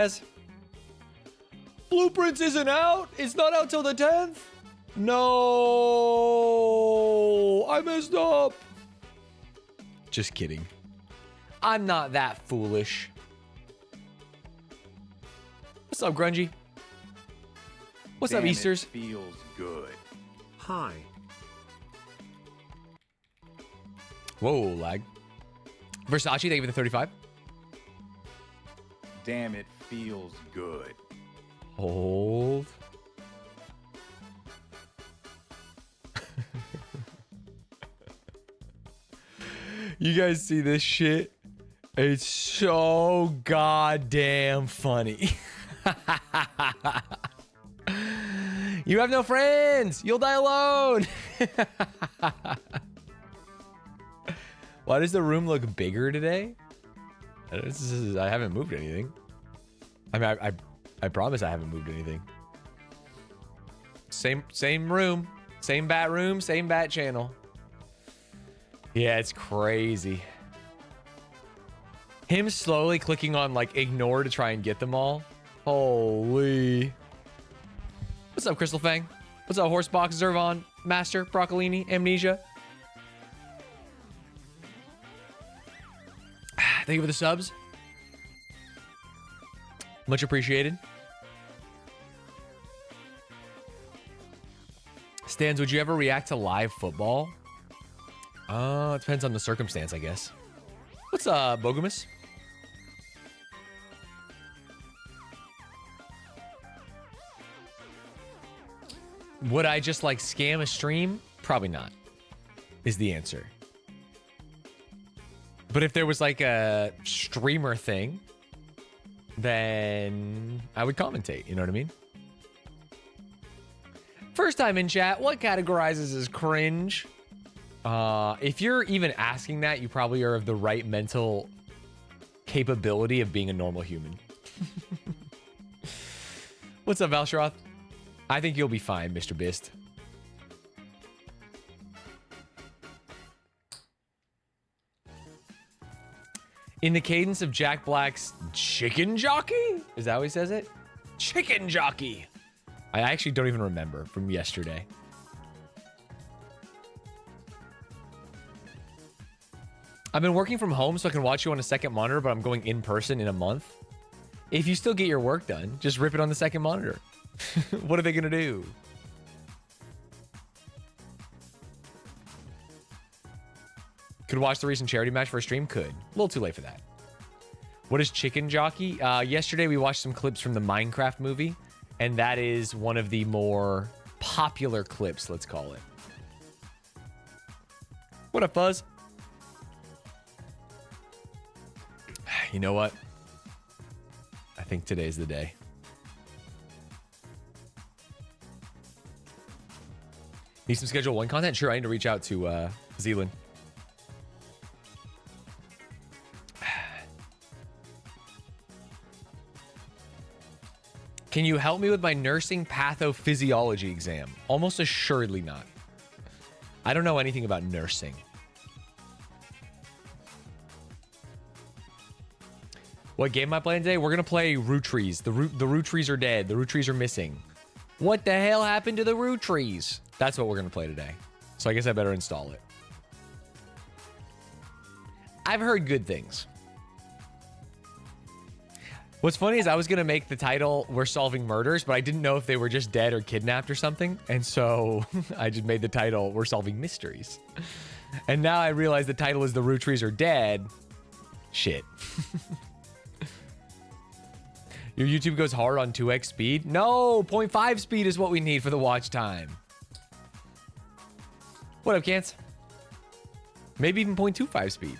Yes. Blueprints isn't out. It's not out till the 10th. No, I messed up. Just kidding. I'm not that foolish. What's up, Grungy? What's up, Easters? Feels good. Hi. Whoa, lag. Versace, thank you for the 35. Damn, it feels good. Hold. You guys see this shit? It's so goddamn funny. You have no friends. You'll die alone. Why does the room look bigger today? I haven't moved anything. I mean, I promise I haven't moved anything. Same room, same bat channel. Yeah, it's crazy. Him slowly clicking on like ignore to try and get them all. Holy. What's up, Crystal Fang? What's up, Horsebox, Zervon, Master, Broccolini, Amnesia? Thank you for the subs. Much appreciated. Stanz, would you ever react to live football? It depends on the circumstance, I guess. What's up, Bogumus? Would I just like scam a stream? Probably not, is the answer. But if there was like a streamer thing, then I would commentate, you know what I mean? First time in chat, what categorizes as cringe? If you're even asking that, you probably are of the right mental capability of being a normal human. What's up, Valshroth? I think you'll be fine, Mr. Bist. In the cadence of Jack Black's Chicken Jockey? Is that how he says it? Chicken Jockey. I actually don't even remember from yesterday. I've been working from home so I can watch you on a second monitor, but I'm going in person in a month. If you still get your work done, just rip it on the second monitor. What are they going to do? Could watch the recent charity match for a stream? Could. A little too late for that. What is Chicken Jockey? Yesterday we watched some clips from the Minecraft movie, and that is one of the more popular clips, let's call it. What up, Fuzz? You know what? I think today's the day. Need some Schedule 1 content? Sure, I need to reach out to Zealand. Can you help me with my nursing pathophysiology exam? Almost assuredly not. I don't know anything about nursing. What game am I playing today? We're going to play Rootrees. The Rootrees are dead. The Rootrees are missing. What the hell happened to the Rootrees? That's what we're going to play today. So I guess I better install it. I've heard good things. What's funny is I was going to make the title We're Solving Murders, but I didn't know if they were just dead or kidnapped or something. And so I just made the title We're Solving Mysteries. And now I realize the title is The Rootrees Are Dead. Shit. Your YouTube goes hard on 2x speed? No, 0.5 speed is what we need for the watch time. What up, Cance? Maybe even 0.25 speed.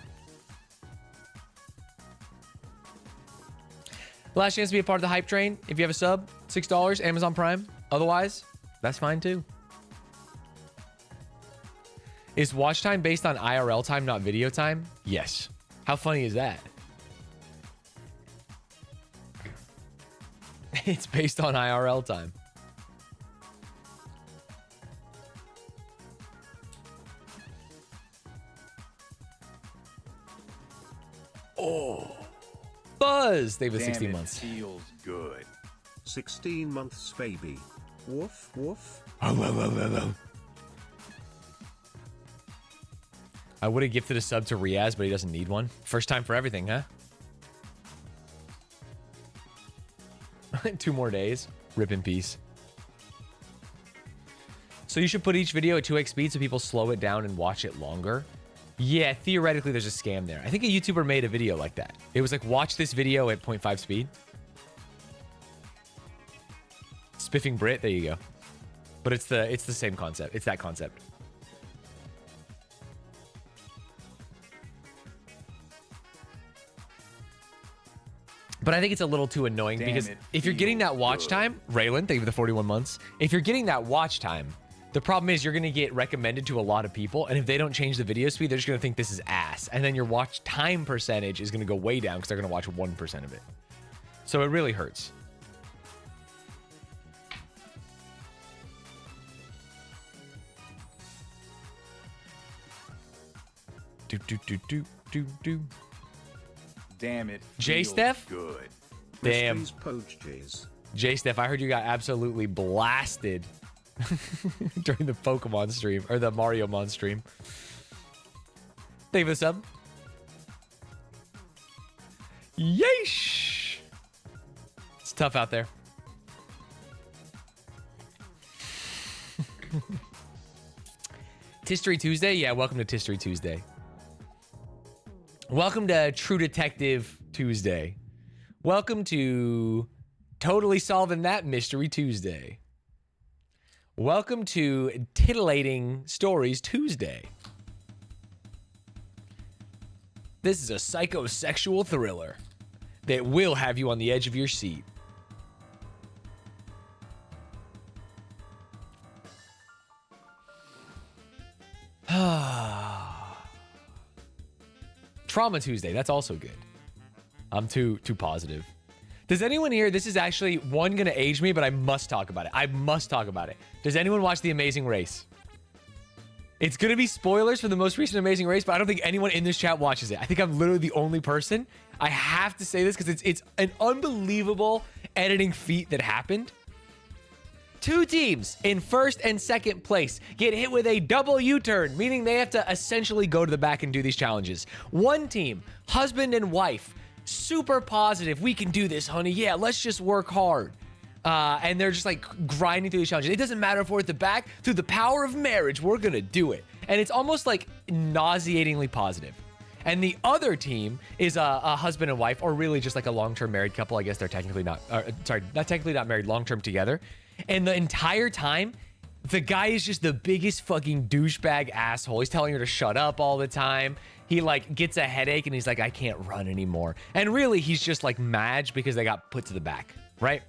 Last chance to be a part of the hype train. If you have a sub, $6, Amazon Prime. Otherwise, that's fine too. Is watch time based on IRL time, not video time? Yes. How funny is that? It's based on IRL time. Oh. Buzz! does. They've been Damn, 16 it months. feels good. 16 months, baby. Woof, woof. I would have gifted a sub to Riaz, but he doesn't need one. First time for everything, huh? 2 more days. Rip in peace. So you should put each video at 2x speed so people slow it down and watch it longer. Yeah, theoretically, there's a scam there. I think a YouTuber made a video like that. It was like, watch this video at 0.5 speed. Spiffing Brit, there you go. But it's the same concept. It's that concept. But I think it's a little too annoying because if you're getting that watch time, Raylan, thank you for the 41 months. If you're getting that watch time, the problem is you're going to get recommended to a lot of people. And if they don't change the video speed, they're just going to think this is ass. And then your watch time percentage is going to go way down because they're going to watch 1% of it. So it really hurts. Do. Damn, it J feels Steph? good. Damn. Mysteries Poaches. J Steph, I heard you got absolutely blasted during the Pokemon stream or the Mario Mon stream. Thank you for the sub. Yeesh. It's tough out there. Tistory Tuesday? Yeah, welcome to Tistory Tuesday. Welcome to True Detective Tuesday. Welcome to Totally Solving That Mystery Tuesday. Welcome to Titillating Stories Tuesday. This is a psychosexual thriller that will have you on the edge of your seat. Trauma Tuesday, that's also good. I'm too positive. Does anyone here, this is actually, one, gonna age me, but I must talk about it. I must talk about it. Does anyone watch The Amazing Race? It's gonna be spoilers for the most recent Amazing Race, but I don't think anyone in this chat watches it. I think I'm literally the only person. I have to say this because it's an unbelievable editing feat that happened. 2 teams in first and second place get hit with a double U-turn, meaning they have to essentially go to the back and do these challenges. 1 team, husband and wife, super positive. We can do this, honey. Yeah, let's just work hard. And they're just like grinding through these challenges. It doesn't matter if we're at the back. Through the power of marriage, we're going to do it. And it's almost like nauseatingly positive. And the other team is a husband and wife, or really just like a long-term married couple. I guess they're technically not, not technically not married, long-term together. And the entire time, the guy is just the biggest fucking douchebag asshole. He's telling her to shut up all the time. He like gets a headache and he's like, I can't run anymore. And really, he's just like mad because they got put to the back, right?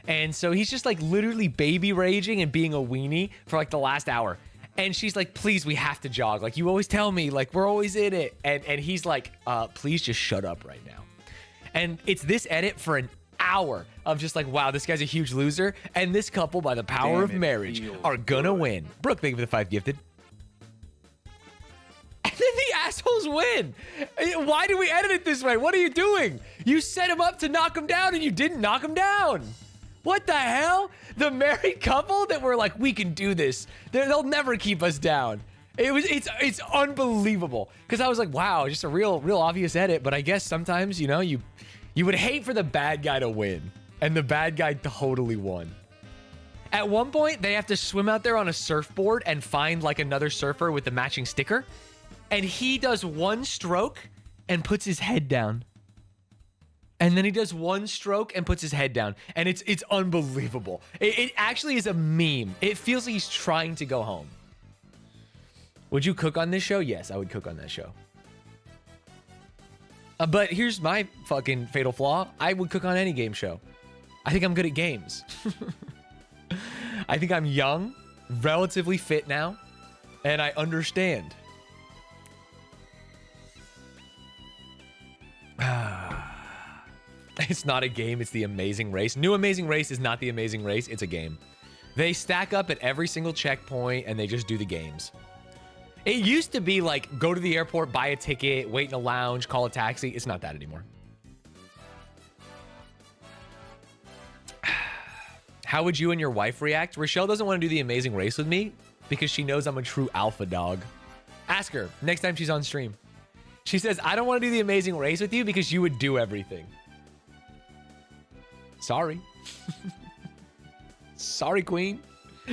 And so he's just like literally baby raging and being a weenie for like the last hour. And she's like, please, we have to jog. Like, you always tell me, like, we're always in it. And he's like, please just shut up right now. And it's this edit for an hour of just like, wow, this guy's a huge loser. And this couple, by the power of marriage, are gonna win. Brooke, thank you for the 5 gifted. And then the assholes win. Why do we edit it this way? What are you doing? You set him up to knock him down and you didn't knock him down. What the hell? The married couple that were like, we can do this. They'll never keep us down. It's unbelievable. Because I was like, wow, just a real obvious edit. But I guess sometimes, you know, you would hate for the bad guy to win. And the bad guy totally won. At one point, they have to swim out there on a surfboard and find like another surfer with the matching sticker. And he does 1 stroke and puts his head down. And then he does 1 stroke and puts his head down. And it's unbelievable. It actually is a meme. It feels like he's trying to go home. Would you cook on this show? Yes, I would cook on that show. But here's my fucking fatal flaw. I would cook on any game show. I think I'm good at games. I think I'm young, relatively fit now, and I understand. It's not a game, it's the Amazing Race. New Amazing Race is not the Amazing Race, it's a game. They stack up at every single checkpoint and they just do the games. It used to be like, go to the airport, buy a ticket, wait in a lounge, call a taxi. It's not that anymore. How would you and your wife react? Rochelle doesn't want to do the amazing race with me because she knows I'm a true alpha dog. Ask her next time she's on stream. She says, I don't want to do the amazing race with you because you would do everything. Sorry. Sorry, queen.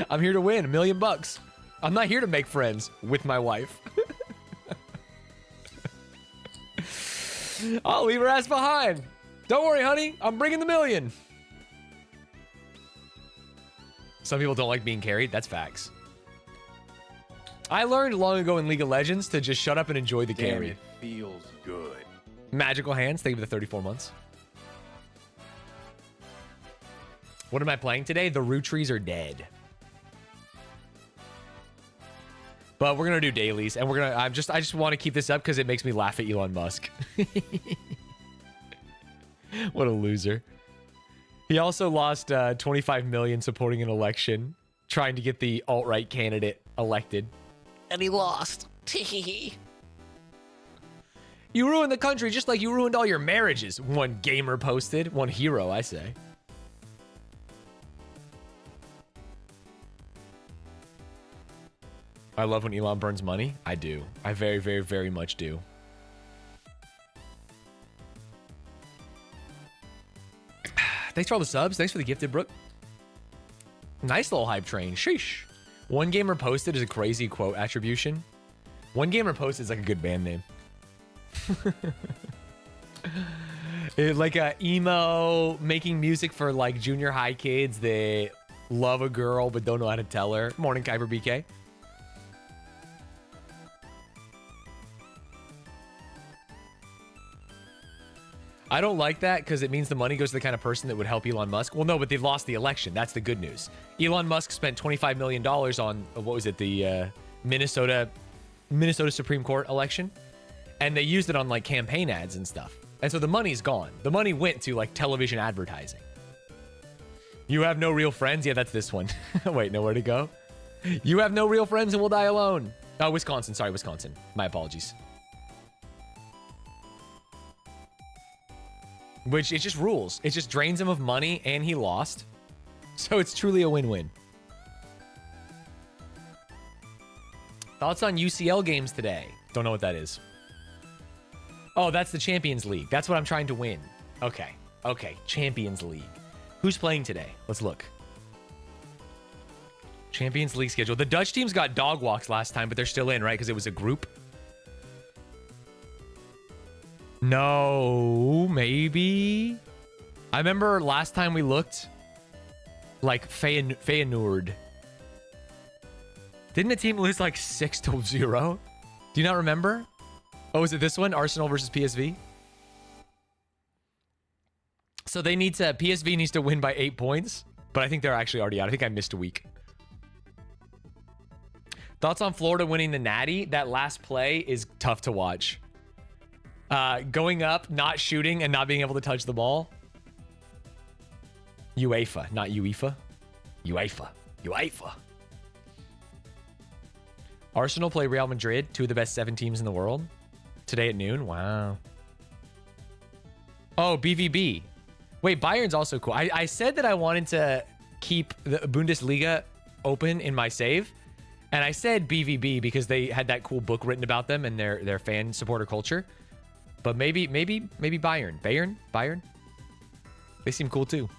I'm here to win $1 million. I'm not here to make friends with my wife. I'll leave her ass behind. Don't worry, honey. I'm bringing the $1 million. Some people don't like being carried. That's facts. I learned long ago in League of Legends to just shut up and enjoy the Damn, carry. it feels good. Magical hands. Thank you for the 34 months. What am I playing today? The Rootrees Are Dead. But we're gonna do dailies, and I just want to keep this up because it makes me laugh at Elon Musk. What a loser. He also lost 25 million supporting an election, trying to get the alt-right candidate elected. And he lost. You ruined the country just like you ruined all your marriages. One gamer posted. One hero, I say. I love when Elon burns money. I do. I very, very, very much do. Thanks for all the subs. Thanks for the gifted, Brooke. Nice little hype train. Sheesh. One Gamer Posted is a crazy quote attribution. One Gamer Posted is like a good band name. Like a emo making music for like junior high kids that love a girl but don't know how to tell her. Morning, Kyber BK. I don't like that because it means the money goes to the kind of person that would help Elon Musk. Well, no, but they've lost the election. That's the good news. Elon Musk spent $25 million on, what was it, the Minnesota Supreme Court election. And they used it on like campaign ads and stuff. And so the money's gone. The money went to like television advertising. You have no real friends? Yeah, that's this one. Wait, nowhere to go? You have no real friends and will die alone. Oh, Wisconsin. Sorry, Wisconsin. My apologies. Which, it just rules. It just drains him of money, and he lost. So it's truly a win-win. Thoughts on UCL games today? Don't know what that is. Oh, that's the Champions League. That's what I'm trying to win. Okay. Okay. Champions League. Who's playing today? Let's look. Champions League schedule. The Dutch teams got dog walks last time, but they're still in, right? Because it was a group. No, maybe. I remember last time we looked, like Feyenoord. Didn't the team lose like 6-0? Do you not remember? Oh, is it this one? Arsenal versus PSV? So they need to, PSV needs to win by 8 points, but I think they're actually already out. I think I missed a week. Thoughts on Florida winning the Natty? That last play is tough to watch. Going up, not shooting, and not being able to touch the ball. UEFA, not UEFA. UEFA. UEFA. Arsenal play Real Madrid, two of the best 7 teams in the world. Today at noon. Wow. Oh, BVB. Wait, Bayern's also cool. I said that I wanted to keep the Bundesliga open in my save. And I said BVB because they had that cool book written about them and their fan supporter culture. But maybe Bayern. Bayern? They seem cool too.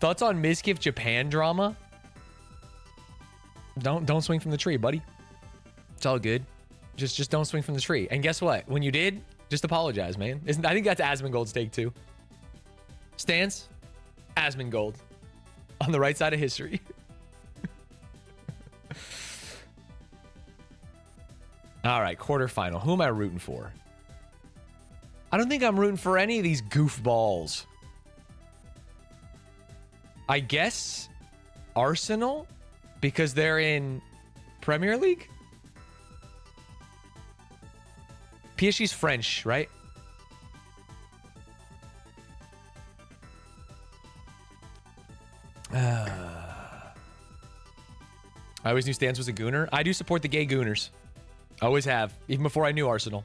Thoughts on Mizkif Japan drama? Don't swing from the tree, buddy. It's all good. Just don't swing from the tree. And guess what? When you did, just apologize, man. I think that's Asmongold's take too. Stanz, Asmongold. On the right side of history. All right, quarterfinal. Who am I rooting for? I don't think I'm rooting for any of these goofballs. I guess Arsenal, because they're in Premier League? PSG's French, right? I always knew Stanz was a gooner. I do support the gay gooners. Always have, even before I knew Arsenal.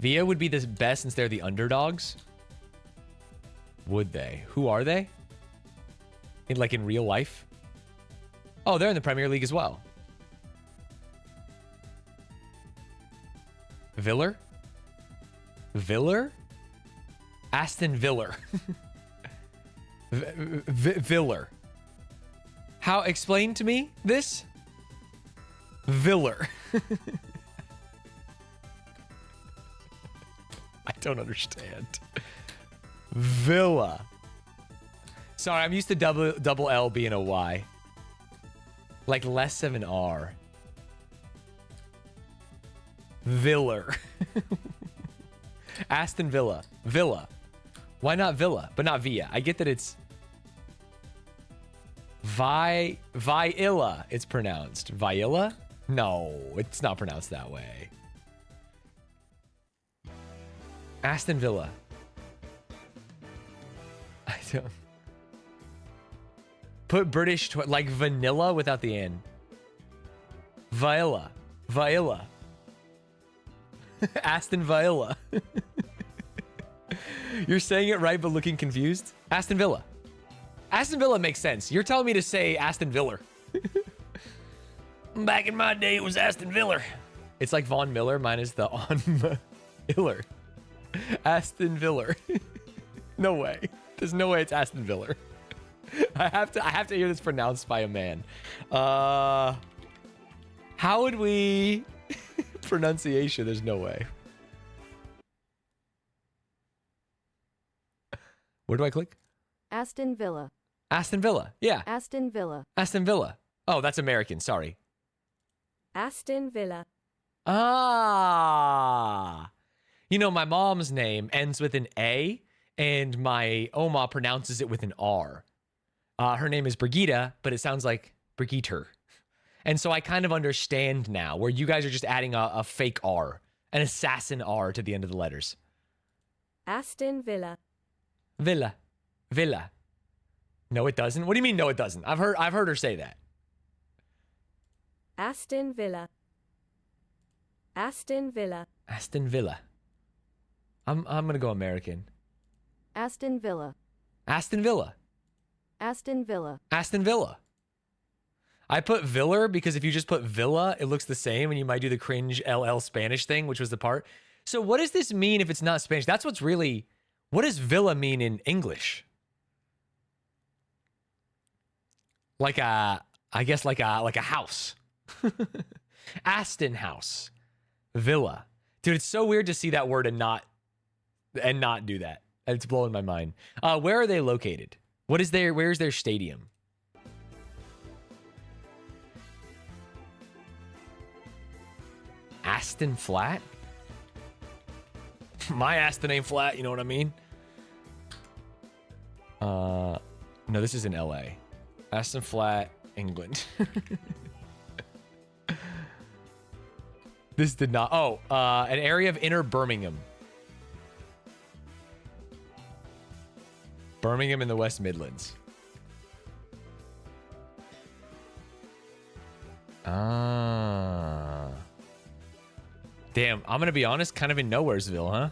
Via would be the best since they're the underdogs. Would they? Who are they? In real life? Oh, they're in the Premier League as well. Viller? Viller? Aston Viller. Viller. How? Explain to me this? Viller. I don't understand. Villa. Sorry, I'm used to double L being a Y. Like less of an R. Viller. Aston Villa. Villa. Why not Villa, but not Via? I get that it's Viilla. It's pronounced Viilla. No, it's not pronounced that way. Aston Villa. I don't. Put British like vanilla without the N. Viola. Viola. Aston Viola. You're saying it right, but looking confused. Aston Villa. Aston Villa makes sense. You're telling me to say Aston Villa. Back in my day, it was Aston Villa. It's like Von Miller minus the on Iller. Aston Villa. No way. There's no way it's Aston Villa. I have to hear this pronounced by a man. How would we pronunciation? There's no way. Where do I click? Aston Villa. Aston Villa. Yeah. Aston Villa. Aston Villa. Oh, that's American. Sorry. Aston Villa. Ah. You know, my mom's name ends with an A, and my Oma pronounces it with an R. Her name is Brigitte, but it sounds like Brigitte. And so I kind of understand now, where you guys are just adding a fake R, an assassin R to the end of the letters. Aston Villa. Villa. Villa. No, it doesn't. What do you mean, no, it doesn't? I've heard her say that. Aston Villa. Aston Villa. Aston Villa. I'm gonna go American. Aston Villa. Aston Villa. Aston Villa. Aston Villa. I put Viller because if you just put Villa, it looks the same and you might do the cringe LL Spanish thing, which was the part. So what does this mean if it's not Spanish? That's what's really... What does Villa mean in English? Like a... I guess like a house. Aston House. Villa. Dude, it's so weird to see that word and not do that. It's blowing my mind. Where are they located? Where's their stadium? Aston Flat? My Aston ain't flat, you know what I mean? No, this is in LA. Aston Flat, England. This did not. Oh, an area of inner Birmingham. Birmingham in the West Midlands. Ah. Damn, I'm gonna be honest, kind of in Nowheresville, huh?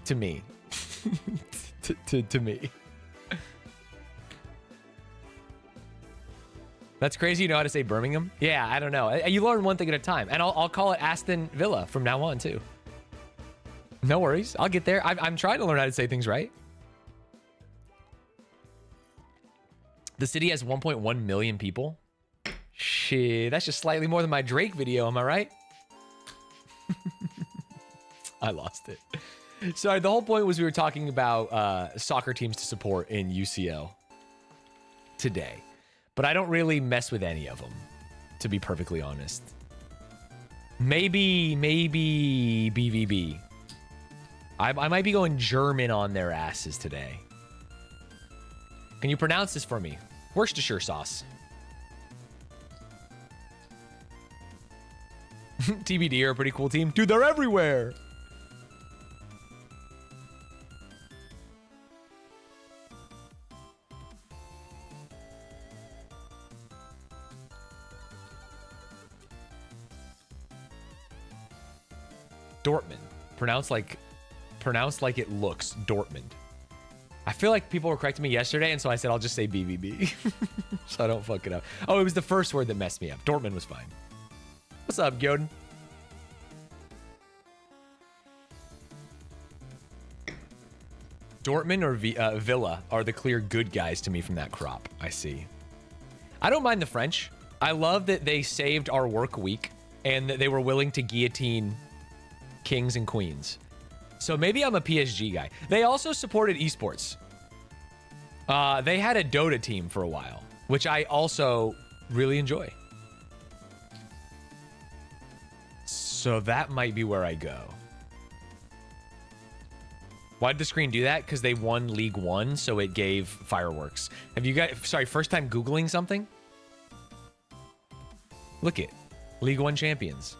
To me. to me. That's crazy. You know how to say Birmingham? Yeah, I don't know. You learn one thing at a time. And I'll call it Aston Villa from now on, too. No worries. I'll get there. I'm trying to learn how to say things right. The city has 1.1 million people. Shit, that's just slightly more than my Drake video. Am I right? I lost it. Sorry, the whole point was we were talking about soccer teams to support in UCL today. But I don't really mess with any of them, to be perfectly honest. Maybe BVB. I might be going German on their asses today. Can you pronounce this for me? Worcestershire sauce. TBD are a pretty cool team. Dude, they're everywhere. Dortmund. Pronounced like it looks. Dortmund. I feel like people were correcting me yesterday, and so I said I'll just say BVB. So I don't fuck it up. Oh, it was the first word that messed me up. Dortmund was fine. What's up, Gyoden? Dortmund or Villa are the clear good guys to me from that crop. I see. I don't mind the French. I love that they saved our work week and that they were willing to guillotine kings and queens. So maybe I'm a PSG guy. They also supported esports. They had a Dota team for a while, which I also really enjoy. So that might be where I go. Why did the screen do that? Because they won League One, so it gave fireworks. Have you guys, sorry, first time Googling something? Look it. League One champions.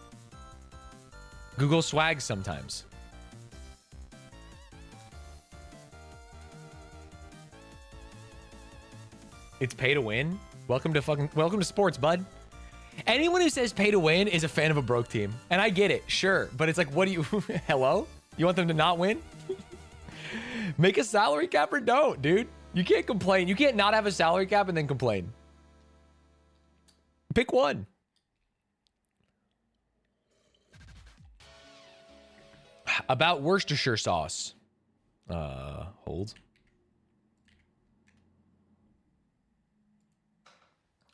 Google swag sometimes. It's pay to win. Welcome to sports, bud. Anyone who says pay to win is a fan of a broke team. And I get it, sure. But it's like, what do you, hello? You want them to not win? Make a salary cap or don't, dude. You can't complain. You can't not have a salary cap and then complain. Pick one. About Worcestershire sauce. Hold.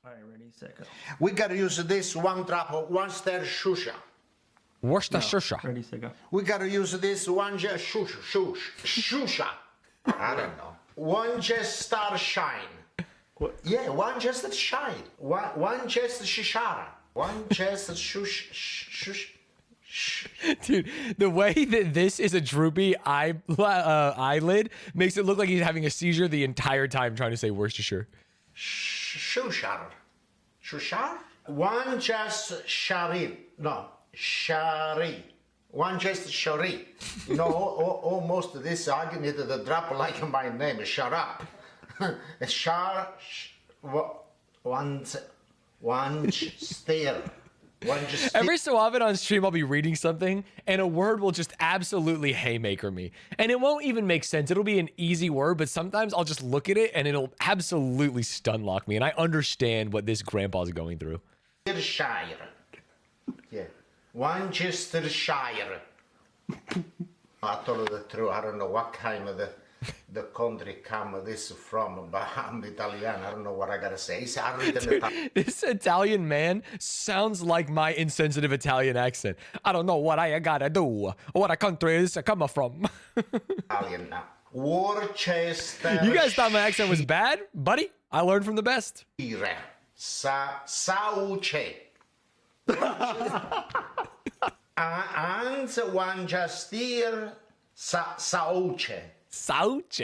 All right, ready, set, go. We gotta use this one drop of one star shusha. Worcestershire. Ready, set, go. We gotta use this one just shusha. I don't know. One just star shine. What? Yeah, one just shine. One just shishara. One just shush. Dude, the way that this is a droopy eyelid makes it look like he's having a seizure the entire time trying to say Worcestershire. Shushar. Shushar? One just shari. No, shari. One just shari. You know, almost this argument the drop like my name. Shut up. One stare. Every so often on stream, I'll be reading something and a word will just absolutely haymaker me. And it won't even make sense. It'll be an easy word, but sometimes I'll just look at it and it'll absolutely stun lock me. And I understand what this grandpa's going through. Shire. Yeah. One just shire. I told you the truth. I don't know what kind of the country come this from, but I'm Italian. I don't know what I gotta say. Dude, this Italian man sounds like my insensitive Italian accent. I don't know what I gotta do. What country is come from. Italian now. Worcester. You guys thought my accent was bad, buddy? I learned from the best. Sauce. And one just here. Sauce. Sauce.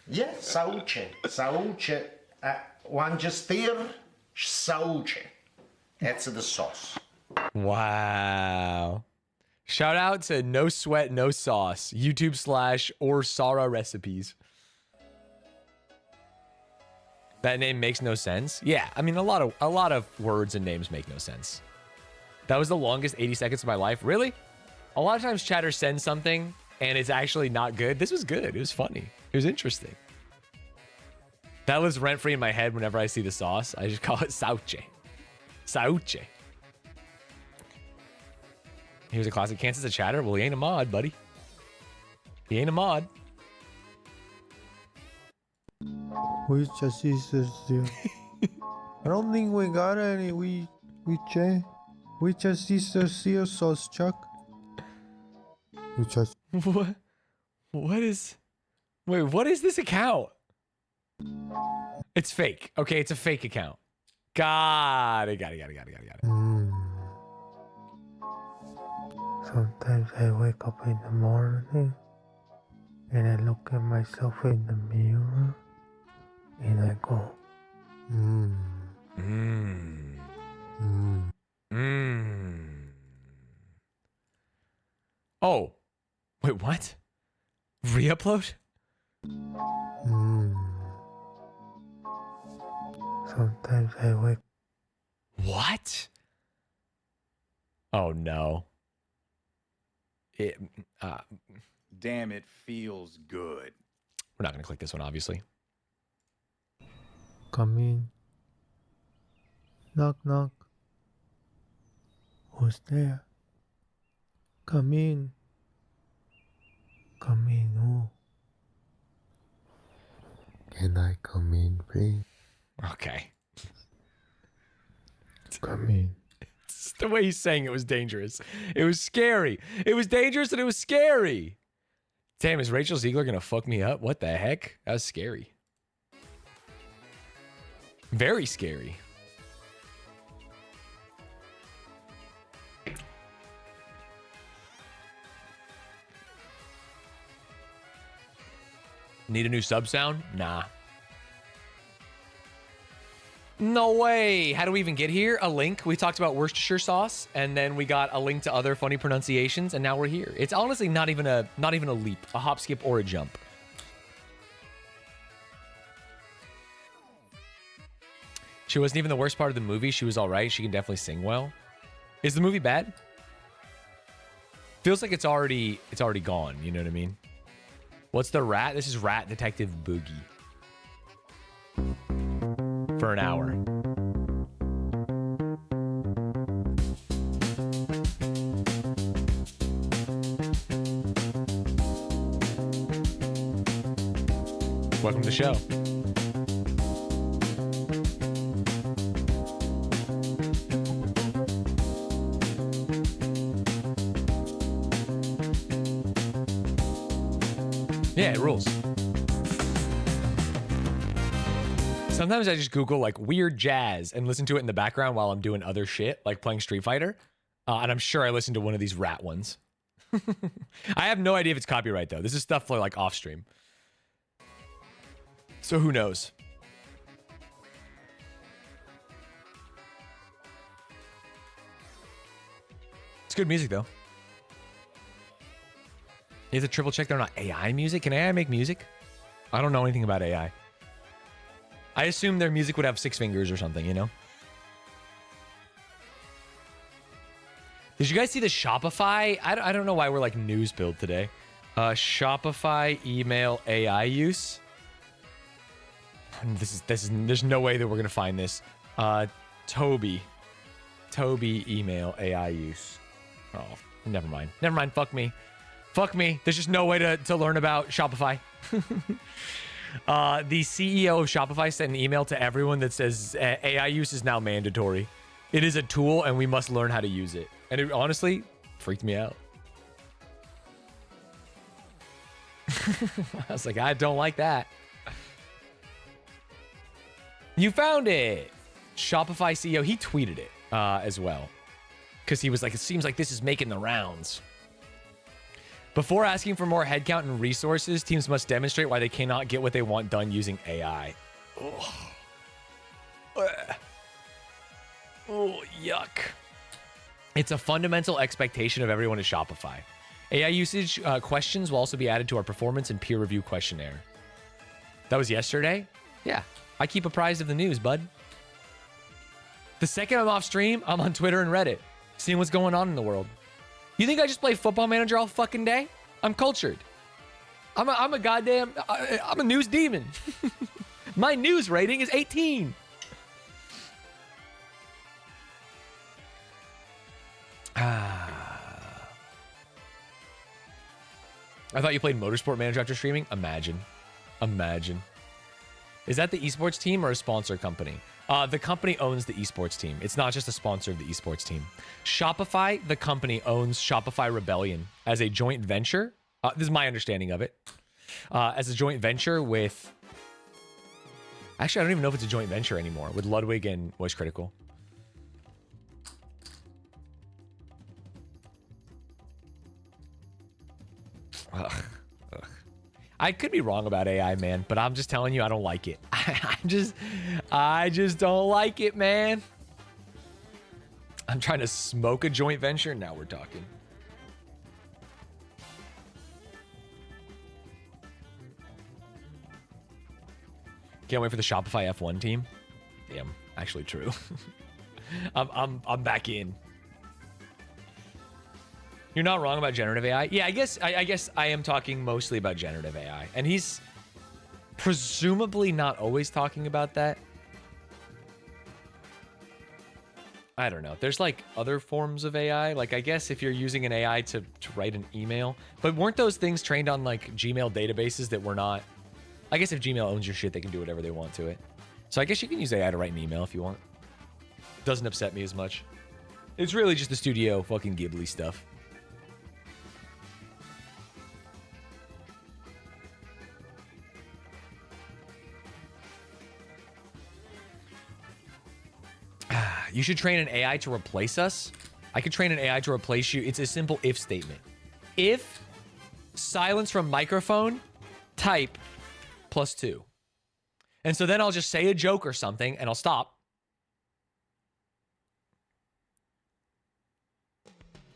Yeah, sauce. Sauce. One just here. Sauce. That's the sauce. Wow. Shout out to No Sweat, No Sauce, YouTube / or Sara Recipes. That name makes no sense. Yeah, I mean, a lot of words and names make no sense. That was the longest 80 seconds of my life. Really? A lot of times chatter sends something and it's actually not good. This was good. It was funny. It was interesting. That lives rent-free in my head whenever I see the sauce. I just call it sauce. Sauce. Here's a classic. Can't sense a chatter? Well, he ain't a mod, buddy. He ain't a mod. We just sisters here. I don't think we got any. We just sisters here, sauce Chuck. We just. What? What is? Wait, what is this account? It's fake. Okay, it's a fake account. Got it. Sometimes I wake up in the morning and I look at myself in the mirror and I go, Oh, wait, what? Re-upload? Sometimes I wake. What? Oh no. It, Damn, it feels good. we're not going to click this one, obviously. Come in. Knock, knock. Who's there? Come in. Come in, who? Can I come in, please? Okay. Come in. It's the way he's saying it was dangerous. It was scary. It was dangerous and it was scary. Damn, is Rachel Ziegler going to fuck me up? What the heck? That was scary. Very scary. Need a new sub sound? Nah. No way. How do we even get here? A link. We talked about Worcestershire sauce, and then we got a link to other funny pronunciations, and now we're here. It's honestly not even a leap, a hop, skip, or a jump. She wasn't even the worst part of the movie. She was all right. She can definitely sing well. Is the movie bad? Feels like it's already gone. You know what I mean? What's the rat? This is Rat Detective Boogie. For an hour. Welcome to the show. Yeah, it rules. Sometimes I just Google like weird jazz and listen to it in the background while I'm doing other shit, like playing Street Fighter. And I'm sure I listened to one of these rat ones. I have no idea if it's copyright though. This is stuff for like off stream. So who knows? It's good music though. You have to triple check they're not AI music. Can AI make music? I don't know anything about AI. I assume their music would have 6 fingers or something, you know? Did you guys see the Shopify? I don't know why we're like news build today. Shopify email AI use. There's no way that we're gonna find this. Toby email AI use. Oh, never mind. Never mind. Fuck me. Fuck me. There's just no way to learn about Shopify. The CEO of Shopify sent an email to everyone that says AI use is now mandatory. It is a tool and we must learn how to use it. And it honestly freaked me out. I was like, I don't like that. You found it. Shopify CEO, he tweeted it as well. Because he was like, it seems like this is making the rounds. Before asking for more headcount and resources, teams must demonstrate why they cannot get what they want done using AI. Oh, yuck. It's a fundamental expectation of everyone at Shopify. AI usage questions will also be added to our performance and peer review questionnaire. That was yesterday? Yeah. I keep apprised of the news, bud. The second I'm off stream, I'm on Twitter and Reddit, seeing what's going on in the world. You think I just play Football Manager all fucking day? I'm cultured. I'm a news demon. My news rating is 18. I thought you played Motorsport Manager after streaming? Imagine. Is that the esports team or a sponsor company? The company owns the esports team. It's not just a sponsor of the esports team. Shopify, the company, owns Shopify Rebellion as a joint venture. This is my understanding of it. As a joint venture with... Actually, I don't even know if it's a joint venture anymore. With Ludwig and Voice Critical. Ugh. I could be wrong about AI, man, but I'm just telling you, I don't like it. I just don't like it, man. I'm trying to smoke a joint venture. Now we're talking. Can't wait for the Shopify F1 team. Damn, actually true. I'm back in. You're not wrong about generative AI. Yeah, I guess I am talking mostly about generative AI. And he's presumably not always talking about that. I don't know. There's like other forms of AI. Like I guess if you're using an AI to write an email. But weren't those things trained on like Gmail databases that were not... I guess if Gmail owns your shit, they can do whatever they want to it. So I guess you can use AI to write an email if you want. Doesn't upset me as much. It's really just the studio fucking Ghibli stuff. You should train an AI to replace us. I could train an AI to replace you. It's a simple if statement. If silence from microphone, type +2. And so then I'll just say a joke or something and I'll stop.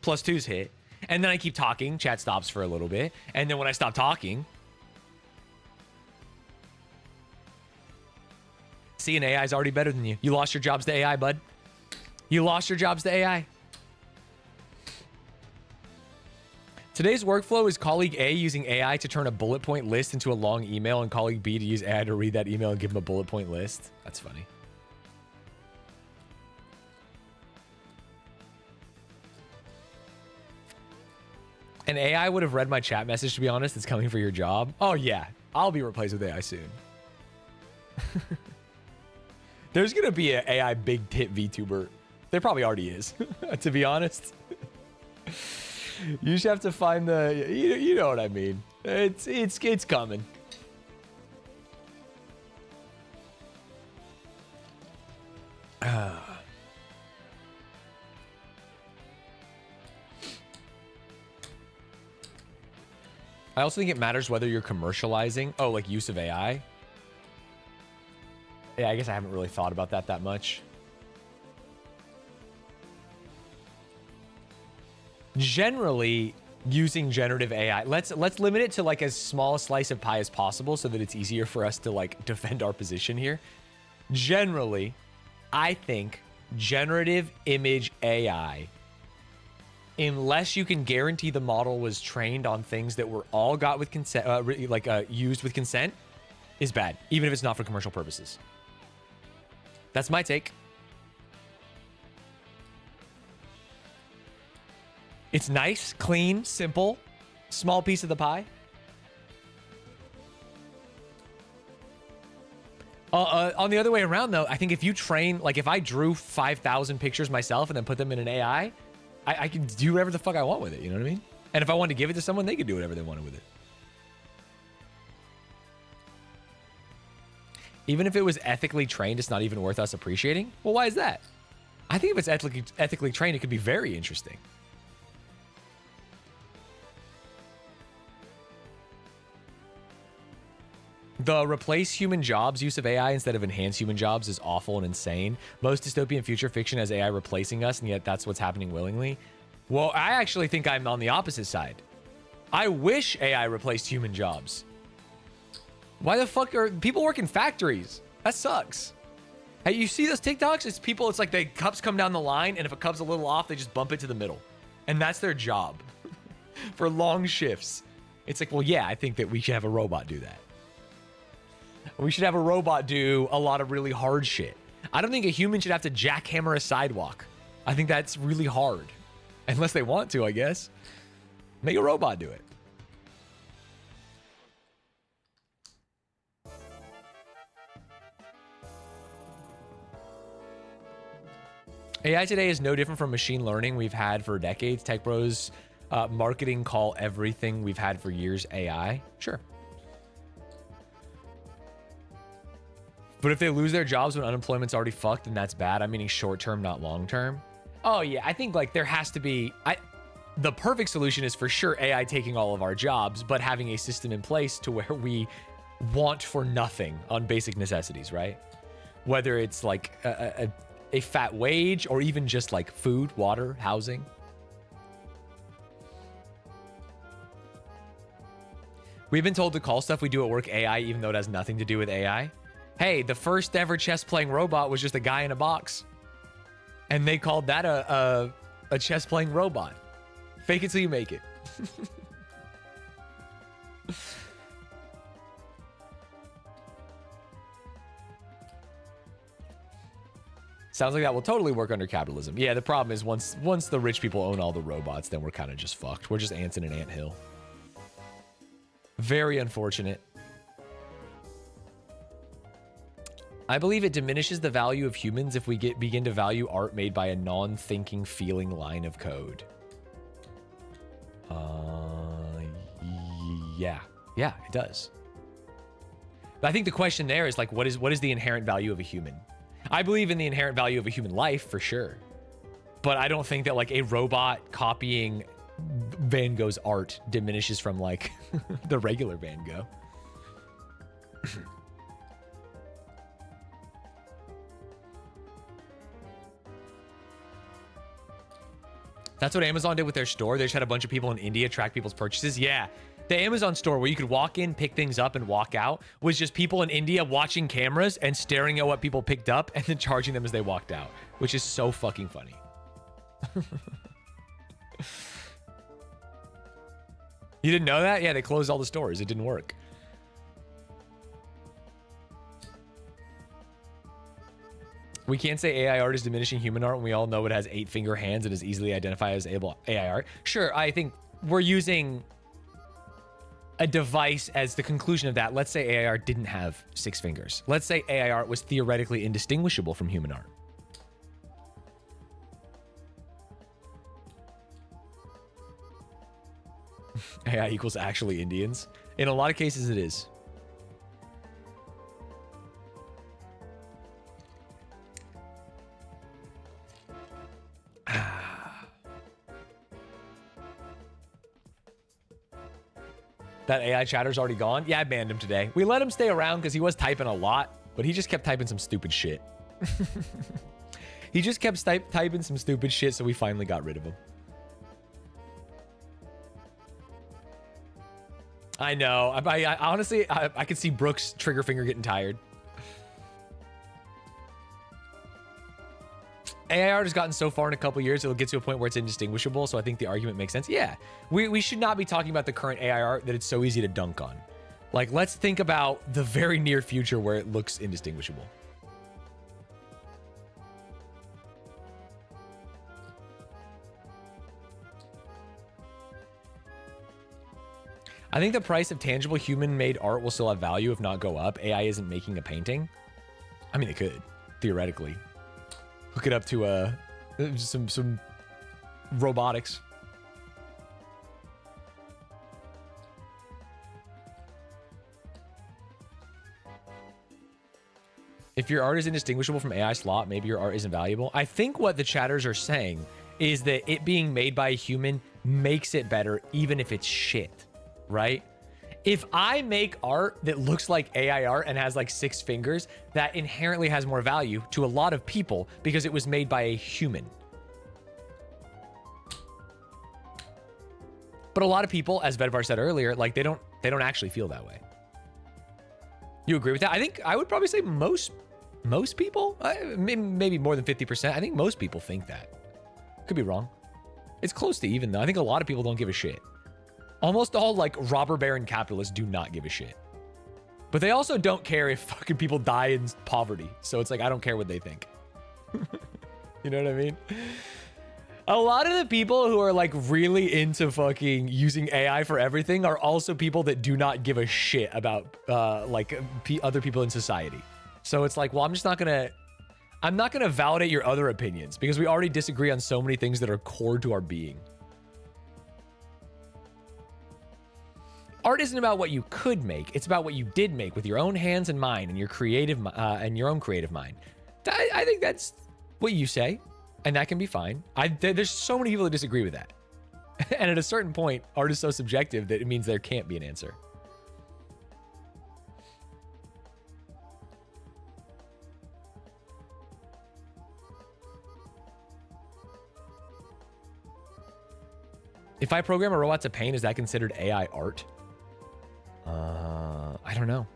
+2's hit. And then I keep talking. Chat stops for a little bit. And then when I stop talking... See, an AI is already better than you. You lost your jobs to AI, bud. You lost your jobs to AI. Today's workflow is colleague A using AI to turn a bullet point list into a long email and colleague B to use AI to read that email and give him a bullet point list. That's funny. An AI would have read my chat message, to be honest. It's coming for your job. Oh, yeah. I'll be replaced with AI soon. There's going to be an AI big tit VTuber. There probably already is, to be honest. You just have to find the... You know what I mean. It's coming. I also think it matters whether you're commercializing. Oh, like use of AI. Yeah, I guess I haven't really thought about that much. Generally, using generative AI, let's limit it to like as small a slice of pie as possible so that it's easier for us to like defend our position here. Generally, I think generative image AI, unless you can guarantee the model was trained on things that were all got with consent, used with consent, is bad, even if it's not for commercial purposes. That's my take. It's nice, clean, simple, small piece of the pie. On the other way around, though, I think if you train, like if I drew 5,000 pictures myself and then put them in an AI, I can do whatever the fuck I want with it. You know what I mean? And if I wanted to give it to someone, they could do whatever they wanted with it. Even if it was ethically trained, it's not even worth us appreciating. Well, why is that? I think if it's ethically trained, it could be very interesting. The replace human jobs use of AI instead of enhance human jobs is awful and insane. Most dystopian future fiction has AI replacing us, and yet that's what's happening willingly. Well, I actually think I'm on the opposite side. I wish AI replaced human jobs. Why the fuck are people working factories? That sucks. Hey, you see those TikToks? It's people, it's like the cups come down the line, and if a cup's a little off, they just bump it to the middle. And that's their job for long shifts. It's like, well, yeah, I think that we should have a robot do that. We should have a robot do a lot of really hard shit. I don't think a human should have to jackhammer a sidewalk. I think that's really hard. Unless they want to, I guess. Make a robot do it. AI today is no different from machine learning we've had for decades. Tech bros marketing call everything we've had for years AI. Sure. But if they lose their jobs when unemployment's already fucked, then that's bad. I'm meaning short term, not long term. Oh yeah, I think like there has to be... the perfect solution is for sure AI taking all of our jobs, but having a system in place to where we want for nothing on basic necessities, right? Whether it's like a fat wage or even just like food, water, housing. We've been told to call stuff we do at work AI, even though it has nothing to do with AI. Hey, the first ever chess playing robot was just a guy in a box. And they called that a chess playing robot. Fake it till you make it. Sounds like that will totally work under capitalism. Yeah, the problem is once the rich people own all the robots, then we're kind of just fucked. We're just ants in an anthill. Very unfortunate. I believe it diminishes the value of humans if we begin to value art made by a non-thinking, feeling line of code. Yeah, it does. But I think the question there is like, what is the inherent value of a human? I believe in the inherent value of a human life for sure, but I don't think that like a robot copying Van Gogh's art diminishes from like the regular Van Gogh. That's what Amazon did with their store. They just had a bunch of people in India track people's purchases. Yeah. The Amazon store where you could walk in, pick things up, and walk out was just people in India watching cameras and staring at what people picked up and then charging them as they walked out, which is so fucking funny. You didn't know that? Yeah, they closed all the stores. It didn't work. We can't say AI art is diminishing human art when we all know it has 8-finger hands and is easily identified as AI art. Sure, I think we're using a device as the conclusion of that. Let's say AI art didn't have 6 fingers. Let's say AI art was theoretically indistinguishable from human art. AI equals actually Indians. In a lot of cases, it is. That AI chatter's already gone? Yeah, I banned him today. We let him stay around because he was typing a lot, but he just kept typing some stupid shit. He just kept typing some stupid shit, so we finally got rid of him. I know. I honestly, I could see Brooks' trigger finger getting tired. AI art has gotten so far in a couple years, it'll get to a point where it's indistinguishable. So I think the argument makes sense. Yeah, we should not be talking about the current AI art that it's so easy to dunk on. Like, let's think about the very near future where it looks indistinguishable. I think the price of tangible human-made art will still have value, if not go up. AI isn't making a painting. I mean, it could, theoretically. Hook it up to some robotics. If your art is indistinguishable from AI slot, maybe your art isn't valuable. I think what the chatters are saying is that it being made by a human makes it better, even if it's shit, right? If I make art that looks like AI art and has like 6 fingers, that inherently has more value to a lot of people because it was made by a human. But a lot of people, as Vedvar said earlier, like they don't actually feel that way. You agree with that? I think I would probably say most people, maybe more than 50%. I think most people think that. Could be wrong. It's close to even though. I think a lot of people don't give a shit. Almost all like robber baron capitalists do not give a shit. But they also don't care if fucking people die in poverty. So it's like, I don't care what they think. You know what I mean? A lot of the people who are like really into fucking using AI for everything are also people that do not give a shit about other people in society. So it's like, well, I'm not gonna validate your other opinions because we already disagree on so many things that are core to our being. Art isn't about what you could make. It's about what you did make with your own hands and mind and your creative and your own creative mind. I think that's what you say, and that can be fine. There's so many people that disagree with that. And at a certain point, art is so subjective that it means there can't be an answer. If I program a robot to paint, is that considered AI art? I don't know.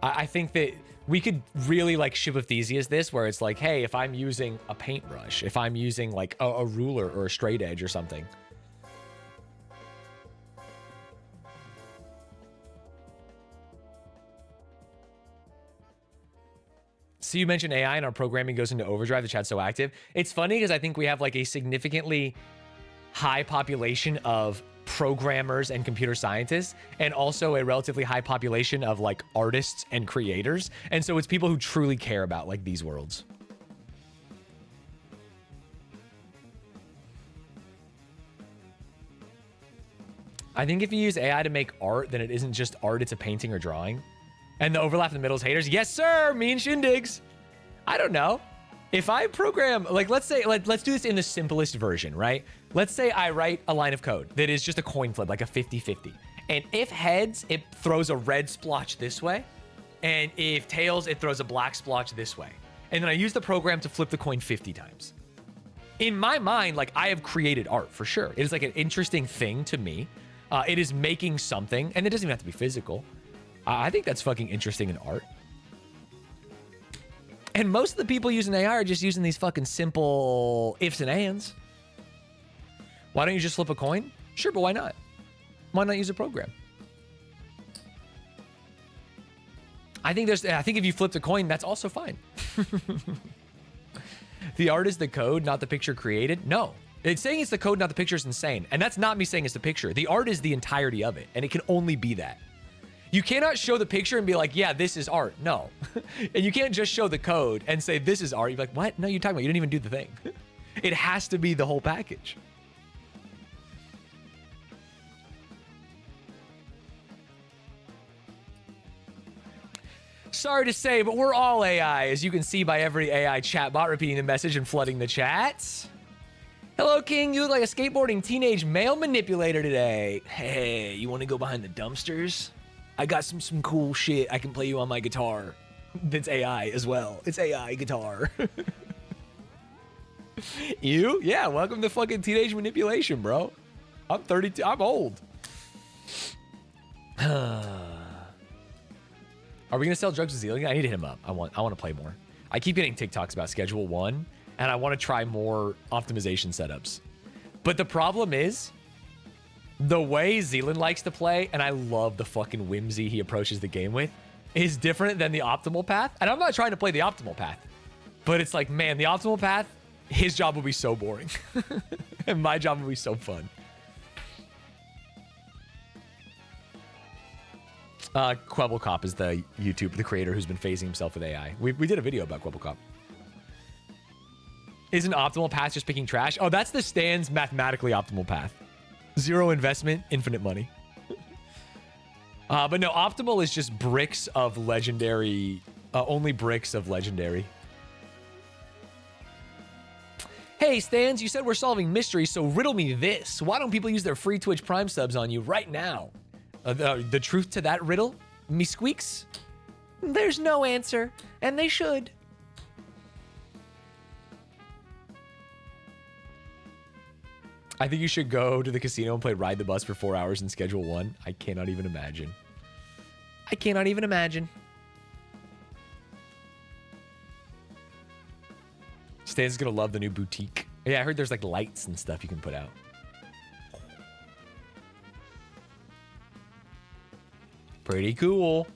I think that we could really like Shiva Theseus this, where it's like, hey, if I'm using a paintbrush, if I'm using like a ruler or a straight edge or something, So you mentioned AI and our programming goes into overdrive. The chat's so active. It's funny because I think we have like a significantly high population of programmers and computer scientists, and also a relatively high population of like artists and creators. And so it's people who truly care about like these worlds. I think if you use AI to make art, then it isn't just art, it's a painting or drawing. And the overlap in the middle is haters. Yes, sir. Me and Shindigs. I don't know. If I program, like, let's say, let's do this in the simplest version, right? Let's say I write a line of code that is just a coin flip, like a 50-50. And if heads, it throws a red splotch this way. And if tails, it throws a black splotch this way. And then I use the program to flip the coin 50 times. In my mind, like, I have created art for sure. It is like an interesting thing to me. It is making something, and it doesn't even have to be physical. I think that's fucking interesting in art. And most of the people using AI are just using these fucking simple ifs and ands. Why don't you just flip a coin? Sure, but why not? Why not use a program? I think if you flipped a coin, that's also fine. The art is the code, not the picture created. No. It's saying it's the code, not the picture is insane. And that's not me saying it's the picture. The art is the entirety of it, and it can only be that. You cannot show the picture and be like, yeah, this is art. No. And you can't just show the code and say, this is art. You're like, what? No, you're talking about, you didn't even do the thing. It has to be the whole package. Sorry to say, but we're all AI, as you can see by every AI chatbot repeating the message and flooding the chats. Hello, King. You look like a skateboarding teenage male manipulator today. Hey, you want to go behind the dumpsters? I got some cool shit I can play you on my guitar. That's AI as well. It's AI guitar. You? Yeah, welcome to fucking teenage manipulation, bro. I'm 32. I'm old. Are we gonna sell drugs to Zealand? I need to hit him up. I want to play more. I keep getting TikToks about Schedule 1, and I want to try more optimization setups. But the problem is, the way Zealand likes to play, and I love the fucking whimsy he approaches the game with, is different than the optimal path. And I'm not trying to play the optimal path, but it's like, man, the optimal path, his job will be so boring. And my job will be so fun. Quebblecop is the creator who's been phasing himself with AI. We did a video about Quebblecop. Isn't optimal path just picking trash? Oh, that's the Stanz mathematically optimal path. 0 investment, infinite money. But no, optimal is just bricks of legendary, only bricks of legendary. Hey, Stanz, you said we're solving mysteries, so riddle me this. Why don't people use their free Twitch Prime subs on you right now? The truth to that riddle? Me squeaks? There's no answer, and they should. I think you should go to the casino and play Ride the Bus for 4 hours in Schedule 1. I cannot even imagine. I cannot even imagine. Stan's gonna love the new boutique. Yeah, I heard there's like lights and stuff you can put out. Pretty cool.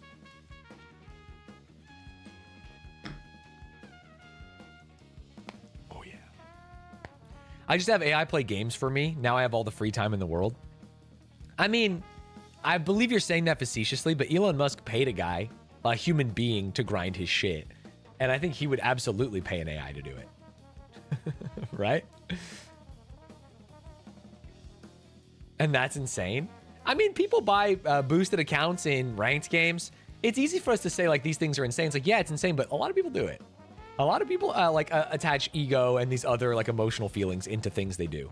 Oh, yeah. I just have AI play games for me. Now I have all the free time in the world. I mean, I believe you're saying that facetiously, but Elon Musk paid a guy, a human being, to grind his shit. And I think he would absolutely pay an AI to do it. Right? And that's insane. I mean, people buy boosted accounts in ranked games. It's easy for us to say, like, these things are insane. It's like, yeah, it's insane, but a lot of people do it. A lot of people, attach ego and these other, like, emotional feelings into things they do.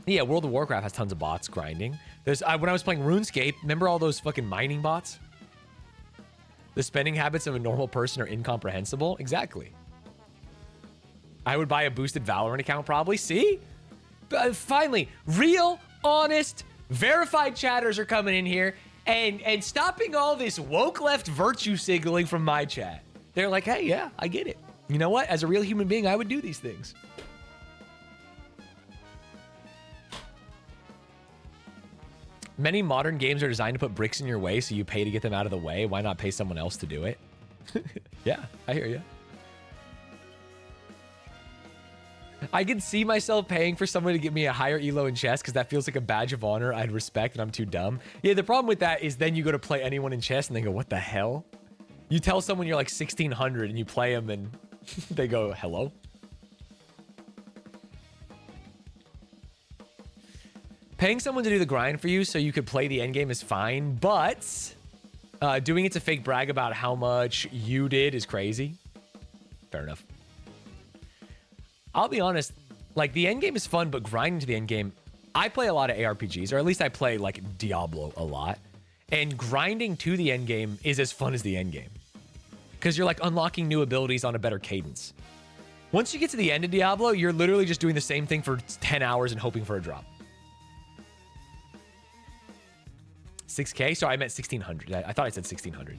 Yeah, World of Warcraft has tons of bots grinding. There's when I was playing RuneScape, remember all those fucking mining bots? The spending habits of a normal person are incomprehensible. Exactly. I would buy a boosted Valorant account probably. See? Finally, real, honest, verified chatters are coming in here and stopping all this woke left virtue signaling from my chat. They're like, hey, yeah, I get it. You know what? As a real human being, I would do these things. Many modern games are designed to put bricks in your way, so you pay to get them out of the way. Why not pay someone else to do it? Yeah, I hear you. I can see myself paying for someone to give me a higher elo in chess because that feels like a badge of honor I'd respect, and I'm too dumb. Yeah, the problem with that is then you go to play anyone in chess and they go, what the hell? You tell someone you're like 1600 and you play them and they go, hello? Paying someone to do the grind for you so you could play the endgame is fine, but doing it to fake brag about how much you did is crazy. Fair enough. I'll be honest, like the endgame is fun, but grinding to the endgame, I play a lot of ARPGs, or at least I play like Diablo a lot, and grinding to the endgame is as fun as the endgame because you're like unlocking new abilities on a better cadence. Once you get to the end of Diablo, you're literally just doing the same thing for 10 hours and hoping for a drop. 6K? Sorry, I meant 1600. I thought I said 1600.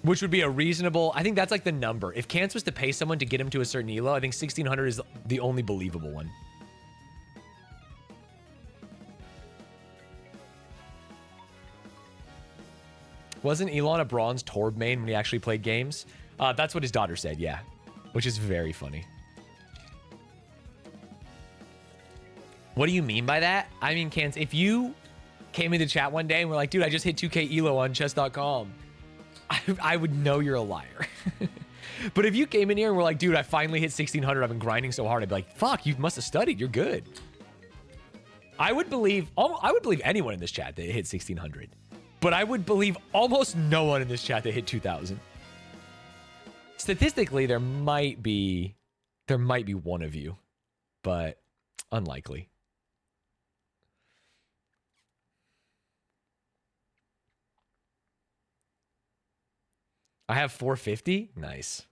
Which would be a reasonable... I think that's like the number. If Cance was to pay someone to get him to a certain elo, I think 1600 is the only believable one. Wasn't Elon a bronze Torb main when he actually played games? That's what his daughter said, yeah. Which is very funny. What do you mean by that? I mean, Cance, if you came into chat one day and were like, dude, I just hit 2K elo on chess.com, I would know you're a liar. But if you came in here and were like, dude, I finally hit 1600, I've been grinding so hard, I'd be like, fuck, you must have studied, you're good. I would believe anyone in this chat that hit 1600, but I would believe almost no one in this chat that hit 2000. Statistically, there might be one of you, but unlikely. I have 450. Nice.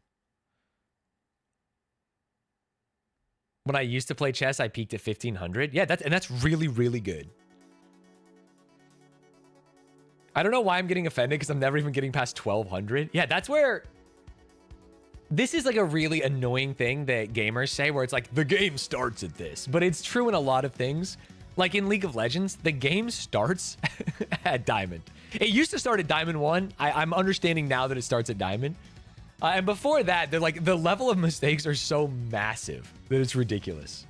When I used to play chess, I peaked at 1500. Yeah, that's really, really good. I don't know why I'm getting offended because I'm never even getting past 1200. Yeah, that's where... This is like a really annoying thing that gamers say where it's like, the game starts at this. But it's true in a lot of things. Like in League of Legends, the game starts at Diamond. It used to start at Diamond 1. I'm understanding now that it starts at Diamond. And before that, they're like, the level of mistakes are so massive that it's ridiculous.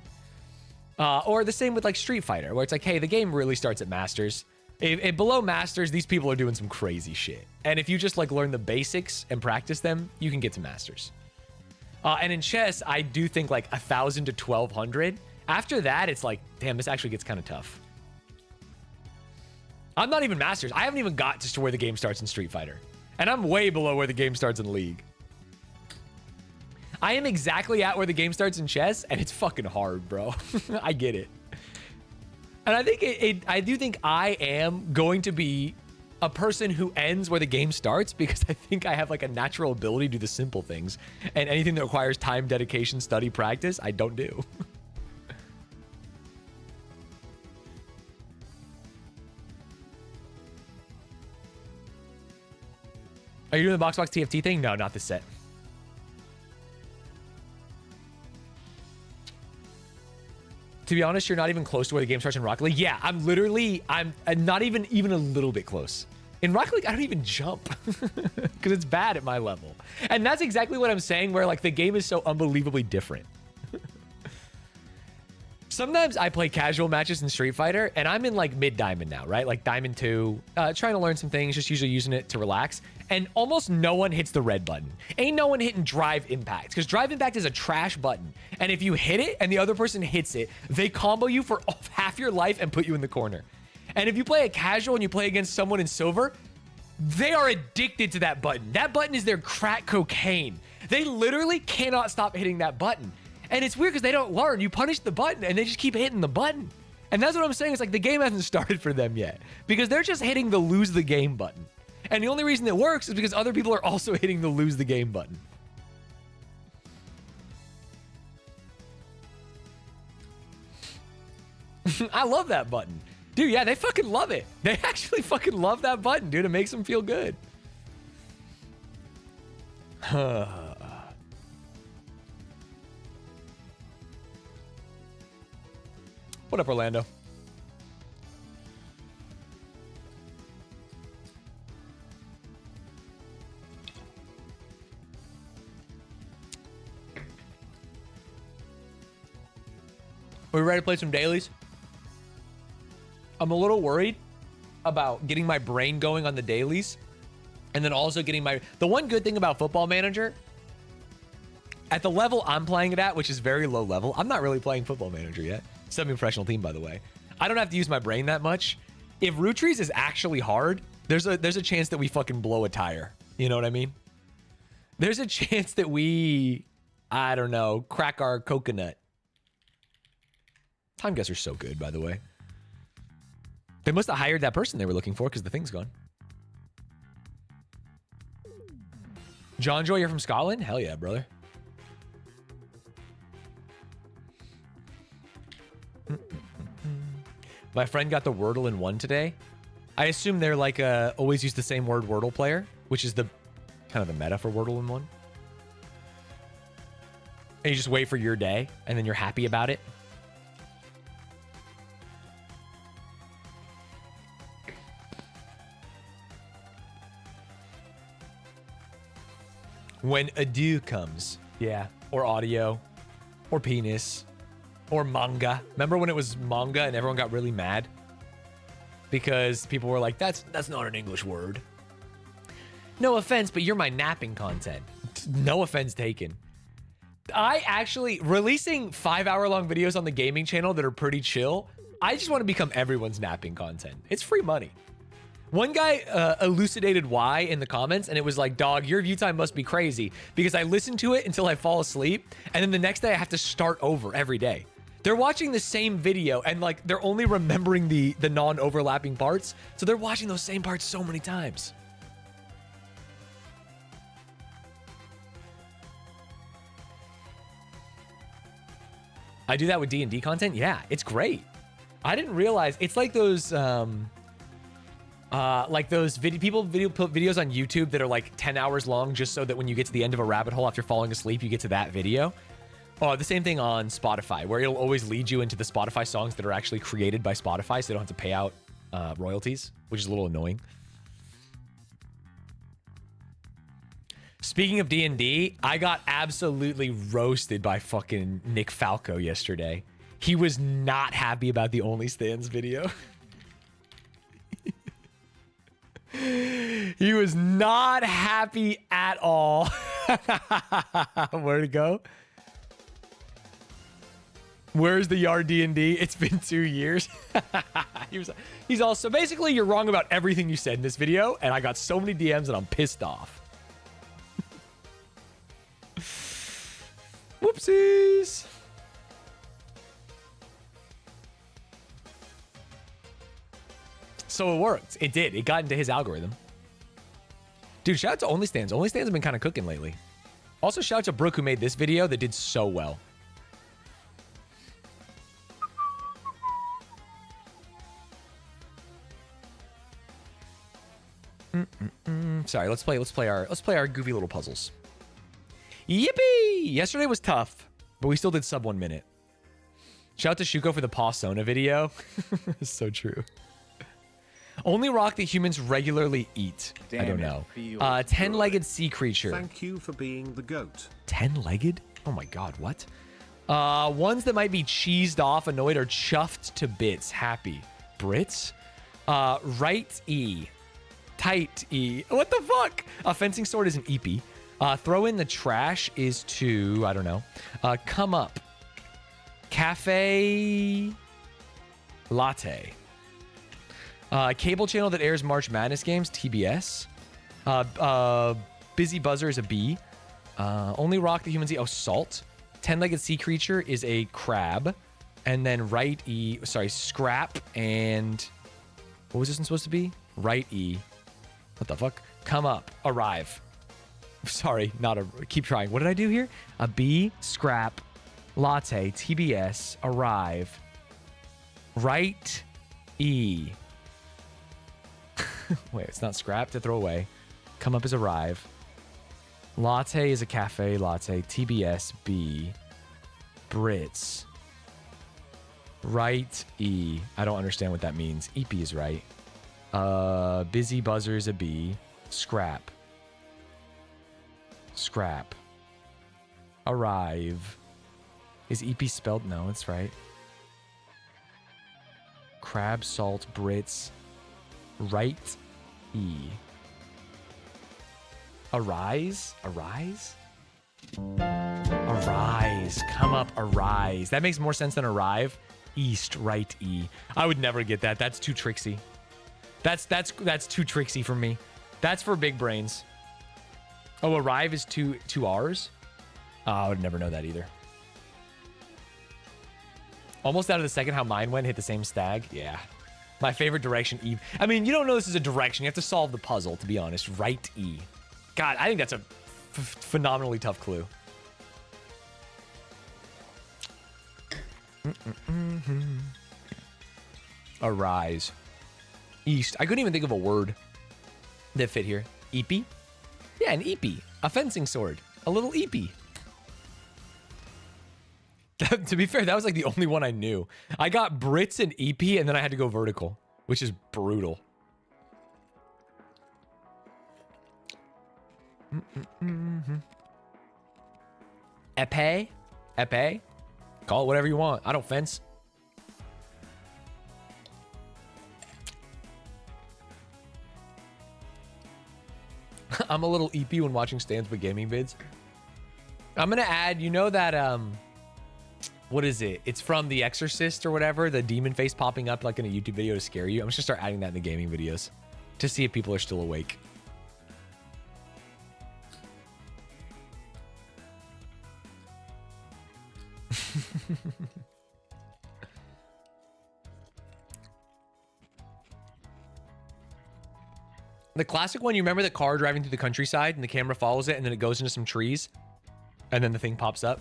Or the same with like Street Fighter, where it's like, hey, the game really starts at Masters. If below Masters, these people are doing some crazy shit. And if you just like learn the basics and practice them, you can get to Masters. And in chess, I do think like 1000 to 1200. After that, it's like, damn, this actually gets kind of tough. I'm not even Masters. I haven't even got to where the game starts in Street Fighter. And I'm way below where the game starts in League. I am exactly at where the game starts in chess, and it's fucking hard, bro. I get it. And I think I do think I am going to be a person who ends where the game starts because I think I have like a natural ability to do the simple things. And anything that requires time, dedication, study, practice, I don't do. Are you doing the Boxbox TFT thing? No, not this set. To be honest, you're not even close to where the game starts in Rocket League. Yeah, I'm not even a little bit close. In Rocket League, I don't even jump because it's bad at my level. And that's exactly what I'm saying, where like the game is so unbelievably different. Sometimes I play casual matches in Street Fighter, and I'm in like mid-diamond now, right? Like Diamond 2, trying to learn some things, just usually using it to relax. And almost no one hits the red button. Ain't no one hitting Drive Impact, because Drive Impact is a trash button. And if you hit it and the other person hits it, they combo you for half your life and put you in the corner. And if you play a casual and you play against someone in silver, they are addicted to that button. That button is their crack cocaine. They literally cannot stop hitting that button. And it's weird because they don't learn. You punish the button and they just keep hitting the button. And that's what I'm saying. It's like the game hasn't started for them yet because they're just hitting the lose the game button. And the only reason it works is because other people are also hitting the lose the game button. I love that button. Dude, yeah, they fucking love it. They actually fucking love that button, dude. It makes them feel good. What up, Orlando? Are we ready to play some dailies? I'm a little worried about getting my brain going on the dailies and then also getting my... The one good thing about Football Manager, at the level I'm playing it at, which is very low level, I'm not really playing Football Manager yet. Semi-professional team, by the way. I don't have to use my brain that much. If Roottrees is actually hard, there's a chance that we fucking blow a tire. You know what I mean? There's a chance that we, I don't know, crack our coconut. Time guesser's so good, by the way. They must have hired that person they were looking for because the thing's gone. John Joy, you're from Scotland? Hell yeah, brother. My friend got the Wordle in one today. I assume they're like a always use the same word Wordle player, which is the kind of the meta for Wordle in one. And you just wait for your day, and then you're happy about it. When adieu comes. Yeah. Or audio. Or penis. Or manga. Remember when it was manga and everyone got really mad? Because people were like, that's not an English word. No offense, but you're my napping content. No offense taken. I actually, releasing 5-hour-long videos on the gaming channel that are pretty chill, I just want to become everyone's napping content. It's free money. One guy elucidated why in the comments, and it was like, dog, your view time must be crazy because I listen to it until I fall asleep, and then the next day I have to start over every day. They're watching the same video, and like they're only remembering the non-overlapping parts, so they're watching those same parts so many times. I do that with D&D content. Yeah, it's great. I didn't realize it's like those people put videos on YouTube that are like 10 hours long just so that when you get to the end of a rabbit hole after falling asleep, you get to that video. Oh, the same thing on Spotify, where it'll always lead you into the Spotify songs that are actually created by Spotify, so they don't have to pay out royalties, which is a little annoying. Speaking of D&D, I got absolutely roasted by fucking Nick Falco yesterday. He was not happy about the Only Stanz video. He was not happy at all. Where'd it go? Where's the yard D&D? It's been 2 years. He's also basically, you're wrong about everything you said in this video, and I got so many DMs and I'm pissed off. Whoopsies. So it worked. It did. It got into his algorithm. Dude, shout out to OnlyStans. OnlyStans have been kind of cooking lately. Also, shout out to Brooke who made this video that did so well. Sorry, let's play our goofy little puzzles. Yippee! Yesterday was tough, but we still did sub 1 minute. Shout out to Shuko for the Paw Sona video. So true. Only rock that humans regularly eat. Damn, I don't know. 10-legged sea creature. Thank you for being the goat. 10-legged? Oh my god, what? Ones that might be cheesed off, annoyed, or chuffed to bits. Happy. Brits? Right E. Tight E. What the fuck? A fencing sword is an EP. Throw in the trash is to, I don't know. Come up. Cafe latte. Cable channel that airs March Madness games, TBS. Busy buzzer is a B. Only rock that humans eat. Oh, salt. 10-legged sea creature is a crab. And then right E, sorry, scrap and what was this one supposed to be? Right E. What the fuck? Come up. Arrive. Sorry, not a... Keep trying. What did I do here? A B, scrap, latte, TBS, arrive, right, E. Wait, it's not scrap to throw away. Come up is arrive. Latte is a cafe latte. TBS, B. Brits. Right, E. I don't understand what that means. EP is right. Busy buzzer is a B. Scrap. Scrap. Arrive. Is EP spelled? No, it's right. Crab, salt, Brits. Right E. Arise? Arise? Arise. Come up, arise. That makes more sense than arrive. East, right E. I would never get that. That's too tricksy. That's too tricksy for me. That's for big brains. Oh, arrive is two R's? Oh, I would never know that either. Almost out of the second how mine went, hit the same stag. Yeah. My favorite direction, E. I mean, you don't know this is a direction. You have to solve the puzzle, to be honest. Right E. God, I think that's a phenomenally tough clue. Arise. East. I couldn't even think of a word that fit here. Eepee? Yeah, an eepee. A fencing sword. A little eepee. To be fair, that was like the only one I knew. I got Brits and EP, and then I had to go vertical, which is brutal. Epee? Epee? Call it whatever you want. I don't fence. I'm a little EP when watching Stanz with gaming vids. I'm gonna add, you know that what is it? It's from The Exorcist or whatever, the demon face popping up like in a YouTube video to scare you. I'm just gonna start adding that in the gaming videos to see if people are still awake. The classic one, you remember the car driving through the countryside and the camera follows it and then it goes into some trees and then the thing pops up?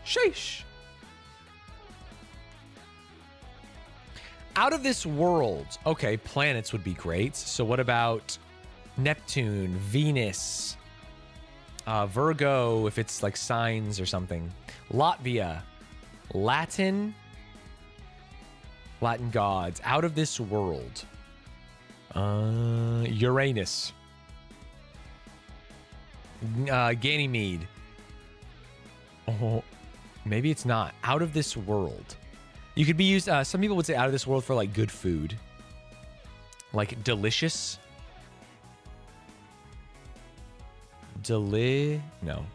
Sheesh. Out of this world. Okay, planets would be great. So what about Neptune, Venus, Virgo, if it's like signs or something. Latvia, Latin gods. Out of this world. Uranus. Ganymede. Oh, maybe it's not. Out of this world. You could be used, some people would say out of this world for like good food. Like delicious. No.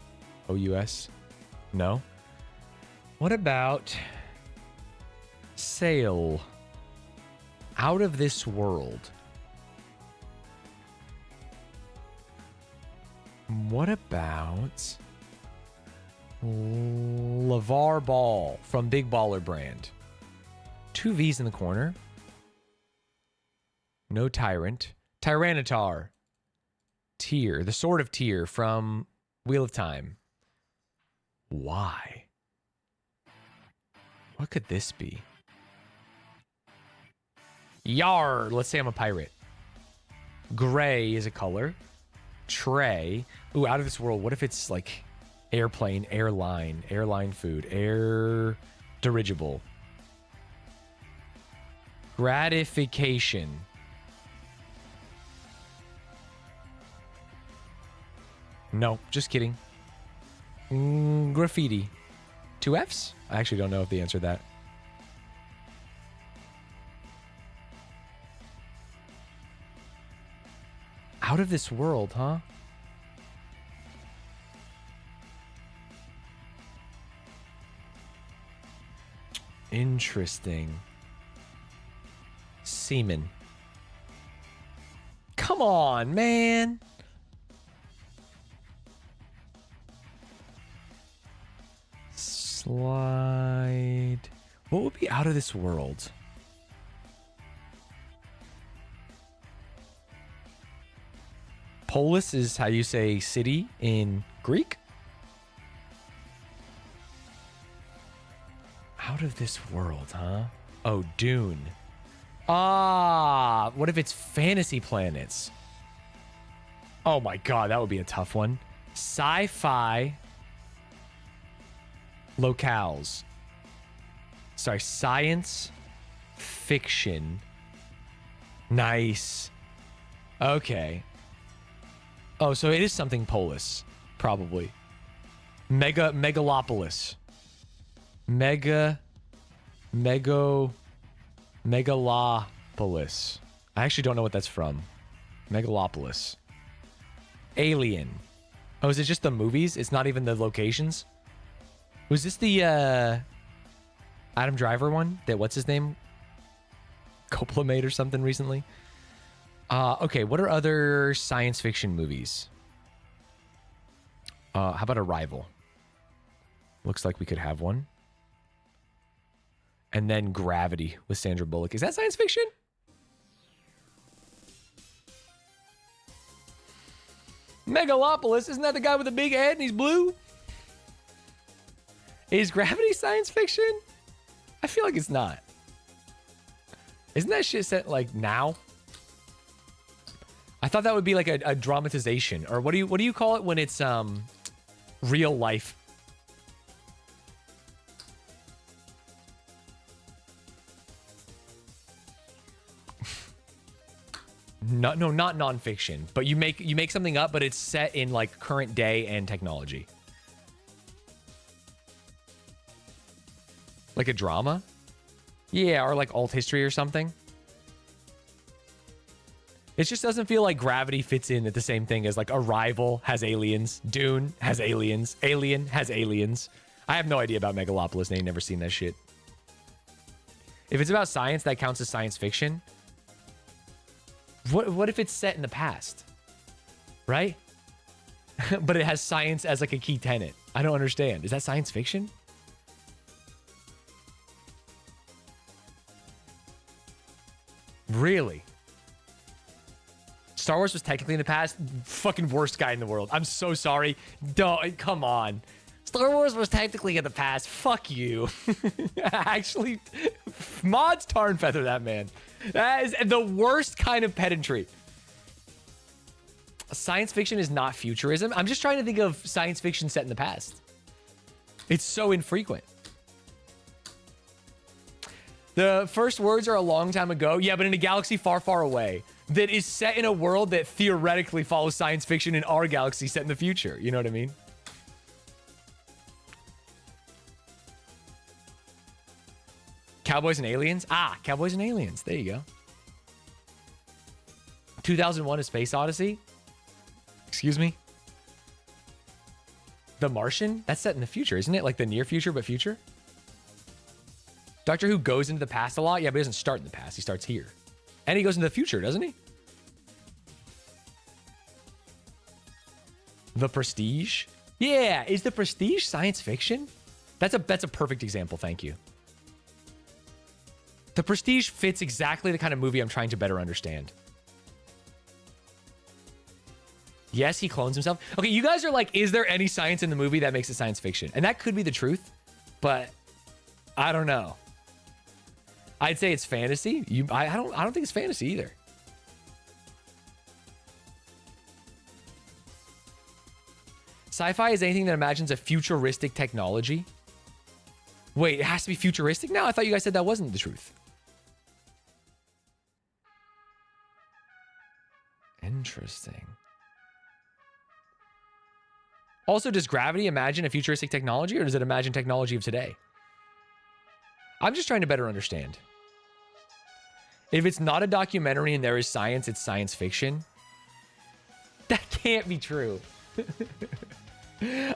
O-U-S? No. What about sail? Out of this world. What about LeVar Ball from Big Baller Brand? 2 V's in the corner. No Tyrant. Tyranitar. Tyr. The Sword of Tyr from Wheel of Time. Why? What could this be? Yar. Let's say I'm a pirate. Gray is a color. Tray. Ooh, out of this world. What if it's like airplane, airline food, air dirigible. Gratification. No, just kidding. Graffiti. 2 F's? I actually don't know if they answered that. Out of this world, huh? Interesting. Semen. Come on, man. Slide. What would be out of this world? Polis is how you say city in Greek. Out of this world, huh? Oh, Dune. Ah, what if it's fantasy planets? Oh my god, that would be a tough one. Sci-fi locales. Sorry, science fiction. Nice. Okay. Oh, so it is something Polis, probably. Megalopolis. Megalopolis. I actually don't know what that's from. Megalopolis. Alien. Oh, is it just the movies? It's not even the locations? Was this the Adam Driver one? That what's his name? Coppola made or something recently? Okay, what are other science fiction movies? How about Arrival? Looks like we could have one. And then Gravity with Sandra Bullock. Is that science fiction? Megalopolis, isn't that the guy with the big head and he's blue? Is Gravity science fiction? I feel like it's not. Isn't that shit set like now? I thought that would be like a dramatization, or what do you call it when it's real life? No, not nonfiction, but you make something up, but it's set in like current day and technology. Like a drama? Yeah, or like alt history or something. It just doesn't feel like Gravity fits in at the same thing as like Arrival has aliens, Dune has aliens, Alien has aliens. I have no idea about Megalopolis, and I've never seen that shit. If it's about science, that counts as science fiction. What if it's set in the past? Right? But it has science as like a key tenet. I don't understand. Is that science fiction? Really? Star Wars was technically in the past. Fucking worst guy in the world. I'm so sorry. Don't, come on. Star Wars was technically in the past. Fuck you. Actually, mods tar and feather that man. That is the worst kind of pedantry. Science fiction is not futurism. I'm just trying to think of science fiction set in the past. It's so infrequent. The first words are a long time ago. Yeah, but in a galaxy far, far away. That is set in a world that theoretically follows science fiction in our galaxy set in the future. You know what I mean? Cowboys and Aliens? Ah, Cowboys and Aliens. There you go. 2001: A Space Odyssey? Excuse me? The Martian? That's set in the future, isn't it? Like the near future, but future? Doctor Who goes into the past a lot. Yeah, but he doesn't start in the past. He starts here. And he goes into the future, doesn't he? The Prestige? Yeah, is The Prestige science fiction? That's a perfect example, thank you. The Prestige fits exactly the kind of movie I'm trying to better understand. Yes, he clones himself. Okay, you guys are like, is there any science in the movie that makes it science fiction? And that could be the truth, but I don't know. I'd say it's fantasy. I don't think it's fantasy either. Sci-fi is anything that imagines a futuristic technology. Wait, it has to be futuristic now? I thought you guys said that wasn't the truth. Interesting. Also, does Gravity imagine a futuristic technology, or does it imagine technology of today? I'm just trying to better understand. If it's not a documentary and there is science, it's science fiction. That can't be true.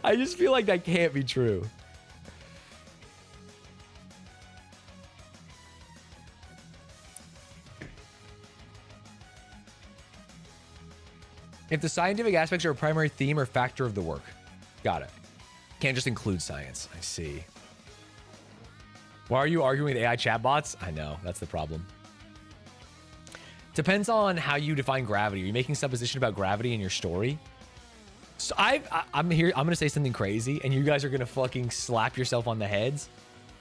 I just feel like that can't be true. If the scientific aspects are a primary theme or factor of the work. Got it. Can't just include science. I see. Why are you arguing with AI chatbots? I know, that's the problem. Depends on how you define gravity. Are you making supposition about gravity in your story? So I'm here. I'm gonna say something crazy, and you guys are gonna fucking slap yourself on the heads.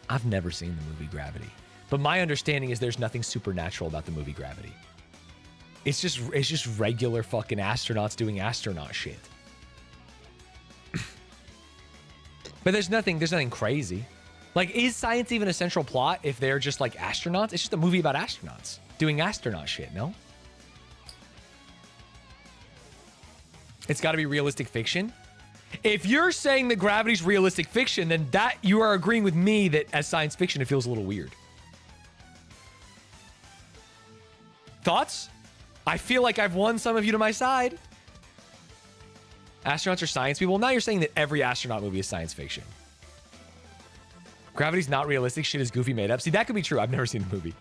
I've never seen the movie Gravity, but my understanding is there's nothing supernatural about the movie Gravity. It's just regular fucking astronauts doing astronaut shit. But there's nothing crazy. Like, is science even a central plot if they're just like astronauts? It's just a movie about astronauts doing astronaut shit, no? It's got to be realistic fiction. If you're saying that Gravity's realistic fiction, then that you are agreeing with me that as science fiction, it feels a little weird. Thoughts? I feel like I've won some of you to my side. Astronauts are science people. Now you're saying that every astronaut movie is science fiction. Gravity's not realistic. Shit is goofy made up. See, that could be true. I've never seen the movie.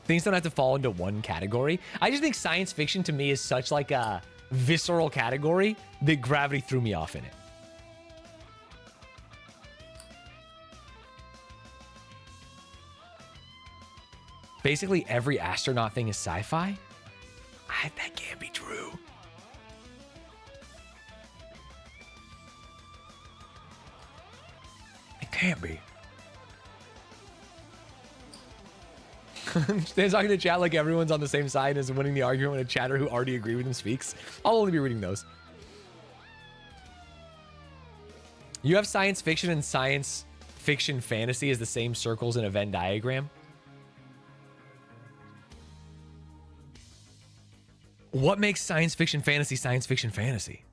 Things don't have to fall into one category. I just think science fiction to me is such like a visceral category that Gravity threw me off in it. Basically, every astronaut thing is sci-fi? That can't be true. It can't be. Stan's talking to chat like everyone's on the same side and is winning the argument when a chatter who already agreed with him speaks. I'll only be reading those. You have science fiction and science fiction fantasy as the same circles in a Venn diagram. What makes science fiction fantasy science fiction fantasy?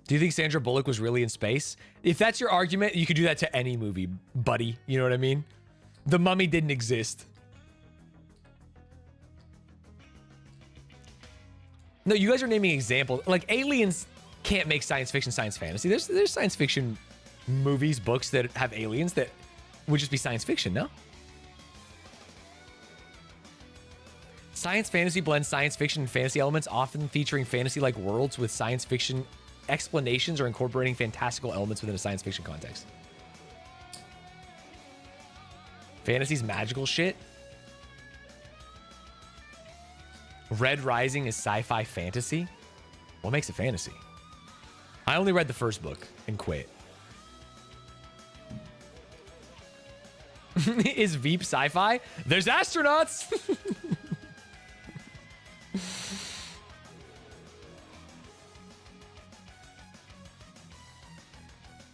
Do you think Sandra Bullock was really in space? If that's your argument, you could do that to any movie, buddy. You know what I mean? The Mummy didn't exist. No, you guys are naming examples. Like, aliens can't make science fiction science fantasy. There's science fiction movies, books that have aliens that would just be science fiction, no? Science fantasy blends science fiction and fantasy elements, often featuring fantasy-like worlds with science fiction explanations or incorporating fantastical elements within a science fiction context. Fantasy's magical shit. Red Rising is sci-fi fantasy. What makes it fantasy? I only read the first book and quit. Is Veep sci-fi? There's astronauts!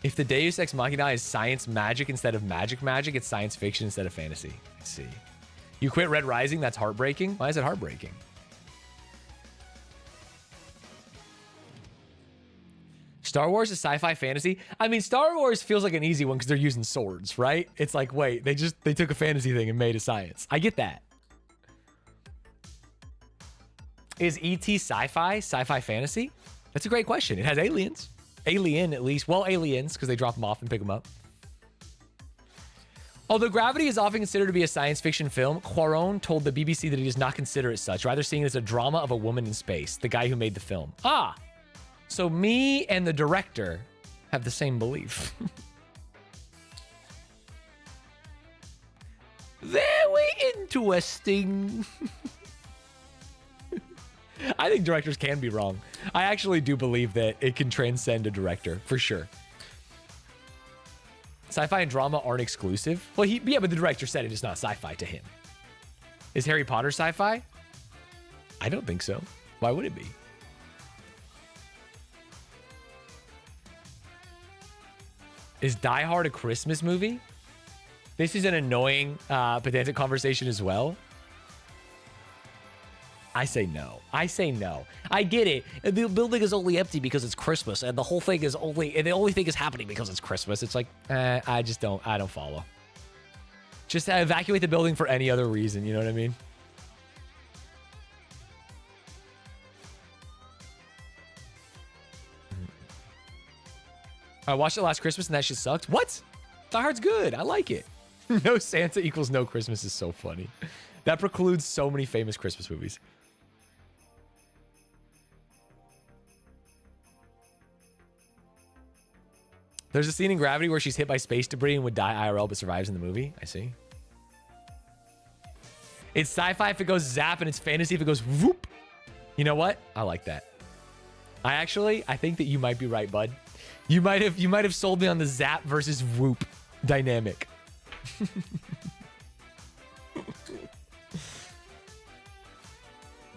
If the Deus Ex Machina is science magic instead of magic, it's science fiction instead of fantasy. I see. You quit Red Rising? That's heartbreaking. Why is it heartbreaking? Star Wars is sci-fi fantasy. I mean, Star Wars feels like an easy one because they're using swords, right? It's like, wait, they took a fantasy thing and made a science. I get that. Is E.T. sci-fi? Sci-fi fantasy? That's a great question. It has aliens. Alien, at least. Well, aliens, because they drop them off and pick them up. Although Gravity is often considered to be a science fiction film, Cuarón told the BBC that he does not consider it such, rather seeing it as a drama of a woman in space, the guy who made the film. Ah! So me and the director have the same belief. Very interesting. I think directors can be wrong. I actually do believe that it can transcend a director, for sure. Sci-fi and drama aren't exclusive. Well, yeah, but the director said it is not sci-fi to him. Is Harry Potter sci-fi? I don't think so. Why would it be? Is Die Hard a Christmas movie? This is an annoying, pedantic conversation as well. I say no. I say no. I get it. The building is only empty because it's Christmas, and the whole thing is only, and the only thing is happening because it's Christmas. It's like, I don't follow. Just evacuate the building for any other reason. You know what I mean? I watched it last Christmas and that shit sucked. What? Die Hard's good. I like it. No Santa equals no Christmas is so funny. That precludes so many famous Christmas movies. There's a scene in Gravity where she's hit by space debris and would die IRL but survives in the movie. I see. It's sci-fi if it goes zap, and it's fantasy if it goes whoop. You know what? I like that. I think that you might be right, bud. You might have sold me on the zap versus whoop dynamic.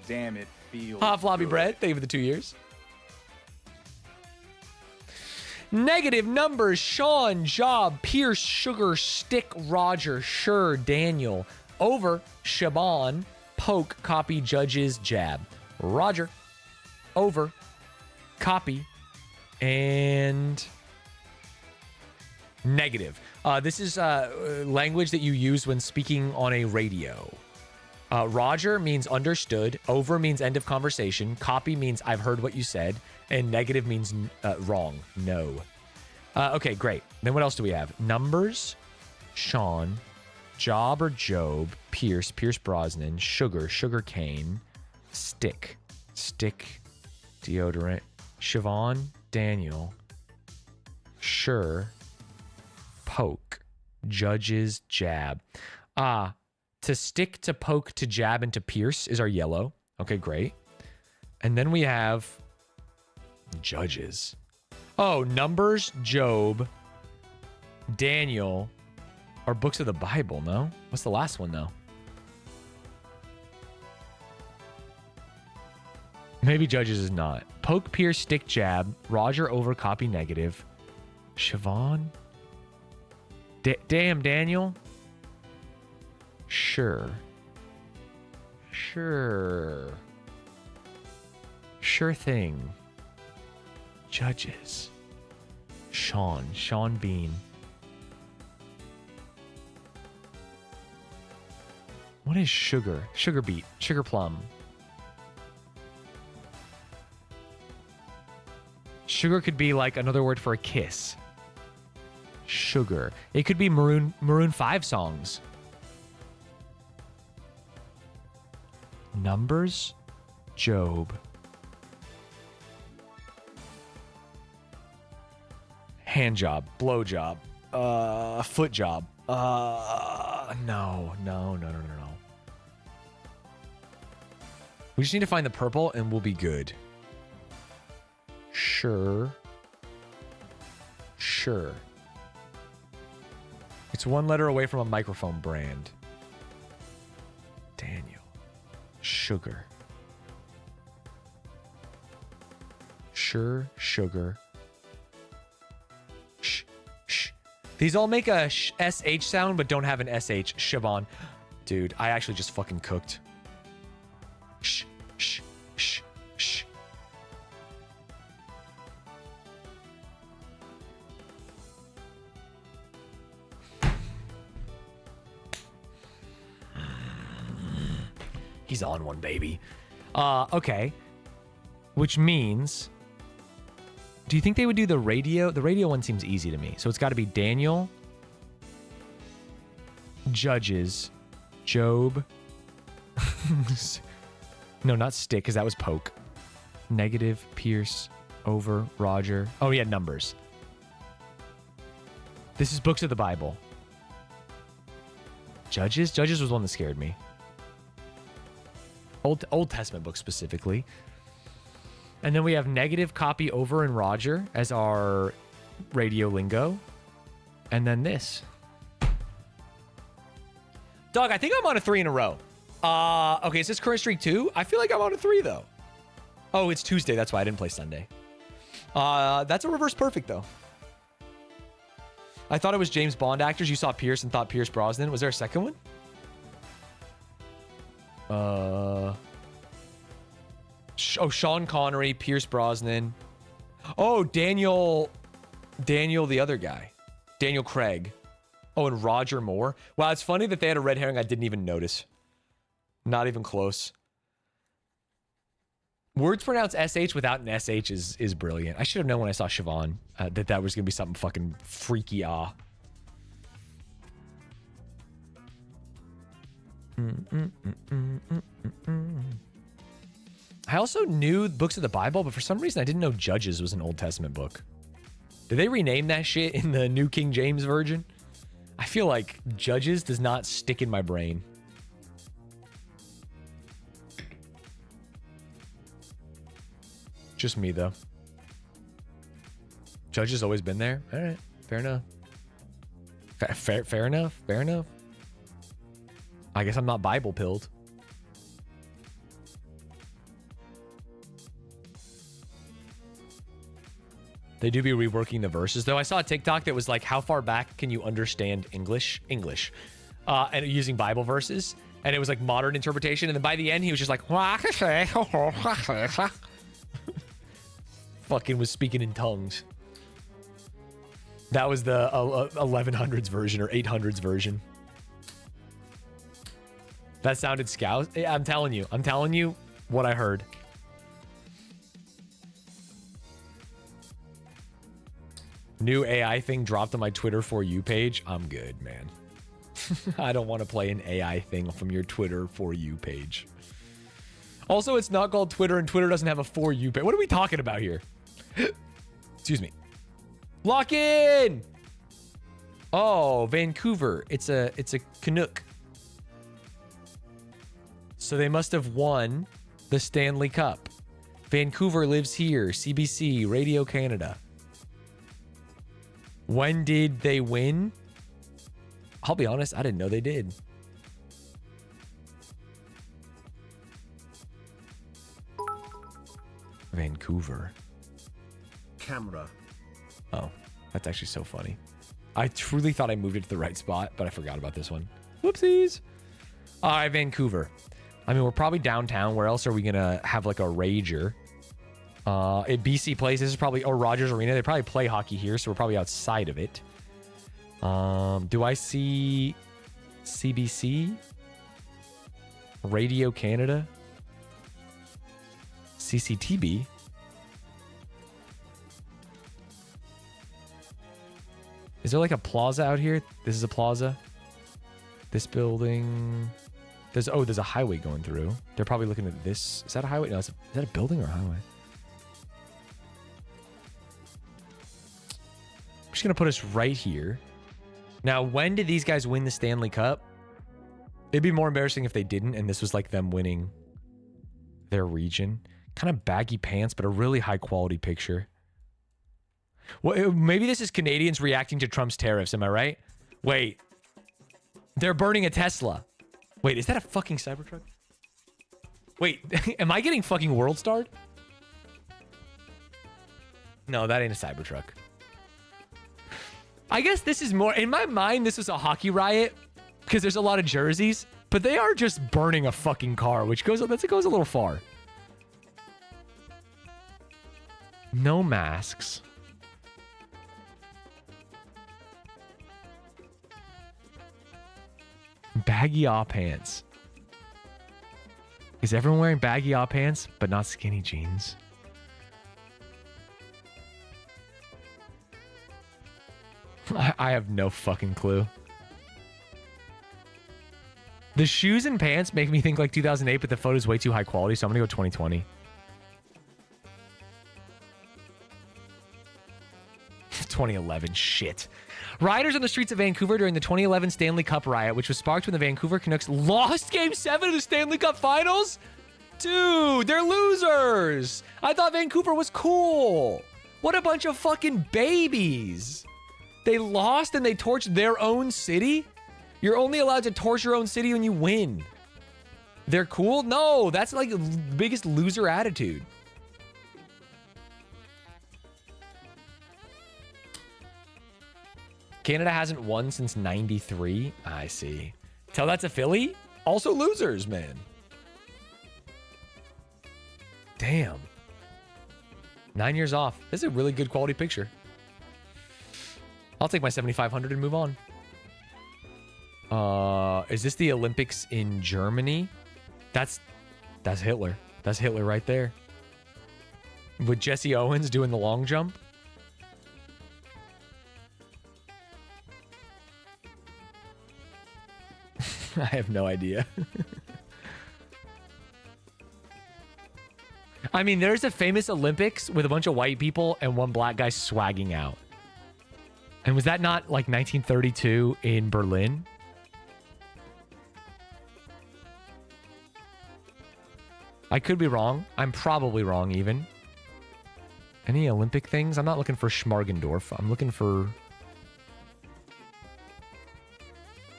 Damn, it feels Hot floppy good. bread. Thank you for the 2 years. Negative numbers. Sean, Job, Pierce, Sugar, Stick, Roger, Sure, Daniel. Over, Shaban, Poke, Copy, Judges, Jab. Roger. Over, Copy, and Negative. This is language that you use when speaking on a radio. Roger means understood. Over means end of conversation. Copy means I've heard what you said. And negative means wrong. No. Okay, great. Then what else do we have? Numbers, Sean, Job or Job, Pierce Brosnan, sugar cane, stick, deodorant, Siobhan, Daniel, sure, poke, judges, jab. To stick, to poke, to jab, and to pierce is our yellow. Okay, great. And then we have judges. Oh, Numbers, Job, Daniel are books of the Bible, no? What's the last one, though? Maybe Judges is not. Poke, pierce, stick, jab, Roger, over, copy, negative, Siobhan, damn, Daniel, sure thing, Judges, Sean Bean. What is sugar? Sugar beet, sugar plum. Sugar could be like another word for a kiss. Sugar. It could be Maroon 5 songs. Numbers, Job. Hand job, blow job, foot job. No. We just need to find the purple and we'll be good. Sure. It's one letter away from a microphone brand. Daniel. Sugar. Sugar. These all make a SH sound, but don't have an SH. Siobhan. Dude, I actually just fucking cooked. Shh. He's on one, baby. Okay. Which means... Do you think they would do the radio? The radio one seems easy to me. So it's got to be Daniel, Judges, Job. No, not stick, because that was poke. Negative, Pierce, over, Roger. Oh, yeah, Numbers. This is books of the Bible. Judges? Judges was one that scared me. Old Testament books specifically. And then we have negative, copy, over, and Roger as our radio lingo. And then this. Dog, I think I'm on a 3 in a row. Okay, is this current streak 2? I feel like I'm on a 3, though. Oh, it's Tuesday. That's why I didn't play Sunday. That's a reverse perfect, though. I thought it was James Bond actors. You saw Pierce and thought Pierce Brosnan. Was there a second one? Sean Connery, Pierce Brosnan. Oh, Daniel the other guy. Daniel Craig. Oh, and Roger Moore. Wow, it's funny that they had a red herring I didn't even notice. Not even close. Words pronounced SH without an SH is brilliant. I should have known when I saw Siobhan that was going to be something fucking freaky. I also knew books of the Bible, but for some reason I didn't know Judges was an Old Testament book. Did they rename that shit in the New King James Version? I feel like Judges does not stick in my brain. Just me, though. Judges always been there? All right, fair enough. Fair enough. I guess I'm not Bible pilled. They do be reworking the verses, though. I saw a TikTok that was like, how far back can you understand English? And using Bible verses. And it was like modern interpretation. And then by the end, he was just like, fucking was speaking in tongues. That was the 1100s version or 800s version. That sounded scout. Yeah, I'm telling you what I heard. New AI thing dropped on my Twitter For You page. I'm good, man. I don't want to play an AI thing from your Twitter For You page. Also, it's not called Twitter, and Twitter doesn't have a For You page. What are we talking about here? Excuse me. Lock in! Oh, Vancouver. It's a Canuck. So they must have won the Stanley Cup. Vancouver lives here. CBC, Radio Canada. When did they win? I'll be honest, I didn't know they did. Vancouver. Camera. Oh, that's actually so funny. I truly thought I moved it to the right spot, but I forgot about this one. Whoopsies. All right, Vancouver. I mean, we're probably downtown. Where else are we going to have like a rager? At BC Place, this is probably, or Rogers Arena. They probably play hockey here, so we're probably outside of it. Do I see CBC? Radio Canada? CCTV? Is there like a plaza out here? This is a plaza. This building. There's a highway going through. They're probably looking at this. Is that a highway? No, is that a building or a highway? I'm just going to put us right here. Now, when did these guys win the Stanley Cup? It'd be more embarrassing if they didn't, and this was like them winning their region. Kind of baggy pants, but a really high quality picture. Well, maybe this is Canadians reacting to Trump's tariffs. Am I right? Wait. They're burning a Tesla. Wait, is that a fucking Cybertruck? Wait, am I getting fucking world starred? No, that ain't a Cybertruck. I guess this is more... In my mind, this was a hockey riot because there's a lot of jerseys, but they are just burning a fucking car, which goes a little far. No masks. Baggy off pants. Is everyone wearing baggy off pants, but not skinny jeans? I have no fucking clue. The shoes and pants make me think like 2008, but the photo's way too high quality, so I'm gonna go 2020. 2011, shit. Rioters on the streets of Vancouver during the 2011 Stanley Cup riot, which was sparked when the Vancouver Canucks lost Game 7 of the Stanley Cup Finals? Dude, they're losers. I thought Vancouver was cool. What a bunch of fucking babies. They lost and they torched their own city? You're only allowed to torch your own city when you win. They're cool? No, that's like the biggest loser attitude. Canada hasn't won since 93. I see. Tell that to Philly? Also losers, man. Damn. 9 years off. This is a really good quality picture. I'll take my 7,500 and move on. Is this the Olympics in Germany? That's Hitler. That's Hitler right there. With Jesse Owens doing the long jump. I have no idea. I mean, there's a famous Olympics with a bunch of white people and one black guy swagging out. And was that not like 1932 in Berlin? I could be wrong. I'm probably wrong even. Any Olympic things? I'm not looking for Schmargendorf. I'm looking for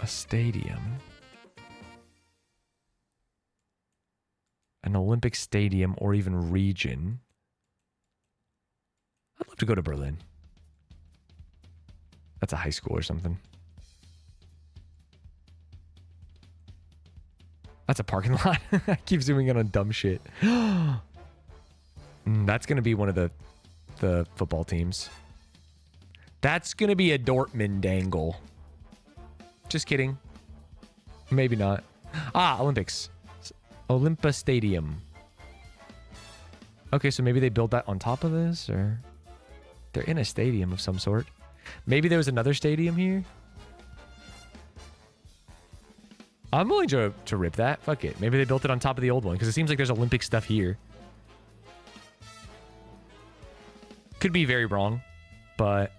a stadium. An Olympic stadium or even region. I'd love to go to Berlin. That's a high school or something. That's a parking lot. I keep zooming in on dumb shit. That's going to be one of the football teams. That's going to be a Dortmund angle. Just kidding. Maybe not. Ah, Olympics. Olympia Stadium. Okay, so maybe they built that on top of this, or... They're in a stadium of some sort. Maybe there was another stadium here? I'm willing to rip that. Fuck it. Maybe they built it on top of the old one, because it seems like there's Olympic stuff here. Could be very wrong, but...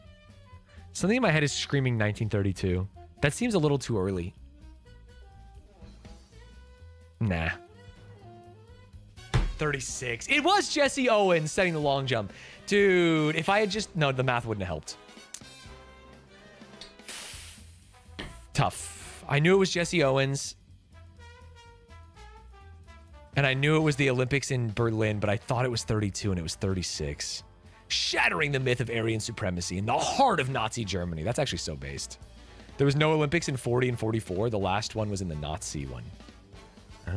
Something in my head is screaming 1932. That seems a little too early. Nah. 36. It was Jesse Owens setting the long jump. Dude, if I had just... No, the math wouldn't have helped. Tough. I knew it was Jesse Owens. And I knew it was the Olympics in Berlin, but I thought it was 32 and it was 36. Shattering the myth of Aryan supremacy in the heart of Nazi Germany. That's actually so based. There was no Olympics in 40 and 44. The last one was in the Nazi one. Oh.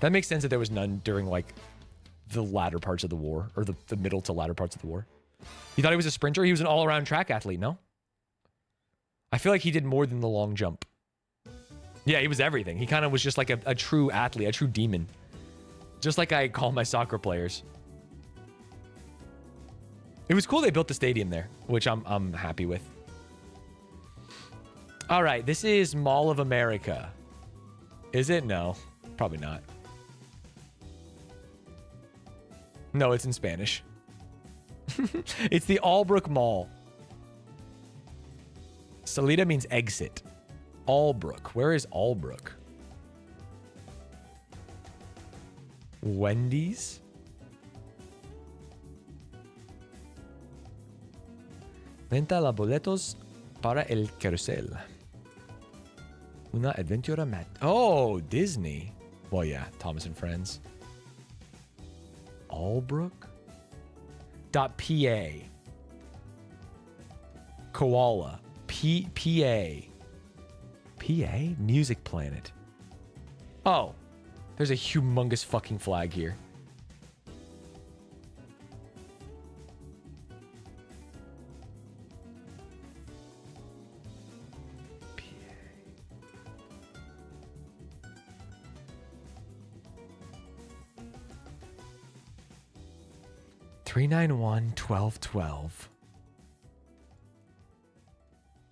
That makes sense that there was none during, like, the latter parts of the war. Or the middle to latter parts of the war. You thought he was a sprinter? He was an all-around track athlete, no? I feel like he did more than the long jump. Yeah, he was everything. He kind of was just like a true athlete, a true demon. Just like I call my soccer players. It was cool they built the stadium there, which I'm happy with. All right, this is Mall of America. Is it? No, probably not. No, it's in Spanish. It's the Albrook Mall. Salida means exit. Albrook. Where is Albrook? Wendy's? Venta la boletos para el carrusel. Una aventura mat. Oh, Disney. Well, yeah, Thomas and Friends. Albrook? .pa. Koala. PA. PA? Music Planet. Oh. There's a humongous fucking flag here. PA. 391-1212.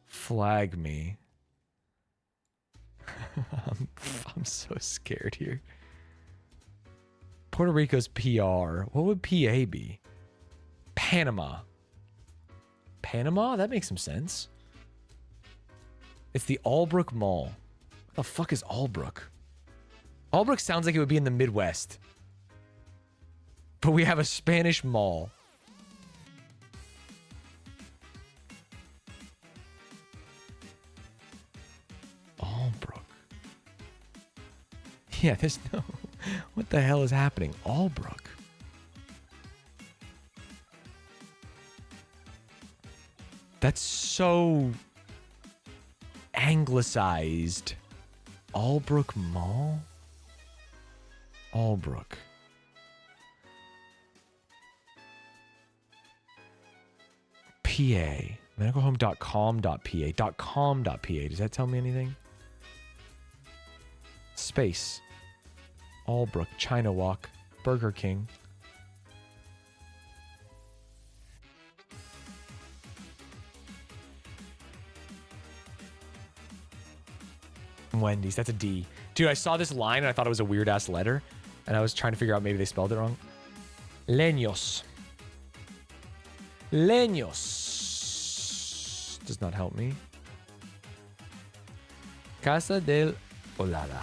Flag me. I'm so scared here. Puerto Rico's PR. What would PA be? Panama. Panama? That makes some sense. It's the Albrook Mall. What the fuck is Albrook? Albrook sounds like it would be in the Midwest. But we have a Spanish mall. Albrook. Yeah, there's no... What the hell is happening? Albrook. That's so... anglicized. Albrook Mall? Albrook. PA. Medicalhome.com.pa. .com.pa. Does that tell me anything? Space. Albrook. China Walk. Burger King. Wendy's. That's a D. Dude, I saw this line and I thought it was a weird ass letter. And I was trying to figure out maybe they spelled it wrong. Leños. Leños. Does not help me. Casa del Olada.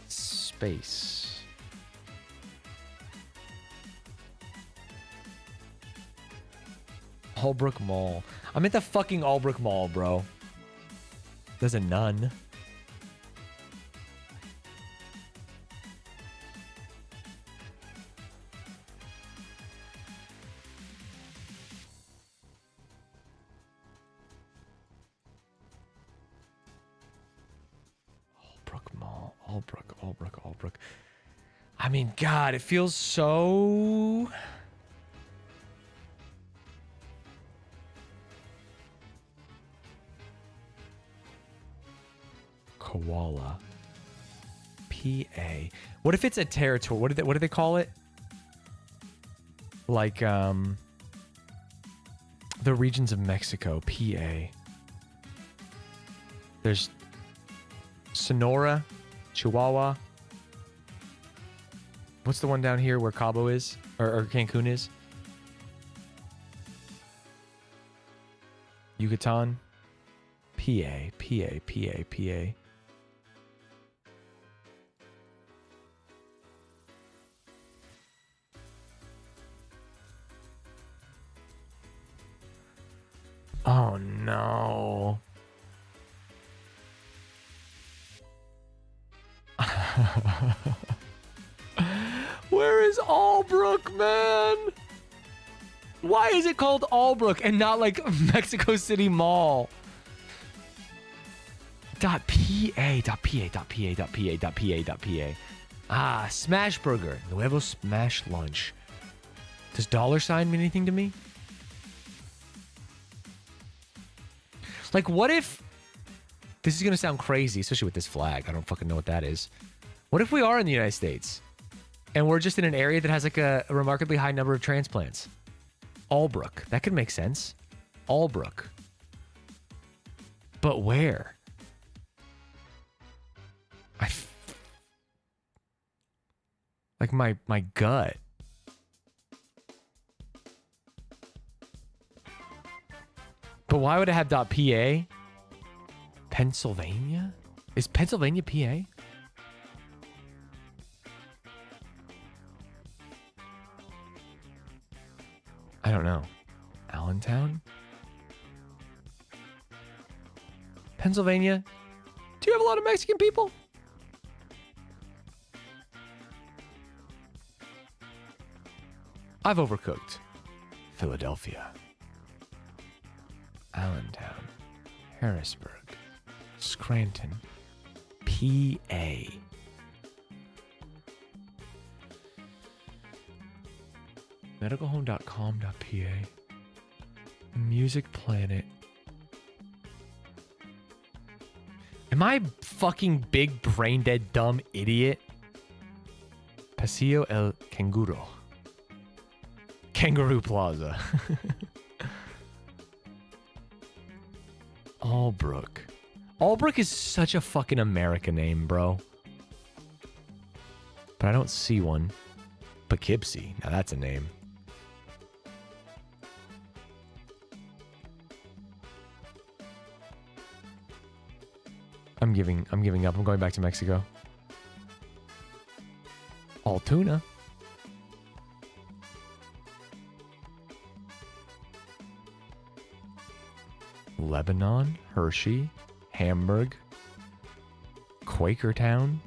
Space. Albrook Mall. I'm at the fucking Albrook Mall, bro. There's a nun. Albrook. I mean, God, it feels so... Chihuahua. PA. What if it's a territory? What do they call it? Like the regions of Mexico. PA. There's Sonora, Chihuahua. What's the one down here where Cabo is? Or Cancun is? Yucatan. PA. Oh no. Where is Albrook, man? Why is it called Albrook and not like Mexico City Mall? .pa. Ah, Smash Burger. Nuevo Smash Lunch. Does $ mean anything to me? Like, what if... This is going to sound crazy, especially with this flag. I don't fucking know what that is. What if we are in the United States? And we're just in an area that has like a remarkably high number of transplants? Albrook. That could make sense. Albrook. But where? Like my gut. But why would it have .pa? Pennsylvania? Is Pennsylvania PA? I don't know. Allentown? Pennsylvania? Do you have a lot of Mexican people? I've overcooked. Philadelphia. Allentown. Harrisburg. Scranton. PA. Medicalhome.com.pa. Music Planet. Am I fucking big brain dead dumb idiot? Paseo El Canguro. Kangaroo Plaza. Albrook. Albrook is such a fucking American name, bro. But I don't see one. Poughkeepsie. Now that's a name. I'm giving up. I'm going back to Mexico. Altoona. Lebanon, Hershey, Hamburg, Quakertown.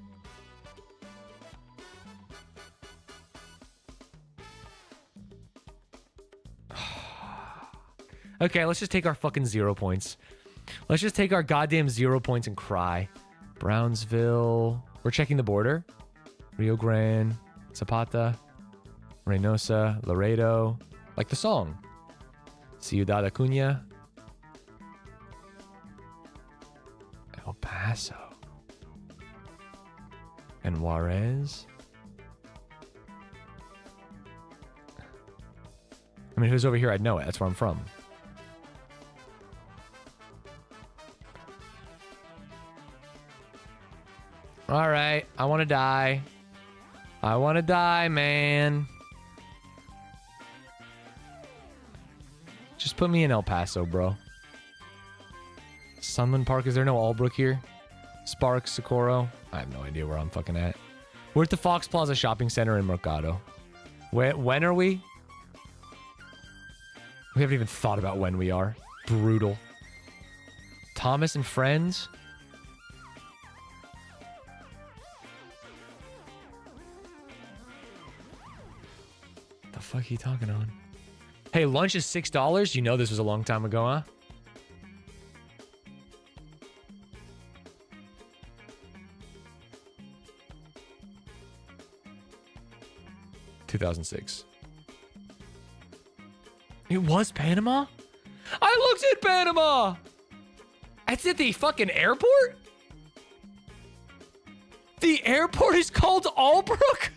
Okay, let's just take our fucking 0 points. Let's just take our goddamn 0 points and cry. Brownsville. We're checking the border. Rio Grande, Zapata, Reynosa, Laredo. Like the song. Ciudad Acuña. El Paso. And Juarez. I mean, if it was over here, I'd know it. That's where I'm from. All right. I want to die. I want to die, man. Just put me in El Paso, bro. Sunland Park. Is there no Albrook here? Sparks, Socorro. I have no idea where I'm fucking at. We're at the Fox Plaza Shopping Center in Mercado. When are we? We haven't even thought about when we are. Brutal. Thomas and Friends. The fuck are you talking on? Hey, lunch is $6. You know this was a long time ago, huh? $2006. It was Panama? I looked at Panama! It's at the fucking airport? The airport is called Albrook?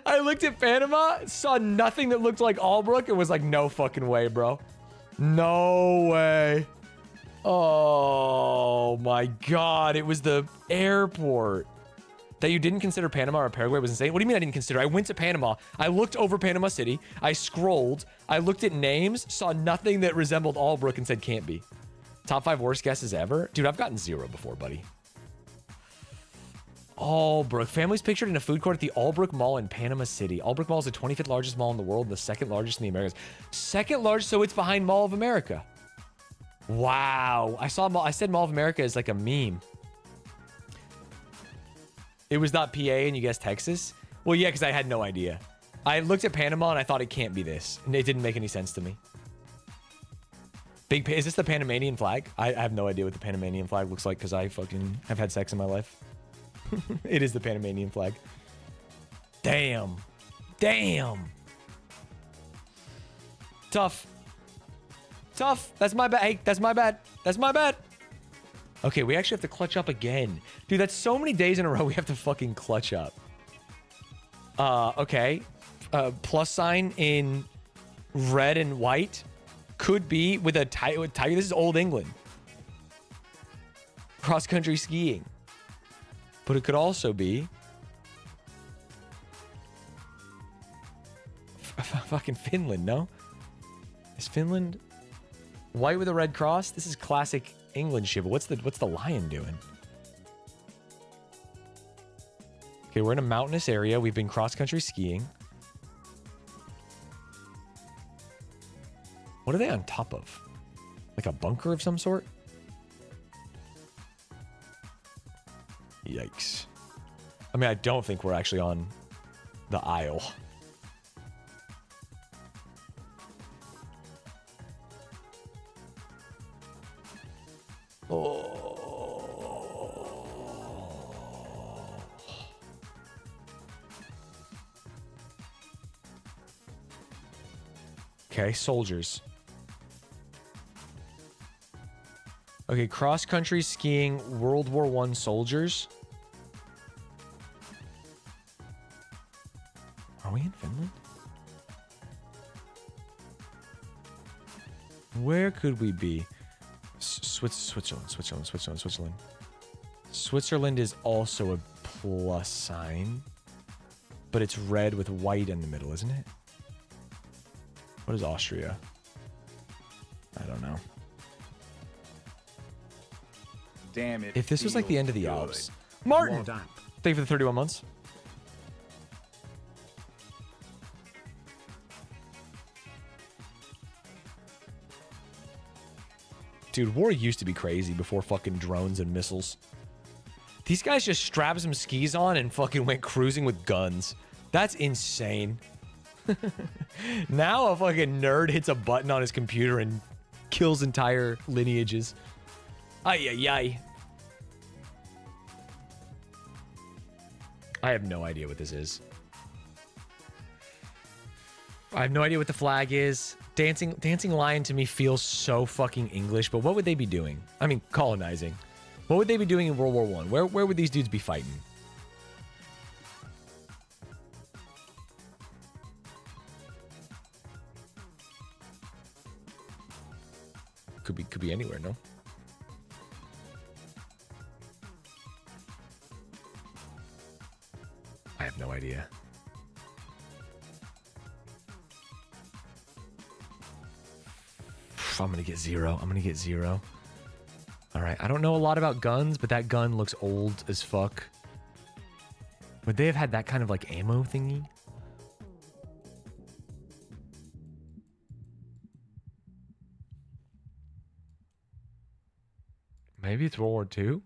I looked at Panama, saw nothing that looked like Albrook, and was like, no fucking way, bro. No way. Oh my God. It was the airport. That you didn't consider Panama or Paraguay was insane. What do you mean I didn't consider? I went to Panama. I looked over Panama City. I scrolled. I looked at names, saw nothing that resembled Albrook and said can't be. Top 5 worst guesses ever? Dude, I've gotten 0 before, buddy. Albrook. Families pictured in a food court at the Albrook Mall in Panama City. Albrook Mall is the 25th largest mall in the world and the 2nd largest in the Americas. 2nd largest, so it's behind Mall of America. Wow. I said Mall of America is like a meme. It was not PA and you guessed Texas? Well, yeah, because I had no idea. I looked at Panama and I thought it can't be this. And it didn't make any sense to me. Is this the Panamanian flag? I have no idea what the Panamanian flag looks like because I fucking have had sex in my life. It is the Panamanian flag. Damn. Damn. Tough. Tough. That's my bad. Hey, that's my bad. That's my bad. Okay, we actually have to clutch up again. Dude, that's so many days in a row we have to fucking clutch up. Okay. Plus sign in red and white could be with a tiger. This is Old England. Cross-country skiing. But it could also be fucking Finland, no? Is Finland white with a red cross? This is classic England shit, but what's the lion doing? Okay, we're in a mountainous area. We've been cross-country skiing. What are they on top of? Like a bunker of some sort? Yikes. I mean, I don't think we're actually on the Isle. Okay, soldiers. Okay, cross-country skiing, World War I soldiers. Are we in Finland? Where could we be? Switzerland. Switzerland is also a plus sign, but it's red with white in the middle, isn't it? What is Austria? I don't know. Damn it. If this was like the end of the good. Alps. Martin! What app? Thank you for the 31 months. Dude, war used to be crazy before fucking drones and missiles. These guys just strapped some skis on and fucking went cruising with guns. That's insane. Now a fucking nerd hits a button on his computer and kills entire lineages. Ay, ay, ay. I have no idea what this is. I have no idea what the flag is. Dancing Lion to me feels so fucking English, but what would they be doing? I mean, colonizing. What would they be doing in World War I? Where would these dudes be fighting? Could be anywhere, no? I have no idea. I'm gonna get 0. I'm gonna get 0. All right. I don't know a lot about guns, but that gun looks old as fuck. Would they have had that kind of like ammo thingy? Maybe it's World War II?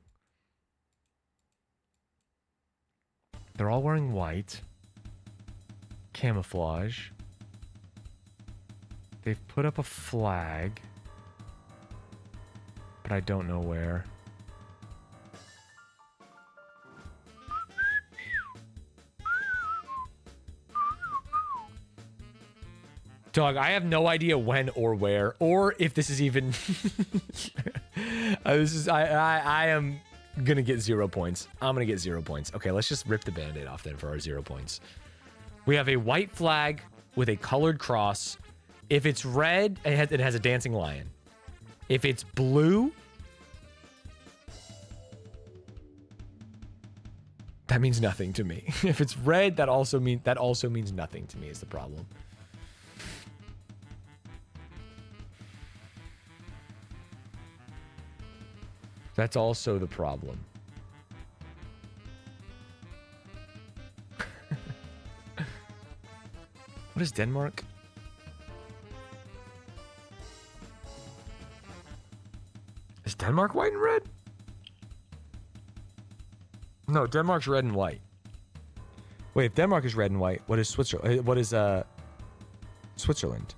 They're all wearing white. Camouflage. They've put up a flag. But I don't know where. Dog, I have no idea when or where, or if this is even... I am gonna get 0 points. I'm gonna get 0 points. Okay, let's just rip the band-aid off then for our 0 points. We have a white flag with a colored cross. If it's red, it has a dancing lion. If it's blue, that means nothing to me. If it's red, that also means nothing to me is the problem. That's also the problem. What is Denmark? Is Denmark white and red? No, Denmark's red and white. Wait, if Denmark is red and white, what is Switzerland? What is Switzerland?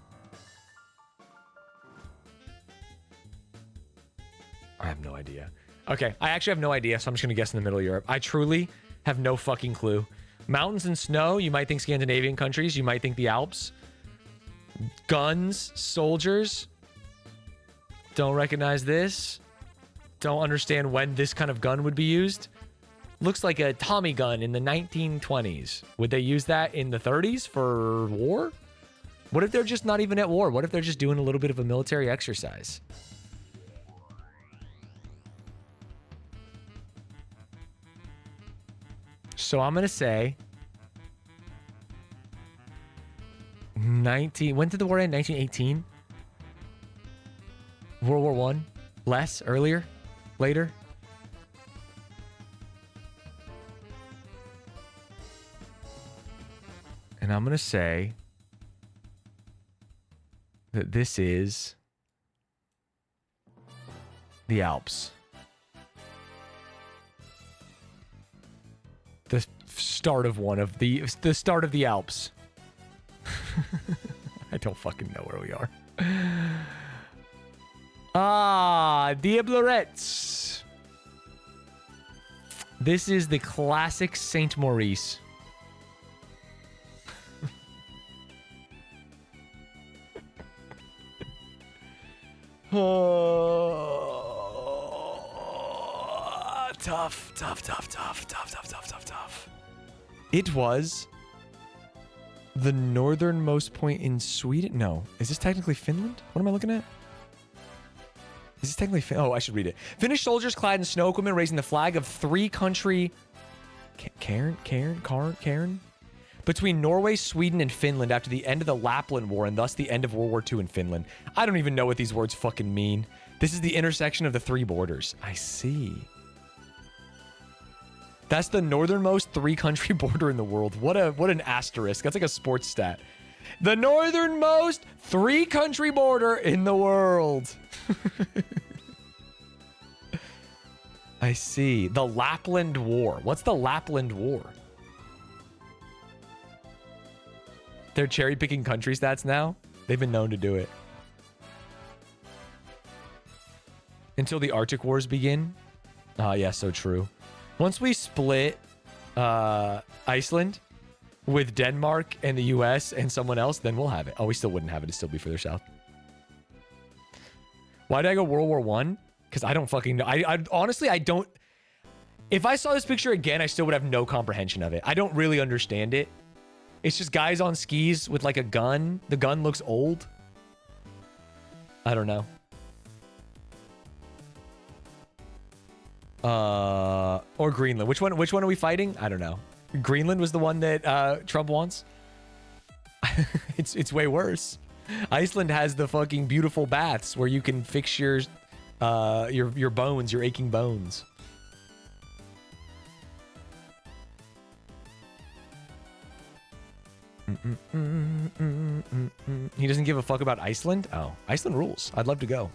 I have no idea. Okay, I actually have no idea, so I'm just gonna guess in the middle of Europe. I truly have no fucking clue. Mountains and snow, you might think Scandinavian countries, you might think the Alps. Guns, soldiers. Don't recognize this. Don't understand when this kind of gun would be used. Looks like a Tommy gun in the 1920s. Would they use that in the 30s for war? What if they're just not even at war? What if they're just doing a little bit of a military exercise? So I'm gonna say 19. When did the war end? 1918. World War One. Less earlier, later. And I'm gonna say that this is the Alps. The start of the start of the Alps. I don't fucking know where we are. Diablerets. This is the classic Saint Maurice. Tough. It was the northernmost point in Sweden. No. Is this technically Finland? What am I looking at? Is this technically Oh, I should read it. Finnish soldiers clad in snow equipment raising the flag of three country... Cairn? Between Norway, Sweden, and Finland after the end of the Lapland War and thus the end of World War II in Finland. I don't even know what these words fucking mean. This is the intersection of the three borders. I see. That's the northernmost three-country border in the world. What an asterisk. That's like a sports stat. The northernmost three-country border in the world. I see. The Lapland War. What's the Lapland War? They're cherry-picking country stats now? They've been known to do it. Until the Arctic Wars begin? Ah, yeah, so true. Once we split Iceland with Denmark and the US and someone else, then we'll have it. Oh, we still wouldn't have it. It'd still be further south. Why did I go World War I? Because I don't fucking know. I honestly, I don't... If I saw this picture again, I still would have no comprehension of it. I don't really understand it. It's just guys on skis with like a gun. The gun looks old. I don't know. Or Greenland. Which one are we fighting? I don't know. Greenland was the one that Trump wants. It's way worse. Iceland has the fucking beautiful baths where you can fix your bones, your aching bones. He doesn't give a fuck about Iceland? Oh, Iceland rules. I'd love to go.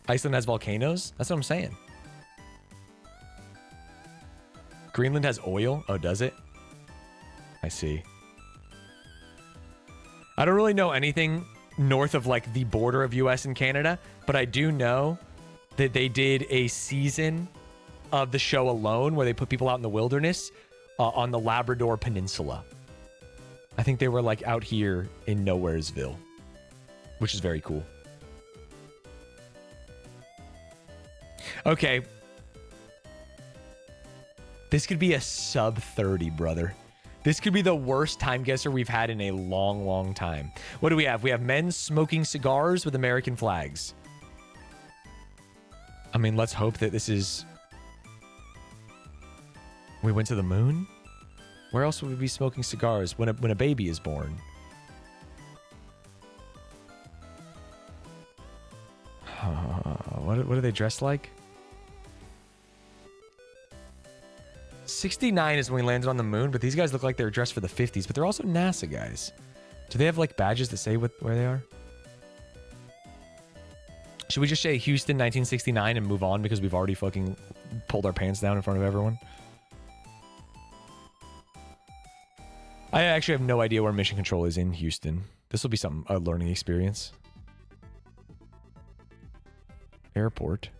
Iceland has volcanoes? That's what I'm saying. Greenland has oil? Oh, does it? I see. I don't really know anything north of like the border of US and Canada, but I do know that they did a season of the show Alone where they put people out in the wilderness on the Labrador Peninsula. I think they were like out here in Nowheresville, which is very cool. Okay. This could be a sub 30, brother. This could be the worst time guesser we've had in a long, long time. What do we have? We have men smoking cigars with American flags. I mean, let's hope that this is... We went to the moon? Where else would we be smoking cigars when a baby is born? What are they dressed like? 69 is when we landed on the moon, but these guys look like they're dressed for the 50s, but they're also NASA guys. Do they have like badges that say where they are? Should we just say Houston 1969 and move on because we've already fucking pulled our pants down in front of everyone? I actually have no idea where mission control is in Houston. This will be a learning experience. Airport.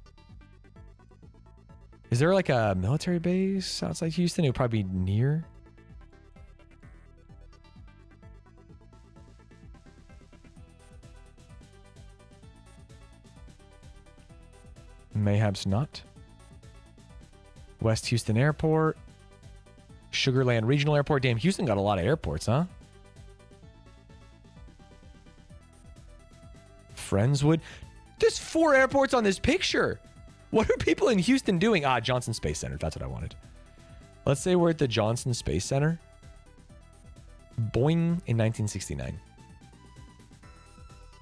Is there like a military base outside Houston? It would probably be near. Mayhaps not. West Houston Airport. Sugarland Regional Airport. Damn, Houston got a lot of airports, huh? Friendswood. There's 4 airports on this picture. What are people in Houston doing? Ah, Johnson Space Center. That's what I wanted. Let's say we're at the Johnson Space Center. Boing in 1969.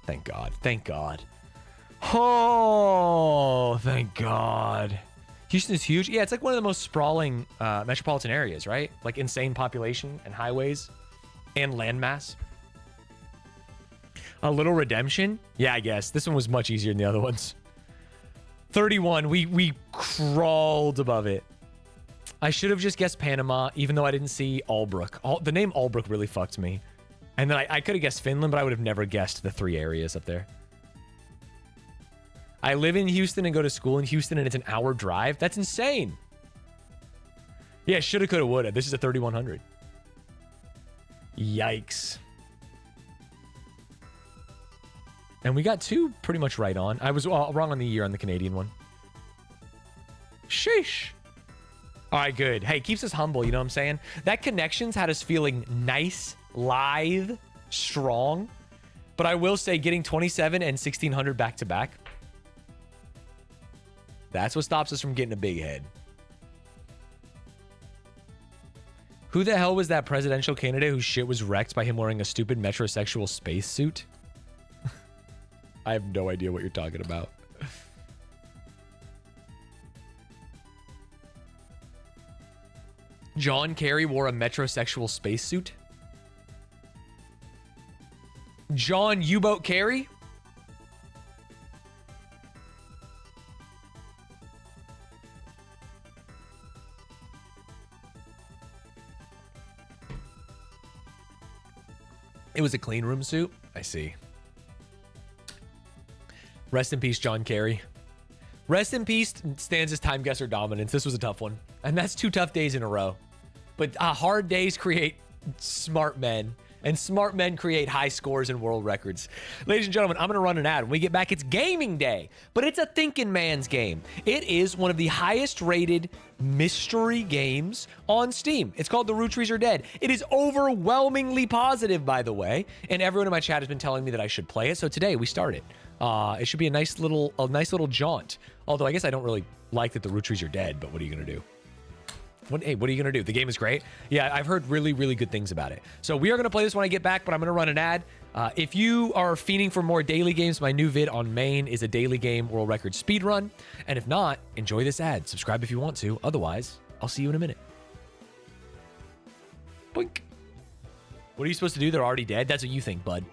Thank God. Thank God. Oh, thank God. Houston is huge. Yeah, it's like one of the most sprawling metropolitan areas, right? Like insane population and highways and landmass. A little redemption. Yeah, I guess. This one was much easier than the other ones. 31. We crawled above it. I should have just guessed Panama, even though I didn't see Albrook. The name Albrook really fucked me. And then I could have guessed Finland, but I would have never guessed the 3 areas up there. I live in Houston and go to school in Houston, and it's an hour drive. That's insane. Yeah, shoulda, coulda, woulda. This is a 3100. Yikes. And we got 2 pretty much right on. I was wrong on the year on the Canadian one. Sheesh. All right, good. Hey, keeps us humble, you know what I'm saying? That connections had us feeling nice, lithe, strong. But I will say getting 27 and 1600 back to back, that's what stops us from getting a big head. Who the hell was that presidential candidate whose shit was wrecked by him wearing a stupid metrosexual spacesuit? I have no idea what you're talking about. John Kerry wore a metrosexual spacesuit? John U-Boat Kerry? It was a clean room suit? I see. Rest in peace, John Kerry. Rest in peace, Stanz's time guesser dominance. This was a tough one. And that's 2 tough days in a row. But hard days create smart men. And smart men create high scores and world records. Ladies and gentlemen, I'm going to run an ad. When we get back, it's gaming day. But it's a thinking man's game. It is one of the highest rated mystery games on Steam. It's called The Rootrees Are Dead. It is overwhelmingly positive, by the way. And everyone in my chat has been telling me that I should play it. So today we start it. It should be a nice little jaunt. Although I guess I don't really like that the Rootrees are dead, but what are you going to do? What are you going to do? The game is great. Yeah, I've heard really, really good things about it. So we are going to play this when I get back, but I'm going to run an ad. If you are fiending for more daily games, my new vid on main is a daily game world record speed run. And if not, enjoy this ad. Subscribe if you want to. Otherwise, I'll see you in a minute. Boink. What are you supposed to do? They're already dead? That's what you think, bud.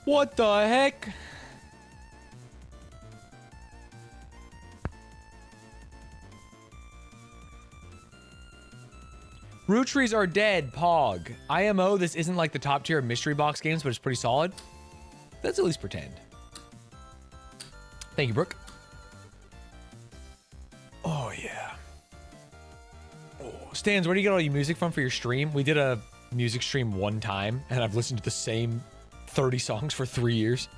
What the heck? Rootrees Are Dead, Pog. IMO, this isn't like the top tier of mystery box games, but it's pretty solid. Let's at least pretend. Thank you, Brooke. Oh, yeah. Oh, Stanz, where do you get all your music from for your stream? We did a music stream one time, and I've listened to the same 30 songs for 3 years.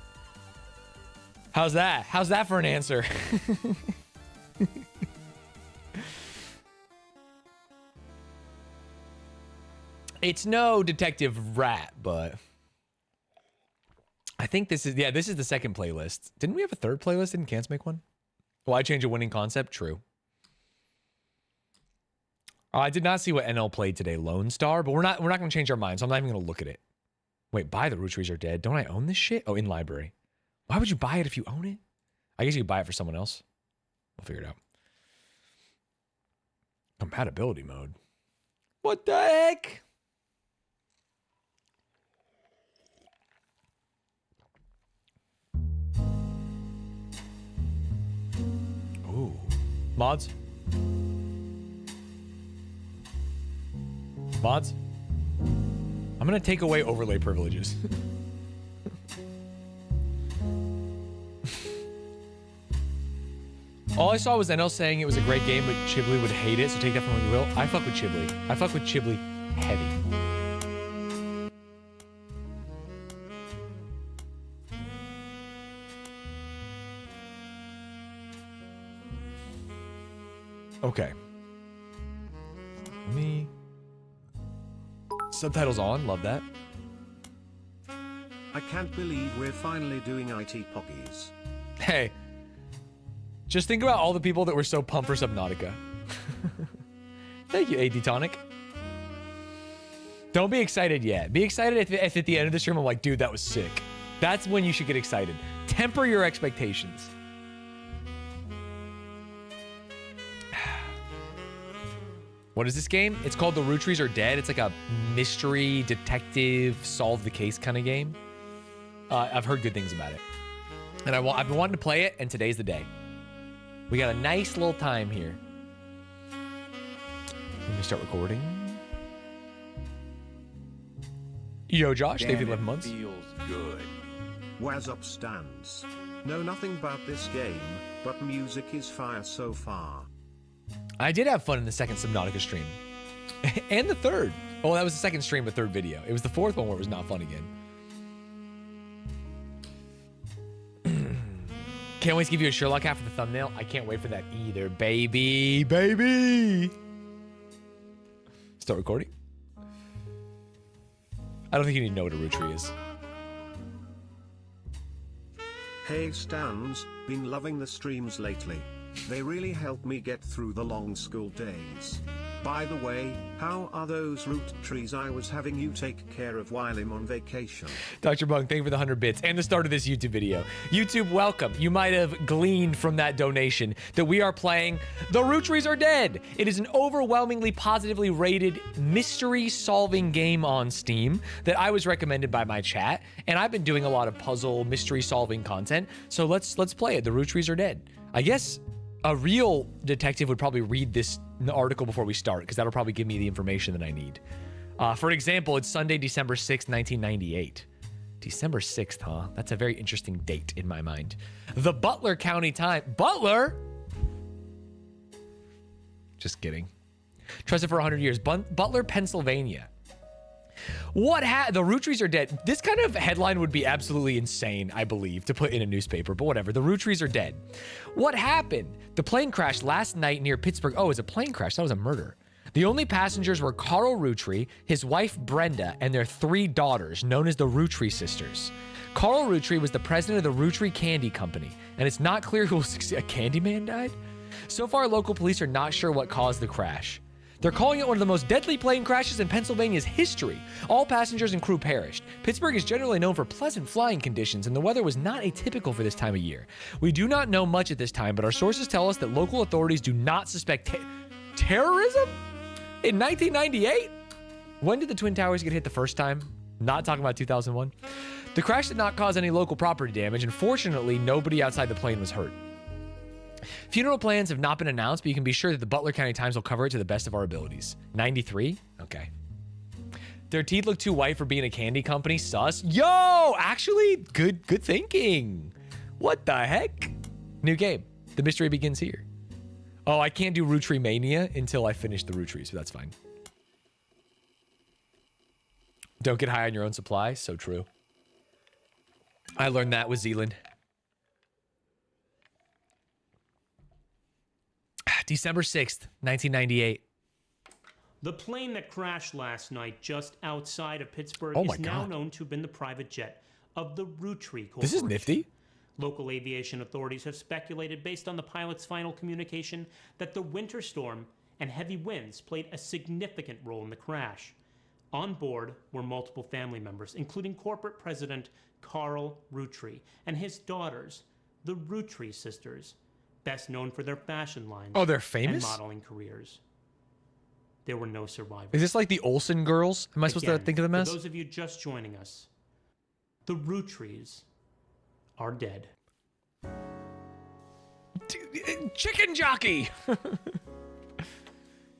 How's that? How's that for an answer? It's no Detective Rat, but I think this is, yeah, this is the second playlist. Didn't we have a third playlist? Didn't Cans make one? Why change a winning concept? True. I did not see what NL played today, Lone Star, but we're not going to change our minds. So I'm not even going to look at it. Wait, buy the Rootrees Are Dead. Don't I own this shit? Oh, in library. Why would you buy it if you own it? I guess you could buy it for someone else. We'll figure it out. Compatibility mode. What the heck? Ooh. Mods? Mods? I'm gonna take away overlay privileges. All I saw was NL saying it was a great game, but Chibli would hate it, so take that from what you will. I fuck with Chibli. I fuck with Chibli heavy. Okay. Me. Subtitles on, love that. I can't believe we're finally doing IT Pockies. Hey. Just think about all the people that were so pumped for Subnautica. Thank you, AD Tonic. Don't be excited yet. Be excited if at the end of the stream I'm like, dude, that was sick. That's when you should get excited. Temper your expectations. What is this game? It's called The Rootrees Are Dead. It's like a mystery detective solve the case kind of game. I've heard good things about it. And I've been wanting to play it, and today's the day. We got a nice little time here. Let me start recording. Yo, Josh, thank you for 11 months. Feels good. Waz up Stanz. Know nothing about this game, but music is fire so far. I did have fun in the second Subnautica stream. And the third. Oh, that was the second stream, but third video. It was the fourth one where it was not fun again. Can't wait to give you a Sherlock hat for the thumbnail. I can't wait for that either, baby. Baby! Start recording. I don't think you need to know what a Rootree is. Hey Stanz, been loving the streams lately. They really help me get through the long school days. By the way, how are those root trees I was having you take care of while I'm on vacation? Dr. Bung, thank you for the 100 bits and the start of this YouTube video. YouTube, welcome. You might have gleaned from that donation that we are playing The Rootrees Are Dead. It is an overwhelmingly positively rated mystery-solving game on Steam that I was recommended by my chat, and I've been doing a lot of puzzle mystery-solving content, so let's play it. The Rootrees Are Dead. I guess a real detective would probably read this article before we start, because that'll probably give me the information that I need. For example, it's Sunday, December 6th, 1998. December 6th, huh? That's a very interesting date in my mind. The Butler County Times. Butler? Just kidding. Trusted for 100 years. Butler, Pennsylvania. The Rootrees Are Dead. This kind of headline would be absolutely insane, I believe, to put in a newspaper, but whatever. The Rootrees Are Dead. What happened? The plane crashed last night near Pittsburgh. Oh, it was a plane crash. That was a murder. The only passengers were Carl Rootree, his wife Brenda, and their 3 daughters, known as the Rootree sisters. Carl Rootree was the president of the Rootree Candy Company, and it's not clear who will succeed. A Candyman died? So far, local police are not sure what caused the crash. They're calling it one of the most deadly plane crashes in Pennsylvania's history. All passengers and crew perished. Pittsburgh is generally known for pleasant flying conditions, and the weather was not atypical for this time of year. We do not know much at this time, but our sources tell us that local authorities do not suspect terrorism? In 1998? When did the Twin Towers get hit the first time? Not talking about 2001. The crash did not cause any local property damage, and fortunately, nobody outside the plane was hurt. Funeral plans have not been announced, but you can be sure that the Butler County Times will cover it to the best of our abilities. 93? Okay. Their teeth look too white for being a candy company. Sus. Yo, actually, good thinking. What the heck? New game. The mystery begins here. Oh, I can't do Rootree Mania until I finish the Rootrees, but that's fine. Don't get high on your own supply. So true. I learned that with Zealand. December 6th, 1998. The plane that crashed last night just outside of Pittsburgh Oh my is now God. known to have been the private jet of the Rootree Corporation. This is nifty. Local aviation authorities have speculated, based on the pilot's final communication, that the winter storm and heavy winds played a significant role in the crash. On board were multiple family members, including corporate president Carl Rootree and his daughters, the Rootrees sisters, best known for their fashion lines Oh, they're and famous? modeling careers. There were no survivors. Is this like the Olsen girls? Am I supposed to Again, think of them as? For those of you just joining us, the Rootrees are dead. Chicken jockey!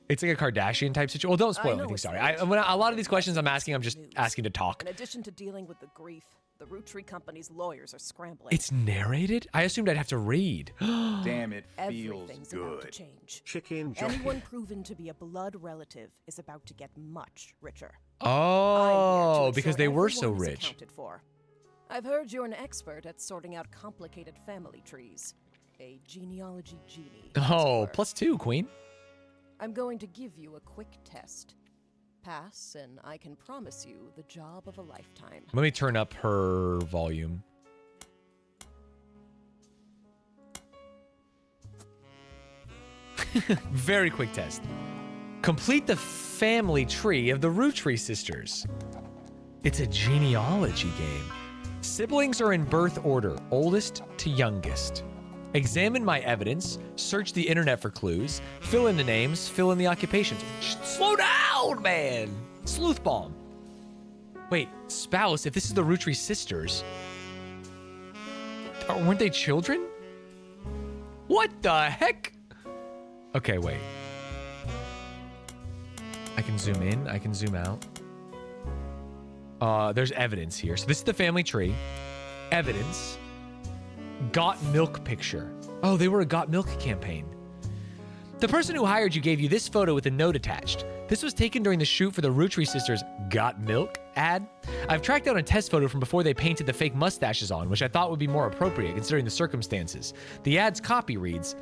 It's like a Kardashian type situation. Well, don't spoil I know anything, it's sorry. late, A lot of these but questions I'm it's asking, I'm just news. asking to talk. In addition to dealing with the grief, the Rootree Company's lawyers are scrambling. It's narrated? I assumed I'd have to read. Damn, it feels Everything's about to good. change. Chicken jockey. Anyone proven to be a blood relative is about to get much richer. Oh, I'm here to because ensure they were so everyone is rich. accounted for. I've heard you're an expert at sorting out complicated family trees. A genealogy genie. as it Oh, were. +2, queen. I'm going to give you a quick test. Pass, and I can promise you the job of a lifetime. Let me turn up her volume. Very quick test. Complete the family tree of the Rootree sisters. It's a genealogy game. Siblings are in birth order, oldest to youngest. Examine my evidence, search the internet for clues, fill in the names, fill in the occupations. Slow down, man! Sleuth bomb. Wait, spouse, if this is the Rootree sisters, weren't they children? What the heck? Okay, wait. I can zoom in, I can zoom out. There's evidence here. So this is the family tree. Evidence. Got Milk picture. Oh, they were a Got Milk campaign. The person who hired you gave you this photo with a note attached. This was taken during the shoot for the Rootree sisters' Got Milk ad. I've tracked down a test photo from before they painted the fake mustaches on, which I thought would be more appropriate considering the circumstances. The ad's copy reads,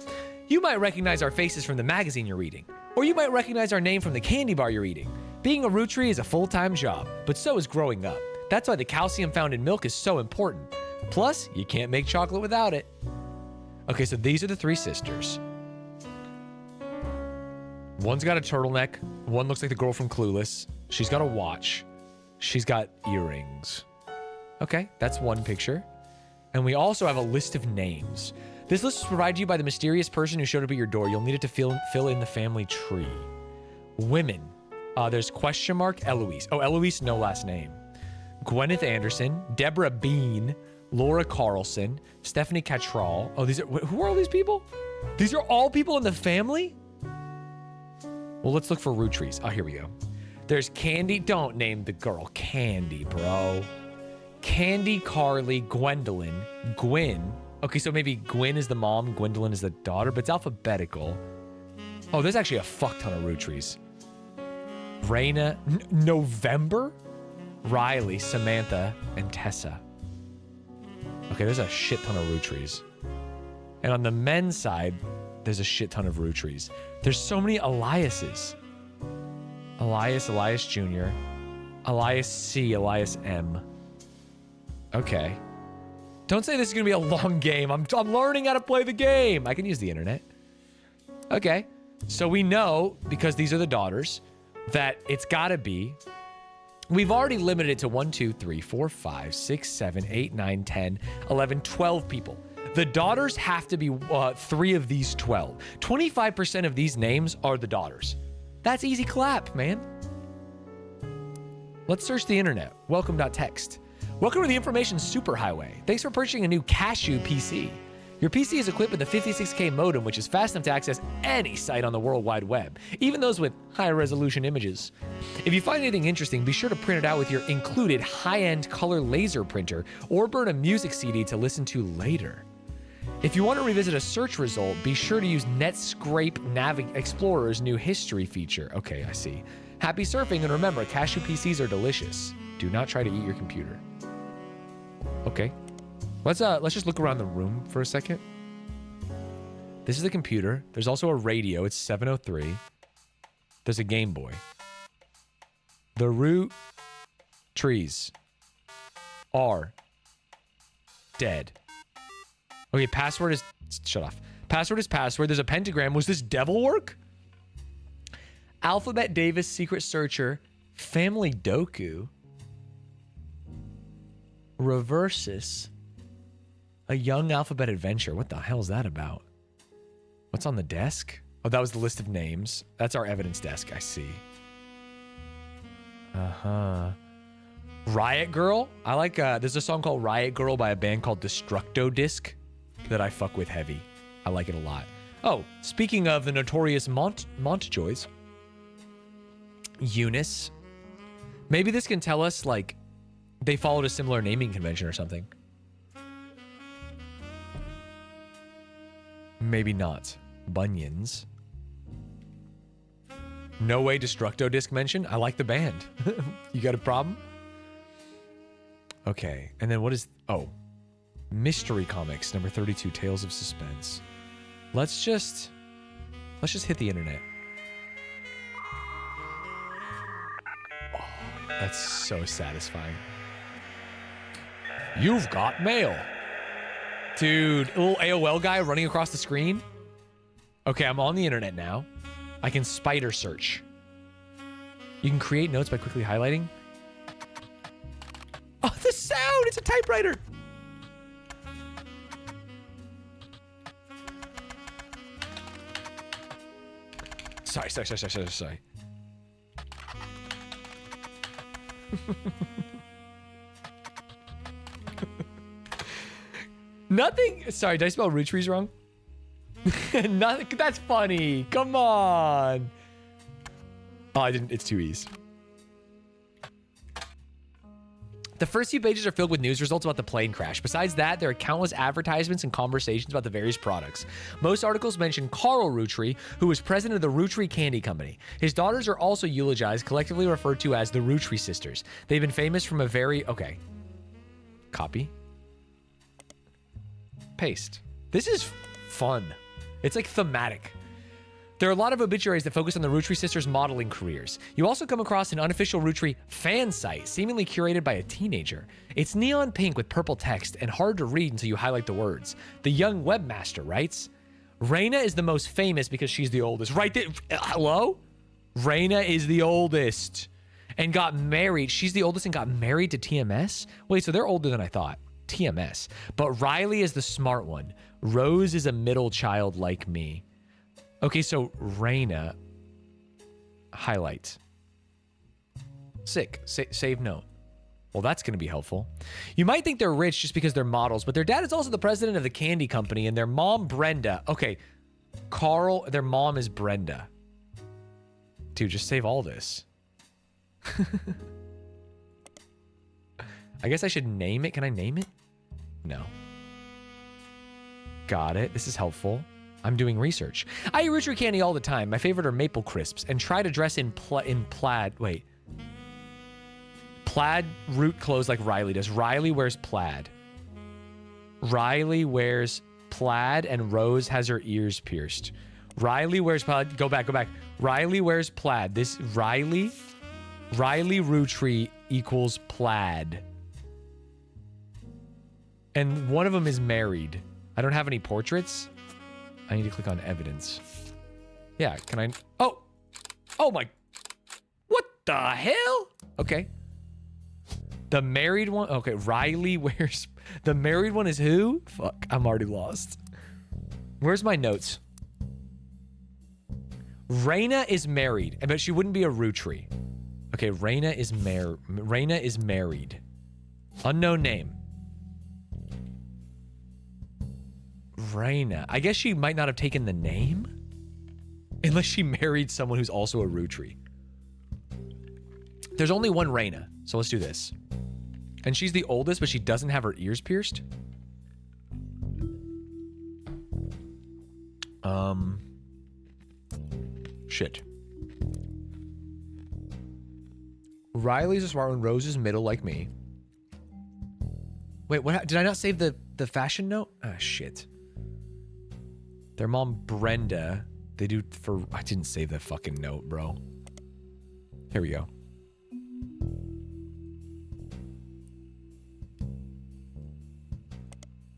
"You might recognize our faces from the magazine you're reading, or you might recognize our name from the candy bar you're eating. Being a Rootree is a full-time job, but so is growing up. That's why the calcium found in milk is so important. Plus, you can't make chocolate without it." Okay, so these are the three sisters. One's got a turtleneck. One looks like the girl from Clueless. She's got a watch. She's got earrings. Okay, that's one picture. And we also have a list of names. This list was provided to you by the mysterious person who showed up at your door. You'll need it to fill in the family tree. Women. There's question mark Eloise. Oh, Eloise, no last name. Gwyneth Anderson, Deborah Bean, Laura Carlson, Stephanie Cattrall. Oh, who are all these people? These are all people in the family? Well, let's look for Rootrees. Oh, here we go. There's Candy. Don't name the girl Candy, bro. Candy, Carly, Gwendolyn, Gwyn. Okay, so maybe Gwyn is the mom, Gwendolyn is the daughter, but it's alphabetical. Oh, there's actually a fuck ton of Rootrees. Raina, November, Riley, Samantha, and Tessa. Okay, there's a shit ton of Rootrees. And on the men's side, there's a shit ton of Rootrees. There's so many Eliases. Elias Jr., Elias C, Elias M. Okay. Don't say this is gonna be a long game. I'm learning how to play the game. I can use the internet. Okay. So we know, because these are the daughters, that it's gotta be. We've already limited it to 1, 2, 3, 4, 5, 6, 7, 8, 9, 10, 11, 12 people. The daughters have to be 3 of these 12. 25% of these names are the daughters. That's easy clap, man. Let's search the internet. Welcome.txt. Welcome to the Information Superhighway. Thanks for purchasing a new Cashew PC. Your PC is equipped with a 56K modem, which is fast enough to access any site on the World Wide Web, even those with higher resolution images. If you find anything interesting, be sure to print it out with your included high-end color laser printer or burn a music CD to listen to later. If you want to revisit a search result, be sure to use Netscape Explorer's new history feature. Okay, I see. Happy surfing, and remember, Cashew PCs are delicious. Do not try to eat your computer. Okay. Let's just look around the room for a second. This is the computer. There's also a radio. It's 703. There's a Game Boy. The Rootrees are dead. Okay, password is... Shut off. Password is password. There's a pentagram. Was this devil work? Alphabet Davis, Secret Searcher, Family Doku, Reversus, A Young Alphabet Adventure. What the hell is that about? What's on the desk? Oh, that was the list of names. That's our evidence desk, I see. Uh-huh. Riot Girl. I like, there's a song called Riot Girl by a band called Destructo Disc that I fuck with heavy. I like it a lot. Oh, speaking of the notorious Montjoys. Eunice. Maybe this can tell us, like, they followed a similar naming convention or something. Maybe not. Bunions. No Way Destructo Disc mention. I like the band. You got a problem? Okay. And then what is... Oh. Mystery Comics, number 32, Tales of Suspense. Let's just hit the internet. Oh, that's so satisfying. You've got mail. Dude, a little AOL guy running across the screen. Okay, I'm on the internet now. I can spider search. You can create notes by quickly highlighting. Oh, the sound! It's a typewriter! Sorry. Nothing. Sorry, did I spell Roottrees wrong? Nothing. That's funny. Come on. Oh, I didn't. It's too easy. The first few pages are filled with news results about the plane crash. Besides that, there are countless advertisements and conversations about the various products. Most articles mention Carl Roottree, who was president of the Rootree Candy Company. His daughters are also eulogized, collectively referred to as the Rootree sisters. They've been famous from a very... Okay. Copy. Paste. This is fun. It's like thematic. There are a lot of obituaries that focus on the Rootree sisters' modeling careers. You also come across an unofficial Rootree fan site, seemingly curated by a teenager. It's neon pink with purple text and hard to read until you highlight the words. The young webmaster writes, Raina is the most famous because she's the oldest. Right there. Hello? Raina is the oldest and got married. She's the oldest and got married to TMS? Wait, so they're older than I thought. TMS. But Riley is the smart one. Rose is a middle child like me. Okay, so Raina, highlight. Sick. Save note. Well, that's going to be helpful. You might think they're rich just because they're models, but their dad is also the president of the candy company, and their mom, Brenda. Okay, Carl, their mom is Brenda. Dude, just save all this. I guess I should name it. Can I name it? No. Got it. This is helpful. I'm doing research. I eat Rootree candy all the time. My favorite are maple crisps and try to dress in plaid. Wait. Plaid root clothes like Riley does. Riley wears plaid. Riley wears plaid and Rose has her ears pierced. Riley wears plaid. Go back. Riley wears plaid. This Riley Rootree equals plaid. And one of them is married. I don't have any portraits. I need to click on evidence. Yeah, can I? Oh my. What the hell? Okay. The married one. Okay, Riley wears. The married one is who? Fuck, I'm already lost. Where's my notes? Raina is married, but she wouldn't be a Rootree. Okay, Raina is married. Unknown name. Raina. I guess she might not have taken the name. Unless she married someone who's also a Rootree. There's only one Raina. So let's do this. And she's the oldest, but she doesn't have her ears pierced. Shit. Riley's a smart one. Rose is middle like me. Wait, what? Did I not save the fashion note? Ah, shit. Their mom, Brenda. They do for... I didn't save that fucking note, bro. Here we go.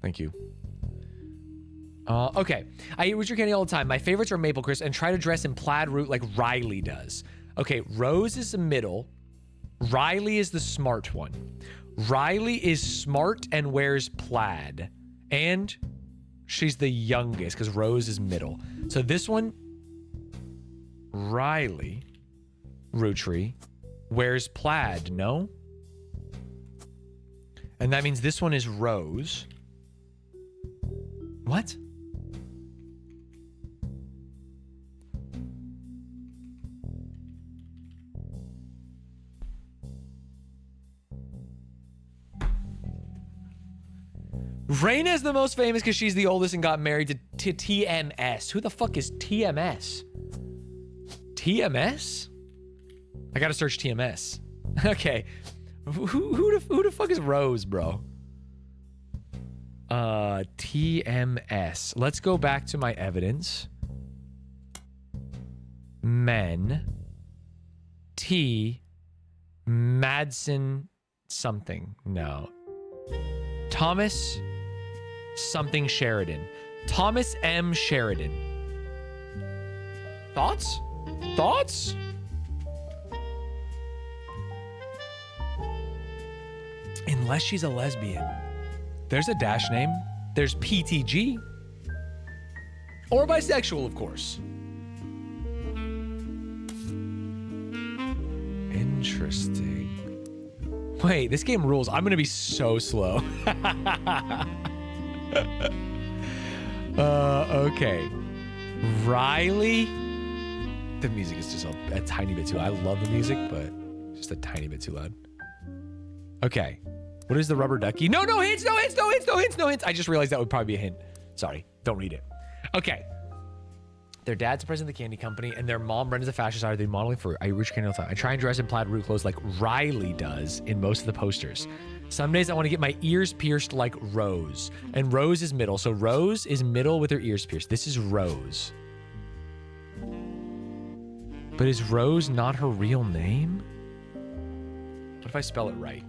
Thank you. Okay. I eat Rooster candy all the time. My favorites are Maple Crisp and try to dress in plaid root like Riley does. Okay, Rose is the middle. Riley is the smart one. Riley is smart and wears plaid. And she's the youngest because Rose is middle. So this one, Riley, Rootree, wears plaid, no? And that means this one is Rose. What? Raina is the most famous because she's the oldest and got married to TMS. Who the fuck is TMS? TMS? I gotta search TMS. Okay. Who the fuck is Rose, bro? TMS. Let's go back to my evidence. Men. T. Madsen something. No. Thomas something Sheridan. Thomas M. Sheridan. Thoughts? Thoughts? Unless she's a lesbian. There's a dash name. There's PTG. Or bisexual, of course. Interesting. Wait, this game rules. I'm gonna be so slow. Okay. Riley. The music is just a tiny bit too loud. I love the music, but just a tiny bit too loud. Okay. What is the rubber ducky? No hints, no hints, no hints, no hints, no hints. I just realized that would probably be a hint. Sorry, don't read it. Okay. Their dad's the president of the candy company, and their mom, Brenda's a fashion designer. They modeling for I reach candy all the time. I try and dress in plaid root clothes like Riley does in most of the posters. Some days I want to get my ears pierced like Rose. And Rose is middle. So Rose is middle with her ears pierced. This is Rose. But is Rose not her real name? What if I spell it right?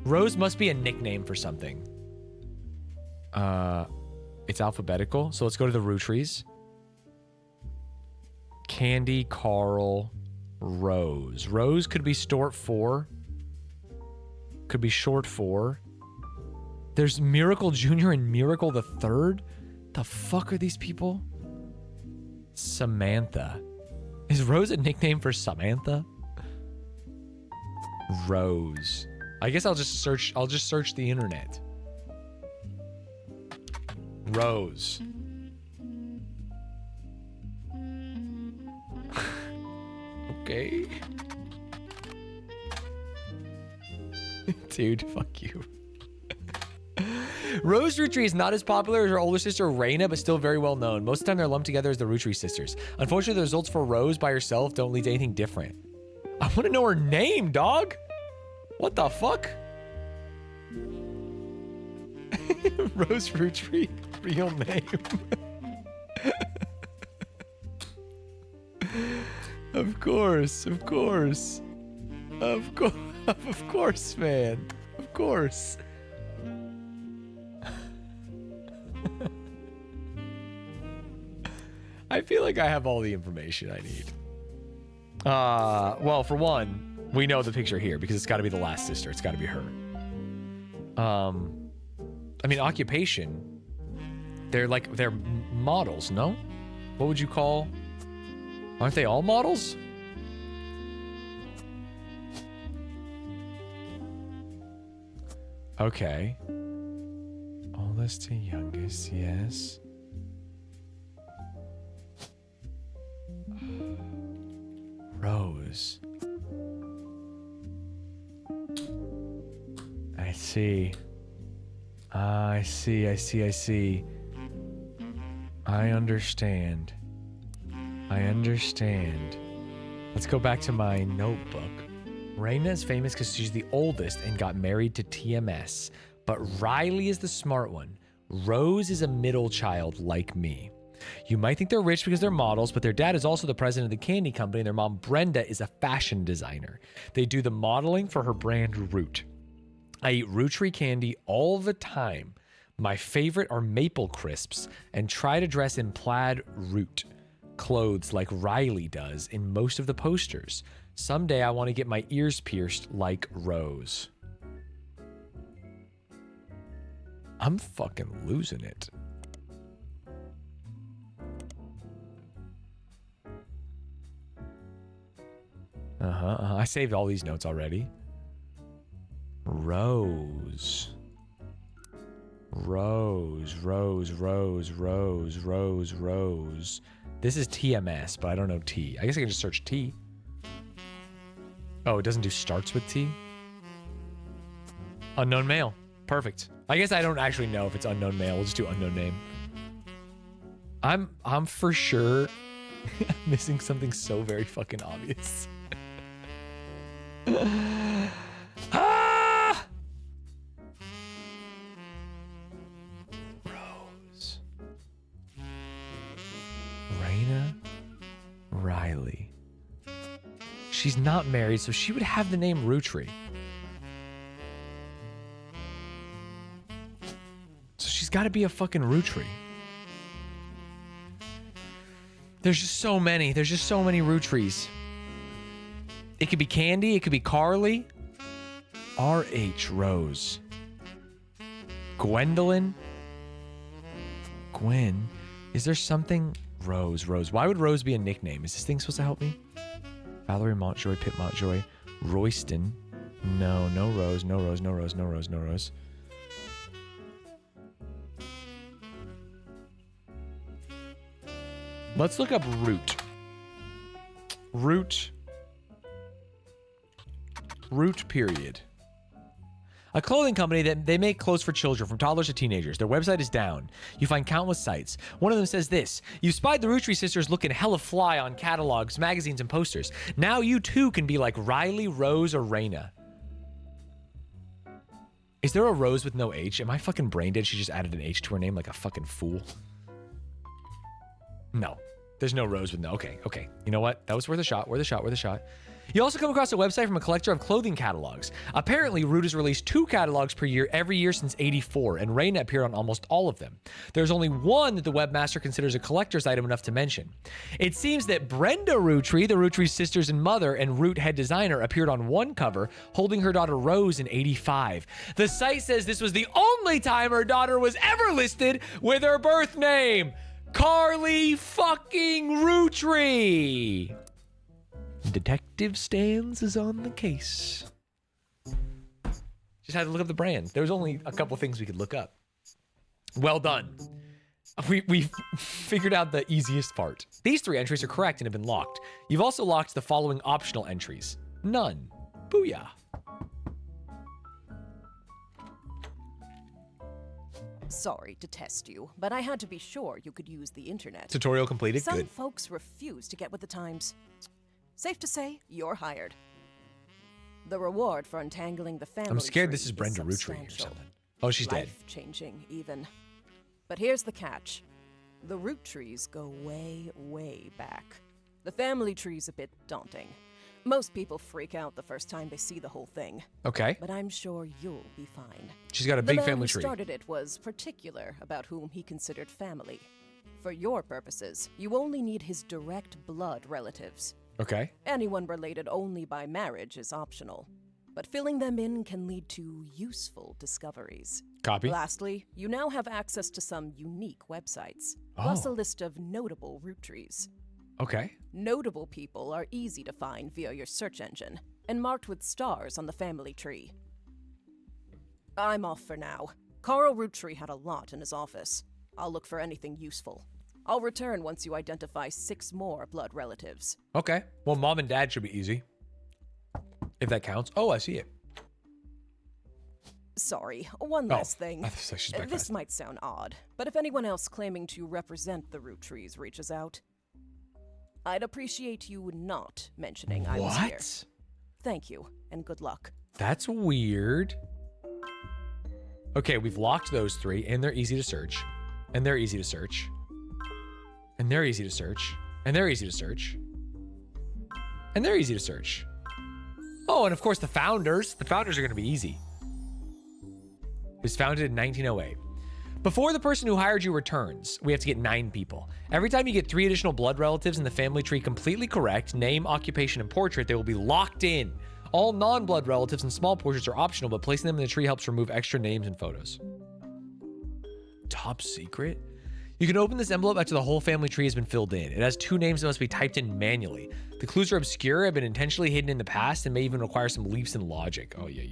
Rose must be a nickname for something. It's alphabetical, so let's go to the Rootrees. Candy, Carl, Rose. Rose could be short for. Could be short for. There's Miracle Jr. and Miracle the Third. The fuck are these people? Samantha. Is Rose a nickname for Samantha? Rose. I guess I'll just search the internet. Rose. Okay. Dude, fuck you. Rose Rootree is not as popular as her older sister Raina, but still very well known. Most of the time they're lumped together as the Rootree sisters. Unfortunately, the results for Rose by herself don't lead to anything different. I want to know her name, dog. What the fuck? Rose Rootree, real name. Of course, man. Of course. I feel like I have all the information I need. Well, for one, we know the picture here because it's got to be the last sister. It's got to be her. I mean, occupation. They're models, no? What would you call? Aren't they all models? Okay. Oldest to youngest, yes. Rose. I see. I see. I understand. Let's go back to my notebook. Raina is famous because she's the oldest and got married to TMS. But Riley is the smart one. Rose is a middle child like me. You might think they're rich because they're models, but their dad is also the president of the candy company, and their mom, Brenda, is a fashion designer. They do the modeling for her brand, Root. I eat Rootree candy all the time. My favorite are maple crisps, and try to dress in plaid Root clothes like Riley does in most of the posters. Someday I want to get my ears pierced like Rose. I'm fucking losing it. I saved all these notes already. Rose. This is TMS, but I don't know T. I guess I can just search T. Oh, it doesn't do starts with T? Unknown male. Perfect. I guess I don't actually know if it's unknown male. We'll just do unknown name. I'm for sure missing something so very fucking obvious. Rose. Raina. Riley. She's not married, so she would have the name Rootree. So she's got to be a fucking Rootree. There's just so many. There's just so many Rootrees. It could be Candy. It could be Carly. R.H. Rose. Gwendolyn. Gwen. Is there something? Rose. Why would Rose be a nickname? Is this thing supposed to help me? Valerie Montjoy. Pitt Montjoy. Royston. No Rose. No Rose. Let's look up Root. Root period. A clothing company that they make clothes for children from toddlers to teenagers. Their website is down. You find countless sites. One of them says this: you spied the Roottrees sisters looking hella fly on catalogs, magazines, and posters. Now you too can be like Riley, Rose, or Raina. Is there a Rose with no H? Am I fucking brain dead? She just added an H to her name like a fucking fool. No. There's no Rose with no. Okay. You know what? That was worth a shot. You also come across a website from a collector of clothing catalogs. Apparently, Root has released 2 catalogs per year every year since '84, and Raina appeared on almost all of them. There's only one that the webmaster considers a collector's item enough to mention. It seems that Brenda Roottree, the Rootrees sisters and mother and Root head designer, appeared on one cover holding her daughter Rose in '85. The site says this was the only time her daughter was ever listed with her birth name. Carly fucking Rootree. Detective Stanz is on the case. Just had to look up the brand. There was only a couple things we could look up. Well done. We figured out the easiest part. These 3 entries are correct and have been locked. You've also locked the following optional entries. None. Booyah. Sorry to test you, but I had to be sure you could use the internet. Tutorial completed. Some Good. folks refuse to get with the times. Safe to say, you're hired. The reward for untangling the family I'm scared tree this is Brenda Rootree or substantial. something. Oh, she's dead. Life-changing, even. But here's the catch. The Roottrees go way, way back. The family tree's a bit daunting. Most people freak out the first time they see the whole thing. Okay. But I'm sure you'll be fine. She's got a big family The tree. man who started it was particular about whom he considered family. For your purposes, you only need his direct blood relatives. Okay. Anyone related only by marriage is optional, but filling them in can lead to useful discoveries. Copy. Lastly, you now have access to some unique websites, plus a list of notable Roottrees. Okay. Notable people are easy to find via your search engine, and marked with stars on the family tree. I'm off for now. Carl Roottree had a lot in his office. I'll look for anything useful. I'll return once you identify 6 more blood relatives. Okay. Well, mom and dad should be easy. If that counts. Oh, I see it. Sorry, one last thing. I thought she's back This fast. might sound odd, but if anyone else claiming to represent the Rootrees reaches out, I'd appreciate you not mentioning I was here. What? Thank you, and good luck. That's weird. Okay, we've locked those 3, and they're easy to search. And they're easy to search. And they're easy to search. And they're easy to search. And they're easy to search. Oh, and of course the founders. The founders are going to be easy. It was founded in 1908. Before the person who hired you returns, we have to get 9 people. Every time you get 3 additional blood relatives in the family tree completely correct, name, occupation, and portrait, they will be locked in. All non-blood relatives and small portraits are optional, but placing them in the tree helps remove extra names and photos. Top secret? You can open this envelope after the whole family tree has been filled in. It has 2 names that must be typed in manually. The clues are obscure, have been intentionally hidden in the past, and may even require some leaps in logic. Oh, yeah.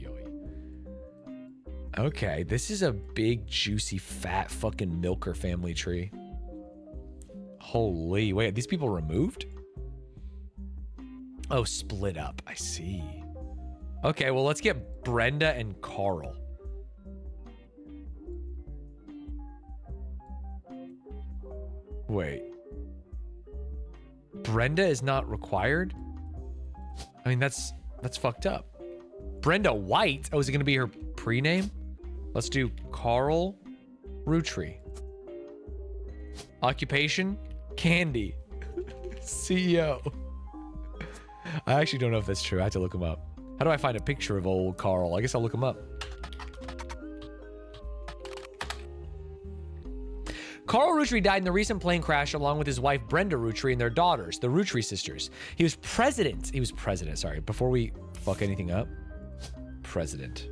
Okay, this is a big, juicy, fat fucking milker family tree. Holy, wait, these people removed? Oh, split up, I see. Okay, well, let's get Brenda and Carl. Wait. Brenda is not required? I mean, that's fucked up. Brenda White? Oh, is it going to be her pre-name? Let's do Carl Rootree. Occupation? Candy. CEO. I actually don't know if that's true. I have to look him up. How do I find a picture of old Carl? I guess I'll look him up. Carl Rootree died in the recent plane crash along with his wife Brenda Rootree and their daughters, the Rootree sisters. He was president, sorry, before we fuck anything up. President.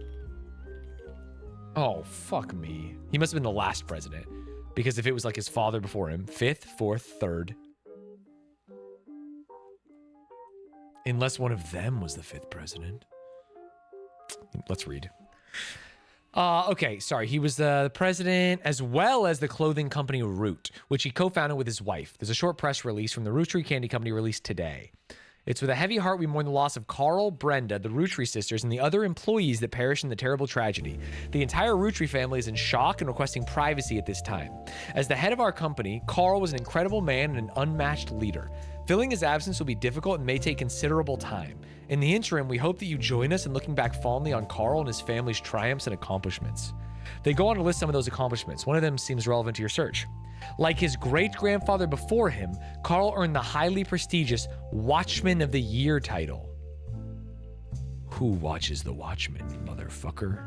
Oh, fuck me. He must have been the last president. Because if it was like his father before him, 5th, 4th, 3rd. Unless one of them was the 5th president. Let's read. Okay, sorry. He was the president as well as the clothing company Root, which he co-founded with his wife. There's a short press release from the Rootree Candy Company released today. It's with a heavy heart we mourn the loss of Carl, Brenda, the Rootree sisters, and the other employees that perished in the terrible tragedy. The entire Rootree family is in shock and requesting privacy at this time. As the head of our company, Carl was an incredible man and an unmatched leader. Filling his absence will be difficult and may take considerable time. In the interim, we hope that you join us in looking back fondly on Carl and his family's triumphs and accomplishments. They go on to list some of those accomplishments. One of them seems relevant to your search. Like his great-grandfather before him, Carl earned the highly prestigious Watchman of the Year title. Who watches the Watchman, motherfucker?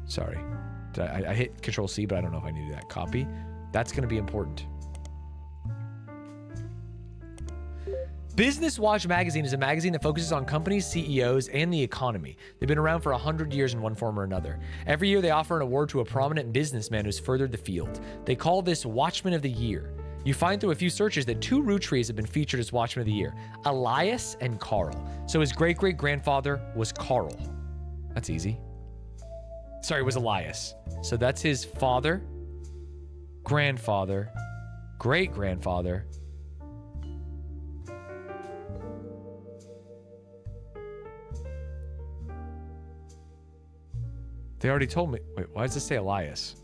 Sorry. I hit Control-C, but I don't know if I need to do that. Copy. That's going to be important. Business Watch magazine is a magazine that focuses on companies, CEOs, and the economy. They've been around for 100 years in one form or another. Every year, they offer an award to a prominent businessman who's furthered the field. They call this Watchman of the Year. You find through a few searches that 2 Rootrees have been featured as Watchman of the Year, Elias and Carl. So his great-great-grandfather was Carl. That's easy. Sorry, it was Elias. So that's his father, grandfather, great-grandfather, They already told me. Wait, why does this say Elias?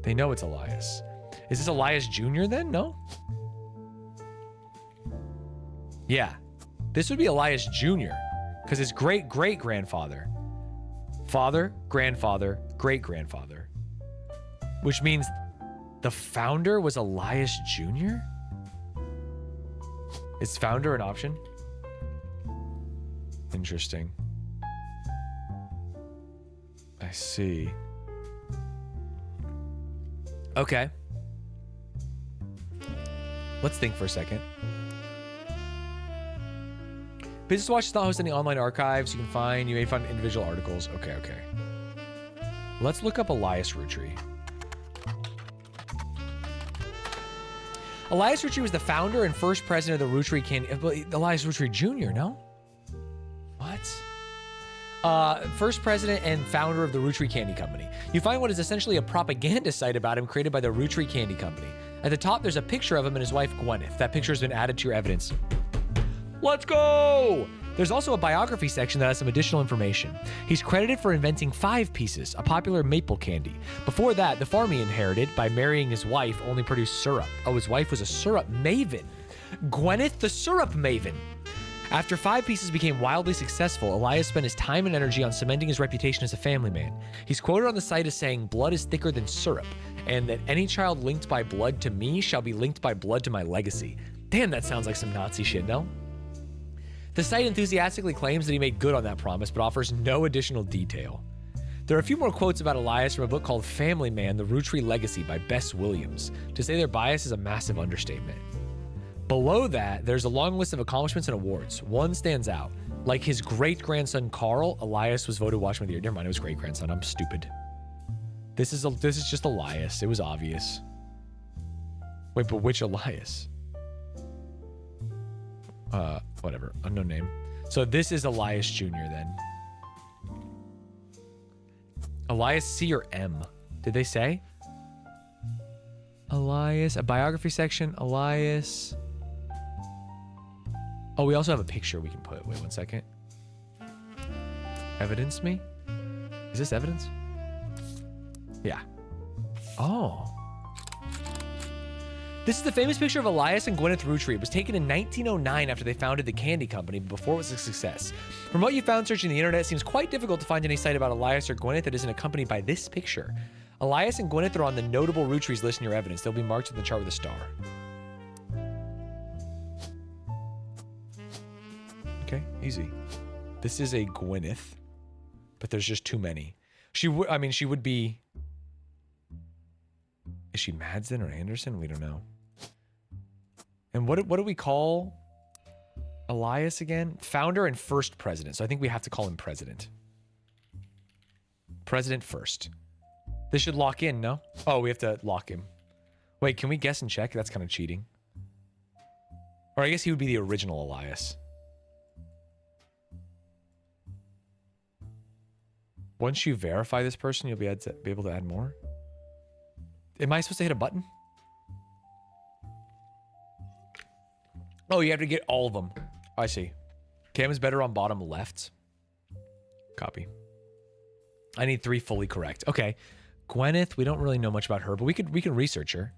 They know it's Elias. Is this Elias Jr. then? No? Yeah. This would be Elias Jr. because his great-great-grandfather. Father, grandfather, great-grandfather. Which means the founder was Elias Jr.? Is founder an option? Interesting. I see. Okay. Let's think for a second. Business Watch does not host any online archives you can find. You may find individual articles. Okay. Let's look up Elias Rootree. Elias Rootree was the founder and first president of the Rootree Candy. Elias Rootree Jr., no? What? First president and founder of the Rootree Candy Company. You find what is essentially a propaganda site about him created by the Rootree Candy Company. At the top, there's a picture of him and his wife, Gwyneth. That picture has been added to your evidence. Let's go! There's also a biography section that has some additional information. He's credited for inventing 5 Pieces, a popular maple candy. Before that, the farm he inherited by marrying his wife only produced syrup. Oh, his wife was a syrup maven. Gwyneth the syrup maven. After 5 Pieces became wildly successful, Elias spent his time and energy on cementing his reputation as a family man. He's quoted on the site as saying, "Blood is thicker than syrup, and that any child linked by blood to me shall be linked by blood to my legacy." Damn, that sounds like some Nazi shit, no? The site enthusiastically claims that he made good on that promise, but offers no additional detail. There are a few more quotes about Elias from a book called Family Man, The Rootree Legacy by Bess Williams. To say they're biased is a massive understatement. Below that, there's a long list of accomplishments and awards. One stands out. Like his great-grandson Carl, Elias was voted Watchman of the Year. Never mind, it was great-grandson. I'm stupid. This is just Elias. It was obvious. Wait, but which Elias? Whatever. Unknown name. So this is Elias Jr. then. Elias C or M? Did they say? Elias. A biography section. Elias. Oh, we also have a picture we can put. Wait 1 second. Evidence me? Is this evidence? Yeah. Oh. This is the famous picture of Elias and Gwyneth Rootree. It was taken in 1909 after they founded the candy company, but before it was a success. From what you found searching the internet, it seems quite difficult to find any site about Elias or Gwyneth that isn't accompanied by this picture. Elias and Gwyneth are on the notable Rootrees list in your evidence. They'll be marked in the chart with a star. Okay, easy. This is a Gwyneth, but there's just too many. She would be... Is she Madsen or Anderson? We don't know. And what do we call Elias again? Founder and first president. So I think we have to call him president. President first. This should lock in, no? Oh, we have to lock him. Wait, can we guess and check? That's kind of cheating. Or I guess he would be the original Elias. Once you verify this person, you'll be able to add more. Am I supposed to hit a button? Oh, you have to get all of them. I see. Cam is better on bottom left. Copy. I need 3 fully correct. Okay. Gwyneth, we don't really know much about her, but we can research her.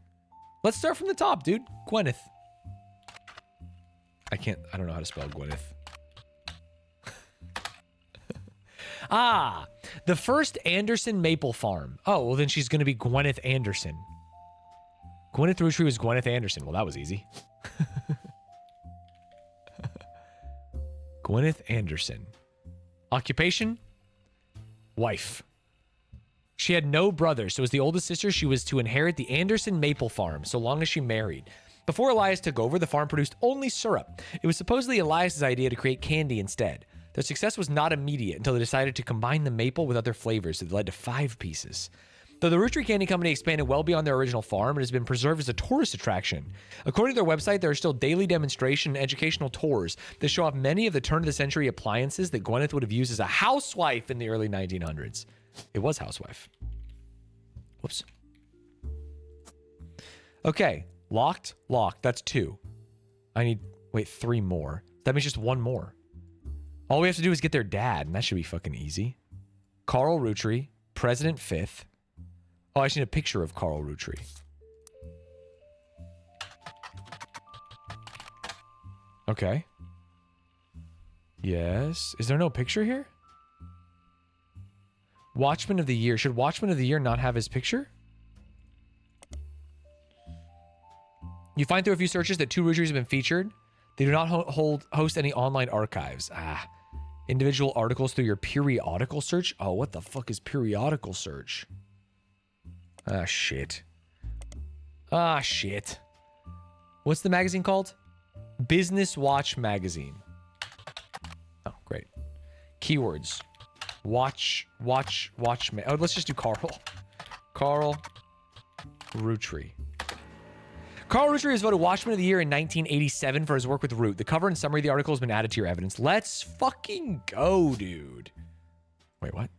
Let's start from the top, dude. Gwyneth. I don't know how to spell Gwyneth. Ah, the first Anderson Maple Farm. Oh, well then she's going to be Gwyneth Anderson. Gwyneth Rootree was Gwyneth Anderson. Well, that was easy. Gwyneth Anderson. Occupation? Wife. She had no brothers, so as the oldest sister, she was to inherit the Anderson Maple Farm so long as she married. Before Elias took over, the farm produced only syrup. It was supposedly Elias's idea to create candy instead. Their success was not immediate until they decided to combine the maple with other flavors that led to 5 Pieces. Though the Rootree Candy Company expanded well beyond their original farm, it has been preserved as a tourist attraction. According to their website, there are still daily demonstration and educational tours that show off many of the turn-of-the-century appliances that Gwyneth would have used as a housewife in the early 1900s. It was housewife. Whoops. Okay. Locked? Locked. That's 2. I need... Wait, 3 more. That means just 1 more. All we have to do is get their dad, and that should be fucking easy. Carl Rootree, President 5th. Oh, I just need a picture of Carl Rootree. Okay. Yes. Is there no picture here? Watchman of the Year. Should Watchman of the Year not have his picture? You find through a few searches that 2 Rootrees have been featured. They do not host any online archives. Ah. Individual articles through your periodical search? Oh, what the fuck is periodical search? Ah, shit. Ah, shit. What's the magazine called? Business Watch Magazine. Oh, great. Keywords. Watch. Oh, let's just do Carl. Carl Rootree. Carl Rootree was voted Watchman of the Year in 1987 for his work with Root. The cover and summary of the article has been added to your evidence. Let's fucking go, dude. Wait, what?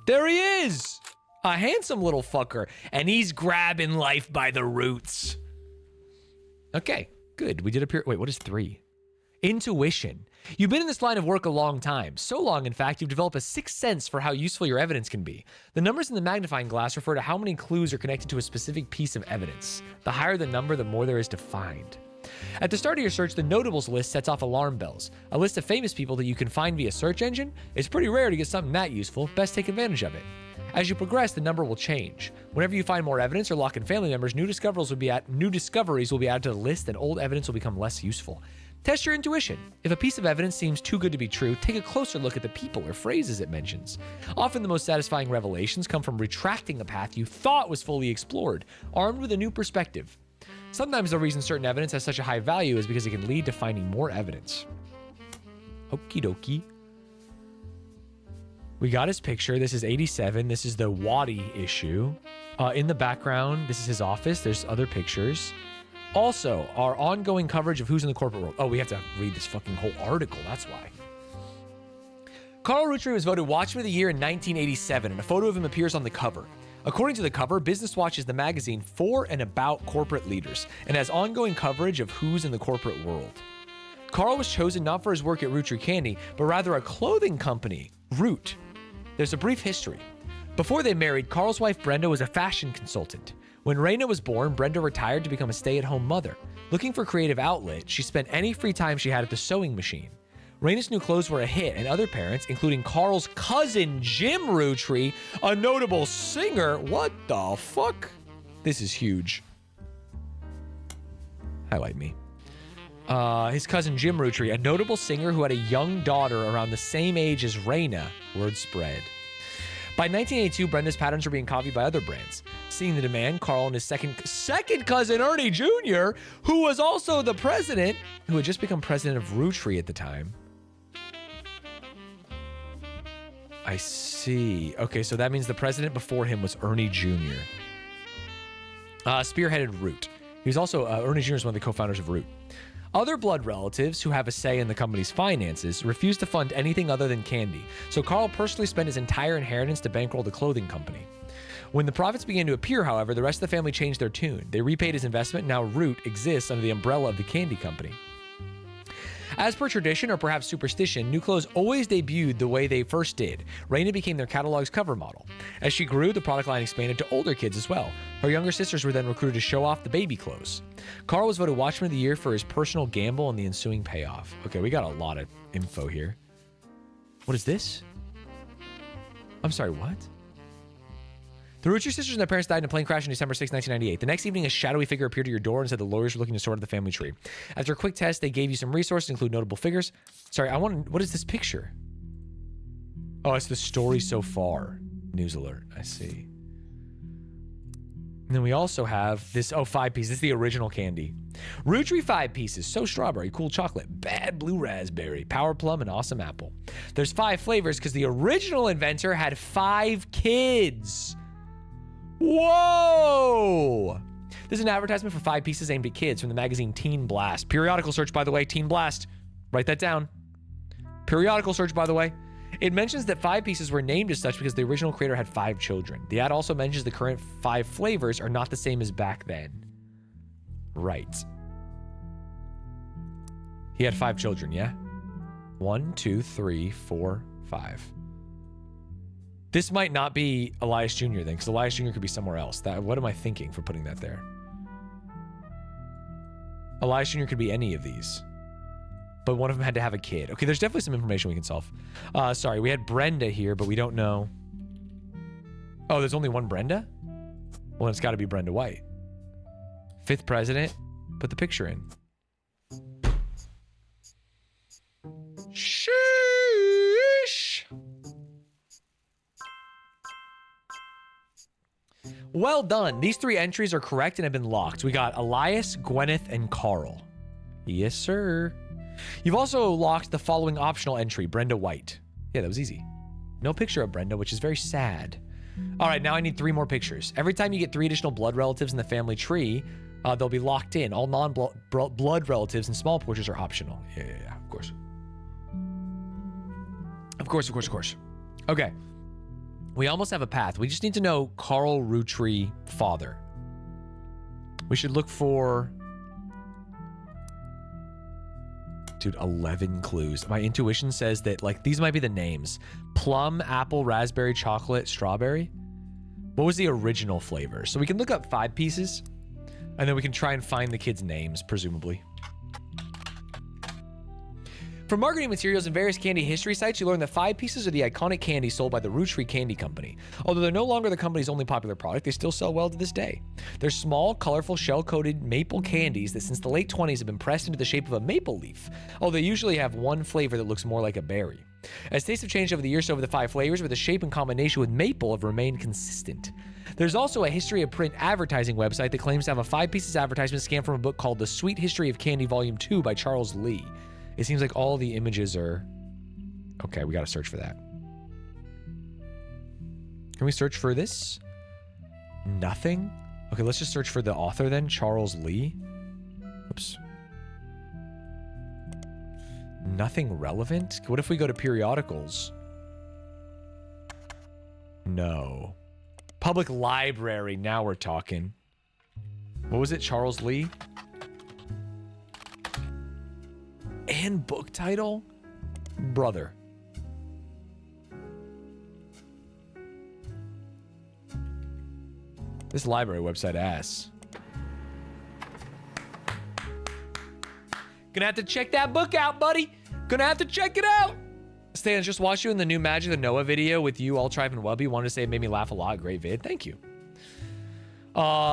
There he is! A handsome little fucker. And he's grabbing life by the roots. Okay, good. We did appear. Wait, what is 3? Intuition. You've been in this line of work a long time. So long, in fact, you've developed a sixth sense for how useful your evidence can be. The numbers in the magnifying glass refer to how many clues are connected to a specific piece of evidence. The higher the number, the more there is to find. At the start of your search, the notables list sets off alarm bells. A list of famous people that you can find via search engine. It's pretty rare to get something that useful. Best take advantage of it. As you progress, the number will change. Whenever you find more evidence or lock in family members, new discoveries will be added to the list, and old evidence will become less useful. Test your intuition. If a piece of evidence seems too good to be true, take a closer look at the people or phrases it mentions. Often the most satisfying revelations come from retracting a path you thought was fully explored, armed with a new perspective. Sometimes the reason certain evidence has such a high value is because it can lead to finding more evidence. Okie dokie. We got his picture. This is 87. This is the Waddy issue. In the background, this is his office. There's other pictures. Also, our ongoing coverage of who's in the corporate world. Oh, we have to read this fucking whole article. That's why. Carl Roottrees was voted Watchman of the Year in 1987, and a photo of him appears on the cover. According to the cover, Business Watch is the magazine for and about corporate leaders, and has ongoing coverage of who's in the corporate world. Carl was chosen not for his work at Roottrees Candy, but rather a clothing company, Root. There's a brief history. Before they married, Carl's wife Brenda was a fashion consultant. When Raina was born, Brenda retired to become a stay-at-home mother. Looking for creative outlet, she spent any free time she had at the sewing machine. Raina's new clothes were a hit, and other parents, including Carl's cousin Jim Roottrees, a notable singer. What the fuck? This is huge. Highlight me. His cousin Jim Roottrees, a notable singer who had a young daughter around the same age as Raina. Word spread. By 1982, Brenda's patterns were being copied by other brands. Seeing the demand, Carl and his second cousin Ernie Jr., who was also the president, who had just become president of Rootrees at the time. I see. Okay, so that means the president before him was Ernie Jr. Spearheaded Root. He was also, Ernie Jr. is one of the co-founders of Root. Other blood relatives who have a say in the company's finances refused to fund anything other than candy, so Carl personally spent his entire inheritance to bankroll the clothing company. When the profits began to appear, however, the rest of the family changed their tune. They repaid his investment, and now Root exists under the umbrella of the candy company. As per tradition, or perhaps superstition, new clothes always debuted the way they first did. Raina became their catalog's cover model. As she grew, the product line expanded to older kids as well. Her younger sisters were then recruited to show off the baby clothes. Carl was voted Watchman of the Year for his personal gamble and the ensuing payoff. Okay, we got a lot of info here. What is this? I'm sorry, what? The Rootrees sisters and their parents died in a plane crash on December 6, 1998. The next evening, a shadowy figure appeared at your door and said the lawyers were looking to sort out the family tree. After a quick test, they gave you some resources, include notable figures. Sorry, what is this picture? Oh, it's the story so far. News alert, I see. And then we also have this, 5 pieces. This is the original candy. Rootrees 5 pieces. So strawberry, cool chocolate, bad blue raspberry, power plum, and awesome apple. There's 5 flavors because the original inventor had 5 kids. Whoa! This is an advertisement for 5 pieces aimed at kids from the magazine Teen Blast. Periodical search, by the way, Teen Blast. Write that down. Periodical search, by the way. It mentions that 5 pieces were named as such because the original creator had 5 children. The ad also mentions the current 5 flavors are not the same as back then. Right. He had 5 children, yeah? 1, 2, 3, 4, 5. This might not be Elias Jr. then, because Elias Jr. could be somewhere else. What am I thinking for putting that there? Elias Jr. could be any of these. But one of them had to have a kid. Okay, there's definitely some information we can solve. Sorry, we had Brenda here, but we don't know. Oh, there's only one Brenda? Well, it's got to be Brenda White. 5th president. Put the picture in. Sheesh. Well done. These 3 entries are correct and have been locked. We got Elias, Gwyneth, and Carl. Yes, sir. You've also locked the following optional entry, Brenda White. Yeah, that was easy. No picture of Brenda, which is very sad. All right, now I need 3 more pictures. Every time you get 3 additional blood relatives in the family tree, they'll be locked in. All non-blood relatives and small portraits are optional. Yeah, of course. Of course, of course, of course. Okay. We almost have a path. We just need to know Carl Rootree father. We should look for... Dude, 11 clues. My intuition says that, like, these might be the names. Plum, apple, raspberry, chocolate, strawberry. What was the original flavor? So we can look up 5 pieces, and then we can try and find the kids' names, presumably. From marketing materials and various candy history sites, you learn that 5 pieces are the iconic candy sold by the Rootree Candy Company. Although they're no longer the company's only popular product, they still sell well to this day. They're small, colorful, shell-coated maple candies that since the late 20s have been pressed into the shape of a maple leaf, although they usually have one flavor that looks more like a berry. As tastes have changed over the years, so have the 5 flavors, but the shape and combination with maple have remained consistent. There's also a history of print advertising website that claims to have a 5 pieces advertisement scanned from a book called The Sweet History of Candy Volume 2 by Charles Lee. It seems like all the images are... Okay, we gotta search for that. Can we search for this? Nothing? Okay, let's just search for the author then, Charles Lee. Oops. Nothing relevant? What if we go to periodicals? No. Public library, now we're talking. What was it, Charles Lee? And book title? Brother. This library website ass. Gonna have to check that book out, buddy. Gonna have to check it out. Stanz, just watched you in the new Magic the Noah video with you, All Tribe and Wubby. Wanted to say it made me laugh a lot. Great vid. Thank you.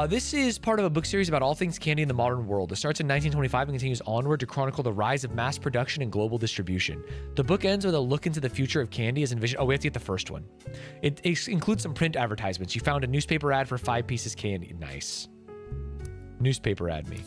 This is part of a book series about all things candy in the modern world. It starts in 1925 and continues onward to chronicle the rise of mass production and global distribution. The book ends with a look into the future of candy as envisioned. Oh, we have to get the first one. It includes some print advertisements. You found a newspaper ad for 5 pieces candy. Nice. Newspaper ad me.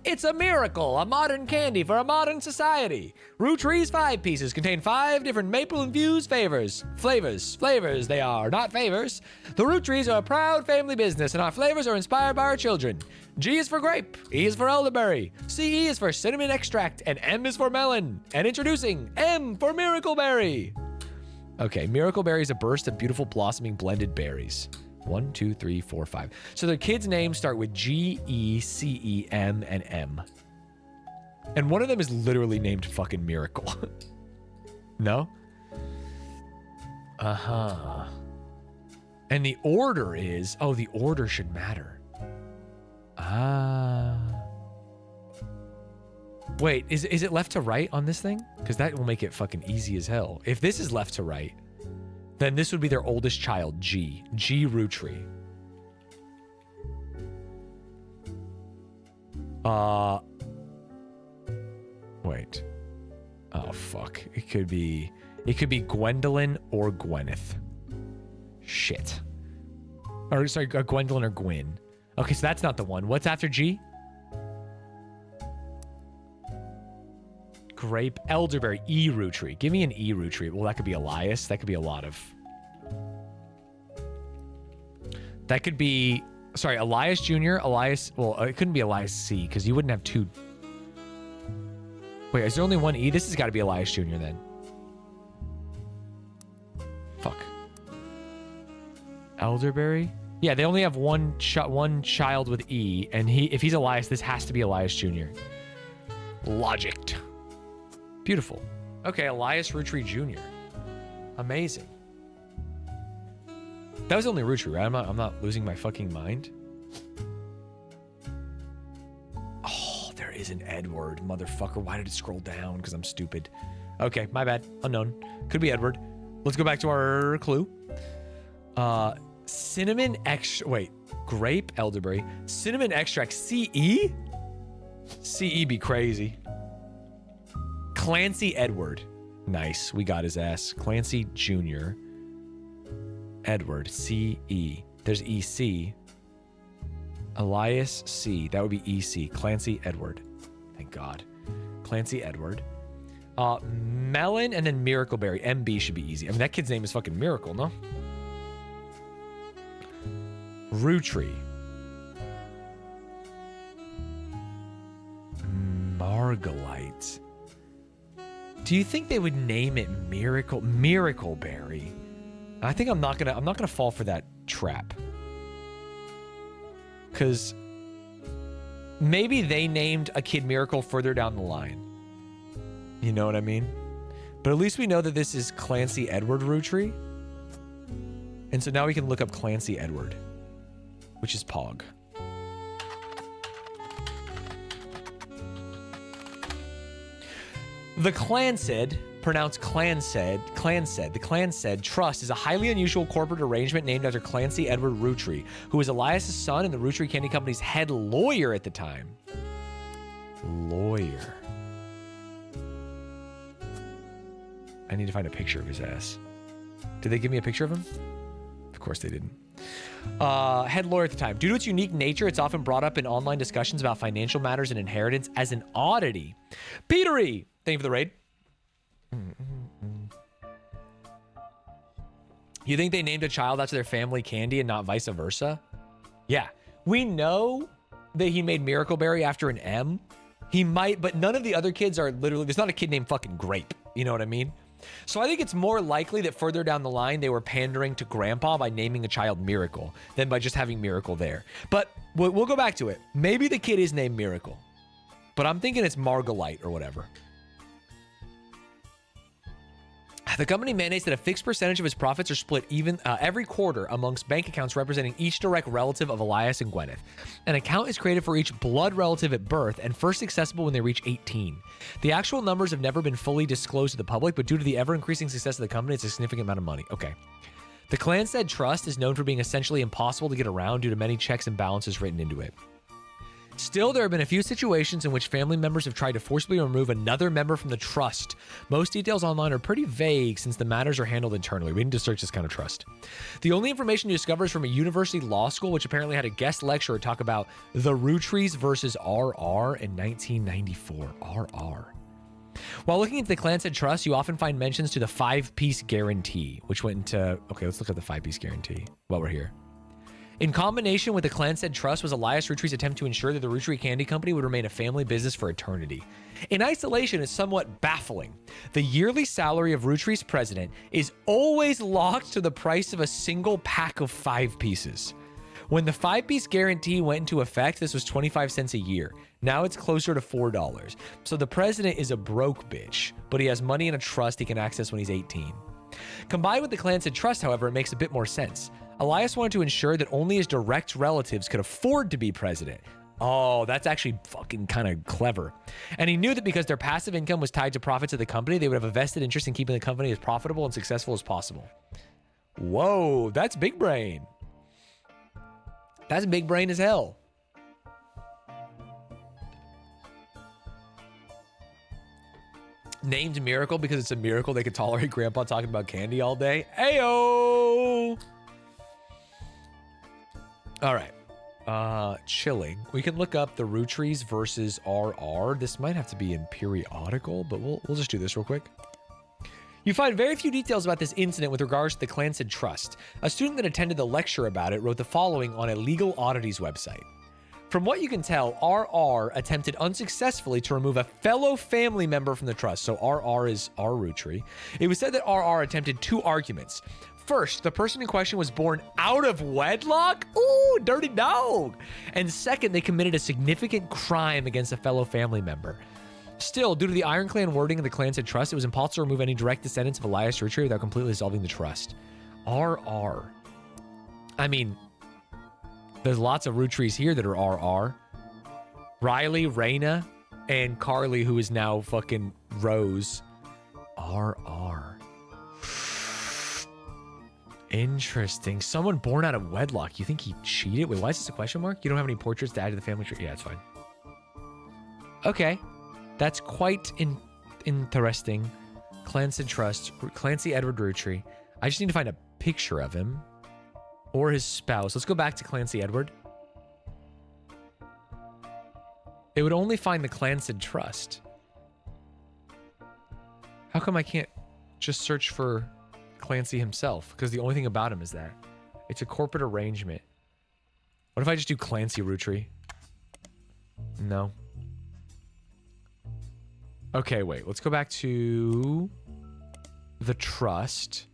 It's a miracle, a modern candy for a modern society. Rootrees 5 pieces contain 5 different maple-infused flavors. Flavors, they are, not favors. The Rootrees are a proud family business, and our flavors are inspired by our children. G is for grape, E is for elderberry, CE is for cinnamon extract, and M is for melon. And introducing M for miracle berry. Okay, miracle berry is a burst of beautiful blossoming blended berries. 1, 2, 3, 4, 5. So their kids' names start with G, E, C, E, M, and M. And one of them is literally named fucking Miracle. No? Uh-huh. And the order is... Oh, the order should matter. Ah. Wait, is it left to right on this thing? Because that will make it fucking easy as hell. If this is left to right... Then this would be their oldest child, G. G. Rootree. Wait. Oh, fuck. It could be Gwendolyn or Gwyneth. Shit. Or, sorry, Gwendolyn or Gwyn. Okay, so that's not the one. What's after G? Grape, elderberry, E. Rootree. Give me an E. Rootree. Well, that could be Elias. That could be a lot of... That could be... Sorry, Elias Jr., Elias... Well, it couldn't be Elias C, because you wouldn't have 2... Wait, is there only 1 E? This has got to be Elias Jr. then. Fuck. Elderberry? Yeah, they only have one child with E, and if he's Elias, this has to be Elias Jr. Logicked. Beautiful. Okay, Elias Rootree Jr. Amazing. That was only Rootree, right? I'm not losing my fucking mind. Oh, there is an Edward, motherfucker. Why did it scroll down? Because I'm stupid. Okay, my bad. Unknown. Could be Edward. Let's go back to our clue. Cinnamon extract. Wait, grape, elderberry, cinnamon extract. CE? CE be crazy. Clancy Edward. Nice. We got his ass. Clancy Jr. Edward. C-E. There's E-C. Elias C. That would be E-C. Clancy Edward. Thank God. Clancy Edward. Melon and then Miracleberry. MB should be easy. I mean, that kid's name is fucking Miracle, no? Rootree. Margalite. Do you think they would name it Miracleberry? I think I'm not gonna fall for that trap. Cause maybe they named a kid Miracle further down the line. You know what I mean? But at least we know that this is Clancy Edward Rootree. And so now we can look up Clancy Edward, which is Pog. The Clansed, pronounced Clansed, the Clansed Trust is a highly unusual corporate arrangement named after Clancy Edward Rootree, who was Elias's son and the Rootree Candy Company's head lawyer at the time. Lawyer. I need to find a picture of his ass. Did they give me a picture of him? Of course they didn't. Head lawyer at the time. Due to its unique nature, it's often brought up in online discussions about financial matters and inheritance as an oddity. Petery! Thank you for the raid. You think they named a child after their family candy and not vice versa? Yeah. We know that he made Miracleberry after an M. He might, but none of the other kids are literally... There's not a kid named fucking Grape. You know what I mean? So I think it's more likely that further down the line, they were pandering to Grandpa by naming a child Miracle than by just having Miracle there. But we'll go back to it. Maybe the kid is named Miracle. But I'm thinking it's Margalite or whatever. The company mandates that a fixed percentage of its profits are split every quarter amongst bank accounts representing each direct relative of Elias and Gwyneth. An account is created for each blood relative at birth and first accessible when they reach 18. The actual numbers have never been fully disclosed to the public, but due to the ever-increasing success of the company, it's a significant amount of money. Okay. The Clanstead Trust is known for being essentially impossible to get around due to many checks and balances written into it. Still, there have been a few situations in which family members have tried to forcibly remove another member from the trust. Most details online are pretty vague since the matters are handled internally. We need to search this kind of trust. The only information you discover is from a university law school, which apparently had a guest lecturer talk about the Rootrees versus RR in 1994. RR. While looking into the Clanstead Trust, you often find mentions to the 5-piece guarantee, which went into... Okay, let's look at the 5-piece guarantee while we're here. In combination with the Clanstead Trust was Elias Rootree's attempt to ensure that the Rootree Candy Company would remain a family business for eternity. In isolation, it's somewhat baffling. The yearly salary of Rootree's president is always locked to the price of a single pack of 5 pieces. When the 5-piece guarantee went into effect, this was 25 cents a year. Now it's closer to $4. So the president is a broke bitch, but he has money in a trust he can access when he's 18. Combined with the Clanstead Trust, however, it makes a bit more sense. Elias wanted to ensure that only his direct relatives could afford to be president. Oh, that's actually fucking kind of clever. And he knew that because their passive income was tied to profits of the company, they would have a vested interest in keeping the company as profitable and successful as possible. Whoa, that's big brain. That's big brain as hell. Named Miracle because it's a miracle they could tolerate Grandpa talking about candy all day. Ayo! All right. Chilling. We can look up the Rootrees versus RR. This might have to be in periodical, but we'll just do this real quick. You find very few details about this incident with regards to the Clanstead Trust. A student that attended the lecture about it wrote the following on a legal oddities website. From what you can tell, RR attempted unsuccessfully to remove a fellow family member from the trust. So RR is R Rootree. It was said that RR attempted 2 arguments. First, the person in question was born out of wedlock? Ooh, dirty dog. And second, they committed a significant crime against a fellow family member. Still, due to the ironclad wording of the Clanstead Trust, it was impossible to remove any direct descendants of Elias Rootree without completely dissolving the trust. RR. I mean, there's lots of Rootrees here that are RR. Riley, Raina, and Carly, who is now fucking Rose. RR. Interesting. Someone born out of wedlock. You think he cheated? Wait, why is this a question mark? You don't have any portraits to add to the family tree? Yeah, it's fine. Okay. That's quite interesting. Clancy Trust. Clancy Edward Rootree. I just need to find a picture of him. Or his spouse. Let's go back to Clancy Edward. It would only find the Clanstead Trust. How come I can't just search for Clancy himself? Because the only thing about him is that it's a corporate arrangement. What if I just do Clancy Rootree? No. Okay, wait. Let's go back to the trust.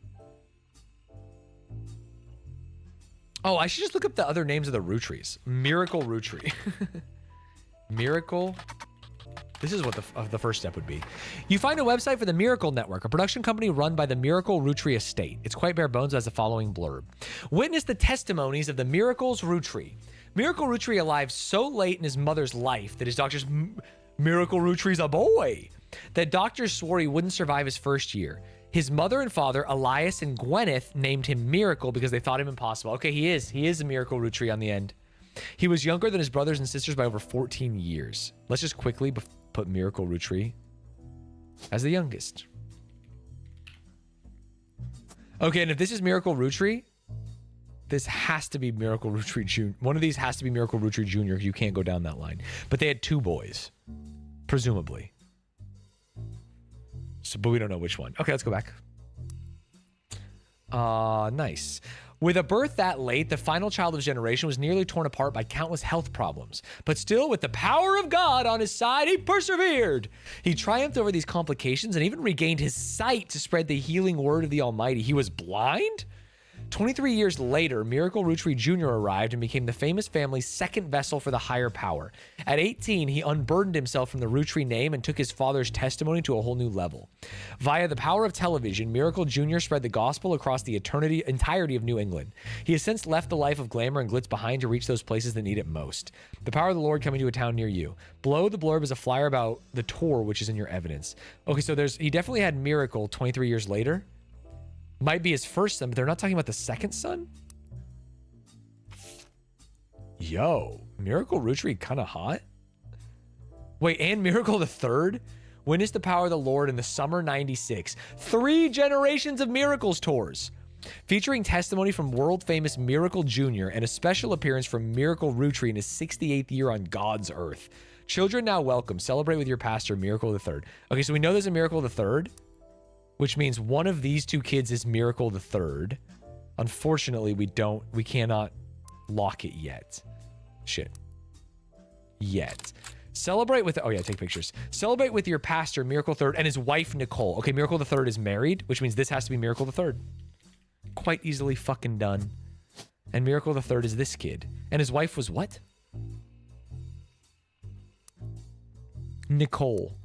Oh, I should just look up the other names of the Rootrees. Miracle Rootree. Miracle. This is what the first step would be. You find a website for the Miracle Network, a production company run by the Miracle Rootree estate. It's quite bare bones, as the following blurb. Witness the testimonies of the Miracle's Rootree. Miracle Rootree alive so late in his mother's life that his doctors... Miracle Rootrees a boy. That doctors swore he wouldn't survive his first year. His mother and father, Elias and Gwyneth, named him Miracle because they thought him impossible. Okay, he is. He is a Miracle Rootree on the end. He was younger than his brothers and sisters by over 14 years. Let's just quickly put Miracle Rootree as the youngest. Okay, and if this is Miracle Rootree, this has to be Miracle Rootree Jr. One of these has to be Miracle Rootree Jr. You can't go down that line. But they had 2 boys, presumably. So, but we don't know which one. Okay, let's go back. Nice. With a birth that late, the final child of his generation was nearly torn apart by countless health problems. But still, with the power of God on his side, he persevered. He triumphed over these complications and even regained his sight to spread the healing word of the Almighty. He was blind? 23 years later, Miracle Rootree Jr. arrived and became the famous family's second vessel for the higher power. At 18, he unburdened himself from the Rootree name and took his father's testimony to a whole new level. Via the power of television, Miracle Jr. spread the gospel across the entirety of New England. He has since left the life of glamour and glitz behind to reach those places that need it most. The power of the Lord coming to a town near you. Below the blurb is a flyer about the tour, which is in your evidence. Okay, so he definitely had Miracle 23 years later. Might be his first son, but they're not talking about the second son? Yo, Miracle Rootree kind of hot. Wait, and Miracle the Third? Witness the power of the Lord in the summer 96. 3 generations of Miracles tours. Featuring testimony from world-famous Miracle Jr. and a special appearance from Miracle Rootree in his 68th year on God's earth. Children now welcome. Celebrate with your pastor, Miracle the Third. Okay, so we know there's a Miracle the Third, which means one of these 2 kids is Miracle the Third. Unfortunately, we cannot lock it yet. Shit. Yet. Celebrate with, oh yeah, take pictures. Celebrate with your pastor, Miracle Third, and his wife, Nicole. Okay, Miracle the Third is married, which means this has to be Miracle the Third. Quite easily fucking done. And Miracle the Third is this kid. And his wife was what? Nicole.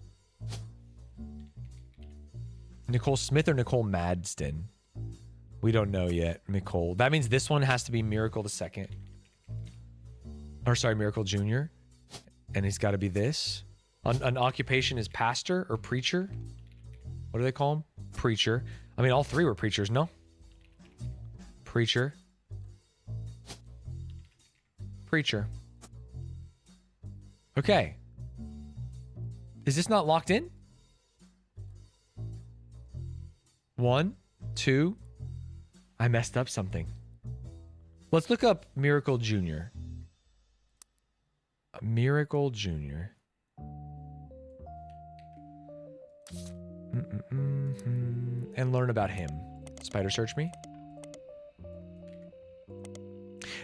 Nicole Smith or Nicole Madston? We don't know yet. Nicole. That means this one has to be Miracle the Second. Or sorry, Miracle Jr. And he's got to be this. An occupation is pastor or preacher. What do they call him? Preacher. I mean, all 3 were preachers, no? Preacher. Preacher. Okay. Is this not locked in? 1, 2. I messed up something. Let's look up Miracle Jr. Miracle Jr. And learn about him. Spider search me.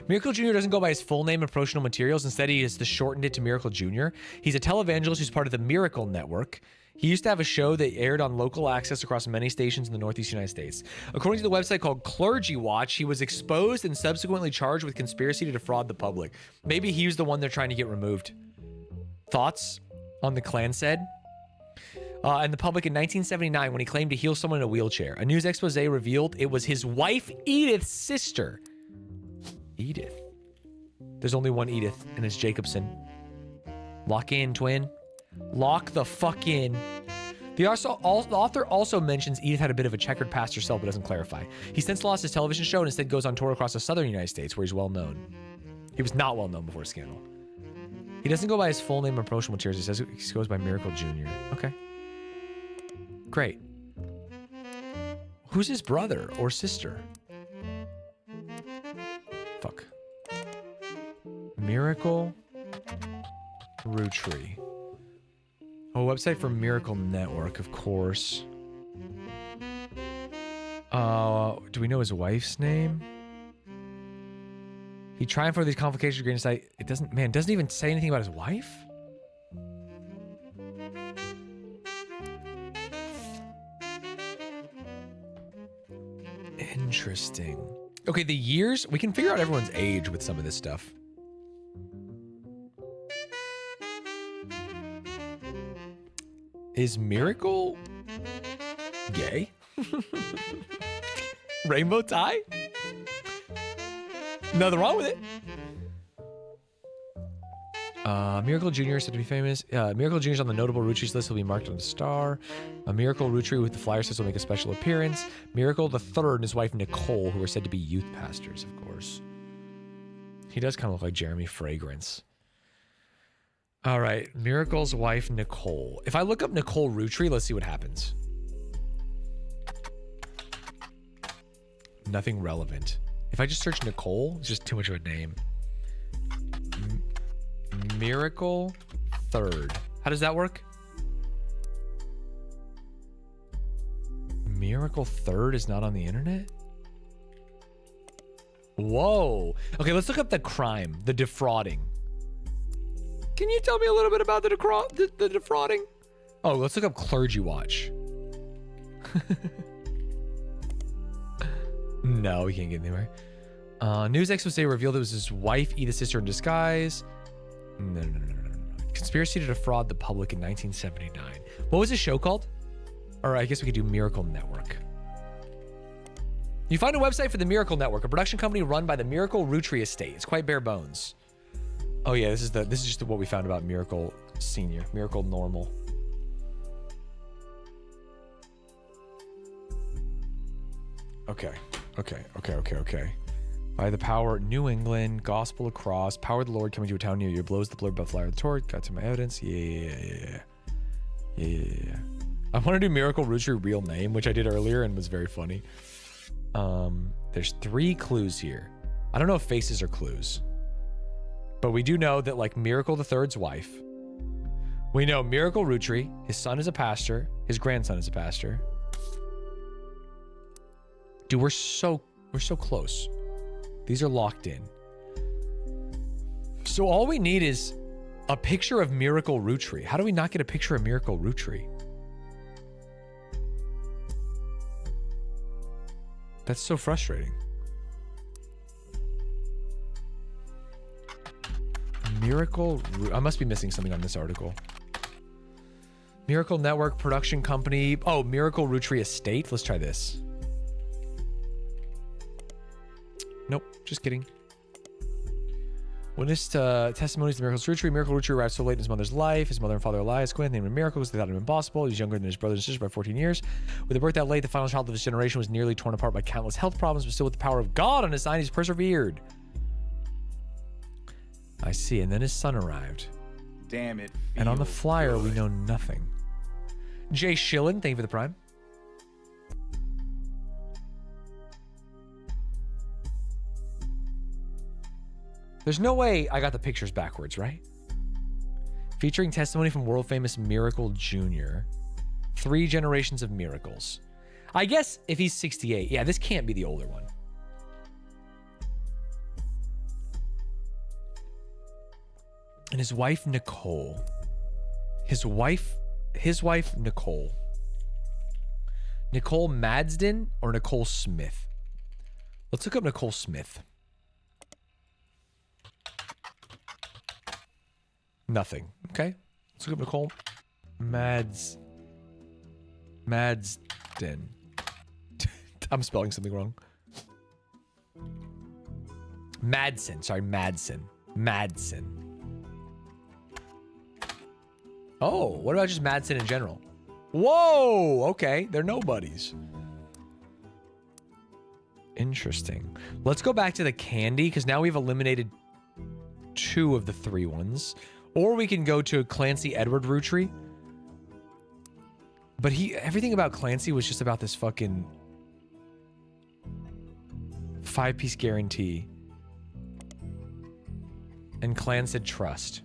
Miracle Jr. doesn't go by his full name in promotional materials. Instead, he has shortened it to Miracle Jr. He's a televangelist who's part of the Miracle Network. He used to have a show that aired on local access across many stations in the Northeast United States. According to the website called Clergy Watch, he was exposed and subsequently charged with conspiracy to defraud the public. Maybe he was the one they're trying to get removed. Thoughts on the Klan said? And the public in 1979 when he claimed to heal someone in a wheelchair. A news expose revealed it was his wife Edith's sister. Edith. There's only one Edith, and it's Jacobson. Lock in, twin. Lock the fuck in. The author also mentions Edith had a bit of a checkered past herself, but doesn't clarify. He since lost his television show and instead goes on tour across the southern United States, where he's well known. He was not well known before the scandal. He doesn't go by his full name or promotional materials. He says he goes by Miracle Jr. Okay. Great. Who's his brother or sister? Fuck. Miracle Rootree. Oh, website for Miracle Network, of course. Do we know his wife's name? He triumphed for these complications to gain insight. It doesn't even say anything about his wife? Interesting. Okay, the years, we can figure out everyone's age with some of this stuff. Is Miracle gay? Rainbow tie? Nothing wrong with it. Miracle Jr. is said to be famous. Miracle Jr. is on the notable Roottrees list. Will be marked on a star. A Miracle Rootree with the flyer says will make a special appearance. Miracle the Third and his wife Nicole, who are said to be youth pastors, of course. He does kind of look like Jeremy Fragrance. All right, Miracle's wife Nicole. If I look up Nicole Rootree, let's see what happens. Nothing relevant. If I just search Nicole, it's just too much of a name. Miracle Third. How does that work? Miracle Third is not on the internet? Whoa. Okay, let's look up the crime, the defrauding. Can you tell me a little bit about the defrauding? Oh, let's look up Clergy Watch. No, we can't get anywhere. News expose revealed it was his wife, Edith's sister in disguise. No. Conspiracy to defraud the public in 1979. What was this show called? Or I guess we could do Miracle Network. You find a website for the Miracle Network, a production company run by the Miracle Rootree estate. It's quite bare bones. Oh yeah, this is just what we found about Miracle Senior, Miracle Normal. Okay. By the power, New England, gospel across, power of the Lord coming to a town near you, blows the blur above flyer of the torch, got to my evidence. Yeah. I want to do Miracle Rootree real name, which I did earlier and was very funny. There's 3 clues here. I don't know if faces are clues, but we do know that like Miracle the Third's wife. We know Miracle Rootree, his son is a pastor, his grandson is a pastor. Dude, we're so close. These are locked in. So all we need is a picture of Miracle Rootree. How do we not get a picture of Miracle Rootree? That's so frustrating. I must be missing something on this article. Miracle Network production company. Oh, Miracle Rootree estate. Let's try this. Nope, just kidding. Witnessed testimonies to Miracle's Rootree. Miracle Rootree arrived so late in his mother's life. His mother and father, Elias Quinn, named him Miracle because they thought him impossible. He was younger than his brothers and sisters by 14 years. With a birth that late, the final child of his generation was nearly torn apart by countless health problems, but still with the power of God on his side, he's persevered. I see, and then his son arrived. Damn it. And on the flyer, we know nothing. Jay Schillen, thank you for the prime. There's no way I got the pictures backwards, right? Featuring testimony from world famous Miracle Jr. 3 generations of miracles. I guess if he's 68, yeah, this can't be the older one. And his wife, Nicole. His wife, Nicole. Nicole Madsden or Nicole Smith? Let's look up Nicole Smith. Nothing. Okay. Let's look up Nicole Madsden. I'm spelling something wrong. Madsen. Sorry, Madsen. Oh, what about just Madsen in general? Whoa! Okay, they're nobodies. Interesting. Let's go back to the candy, because now we've eliminated 2 of the 3 ones. Or we can go to Clancy Edward Rootree. But everything about Clancy was just about this fucking 5-piece guarantee. And Clan said trust.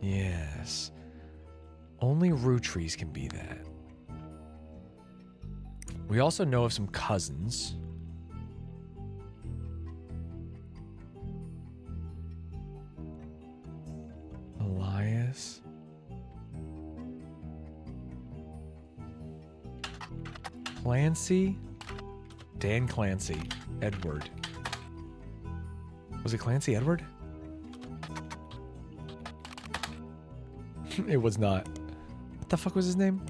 Yes. Only Rootrees can be that. We also know of some cousins. Elias. Clancy. Dan Clancy. Edward. Was it Clancy Edward? It was not. What the fuck was his name?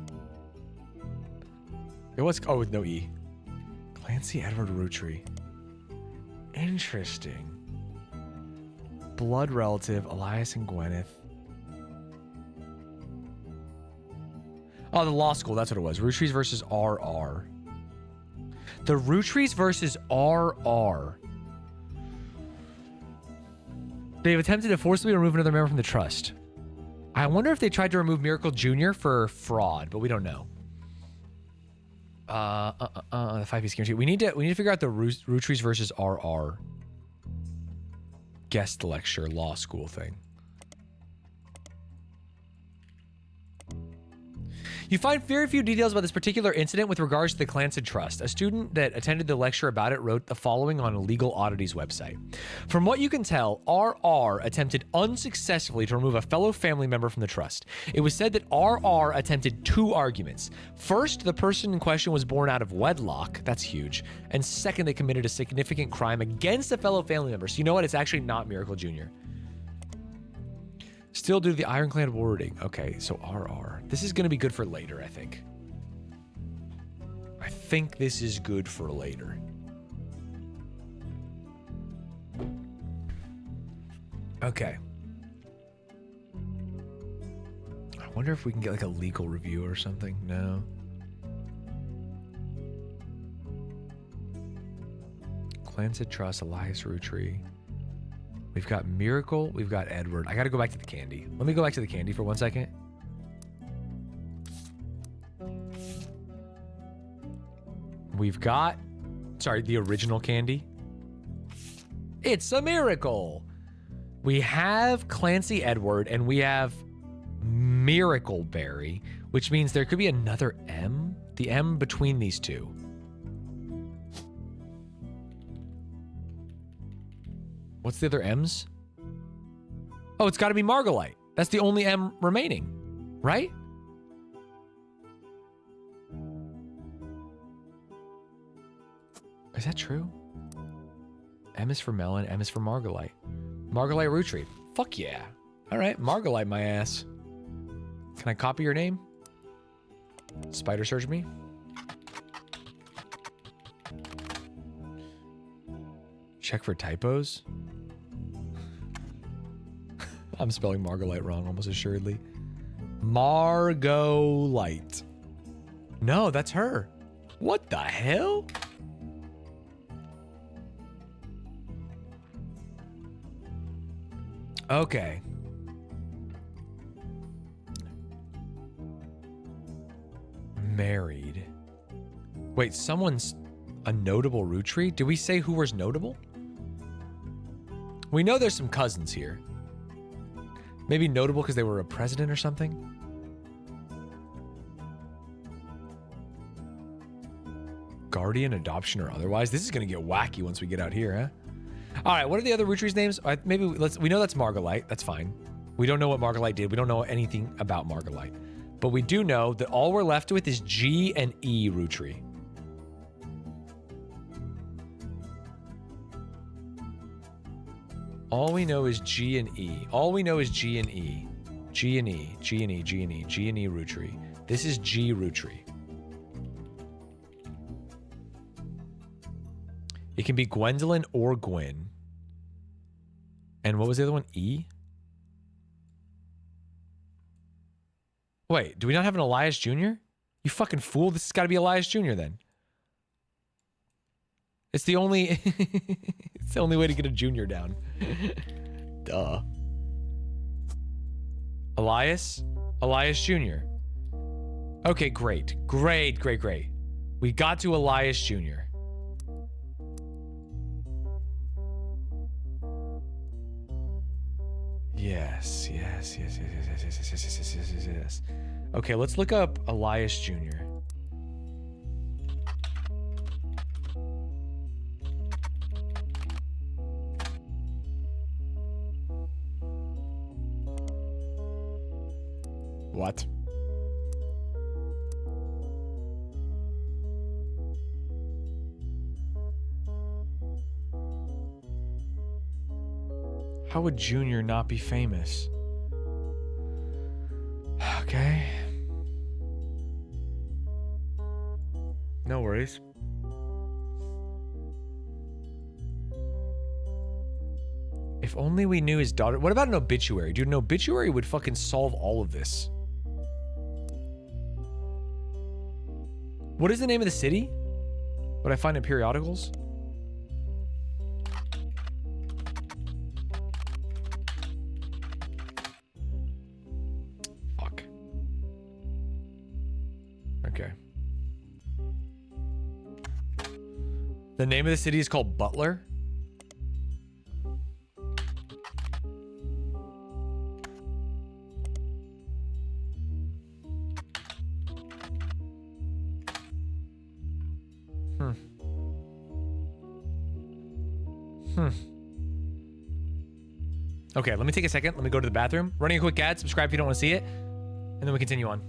It was, oh, with no E. Clancy Edward Rootree. Interesting. Blood relative, Elias and Gwyneth. Oh, the law school, that's what it was. Rootrees versus RR. The Rootrees versus RR. They've attempted to forcibly remove another member from the trust. I wonder if they tried to remove Miracle Jr. for fraud, but we don't know. The 5-piece guarantee. We need to figure out the Rootrees versus RR guest lecture law school thing. You find very few details about this particular incident with regards to the Clancy Trust. A student that attended the lecture about it wrote the following on a Legal Oddities website. From what you can tell, RR attempted unsuccessfully to remove a fellow family member from the trust. It was said that RR attempted 2 arguments. First, the person in question was born out of wedlock. That's huge. And second, they committed a significant crime against a fellow family member. So you know what? It's actually not Miracle Jr. Still due to the ironclad wording. Okay, so RR. This is going to be good for later, I think. I think this is good for later. Okay. I wonder if we can get like a legal review or something. No. Clancy Trust, Elias Rootree. We've got Miracle. We've got Edward. I got to go back to the candy. Let me go back to the candy for 1 second. We've got, sorry, the original candy. It's a miracle. We have Clancy Edward and we have Miracle Berry, which means there could be another M. The M between these two. What's the other M's? Oh, it's got to be Margolite. That's the only M remaining, right? Is that true? M is for melon, M is for Margolite. Margolite Rootree. Fuck yeah. All right, Margolite my ass. Can I copy your name? Spider search me. Check for typos. I'm spelling Margolite wrong, almost assuredly. Margolite. No, that's her. What the hell? Okay. Married. Wait, someone's a notable Rootree? Did we say who was notable? We know there's some cousins here. Maybe notable because they were a president or something? Guardian, adoption, or otherwise? This is going to get wacky once we get out here, huh? All right, what are the other Rootrees names? Maybe we know that's Margolite. That's fine. We don't know what Margolite did. We don't know anything about Margolite. But we do know that all we're left with is G and E Rootree. All we know is G and E. All we know is G and E. G and E. G and E. G and E. G and E Rootree. This is G Rootree. It can be Gwendolyn or Gwen. And what was the other one? E? Wait, do we not have an Elias Jr.? You fucking fool. This has got to be Elias Jr. then. It's the only it's the only way to get a junior down. Duh. Elias Jr. Okay, great. Great. We got to Elias Jr. Yes. Okay, let's look up Elias Jr. What? How would Junior not be famous? Okay. No worries. If only we knew his daughter. What about an obituary? Dude, an obituary would fucking solve all of this. What is the name of the city? What I find in periodicals? Fuck. Okay. The name of the city is called Butler. Okay, let me take a second. Let me go to the bathroom. Running a quick ad. Subscribe if you don't want to see it. And then we continue on.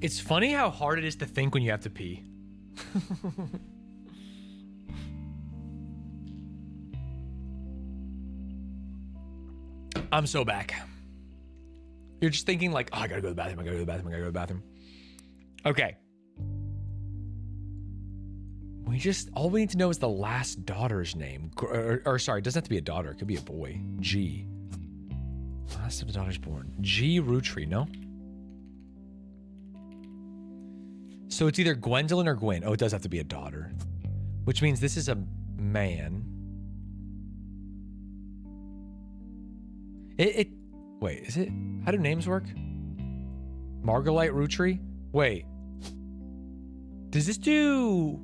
It's funny how hard it is to think when you have to pee. I'm so back. You're just thinking like, oh, I gotta go to the bathroom, I gotta go to the bathroom, I gotta go to the bathroom. Okay. All we need to know is the last daughter's name. Or sorry, it doesn't have to be a daughter. It could be a boy. G. Last of the daughters born. G. Rootree, no? So it's either Gwendolyn or Gwen. Oh, it does have to be a daughter. Which means this is a man. Wait, is it? How do names work? Margolite Rootree? Wait. Does this do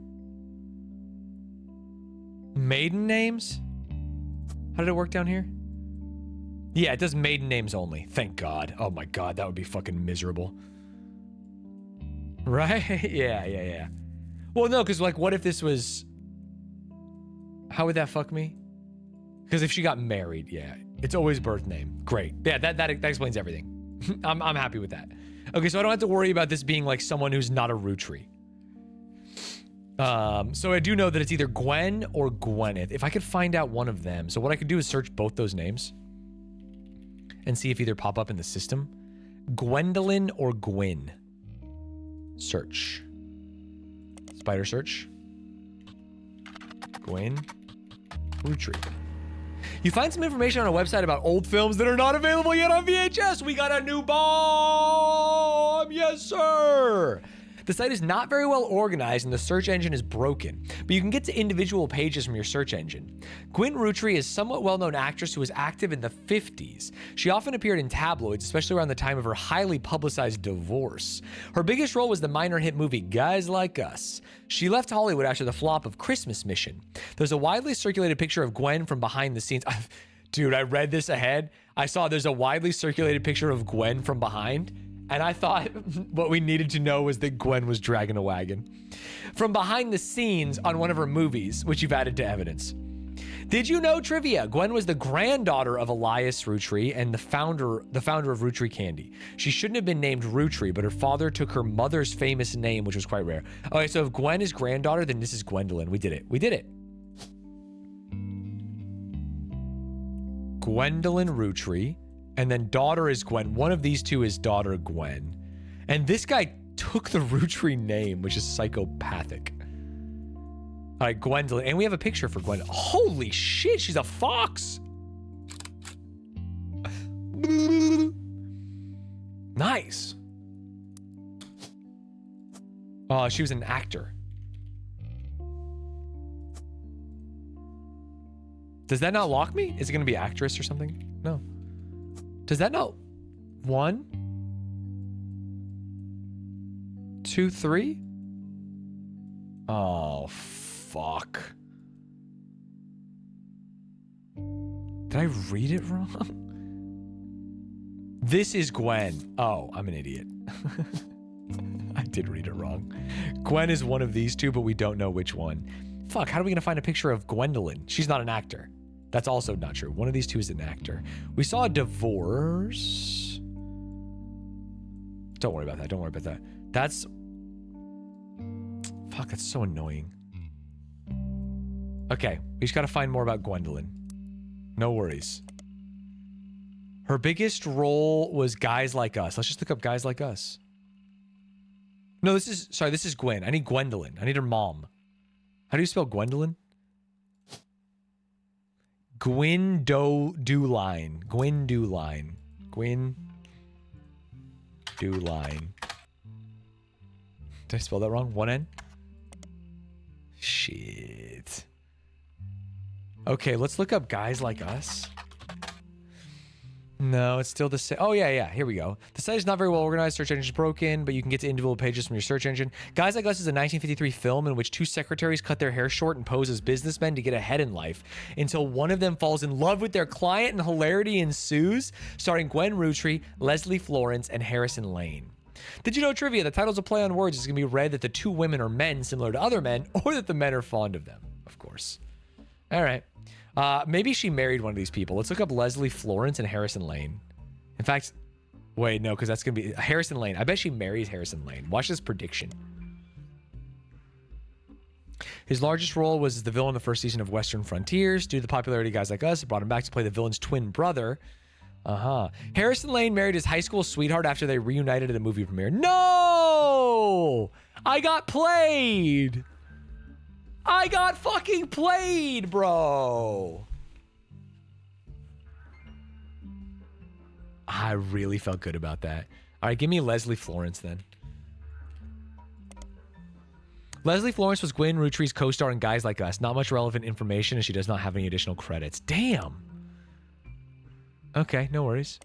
maiden names? How did it work down here? Yeah, it does maiden names only. Thank God. Oh my God, that would be fucking miserable. Right? Yeah. Well, no, because like, what if this was... How would that fuck me? Because if she got married, yeah. It's always birth name. Great. Yeah, that explains everything. I'm happy with that. Okay, so I don't have to worry about this being like someone who's not a Rootree. So I do know that it's either Gwen or Gwyneth. If I could find out one of them. So what I could do is search both those names and see if either pop up in the system. Gwendolyn or Gwyn. Search. Spider search. Gwyn. Rootree. You find some information on a website about old films that are not available yet on VHS. We got a new bomb. Yes, sir. The site is not very well organized and the search engine is broken, but you can get to individual pages from your search engine. Gwyn Roottries is a somewhat well-known actress who was active in the 50s. She often appeared in tabloids, especially around the time of her highly publicized divorce. Her biggest role was the minor hit movie Guys Like Us. She left Hollywood after the flop of Christmas Mission. There's a widely circulated picture of Gwen from behind the scenes. Dude, I read this ahead. I saw there's a widely circulated picture of Gwen from behind. And I thought what we needed to know was that Gwen was dragging a wagon. From behind the scenes on one of her movies, which you've added to evidence. Did you know trivia? Gwen was the granddaughter of Elias Roottree and the founder of Roottree Candy. She shouldn't have been named Roottrie, but her father took her mother's famous name, which was quite rare. Okay, so if Gwen is granddaughter, then this is Gwendolyn. We did it. We did it. Gwendolyn Roottrie. And then daughter is Gwen. One of these two is daughter Gwen. And this guy took the Roottree name, which is psychopathic. All right, Gwendolyn. And we have a picture for Gwen. Holy shit, she's a fox. Nice. Oh, she was an actor. Does that not lock me? Is it going to be actress or something? No. Does that not? 1, 2, 3? Oh, fuck. Did I read it wrong? This is Gwen. Oh, I'm an idiot. I did read it wrong. Gwen is one of these two, but we don't know which one. Fuck, how are we going to find a picture of Gwendolyn? She's not an actor. That's also not true. One of these two is an actor. We saw a divorce. Don't worry about that. Don't worry about that. That's... Fuck, that's so annoying. Okay, we just gotta find more about Gwendolyn. No worries. Her biggest role was Guys Like Us. Let's just look up Guys Like Us. No, this is... Sorry, this is Gwen. I need Gwendolyn. I need her mom. How do you spell Gwendolyn? Gwendoline. Gwendoline. Gwendoline. Did I spell that wrong? 1 N? Shit. Okay, let's look up Guys Like Us. No, it's still the same. Oh, yeah. Here we go. The site is not very well organized. Search engine is broken, but you can get to individual pages from your search engine. Guys Like Us is a 1953 film in which two secretaries cut their hair short and pose as businessmen to get ahead in life until one of them falls in love with their client and hilarity ensues, starring Gwen Roottrie, Leslie Florence, and Harrison Lane. Did you know trivia? The title's a play on words. It's going to be read that the two women are men similar to other men, or that the men are fond of them, of course. All right. Maybe she married one of these people. Let's look up Leslie Florence and Harrison Lane. In fact, wait, no, because that's going to be Harrison Lane. I bet she marries Harrison Lane. Watch this prediction. His largest role was as the villain in the first season of Western Frontiers. Due to the popularity of Guys Like Us, it brought him back to play the villain's twin brother. Harrison Lane married his high school sweetheart after they reunited at a movie premiere. No! I got played! I got fucking played, bro. I really felt good about that. All right, give me Leslie Florence then. Leslie Florence was Gwen Roottrie's co-star in Guys Like Us. Not much relevant information, and she does not have any additional credits. Damn. Okay, no worries.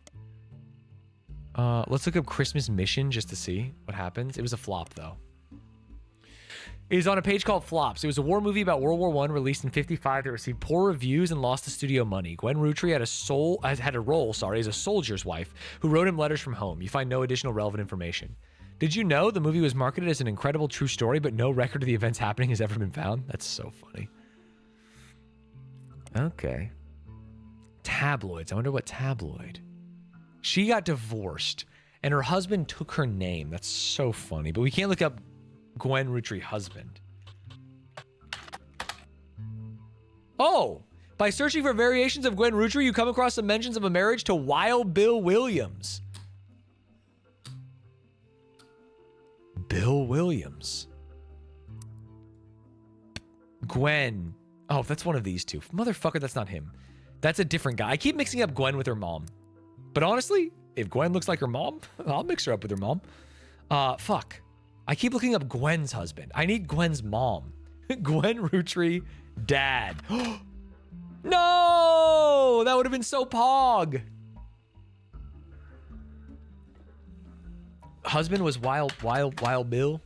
Let's look up Christmas Mission just to see what happens. It was a flop, though. It is on a page called Flops. It was a war movie about World War I released in '55 that received poor reviews and lost the studio money. Gwen Roottrie had a role as a soldier's wife who wrote him letters from home. You find no additional relevant information. Did you know the movie was marketed as an incredible true story, but no record of the events happening has ever been found? That's so funny. Okay. Tabloids. I wonder what tabloid. She got divorced, and her husband took her name. That's so funny. But we can't look up Gwen Roottrie husband. Oh, by searching for variations of Gwen Roottrie, you come across some mentions of a marriage to Wild Bill Williams. Bill Williams. Gwen. Oh, that's one of these two. Motherfucker, that's not him. That's a different guy. I keep mixing up Gwen with her mom. But honestly, if Gwen looks like her mom, I'll mix her up with her mom. Fuck. I keep looking up Gwen's husband. I need Gwen's mom. Gwen Rootree, dad. No! That would have been so pog. Husband was Wild Bill.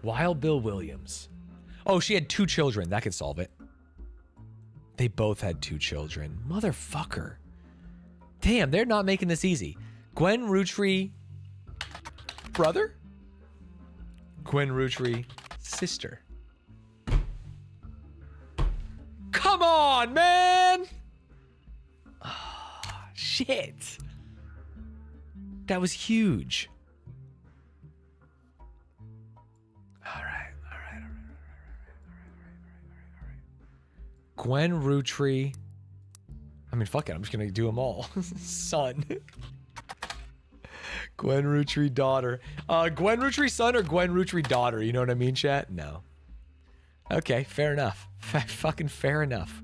Wild Bill Williams. Oh, she had 2 children. That could solve it. They both had 2 children. Motherfucker. Damn, they're not making this easy. Gwen Rootree, brother? Gwen Rootree, sister. Come on, man! Oh, shit. That was huge. All right. Gwen Rootree. I mean, fuck it. I'm just going to do them all. Son. Gwen Rootree daughter. Gwen Rootree son or Gwen Rootree daughter? You know what I mean, chat? No. Okay, fair enough. Fucking fair enough.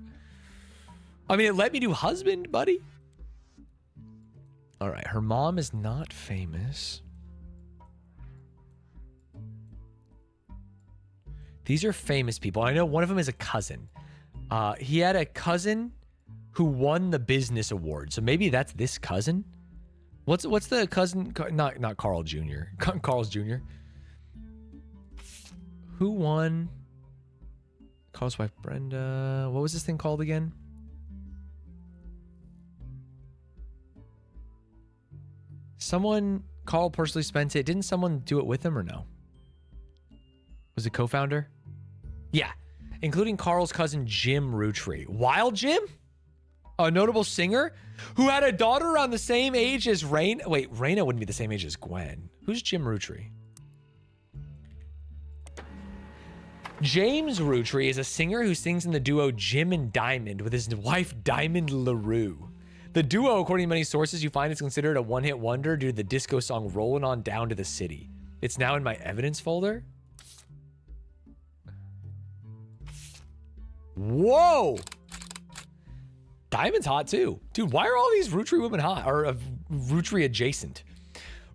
I mean, it let me do husband, buddy. All right, her mom is not famous. These are famous people. I know one of them is a cousin. He had a cousin who won the business award. So maybe that's this cousin. What's the cousin? Not Carl Jr. Carl's Jr. Who won? Carl's wife Brenda. What was this thing called again? Someone, Carl personally spent it. Didn't someone do it with him or no? Was it co-founder? Yeah. Including Carl's cousin Jim Rootree. Wild Jim? A notable singer who had a daughter around the same age as Raina. Wait, Raina wouldn't be the same age as Gwen. Who's Jim Rootree? James Rootree is a singer who sings in the duo Jim and Diamond with his wife Diamond LaRue. The duo, according to many sources you find, is considered a one-hit wonder due to the disco song Rollin' On Down to the City. It's now in my evidence folder. Whoa! Diamond's hot too. Dude, why are all these Rootree women hot? Or Rootree adjacent?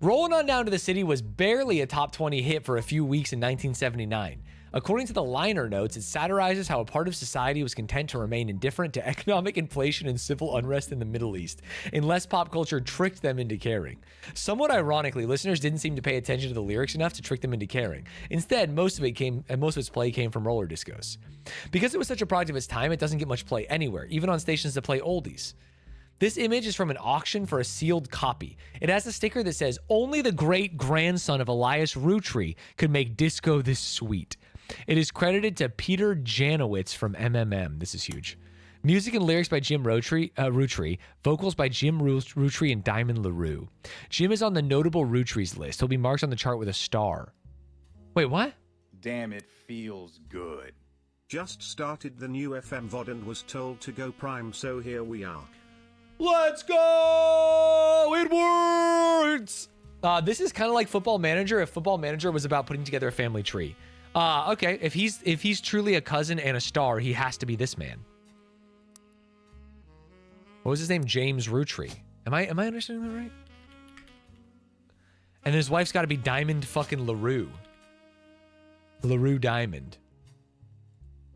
Rollin' On Down to the City was barely a top 20 hit for a few weeks in 1979. According to the liner notes, it satirizes how a part of society was content to remain indifferent to economic inflation and civil unrest in the Middle East, unless pop culture tricked them into caring. Somewhat ironically, listeners didn't seem to pay attention to the lyrics enough to trick them into caring. Instead, most of its play came from roller discos. Because it was such a product of its time, it doesn't get much play anywhere, even on stations that play oldies. This image is from an auction for a sealed copy. It has a sticker that says, "Only the great-grandson of Elias Rootree could make disco this sweet." It is credited to Peter Janowitz from MMM. This is huge. Music and lyrics by Jim Rootree, vocals by Jim Rootree and Diamond LaRue. Jim is on the notable Rootrees list. He'll be marked on the chart with a star. Wait, what? Damn, it feels good. Just started the new FM VOD and was told to go prime, so here we are. Let's go! It works! This is kind of like Football Manager if Football Manager was about putting together a family tree. Okay, if he's truly a cousin and a star, he has to be this man. What was his name? James Rootree. Am I understanding that right? And his wife's got to be Diamond fucking LaRue. LaRue Diamond.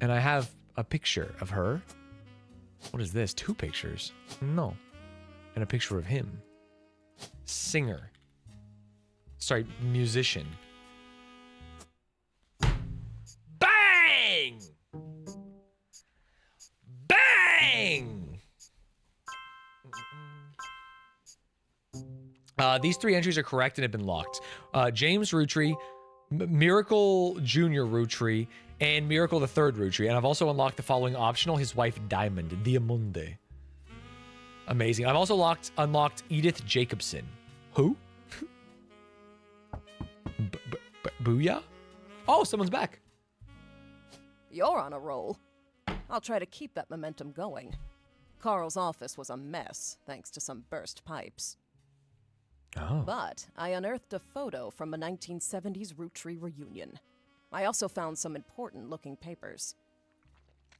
And I have a picture of her. What is this? 2 pictures? No. And a picture of him. Singer. Sorry, musician. Bang! Bang! These 3 entries are correct and have been locked. James Rootree, Miracle Jr. Rootree, and Miracle the Third Rootree. And I've also unlocked the following optional: his wife Diamond, Diamonde. Amazing. I've also unlocked Edith Jacobson. Who? Booyah? Oh, someone's back. You're on a roll. I'll try to keep that momentum going. Carl's office was a mess, thanks to some burst pipes. Oh. But I unearthed a photo from a 1970s Rootree reunion. I also found some important-looking papers.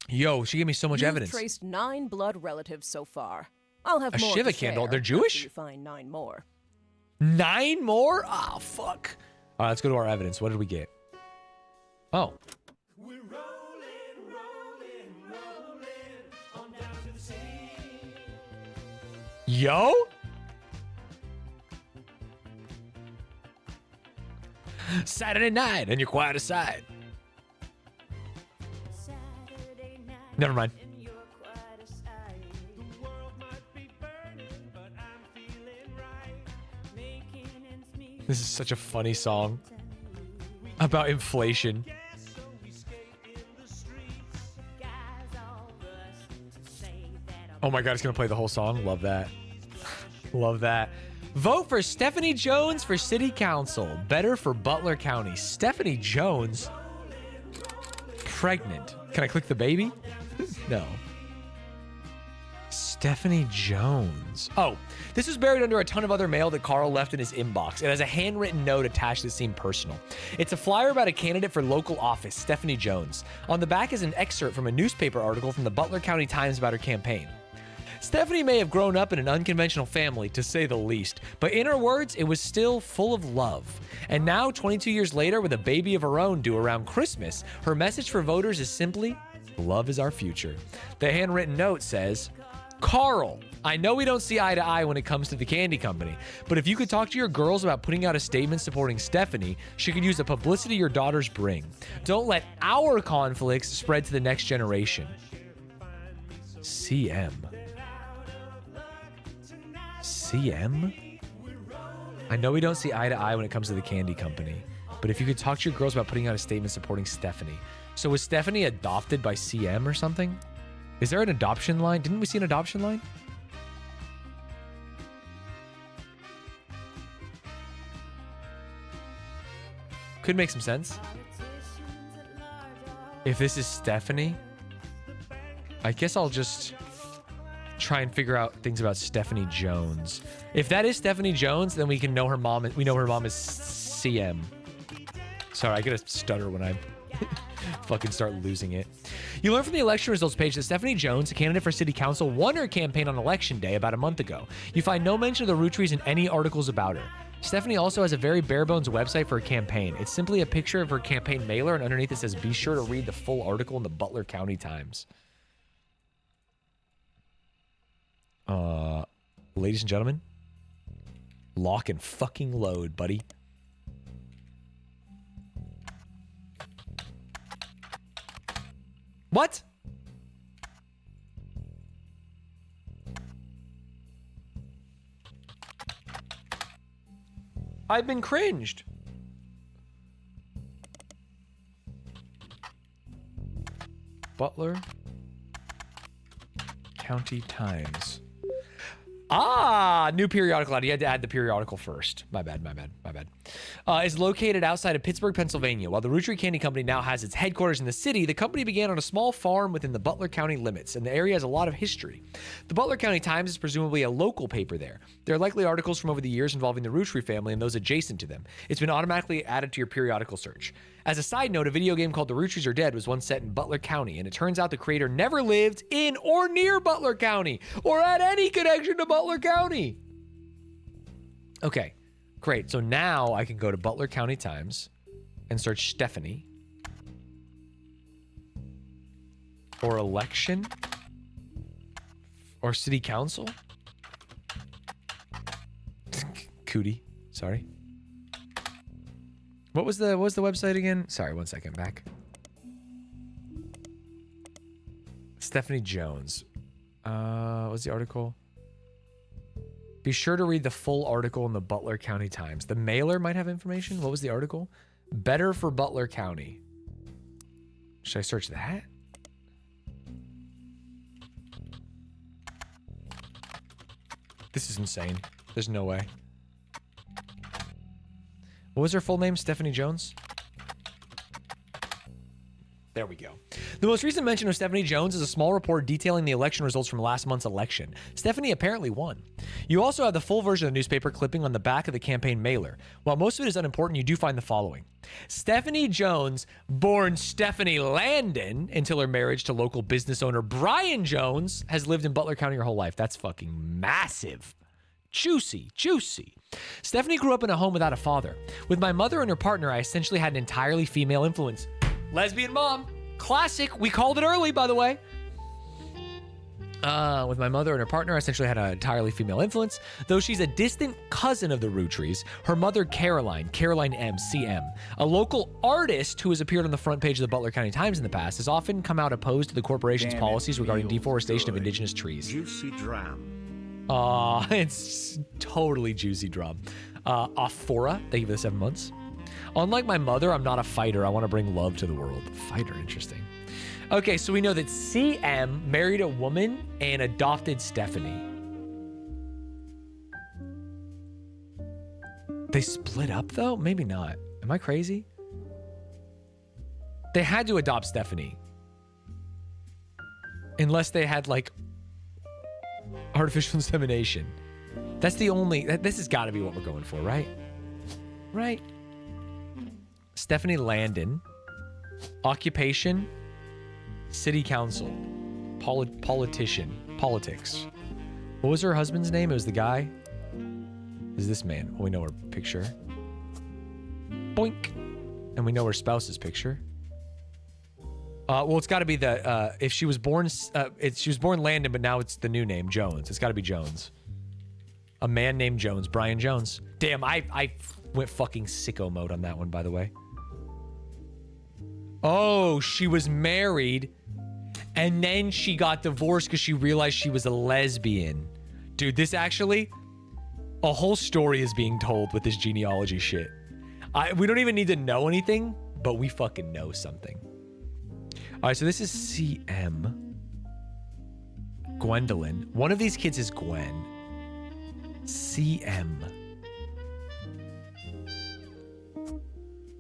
Yo, she gave me so much You've evidence. traced 9 blood relatives so far. I'll have A more Shiva to candle. share They're after Jewish? You find 9 more. 9 more? Ah, fuck. All right, let's go to our evidence. What did we get? Oh. Yo? Saturday night and you're quiet aside. Never mind. This is such a funny song about inflation. Oh my god, it's gonna play the whole song. Love that. Love that. Vote for Stephanie Jones for City Council. Better for Butler County. Stephanie Jones? Pregnant. Can I click the baby? No. Stephanie Jones. Oh, this was buried under a ton of other mail that Carl left in his inbox. It has a handwritten note attached that seemed personal. It's a flyer about a candidate for local office, Stephanie Jones. On the back is an excerpt from a newspaper article from the Butler County Times about her campaign. Stephanie may have grown up in an unconventional family, to say the least, but in her words, it was still full of love. And now, 22 years later, with a baby of her own due around Christmas, her message for voters is simply, love is our future. The handwritten note says, Carl, I know we don't see eye to eye when it comes to the candy company, but if you could talk to your girls about putting out a statement supporting Stephanie, she could use the publicity your daughters bring. Don't let our conflicts spread to the next generation. CM. CM? I know we don't see eye to eye when it comes to the candy company, but if you could talk to your girls about putting out a statement supporting Stephanie. So was Stephanie adopted by CM or something? Is there an adoption line? Didn't we see an adoption line? Could make some sense. If this is Stephanie, I guess I'll just try and figure out things about Stephanie Jones. If that is Stephanie Jones, then we can know her mom. We know her mom is CM. Sorry, I get a stutter when I fucking start losing it. You learn from the election results page that Stephanie Jones, a candidate for city council, won her campaign on election day about a month ago. You find no mention of the Roottrees in any articles about her. Stephanie also has a very bare-bones website for her campaign. It's simply a picture of her campaign mailer, and underneath it says, be sure to read the full article in the Butler County Times. Ladies and gentlemen, lock and fucking load, buddy. What? I've been cringed. Butler County Times. Ah, new periodical ad. You had to add the periodical first. My bad. Is located outside of Pittsburgh, Pennsylvania. While the Roottrees Candy Company now has its headquarters in the city, the company began on a small farm within the Butler County limits, and the area has a lot of history. The Butler County Times is presumably a local paper there. There are likely articles from over the years involving the Rootrees family and those adjacent to them. It's been automatically added to your periodical search. As a side note, a video game called The Rootrees Are Dead was once set in Butler County, and it turns out the creator never lived in or near Butler County, or had any connection to Butler County. Okay, great. So now I can go to Butler County Times and search Stephanie. Or election. Or city council. Cootie, sorry. What was the website again? Sorry, 1 second, back. Stephanie Jones. What's the article? Be sure to read the full article in the Butler County Times. The mailer might have information. What was the article? Better for Butler County. Should I search that? This is insane. There's no way. What was her full name? Stephanie Jones? There we go. The most recent mention of Stephanie Jones is a small report detailing the election results from last month's election. Stephanie apparently won. You also have the full version of the newspaper clipping on the back of the campaign mailer. While most of it is unimportant, you do find the following. Stephanie Jones, born Stephanie Landon, until her marriage to local business owner Brian Jones, has lived in Butler County her whole life. That's fucking massive. Juicy, juicy. Stephanie grew up in a home without a father. With my mother and her partner, I essentially had an entirely female influence. Lesbian mom. Classic. We called it early, by the way. With my mother and her partner, I essentially had an entirely female influence. Though she's a distant cousin of the Rootrees, her mother, Caroline M, CM, a local artist who has appeared on the front page of the Butler County Times in the past, has often come out opposed to the corporation's policies regarding deforestation of indigenous trees. Juicy dram. It's totally juicy drum. Aphora, thank you for the 7 months. Unlike my mother, I'm not a fighter. I want to bring love to the world. Fighter, interesting. Okay, so we know that CM married a woman and adopted Stephanie. They split up, though? Maybe not. Am I crazy? They had to adopt Stephanie. Unless they had, like, artificial insemination. That's the only... This has got to be what we're going for, right? Right. Stephanie Landon. Occupation... City council, politician, politics. What was her husband's name? It was the guy. Is this man? Well, we know her picture. Boink. And we know her spouse's picture. Well, it's got to be the if she was born, she was born Landon, but now it's the new name Jones. It's got to be Jones. A man named Jones, Brian Jones. Damn, I went fucking sicko mode on that one, by the way. Oh, she was married. And then she got divorced because she realized she was a lesbian. Dude, this actually, a whole story is being told with this genealogy shit. We don't even need to know anything, but we fucking know something. All right, so this is CM. Gwendolyn. One of these kids is Gwen. CM.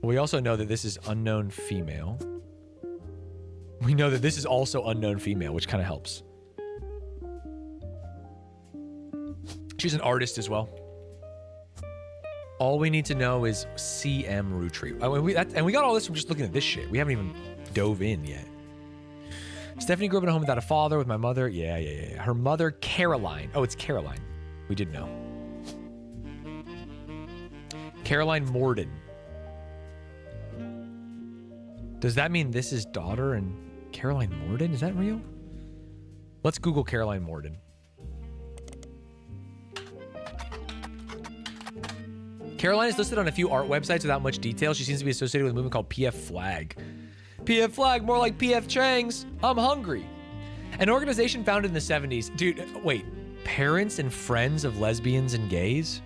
We also know that this is unknown female. We know that this is also unknown female, which kind of helps. She's an artist as well. All we need to know is CM Rootree. And we got all this from just looking at this shit. We haven't even dove in yet. Stephanie grew up in a home without a father with my mother. Yeah. Her mother, Caroline. Oh, it's Caroline. We did know. Caroline Morden. Does that mean this is daughter and Caroline Morden? Is that real? Let's Google Caroline Morden. Caroline is listed on a few art websites without much detail. She seems to be associated with a movement called PF Flag. PF Flag, more like PF Chang's. I'm hungry. An organization founded in the 70s. Dude, wait. Parents and friends of lesbians and gays?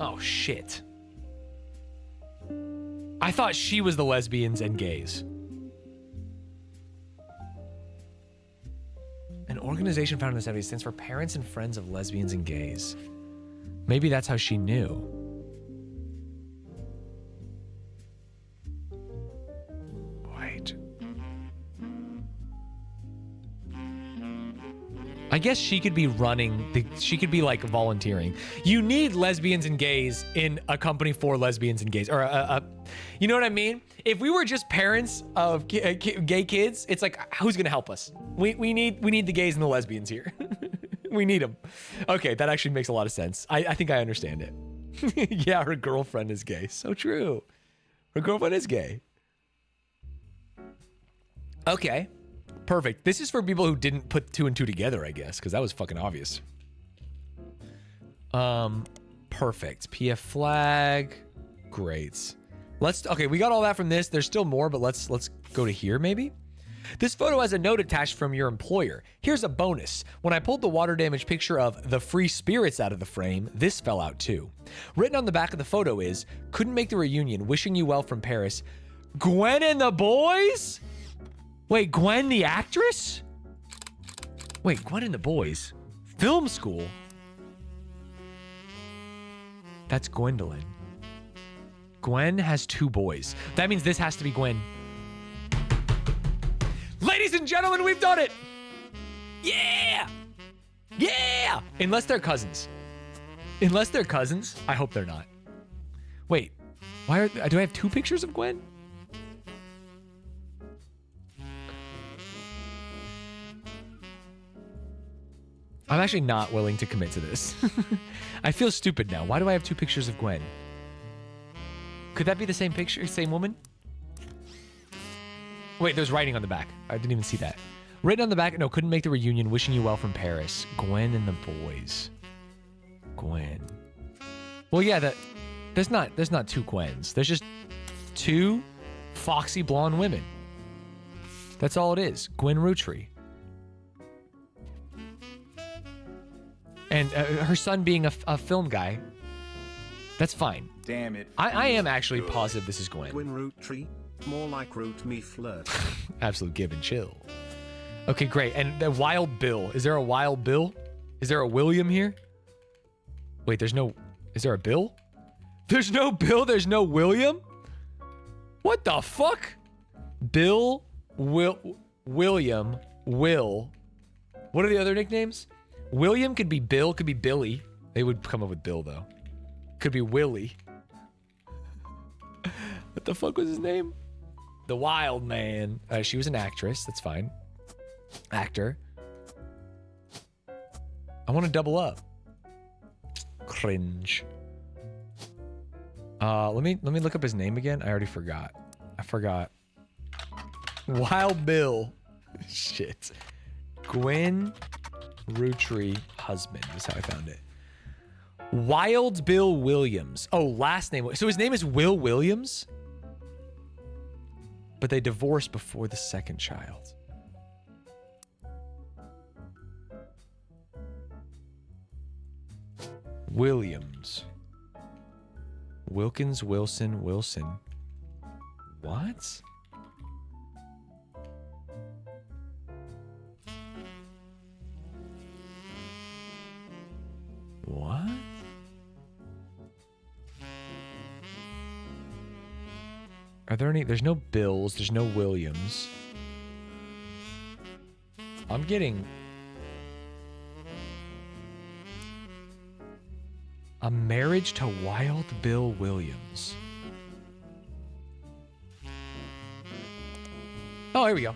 Oh, shit. I thought she was the lesbians and gays. An organization founded in the 70s stands for Parents and Friends of Lesbians and Gays. Maybe that's how she knew. Wait. I guess she could be running, she could be like volunteering. You need lesbians and gays in a company for lesbians and gays. Or you know what I mean? If we were just parents of gay kids, it's like, who's gonna help us? We need the gays and the lesbians here. We need them. Okay, that actually makes a lot of sense. I think I understand it. Yeah, her girlfriend is gay. So true. Her girlfriend is gay. Okay. Perfect. This is for people who didn't put 2 and 2 together, I guess, because that was fucking obvious. Perfect. PF Flag. Great. Okay, we got all that from this. There's still more, but let's go to here maybe. This photo has a note attached from your employer. Here's a bonus. When I pulled the water damage picture of the Free Spirits out of the frame, this fell out too. Written on the back of the photo is, couldn't make the reunion, wishing you well from Paris. Gwen and the boys? Wait, Gwen the actress? Wait, Gwen and the boys? Film school? That's Gwendolyn. Gwen has 2 boys. That means this has to be Gwen. Ladies and gentlemen, we've done it! Yeah! Yeah! Unless they're cousins. Unless they're cousins. I hope they're not. Wait. Why do I have 2 pictures of Gwen? I'm actually not willing to commit to this. I feel stupid now. Why do I have 2 pictures of Gwen? Could that be the same picture? Same woman? Wait, there's writing on the back. I didn't even see that. Written on the back, no, couldn't make the reunion. Wishing you well from Paris. Gwen and the boys. Gwen. Well, yeah, there's not 2 Gwens. There's just 2 foxy blonde women. That's all it is. Gwen Rootree. And her son being a film guy. That's fine. Damn it. I am actually positive this is Gwen. Gwen Rootree, more like root me flirt. Absolute give and chill. Okay, great. And the Wild Bill. Is there a Wild Bill? Is there a William here? Wait, there's no... Is there a Bill? There's no Bill, there's no William? What the fuck? Bill, William, Will. What are the other nicknames? William could be Bill, could be Billy. They would come up with Bill, though. Could be Willie. What the fuck was his name? The Wild Man. She was an actress. That's fine. Actor. I want to double up. Cringe. Let me look up his name again. I already forgot. I forgot. Wild Bill. Shit. Gwen Rootree husband is how I found it. Wild Bill Williams. Oh, last name. So his name is Will Williams? But they divorced before the second child. Williams. Wilkins, Wilson, Wilson. What? What? Are there any? There's no Bills. There's no Williams. I'm getting a marriage to Wild Bill Williams. Oh, here we go.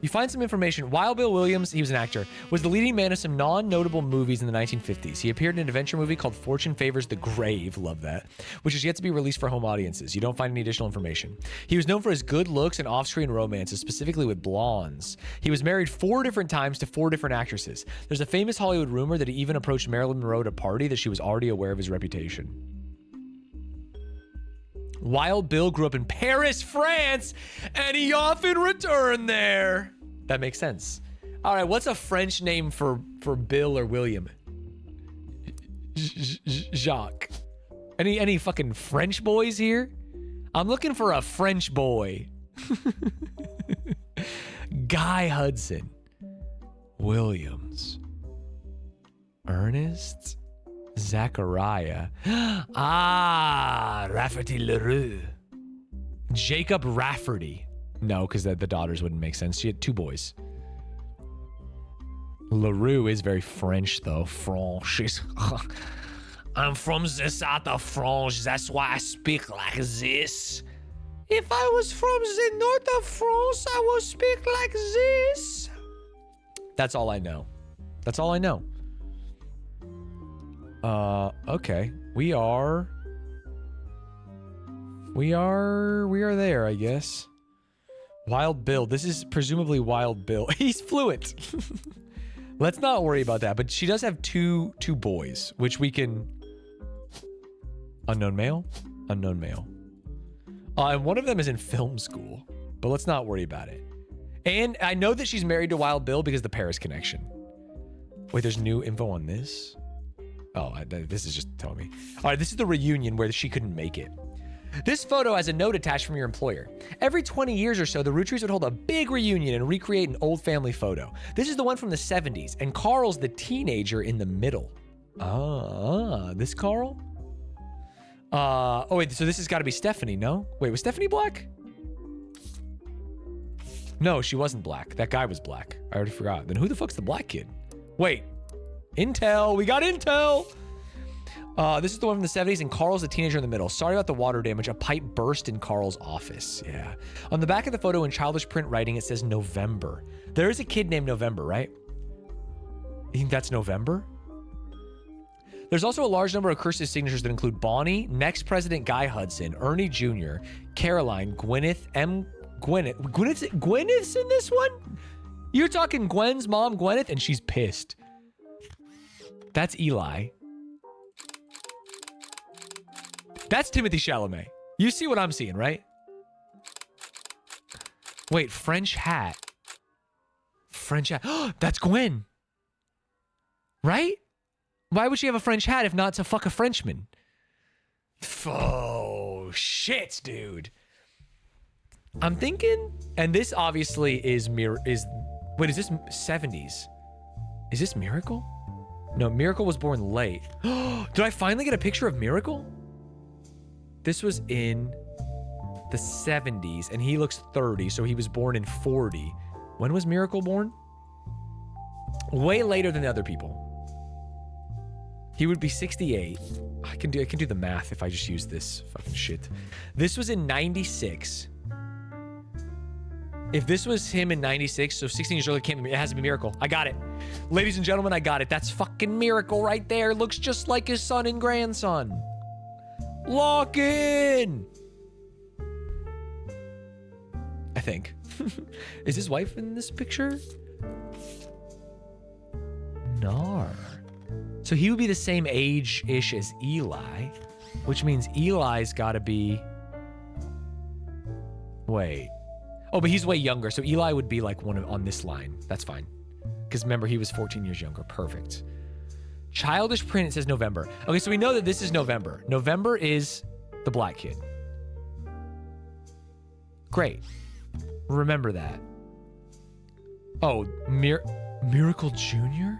You find some information. Wild Bill Williams, he was an actor, was the leading man of some non-notable movies in the 1950s. He appeared in an adventure movie called Fortune Favors the Grave, love that, which is yet to be released for home audiences. You don't find any additional information. He was known for his good looks and off-screen romances, specifically with blondes. He was married 4 different times to 4 different actresses. There's a famous Hollywood rumor that he even approached Marilyn Monroe at a party that she was already aware of his reputation. Wild Bill grew up in Paris, France, and he often returned there. That makes sense. All right, what's a French name for Bill or William? Jacques. Any fucking French boys here? I'm looking for a French boy. Guy Hudson. Williams. Ernest. Zachariah. Rafferty LaRue. Jacob Rafferty. No, because the daughters wouldn't make sense. She had 2 boys. LaRue is very French, though. French. I'm from the south of France. That's why I speak like this. If I was from the north of France, I would speak like this. That's all I know. That's all I know. Okay. We are there, I guess. Wild Bill. This is presumably Wild Bill. He's fluent. Let's not worry about that. But she does have two boys, which we can... Unknown male? Unknown male. And one of them is in film school. But let's not worry about it. And I know that she's married to Wild Bill because of the Paris connection. Wait, there's new info on this? Oh, this is just telling me. All right, this is the reunion where she couldn't make it. This photo has a note attached from your employer. Every 20 years or so, the Rootrees would hold a big reunion and recreate an old family photo. This is the one from the 70s, and Carl's the teenager in the middle. This Carl? Oh wait, so this has got to be Stephanie, no? Wait, was Stephanie black? No, she wasn't black. That guy was black. I already forgot. Then who the fuck's the black kid? Wait. Intel. We got intel. This is the one from the 70s, and Carl's a teenager in the middle. Sorry about the water damage. A pipe burst in Carl's office. Yeah. On the back of the photo in childish print writing, it says November. There is a kid named November, right? You think that's November? There's also a large number of cursive signatures that include Bonnie, next president Guy Hudson, Ernie Jr., Caroline, Gwyneth, Gwyneth's in this one? You're talking Gwen's mom, Gwyneth, and she's pissed. That's Eli. That's Timothée Chalamet. You see what I'm seeing, right? Wait, French hat. French hat. That's Gwen. Right? Why would she have a French hat if not to fuck a Frenchman? Oh, shit, dude. I'm thinking, and this obviously is wait, is this 70s? Is this Miracle? No, Miracle was born late. Did I finally get a picture of Miracle? This was in the 70s, and he looks 30, so he was born in 40. When was Miracle born? Way later than the other people. He would be 68. I can do the math if I just use this fucking shit. This was in 96. If this was him in 96, so 16 years old, it has to be Miracle. I got it. Ladies and gentlemen, I got it. That's fucking Miracle right there. Looks just like his son and grandson. Lock in! I think. Is his wife in this picture? Nar. So he would be the same age-ish as Eli, which means Eli's gotta be... Wait. Oh, but he's way younger, so Eli would be like on this line. That's fine. Because remember, he was 14 years younger. Perfect. Childish print, it says November. Okay, so we know that this is November. November is the black kid. Great. Remember that. Oh, Miracle Jr.?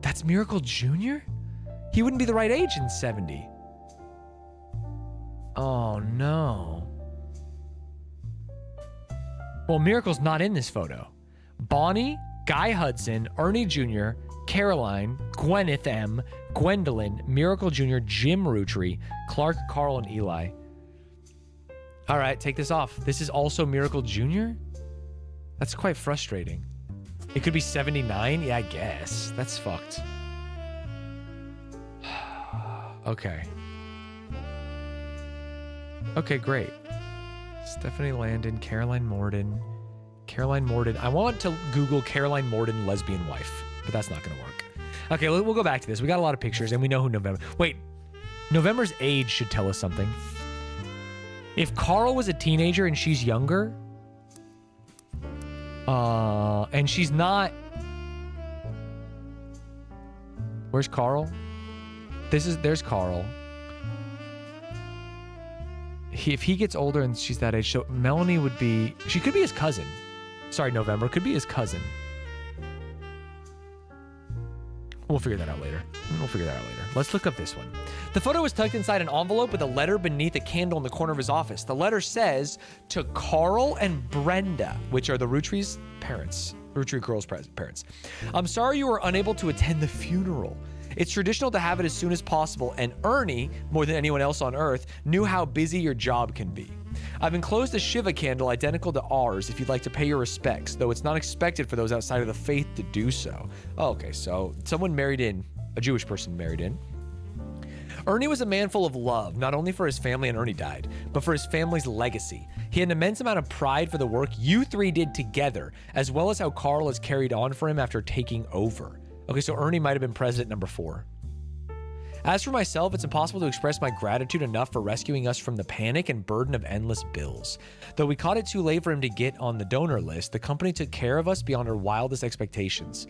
That's Miracle Jr.? He wouldn't be the right age in 70. Oh, no. Well, Miracle's not in this photo. Bonnie, Guy Hudson, Ernie Jr., Caroline, Gwyneth M., Gwendolyn, Miracle Jr., Jim Rootree, Clark, Carl, and Eli. All right, take this off. This is also Miracle Jr.? That's quite frustrating. It could be 79? Yeah, I guess. That's fucked. Okay. Okay, great. Stephanie Landon, Caroline Morden. I want to Google Caroline Morden lesbian wife, but that's not going to work. Okay, we'll go back to this. We got a lot of pictures, and we know who November... Wait, November's age should tell us something. If Carl was a teenager and she's younger... and she's not... Where's Carl? There's Carl. If he gets older and she's that age, so Melanie would be... She could be his cousin. Sorry, November. Could be his cousin. We'll figure that out later. Let's look up this one. The photo was tucked inside an envelope with a letter beneath a candle in the corner of his office. The letter says, to Carl and Brenda, which are the Rootrees parents. Rootree girls' parents. I'm sorry you were unable to attend the funeral. It's traditional to have it as soon as possible, and Ernie, more than anyone else on Earth, knew how busy your job can be. I've enclosed a Shiva candle identical to ours if you'd like to pay your respects, though it's not expected for those outside of the faith to do so. Oh, okay, so someone married in, a Jewish person married in. Ernie was a man full of love, not only for his family, and Ernie died, but for his family's legacy. He had an immense amount of pride for the work you three did together, as well as how Carl has carried on for him after taking over. Okay, so Ernie might have been president number 4. As for myself, it's impossible to express my gratitude enough for rescuing us from the panic and burden of endless bills. Though we caught it too late for him to get on the donor list, the company took care of us beyond our wildest expectations.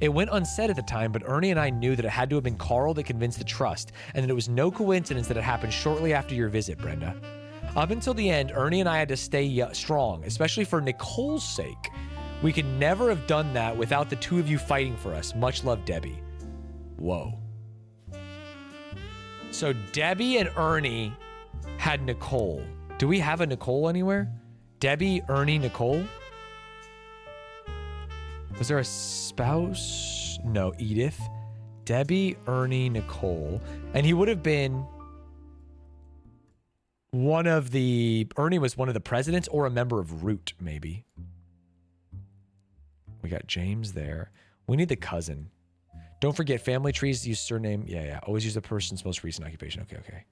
It went unsaid at the time, but Ernie and I knew that it had to have been Carl that convinced the trust, and that it was no coincidence that it happened shortly after your visit, Brenda. Up until the end, Ernie and I had to stay strong, especially for Nicole's sake. We could never have done that without the two of you fighting for us. Much love, Debbie. Whoa. So Debbie and Ernie had Nicole. Do we have a Nicole anywhere? Debbie, Ernie, Nicole? Was there a spouse? No, Edith, Debbie, Ernie, Nicole. And he would have been Ernie was one of the presidents or a member of Root, maybe. We got James there. We need the cousin. Don't forget, family trees use surname. Yeah. Always use the person's most recent occupation. Okay.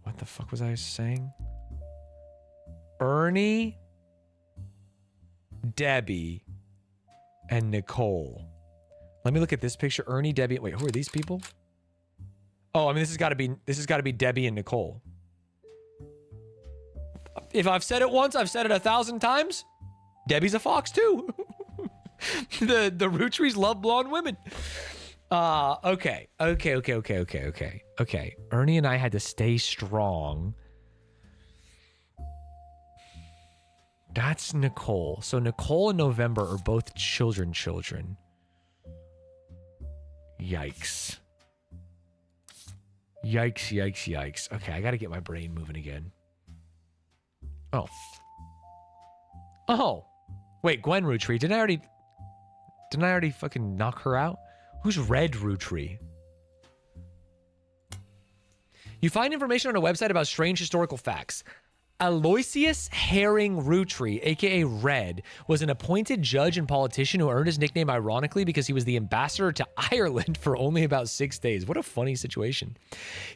What the fuck was I saying? Ernie, Debbie, and Nicole. Let me look at this picture. Ernie, Debbie. Wait, who are these people? Oh, I mean, this has got to be Debbie and Nicole. If I've said it once, I've said it 1,000 times. Debbie's a fox too. the Rootrees love blonde women. Okay. Ernie and I had to stay strong. That's Nicole. So Nicole and November are both children. Yikes. Okay, I gotta get my brain moving again. Oh. Wait, Gwen Rootree. Didn't I already fucking knock her out? Who's Red Rootree? You find information on a website about strange historical facts. Aloysius Herring Rootree, aka Red, was an appointed judge and politician who earned his nickname ironically because he was the ambassador to Ireland for only about 6 days. What a funny situation.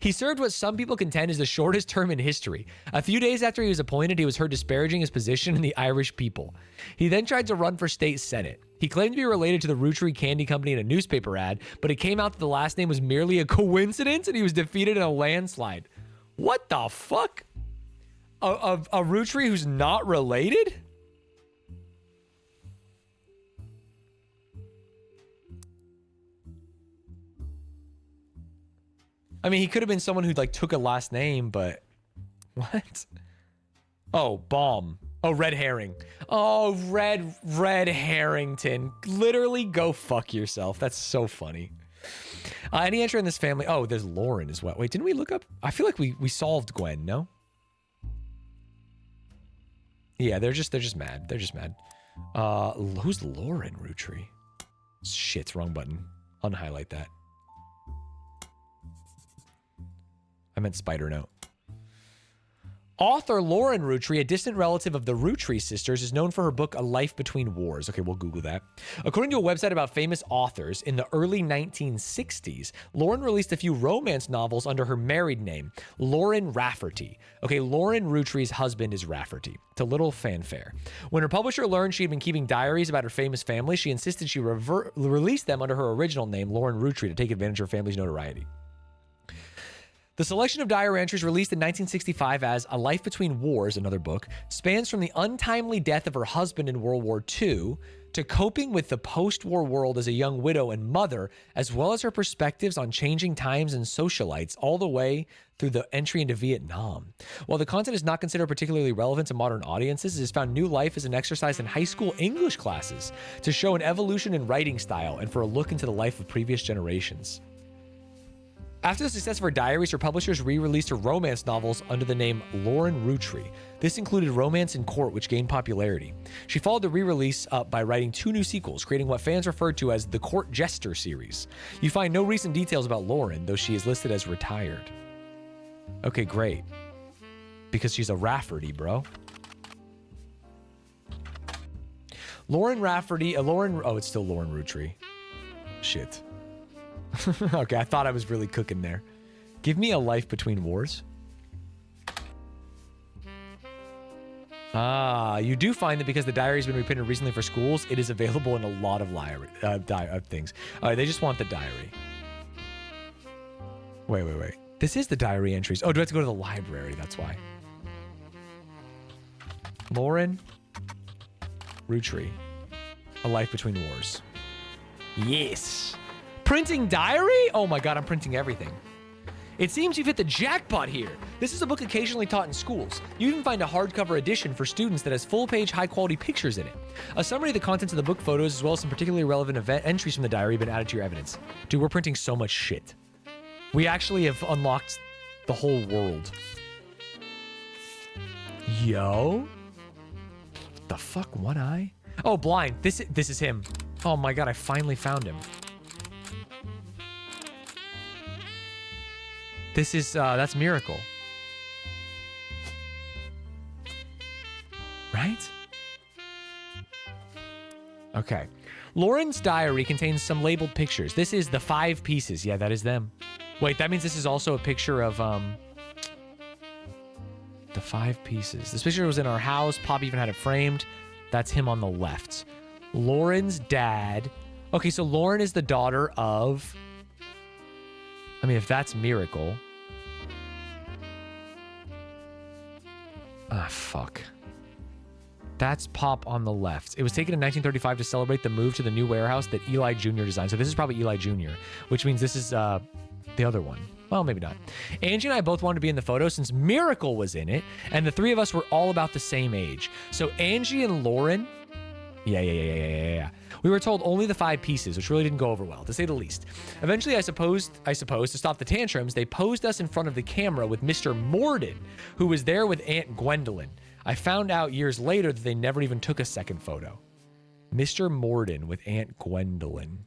He served what some people contend is the shortest term in history. A few days after he was appointed, he was heard disparaging his position in the Irish people. He then tried to run for state senate. He claimed to be related to the Rootree Candy Company in a newspaper ad, but it came out that the last name was merely a coincidence and he was defeated in a landslide. What the fuck? A Rootree who's not related? I mean, he could have been someone who like took a last name, but what? Oh, bomb. Oh, Red Herring. Oh, Red Harrington. Literally go fuck yourself. That's so funny. Any entry in this family? Oh, there's Lauren as well. Wait, didn't we look up? I feel like we solved Gwen, no? Yeah, they're just mad. They're just mad. Who's Lauren Rootree? Shit, wrong button. Unhighlight that. I meant spider note. Author Lauren Rootree, a distant relative of the Rootree sisters, is known for her book A Life Between Wars. Okay, we'll Google that. According to a website about famous authors, in the early 1960s, Lauren released a few romance novels under her married name, Lauren Rafferty. Okay, Lauren Rootree's husband is Rafferty, to little fanfare. When her publisher learned she had been keeping diaries about her famous family, she insisted she release them under her original name, Lauren Rootree, to take advantage of her family's notoriety. The selection of diary entries released in 1965 as A Life Between Wars, another book, spans from the untimely death of her husband in World War II to coping with the post-war world as a young widow and mother, as well as her perspectives on changing times and socialites, all the way through the entry into Vietnam. While the content is not considered particularly relevant to modern audiences, it has found new life as an exercise in high school English classes to show an evolution in writing style and for a look into the life of previous generations. After the success of her diaries, her publishers re-released her romance novels under the name Lauren Rootree. This included Romance in Court, which gained popularity. She followed the re-release up by writing 2 new sequels, creating what fans referred to as the Court Jester series. You find no recent details about Lauren, though she is listed as retired. Okay, great. Because she's a Rafferty, bro. Lauren Rafferty, oh, it's still Lauren Rootree. Shit. Okay, I thought I was really cooking there. Give me A Life Between Wars. You do find that because the diary has been reprinted recently for schools, it is available in a lot of things. They just want the diary. Wait. This is the diary entries. Oh, do I have to go to the library? That's why. Lauren Rootree. A Life Between Wars. Yes. Printing diary? Oh my god, I'm printing everything. It seems you've hit the jackpot here. This is a book occasionally taught in schools. You even find a hardcover edition for students that has full-page, high-quality pictures in it. A summary of the contents of the book photos, as well as some particularly relevant event entries from the diary, have been added to your evidence. Dude, we're printing so much shit. We actually have unlocked the whole world. Yo? The fuck, one eye? Oh, blind. This is him. Oh my god, I finally found him. This is, that's Miracle. Right? Okay. Lauren's diary contains some labeled pictures. This is the 5 pieces. Yeah, that is them. Wait, that means this is also a picture of, the 5 pieces. This picture was in our house. Pop even had it framed. That's him on the left. Lauren's dad. Okay, so Lauren is the daughter of... I mean, if that's Miracle... Ah, fuck. That's Pop on the left. It was taken in 1935 to celebrate the move to the new warehouse that Eli Jr. designed. So this is probably Eli Jr., which means this is the other one. Well, maybe not. Angie and I both wanted to be in the photo since Miracle was in it, and the 3 of us were all about the same age. So Angie and Lauren... Yeah. We were told only the 5 pieces, which really didn't go over well, to say the least. Eventually, I suppose, to stop the tantrums, they posed us in front of the camera with Mr. Morden, who was there with Aunt Gwendolyn. I found out years later that they never even took a second photo. Mr. Morden with Aunt Gwendolyn.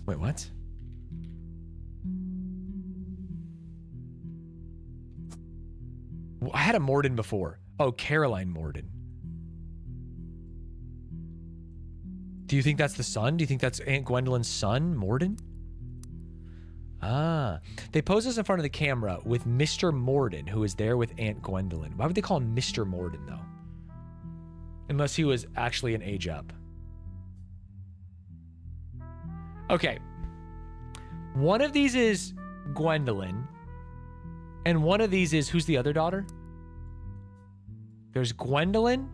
Wait, what? I had a Morden before. Oh, Caroline Morden. Do you think that's the son? Do you think that's Aunt Gwendolyn's son, Morden? Ah. They posed us in front of the camera with Mr. Morden, who is there with Aunt Gwendolyn. Why would they call him Mr. Morden, though? Unless he was actually an age up. Okay. One of these is Gwendolyn. And one of these is... Who's the other daughter? There's Gwendolyn.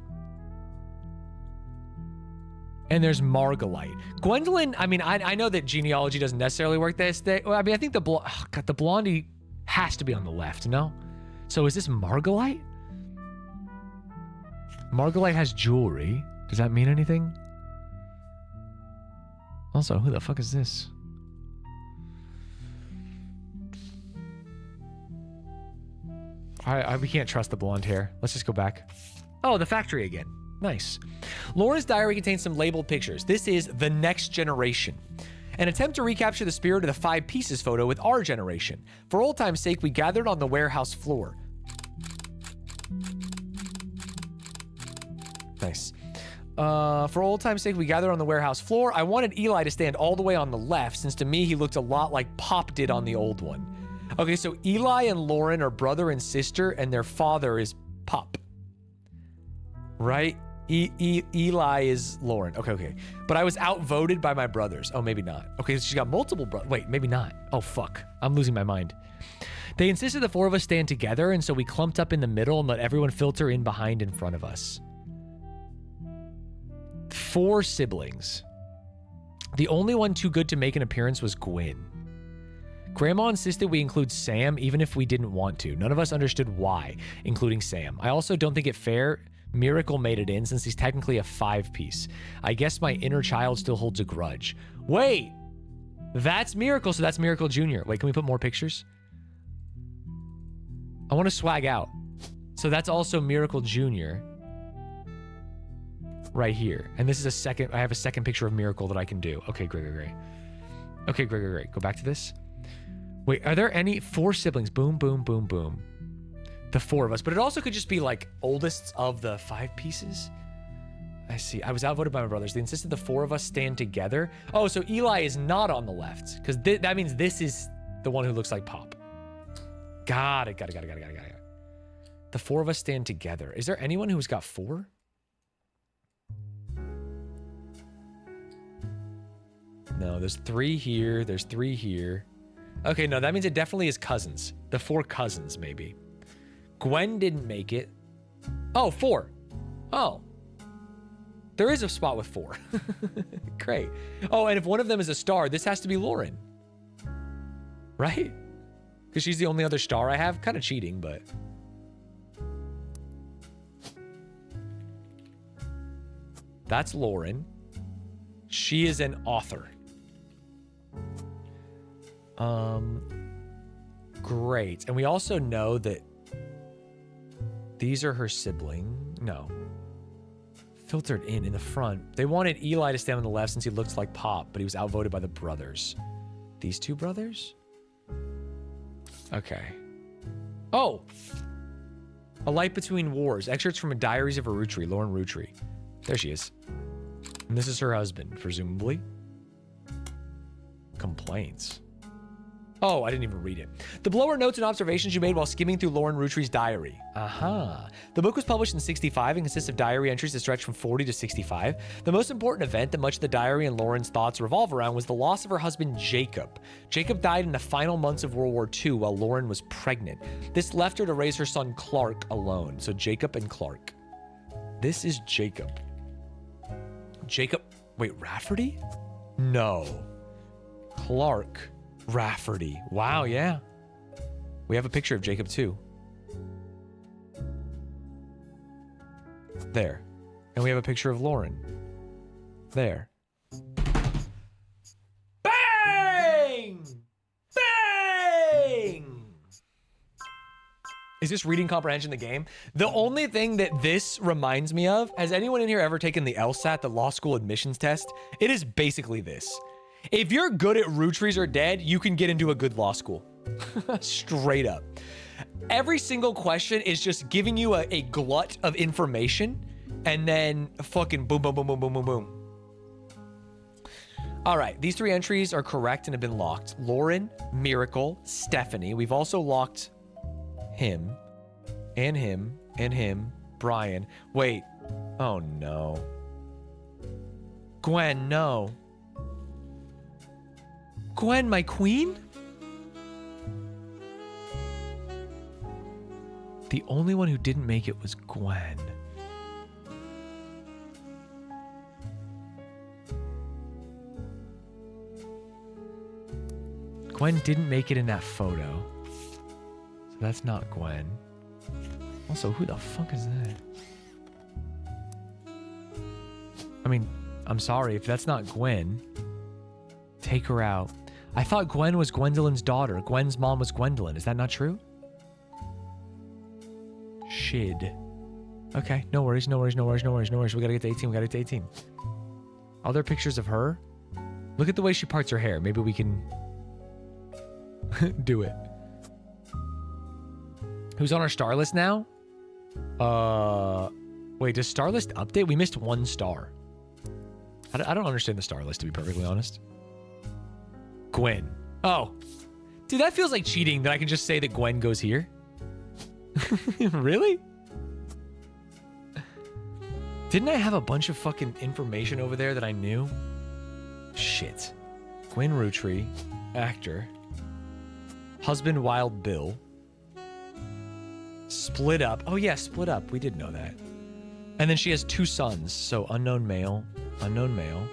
And there's Margolite. Gwendolyn, I mean, I know that genealogy doesn't necessarily work this day. Well, I mean, I think the blondie has to be on the left, no? So is this Margolite? Margolite has jewelry. Does that mean anything? Also, who the fuck is this? We can't trust the blonde hair. Let's just go back. Oh, the factory again. Nice. Lauren's diary contains some labeled pictures. This is the next generation. An attempt to recapture the spirit of the 5 pieces photo with our generation. For old time's sake, we gathered on the warehouse floor. Nice. For old time's sake, we gathered on the warehouse floor. I wanted Eli to stand all the way on the left, since to me, he looked a lot like Pop did on the old one. Okay, so Eli and Lauren are brother and sister, and their father is Pop. Right? Eli is Lauren. Okay. But I was outvoted by my brothers. Oh, maybe not. Okay, so she's got multiple brothers. Wait, maybe not. Oh, fuck. I'm losing my mind. They insisted the 4 of us stand together, and so we clumped up in the middle and let everyone filter in behind in front of us. 4 siblings. The only one too good to make an appearance was Gwen. Grandma insisted we include Sam even if we didn't want to. None of us understood why, including Sam. I also don't think it fair Miracle made it in since he's technically a 5-piece. I guess my inner child still holds a grudge. Wait! That's Miracle, so that's Miracle Jr. Wait, can we put more pictures? I want to swag out. So that's also Miracle Jr. right here. And this is I have a second picture of Miracle that I can do. Okay, great. Okay, great. Go back to this. Wait, are there any 4 siblings? Boom. The 4 of us. But it also could just be like oldest of the 5 pieces. I see. I was outvoted by my brothers. They insisted the 4 of us stand together. Oh, so Eli is not on the left. Because that means this is the one who looks like Pop. Got it. The 4 of us stand together. Is there anyone who's got 4? No, there's 3 here. There's 3 here. Okay, no, that means it definitely is cousins. The 4 cousins, maybe. Gwen didn't make it. Oh, 4. Oh. There is a spot with 4. Great. Oh, and if one of them is a star, this has to be Lauren. Right? Because she's the only other star I have. Kind of cheating, but... That's Lauren. She is an author. Great. And we also know that These are her sibling. No. Filtered in the front. They wanted Eli to stand on the left since he looked like Pop, but he was outvoted by the brothers. These two brothers? Okay. Oh! A Light Between Wars. Excerpts from a Diaries of a Rootree. Lauren Rootree. There she is. And this is her husband, presumably. Complaints. Oh, I didn't even read it. The below are notes and observations you made while skimming through Lauren Rootree's diary. Aha. The book was published in 65 and consists of diary entries that stretch from 40 to 65. The most important event that much of the diary and Lauren's thoughts revolve around was the loss of her husband, Jacob. Jacob died in the final months of World War II while Lauren was pregnant. This left her to raise her son, Clark, alone. So Jacob and Clark. This is Jacob. Jacob. Wait, Rafferty? No. Clark Rafferty. Wow, yeah. We have a picture of Jacob too. There. And we have a picture of Lauren. There. Bang! Bang! Is this reading comprehension the game? The only thing that this reminds me of, has anyone in here ever taken the LSAT, the law school admissions test? It is basically this. If you're good at Rootrees Are Dead, you can get into a good law school. Straight up. Every single question is just giving you a glut of information and then fucking boom, boom, boom, boom, boom, boom, boom. All right, these 3 entries are correct and have been locked. Lauren, Miracle, Stephanie. We've also locked him, and him, and him, Brian. Wait. Oh, no. Gwen, no. Gwen, my queen? The only one who didn't make it was Gwen. Gwen didn't make it in that photo. So that's not Gwen. Also, who the fuck is that? I mean, I'm sorry, if that's not Gwen, take her out. I thought Gwen was Gwendolyn's daughter. Gwen's mom was Gwendolyn. Is that not true? Shid. Okay, no worries, no worries, no worries, no worries, no worries. We gotta get to 18, we gotta get to 18. Are there pictures of her? Look at the way she parts her hair. Maybe we can do it. Who's on our star list now? Wait, does star list update? We missed 1 star. I don't understand the star list, to be perfectly honest. Gwen. Oh. Dude, that feels like cheating that I can just say that Gwen goes here. Really? Didn't I have a bunch of fucking information over there that I knew? Shit. Gwen Rootree. Actor. Husband Wild Bill. Split up. Oh yeah, split up. We did know that. And then she has 2 sons. So unknown male. Unknown male.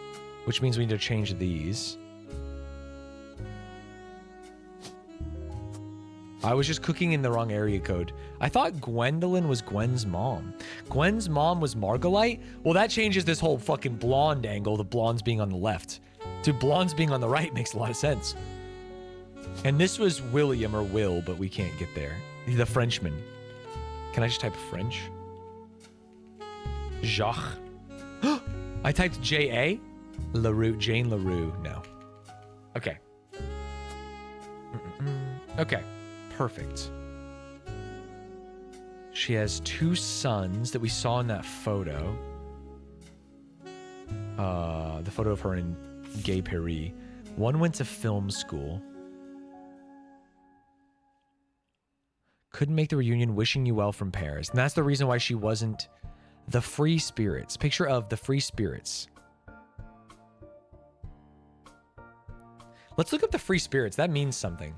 Which means we need to change these. I was just cooking in the wrong area code. I thought Gwendolyn was Gwen's mom. Gwen's mom was Margolite? Well, that changes this whole fucking blonde angle, the blondes being on the left. Dude, blondes being on the right makes a lot of sense. And this was William or Will, but we can't get there. The Frenchman. Can I just type French? Jacques. I typed J-A? LaRue, Jane LaRue. No. Okay. Okay. Perfect. She has 2 sons that we saw in that photo. The photo of her in Gay Paris. One went to film school. Couldn't make the reunion, wishing you well from Paris. And that's the reason why she wasn't the Free Spirits. Picture of the Free Spirits. Let's look up the Free Spirits. That means something.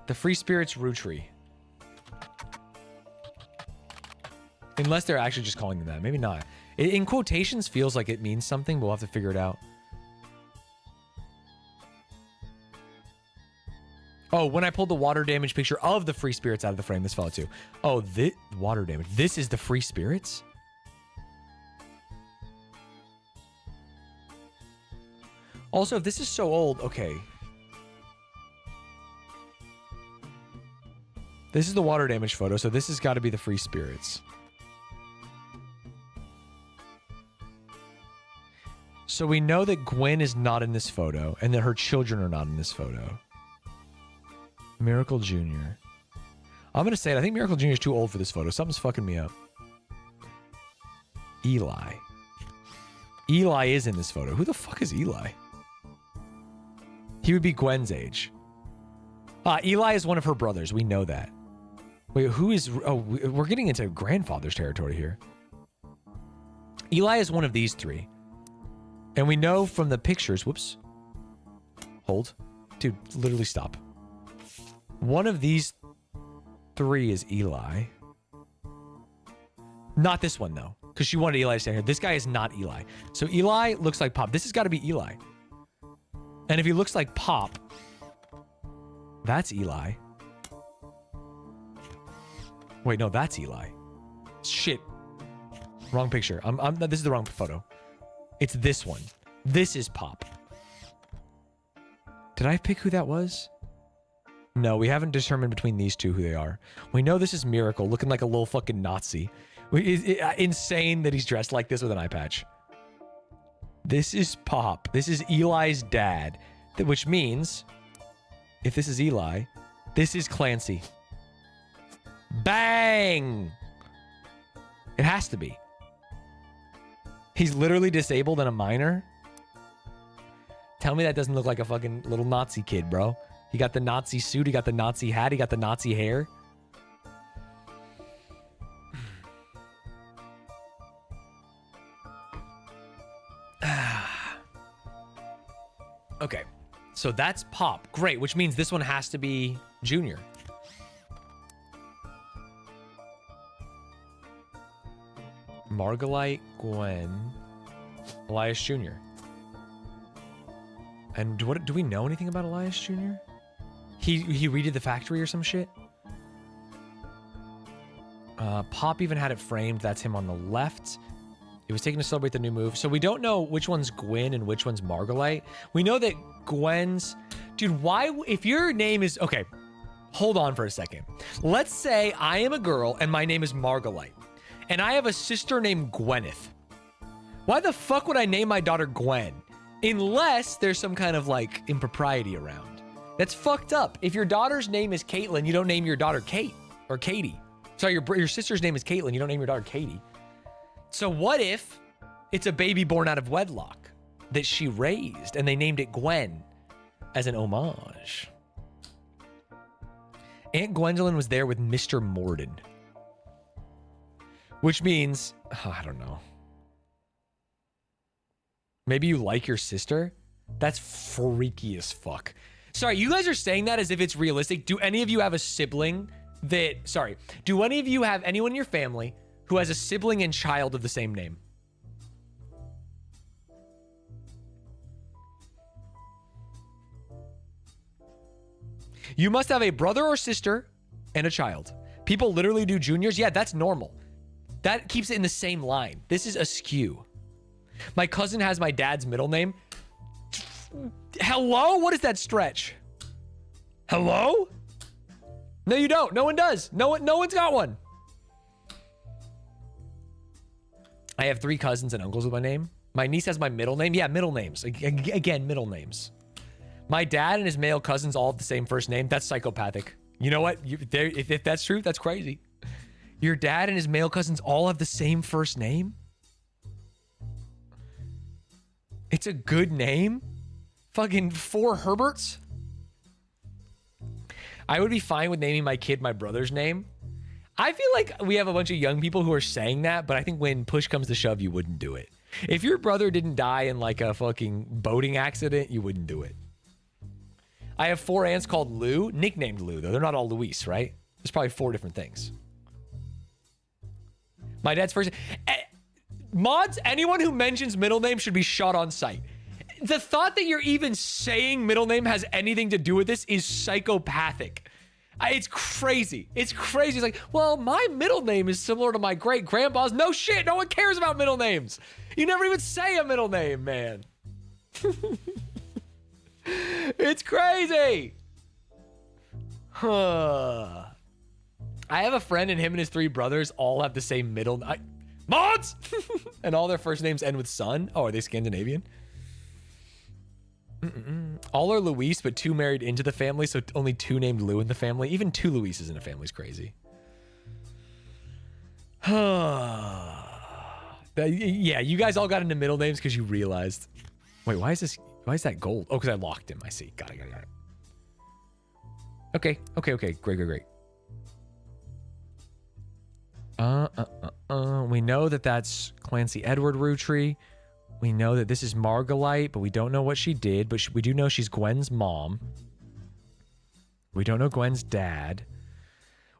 The Free Spirits Rootree. Unless they're actually just calling them that. Maybe not. In quotations feels like it means something, but we'll have to figure it out. Oh, when I pulled the water damage picture of the Free Spirits out of the frame, this fell too. Oh, this water damage. This is the Free Spirits? Also, if this is so old, okay. This is the water damage photo, so this has got to be the free spirits. So we know that Gwen is not in this photo and that her children are not in this photo. Miracle Jr. I'm going to say it. I think Miracle Jr. is too old for this photo. Something's fucking me up. Eli. Eli is in this photo. Who the fuck is Eli? He would be Gwen's age. Eli is one of her brothers. We know that. Wait, who is... Oh, we're getting into grandfather's territory here. Eli is one of these three. And we know from the pictures... Whoops. Hold. Dude, literally stop. One of these three is Eli. Not this one, though. Because she wanted Eli to stay here. This guy is not Eli. So Eli looks like Pop. This has got to be Eli. And if he looks like Pop... That's Eli. Wait, no, that's Eli. Shit. Wrong picture. This is the wrong photo. It's this one. This is Pop. Did I pick who that was? No, we haven't determined between these two who they are. We know this is Miracle, looking like a little fucking Nazi. Insane that he's dressed like this with an eye patch. This is Pop. This is Eli's dad. Which means, if this is Eli, this is Clancy. Bang! It has to be. He's literally disabled and a minor? Tell me that doesn't look like a fucking little Nazi kid, bro. He got the Nazi suit, he got the Nazi hat, he got the Nazi hair. Okay, so that's Pop. Great, which means this one has to be Junior. Margolite, Gwen, Elias Jr. And do we know anything about Elias Jr.? He redid the factory or some shit? Pop even had it framed. That's him on the left. It was taken to celebrate the new move. So we don't know which one's Gwen and which one's Margolite. We know that Gwen's... Dude, why... If your name is... Okay, hold on for a second. Let's say I am a girl and my name is Margolite. And I have a sister named Gwyneth. Why the fuck would I name my daughter Gwen? Unless there's some kind of, like, impropriety around. That's fucked up. If your daughter's name is Caitlin, you don't name your daughter Kate or Katie. Sorry, your sister's name is Caitlin, you don't name your daughter Katie. So what if it's a baby born out of wedlock that she raised and they named it Gwen as an homage? Aunt Gwendolyn was there with Mr. Morden. Which means, I don't know. Maybe you like your sister? That's freaky as fuck. Sorry, you guys are saying that as if it's realistic. Do any of you have a sibling that... Sorry. Do any of you have anyone in your family who has a sibling and child of the same name? You must have a brother or sister and a child. People literally do juniors. Yeah, that's normal. That keeps it in the same line. This is askew. My cousin has my dad's middle name. Hello? What is that stretch? Hello? No, you don't. No one does. No one's got one. I have 3 cousins and uncles with my name. My niece has my middle name. Yeah, middle names. Again, middle names. My dad and his male cousins all have the same first name. That's psychopathic. You know what? If that's true, that's crazy. Your dad and his male cousins all have the same first name? It's a good name? Fucking 4 Herberts? I would be fine with naming my kid my brother's name. I feel like we have a bunch of young people who are saying that, but I think when push comes to shove, you wouldn't do it. If your brother didn't die in like a fucking boating accident, you wouldn't do it. I have 4 aunts called Lou, nicknamed Lou, though. They're not all Luis, right? There's probably 4 different things. My dad's first... Mods, anyone who mentions middle name should be shot on sight. The thought that you're even saying middle name has anything to do with this is psychopathic. It's crazy. It's crazy. It's like, well, my middle name is similar to my great-grandpa's. No shit. No one cares about middle names. You never even say a middle name, man. It's crazy. Huh. I have a friend and him and his 3 brothers all have the same middle. Mods! And all their first names end with son. Oh, are they Scandinavian? All are Luis, but 2 married into the family, so only 2 named Lou in the family. Even 2 Luises in a family is crazy. Yeah, you guys all got into middle names because you realized. Wait, why is that gold? Oh, because I locked him. I see. Got it. Okay. Great. We know that that's Clancy Edward Rootree. We know that this is Margalite, but we don't know what she did. But we do know she's Gwen's mom. We don't know Gwen's dad.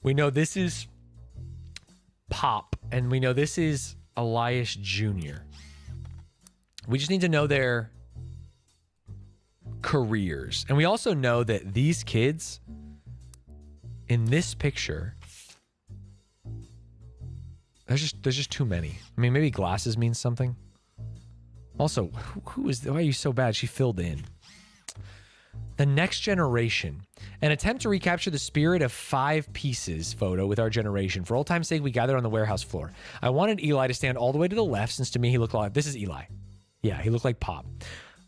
We know this is Pop, and we know this is Elias Jr. We just need to know their careers. And we also know that these kids in this picture, there's just too many. I mean, maybe glasses means something. Also, why are you so bad? She filled in. The next generation. An attempt to recapture the spirit of 5 pieces photo with our generation. For old time's sake, we gathered on the warehouse floor. I wanted Eli to stand all the way to the left, since to me he looked like... This is Eli. Yeah, he looked like Pop.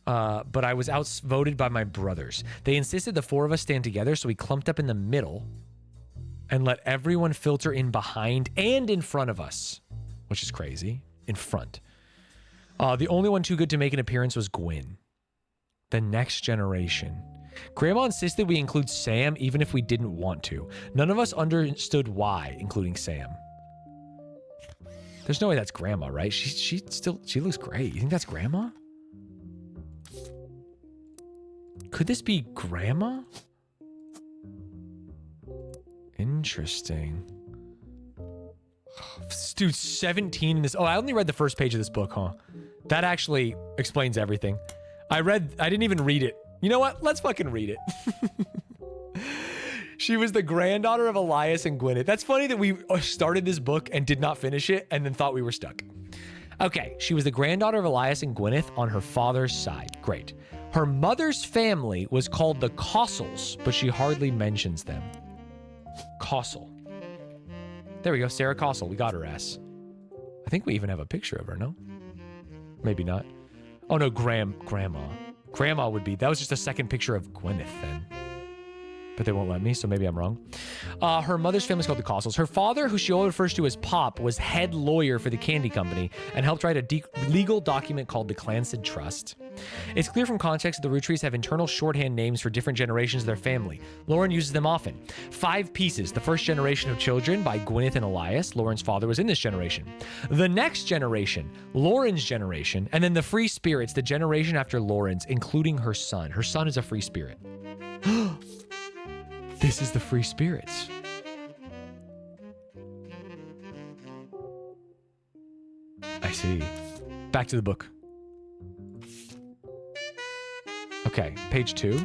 But I was outvoted by my brothers. They insisted the 4 of us stand together, so we clumped up in the middle and let everyone filter in behind and in front of us, which is crazy. In front. The only one too good to make an appearance was Gwen. The next generation. Grandma insisted we include Sam even if we didn't want to. None of us understood why, including Sam. There's no way that's Grandma, right? She looks great. You think that's Grandma? Could this be Grandma? Interesting. Dude, 17 in this. Oh, I only read the first page of this book, huh? That actually explains everything. I didn't even read it. You know what? Let's fucking read it. She was the granddaughter of Elias and Gwyneth. That's funny that we started this book and did not finish it and then thought we were stuck. Okay, she was the granddaughter of Elias and Gwyneth on her father's side. Great. Her mother's family was called the Cossels, but she hardly mentions them. Cossel. There we go, Sarah Cossel. We got her ass. I think we even have a picture of her, no? Maybe not. Oh no, Grandma. Grandma would be, that was just a second picture of Gwyneth then. But they won't let me, so maybe I'm wrong. Her mother's family is called the Cossels. Her father, who she always refers to as Pop, was head lawyer for the candy company and helped write a legal document called the Clancy Trust. It's clear from context that the Rootrees have internal shorthand names for different generations of their family. Lauren uses them often. 5 Pieces, the first generation of children by Gwyneth and Elias. Lauren's father was in this generation. The next generation, Lauren's generation, and then the Free Spirits, the generation after Lauren's, including her son. Her son is a free spirit. This is the Free Spirits. I see. Back to the book. Okay, page 2.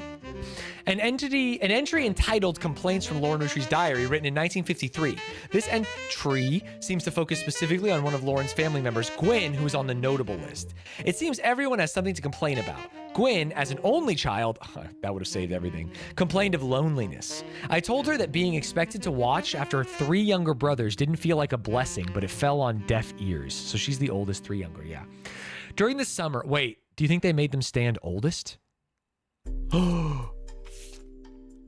An entry entitled Complaints from Lauren Rootree's Diary, written in 1953. This entry seems to focus specifically on one of Lauren's family members, Gwen, who is on the notable list. It seems everyone has something to complain about. Gwen, as an only child, that would have saved everything, complained of loneliness. I told her that being expected to watch after 3 younger brothers didn't feel like a blessing, but it fell on deaf ears. So she's the oldest, 3 younger, yeah. During the summer, wait, do you think they made them stand oldest?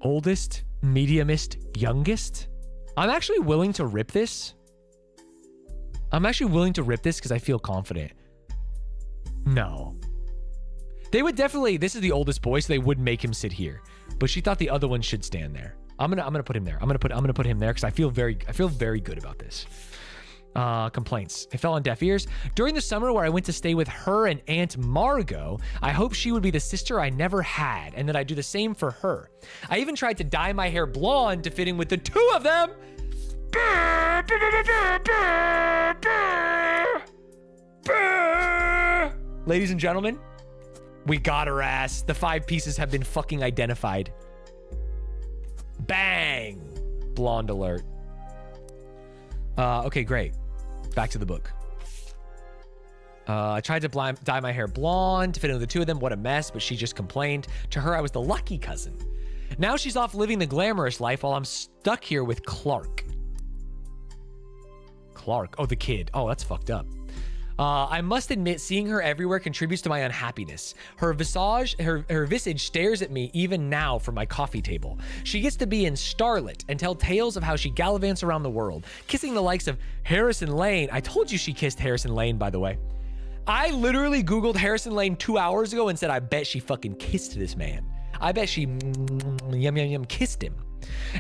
Oldest, mediumest, youngest? I'm actually willing to rip this. Because I feel confident. No. They would definitely, this is the oldest boy, so they would make him sit here. But she thought the other one should stand there. I'm gonna put him there. I'm gonna put him there because I feel very good about this. Complaints. It fell on deaf ears. During the summer where I went to stay with her and Aunt Margot, I hoped she would be the sister I never had and that I'd do the same for her. I even tried to dye my hair blonde to fit in with the 2 of them. Ladies and gentlemen, we got her ass. The 5 pieces have been fucking identified. Bang! Blonde alert. Okay, great. Back to the book. I tried to dye my hair blonde to fit in with the 2 of them. What a mess, but she just complained. To her, I was the lucky cousin. Now she's off living the glamorous life while I'm stuck here with Clark. Clark. Oh, the kid. Oh, that's fucked up. I must admit, seeing her everywhere contributes to my unhappiness. Her visage stares at me even now from my coffee table. She gets to be in Starlet and tell tales of how she gallivants around the world, kissing the likes of Harrison Lane. I told you she kissed Harrison Lane, by the way. I literally Googled Harrison Lane 2 hours ago and said, I bet she fucking kissed this man. I bet she kissed him.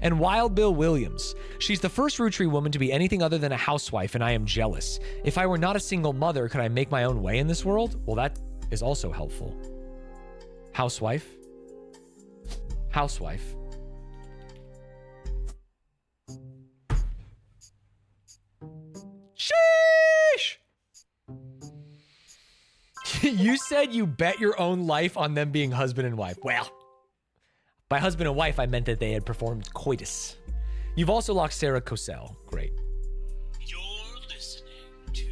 And Wild Bill Williams. She's the first Rootree woman to be anything other than a housewife, and I am jealous. If I were not a single mother, could I make my own way in this world? Well, that is also helpful. Housewife. Housewife. Sheesh! You said you bet your own life on them being husband and wife. Well, by husband and wife, I meant that they had performed coitus. You've also locked Sarah Cosell. Great. You're listening to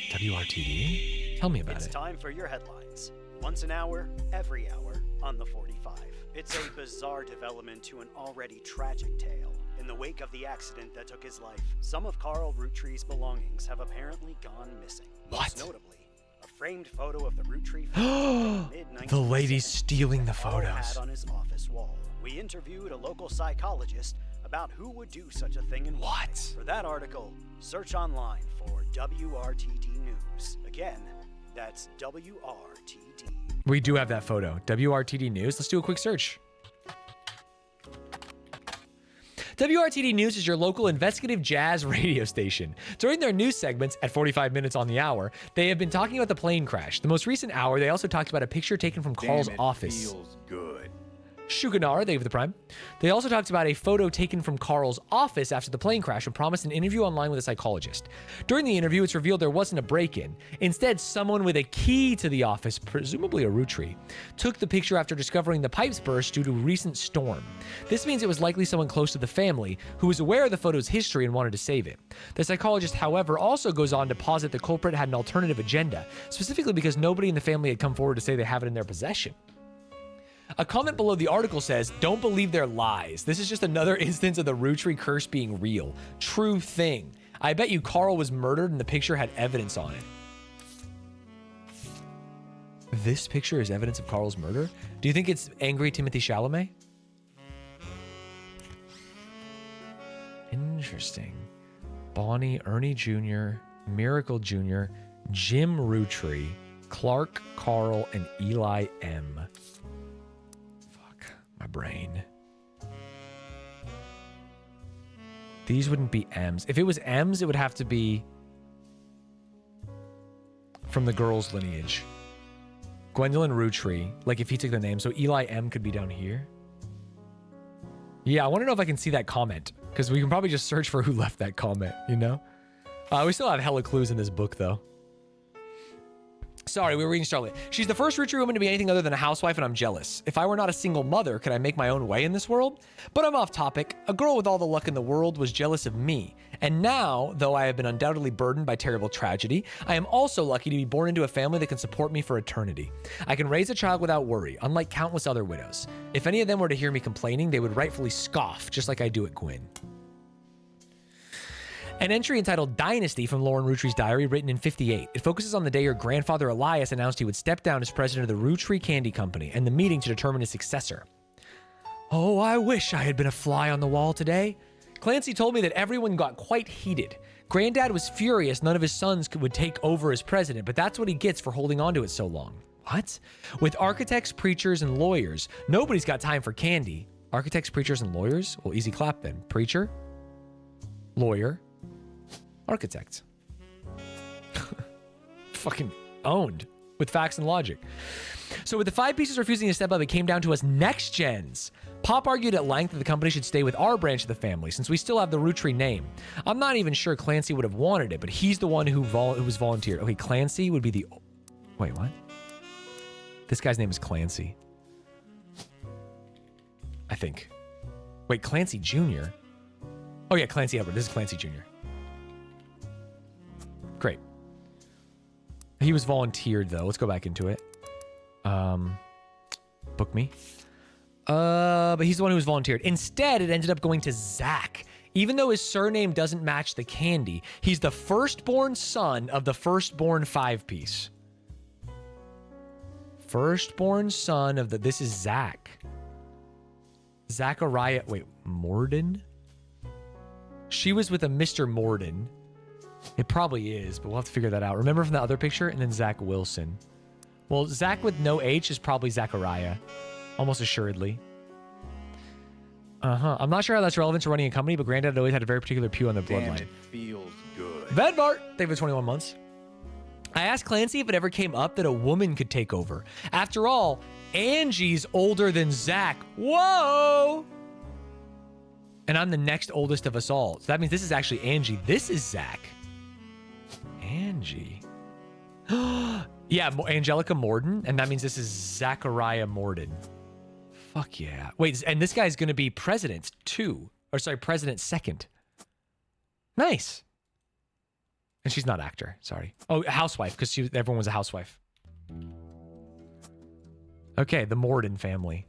WRTD. WRTD? Tell me about It's it. time for your headlines. Once an hour, every hour, on the 45. It's a bizarre development to an already tragic tale. In the wake of the accident that took his life, some of Carl Rootrees' belongings have apparently gone missing. What? Most notably, a framed photo of the Rootree family from The lady's stealing the Carl photos. had on his office wall. We interviewed a local psychologist about who would do such a thing and why. What? For that article, search online for WRTD News. Again, that's WRTD. We do have that photo. WRTD News. Let's do a quick search. WRTD News is your local investigative jazz radio station. During their news segments at 45 minutes on the hour, they have been talking about the plane crash. The most recent hour, they also talked about a picture taken from Carl's Damn, it office. feels good. Shuganar, they give the prime. They also talked about a photo taken from Carl's office after the plane crash and promised an interview online with a psychologist. During the interview, it's revealed there wasn't a break-in. Instead, someone with a key to the office, presumably a Rootree, took the picture after discovering the pipes burst due to a recent storm. This means it was likely someone close to the family who was aware of the photo's history and wanted to save it. The psychologist, however, also goes on to posit the culprit had an alternative agenda, specifically because nobody in the family had come forward to say they have it in their possession. A comment below the article says, don't believe their lies. This is just another instance of the Rootree curse being real. True thing. I bet you Carl was murdered and the picture had evidence on it. This picture is evidence of Carl's murder? Do you think it's angry Timothy Chalamet? Interesting. Bonnie, Ernie Jr., Miracle Jr., Jim Rootree, Clark, Carl, and Eli M. My brain. These wouldn't be M's. If it was M's, it would have to be from the girl's lineage. Gwendolyn Rootree, like if he took the name. So Eli M could be down here. Yeah, I want to know if I can see that comment, because we can probably just search for who left that comment, you know? We still have hella clues in this book, though. Sorry, we were reading Starlet. She's the first Rootree woman to be anything other than a housewife, and I'm jealous. If I were not a single mother, could I make my own way in this world? But I'm off topic. A girl with all the luck in the world was jealous of me. And now, though I have been undoubtedly burdened by terrible tragedy, I am also lucky to be born into a family that can support me for eternity. I can raise a child without worry, unlike countless other widows. If any of them were to hear me complaining, they would rightfully scoff, just like I do at Gwyn. An entry entitled Dynasty from Lauren Rootree's diary, written in 58. It focuses on the day her grandfather Elias announced he would step down as president of the Rootree Candy Company and the meeting to determine his successor. Oh, I wish I had been a fly on the wall today. Clancy told me that everyone got quite heated. Granddad was furious none of his sons would take over as president, but that's what he gets for holding on to it so long. What? With architects, preachers, and lawyers, nobody's got time for candy. Architects, preachers, and lawyers? Well, easy clap then. Preacher, lawyer, architect. Fucking owned with facts and logic. So with the 5 pieces refusing to step up, it came down to us next gens. Pop argued at length that the company should stay with our branch of the family since we still have the Rootree name. I'm not even sure Clancy would have wanted it, but he's the one who was volunteered. Okay, Clancy would be the... Wait, what? This guy's name is Clancy. I think. Wait, Clancy Jr.? Oh yeah, Clancy Edward. This is Clancy Jr. Great. He was volunteered though. Let's go back into it. Book me. But he's the one who was volunteered. Instead, it ended up going to Zach. Even though his surname doesn't match the candy, he's the firstborn son of the firstborn 5-piece. Firstborn son of the... This is Zach. Zachariah... Wait, Morden? She was with a Mr. Morden. It probably is, but we'll have to figure that out. Remember from the other picture? And then Zach Wilson. Well, Zach with no H is probably Zachariah. Almost assuredly. I'm not sure how that's relevant to running a company, but Granddad always had a very particular pew on the Damn, bloodline. it feels good. Vedbart, thank you for 21 months. I asked Clancy if it ever came up that a woman could take over. After all, Angie's older than Zach. Whoa! And I'm the next oldest of us all. So that means this is actually Angie. This is Zach. Angie. Yeah, Angelica Morden. And that means this is Zachariah Morden. Fuck yeah. Wait, and this guy's going to be president too. Or sorry, president second. Nice. And she's not actor, sorry. Oh, housewife, because everyone was a housewife. Okay, the Morden family.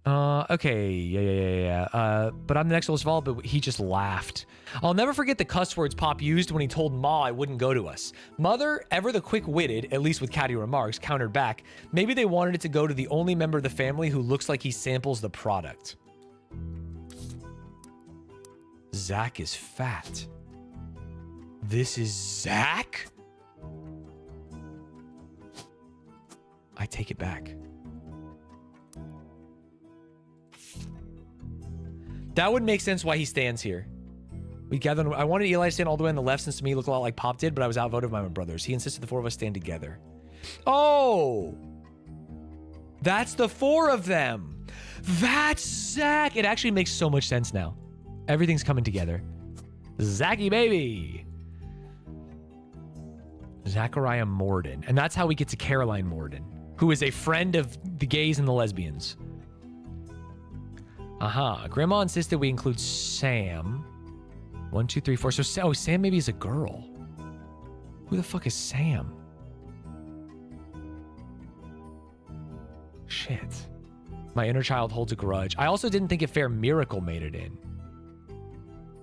Okay, yeah. But I'm the next oldest of all, but he just laughed. I'll never forget the cuss words Pop used when he told Ma I wouldn't go to us. Mother, ever the quick-witted, at least with catty remarks, countered back, maybe they wanted it to go to the only member of the family who looks like he samples the product. Zach is fat. This is Zach? I take it back. That would make sense why he stands here. We gathered. I wanted Eli to stand all the way on the left since to me he looked a lot like Pop did, but I was outvoted by my brothers. He insisted the 4 of us stand together. Oh! That's the 4 of them. That's Zach. It actually makes so much sense now. Everything's coming together. Zachy baby. Zachariah Morden. And that's how we get to Caroline Morden, who is a friend of the gays and the lesbians. Grandma insisted we include Sam. 1, 2, 3, 4. So, Sam maybe is a girl. Who the fuck is Sam? Shit. My inner child holds a grudge. I also didn't think it fair Miracle made it in.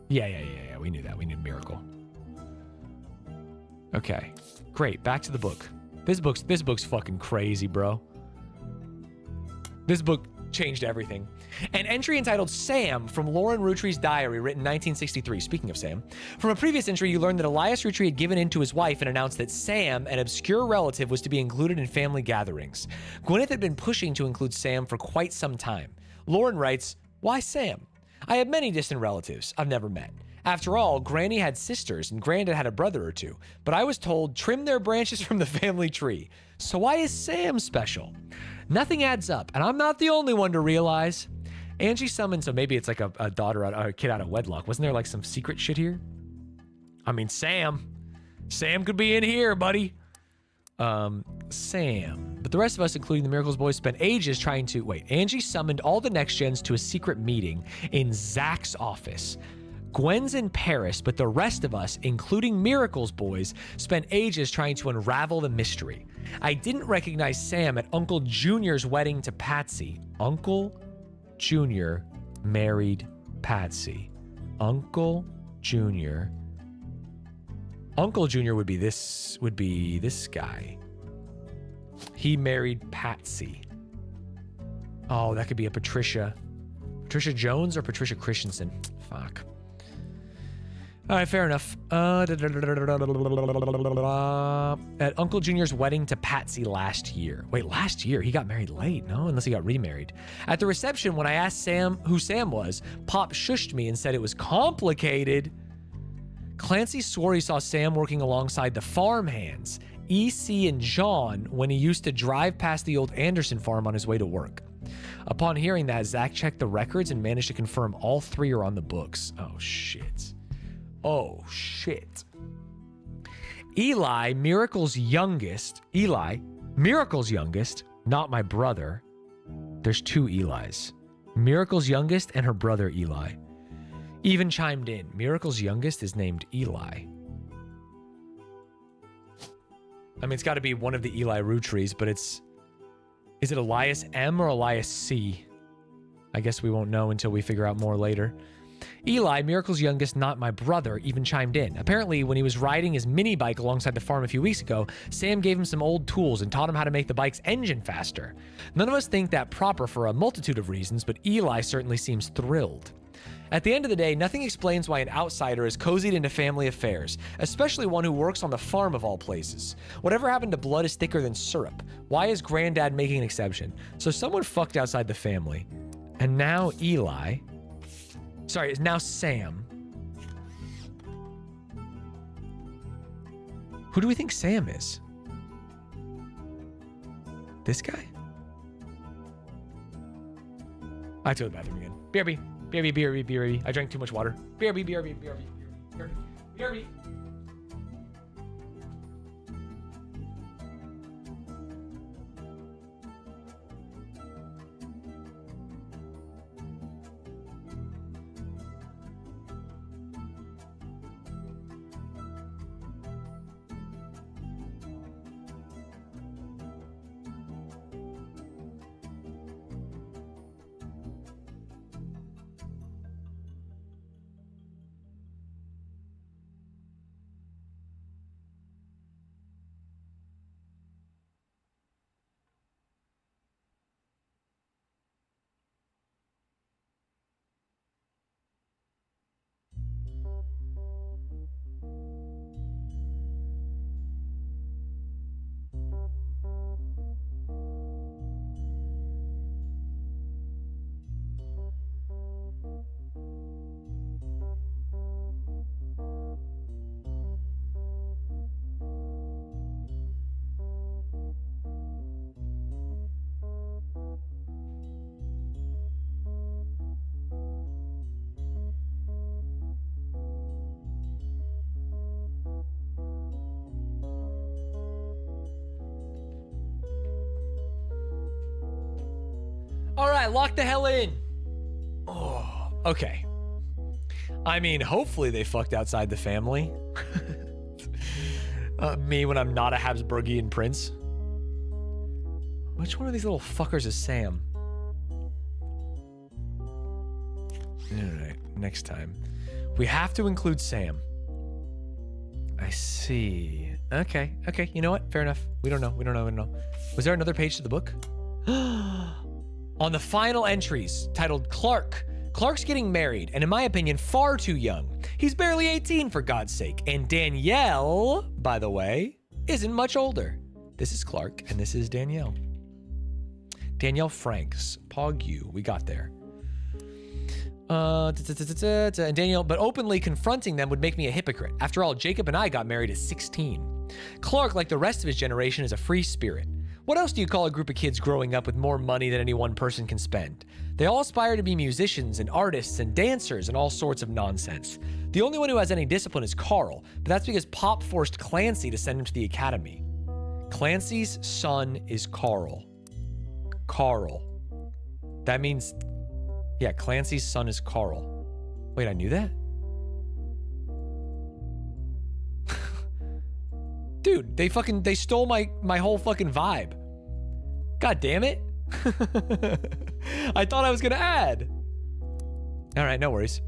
Yeah. We knew that. We knew Miracle. Okay. Great. Back to the book. This book's fucking crazy, bro. This book changed everything. An entry entitled Sam from Lauren Rootrees' diary, written 1963. Speaking of Sam, from a previous entry, you learned that Elias Rootree had given in to his wife and announced that Sam, an obscure relative, was to be included in family gatherings. Gwyneth had been pushing to include Sam for quite some time. Lauren writes, "Why Sam? I have many distant relatives I've never met. After all, Granny had sisters and Granddad had a brother or two, but I was told trim their branches from the family tree. So why is Sam special? Nothing adds up, and I'm not the only one to realize." Angie summoned, so maybe it's like a daughter, a kid out of wedlock. Wasn't there like some secret shit here? I mean, Sam could be in here, buddy. Sam. But the rest of us, including the Miracles boys, spent ages trying to... Wait, Angie summoned all the next gens to a secret meeting in Zach's office. Gwen's in Paris, but the rest of us, including Miracles boys, spent ages trying to unravel the mystery. I didn't recognize Sam at Uncle Junior's wedding to Patsy. Uncle Junior married Patsy. Uncle Junior would be this guy. He married Patsy. Oh, that could be a Patricia Jones or Patricia Christensen. Fuck. All right, fair enough. At Uncle Junior's wedding to Patsy last year. Wait, last year? He got married late, no? Unless he got remarried. At the reception, when I asked Sam who Sam was, Pop shushed me and said it was complicated. Clancy swore he saw Sam working alongside the farmhands, EC and John, when he used to drive past the old Anderson farm on his way to work. Upon hearing that, Zach checked the records and managed to confirm all 3 are on the books. Oh, shit. Eli, Miracle's youngest, not my brother. There's 2 Elis. Miracle's youngest and her brother Eli. Even chimed in. Miracle's youngest is named Eli. I mean, it's got to be one of the Eli Rootrees, but it's Is it Elias M or Elias C? I guess we won't know until we figure out more later. Eli, Miracle's youngest, not my brother, even chimed in. Apparently, when he was riding his mini bike alongside the farm a few weeks ago, Sam gave him some old tools and taught him how to make the bike's engine faster. None of us think that proper for a multitude of reasons, but Eli certainly seems thrilled. At the end of the day, nothing explains why an outsider is cozied into family affairs, especially one who works on the farm of all places. Whatever happened to blood is thicker than syrup? Why is Granddad making an exception? So someone fucked outside the family. And now Eli... Sorry, it's now Sam. Who do we think Sam is? This guy? I have to go to the bathroom again. BRB. BRB, BRB, BRB. I drank too much water. BRB, BRB, BRB, BRB, BRB. All right, lock the hell in. Oh, okay. I mean, hopefully they fucked outside the family. Me when I'm not a Habsburgian prince. Which one of these little fuckers is Sam? Alright, next time. We have to include Sam. I see. Okay, okay, you know what? Fair enough. We don't know. Was there another page to the book? On the final entries, titled Clark. Clark's getting married, and in my opinion, far too young. He's barely 18, for God's sake. And Danielle, by the way, isn't much older. This is Clark, and this is Danielle. Danielle Franks. Pog you. We got there. And Danielle, but openly confronting them would make me a hypocrite. After all, Jacob and I got married at 16. Clark, like the rest of his generation, is a free spirit. What else do you call a group of kids growing up with more money than any one person can spend? They all aspire to be musicians and artists and dancers and all sorts of nonsense. The only one who has any discipline is Carl, but that's because Pop forced Clancy to send him to the academy. Clancy's son is Carl. Carl. That means, yeah, Clancy's son is Carl. Wait, I knew that? Dude, they stole my whole fucking vibe. God damn it. I thought I was gonna add. All right, no worries.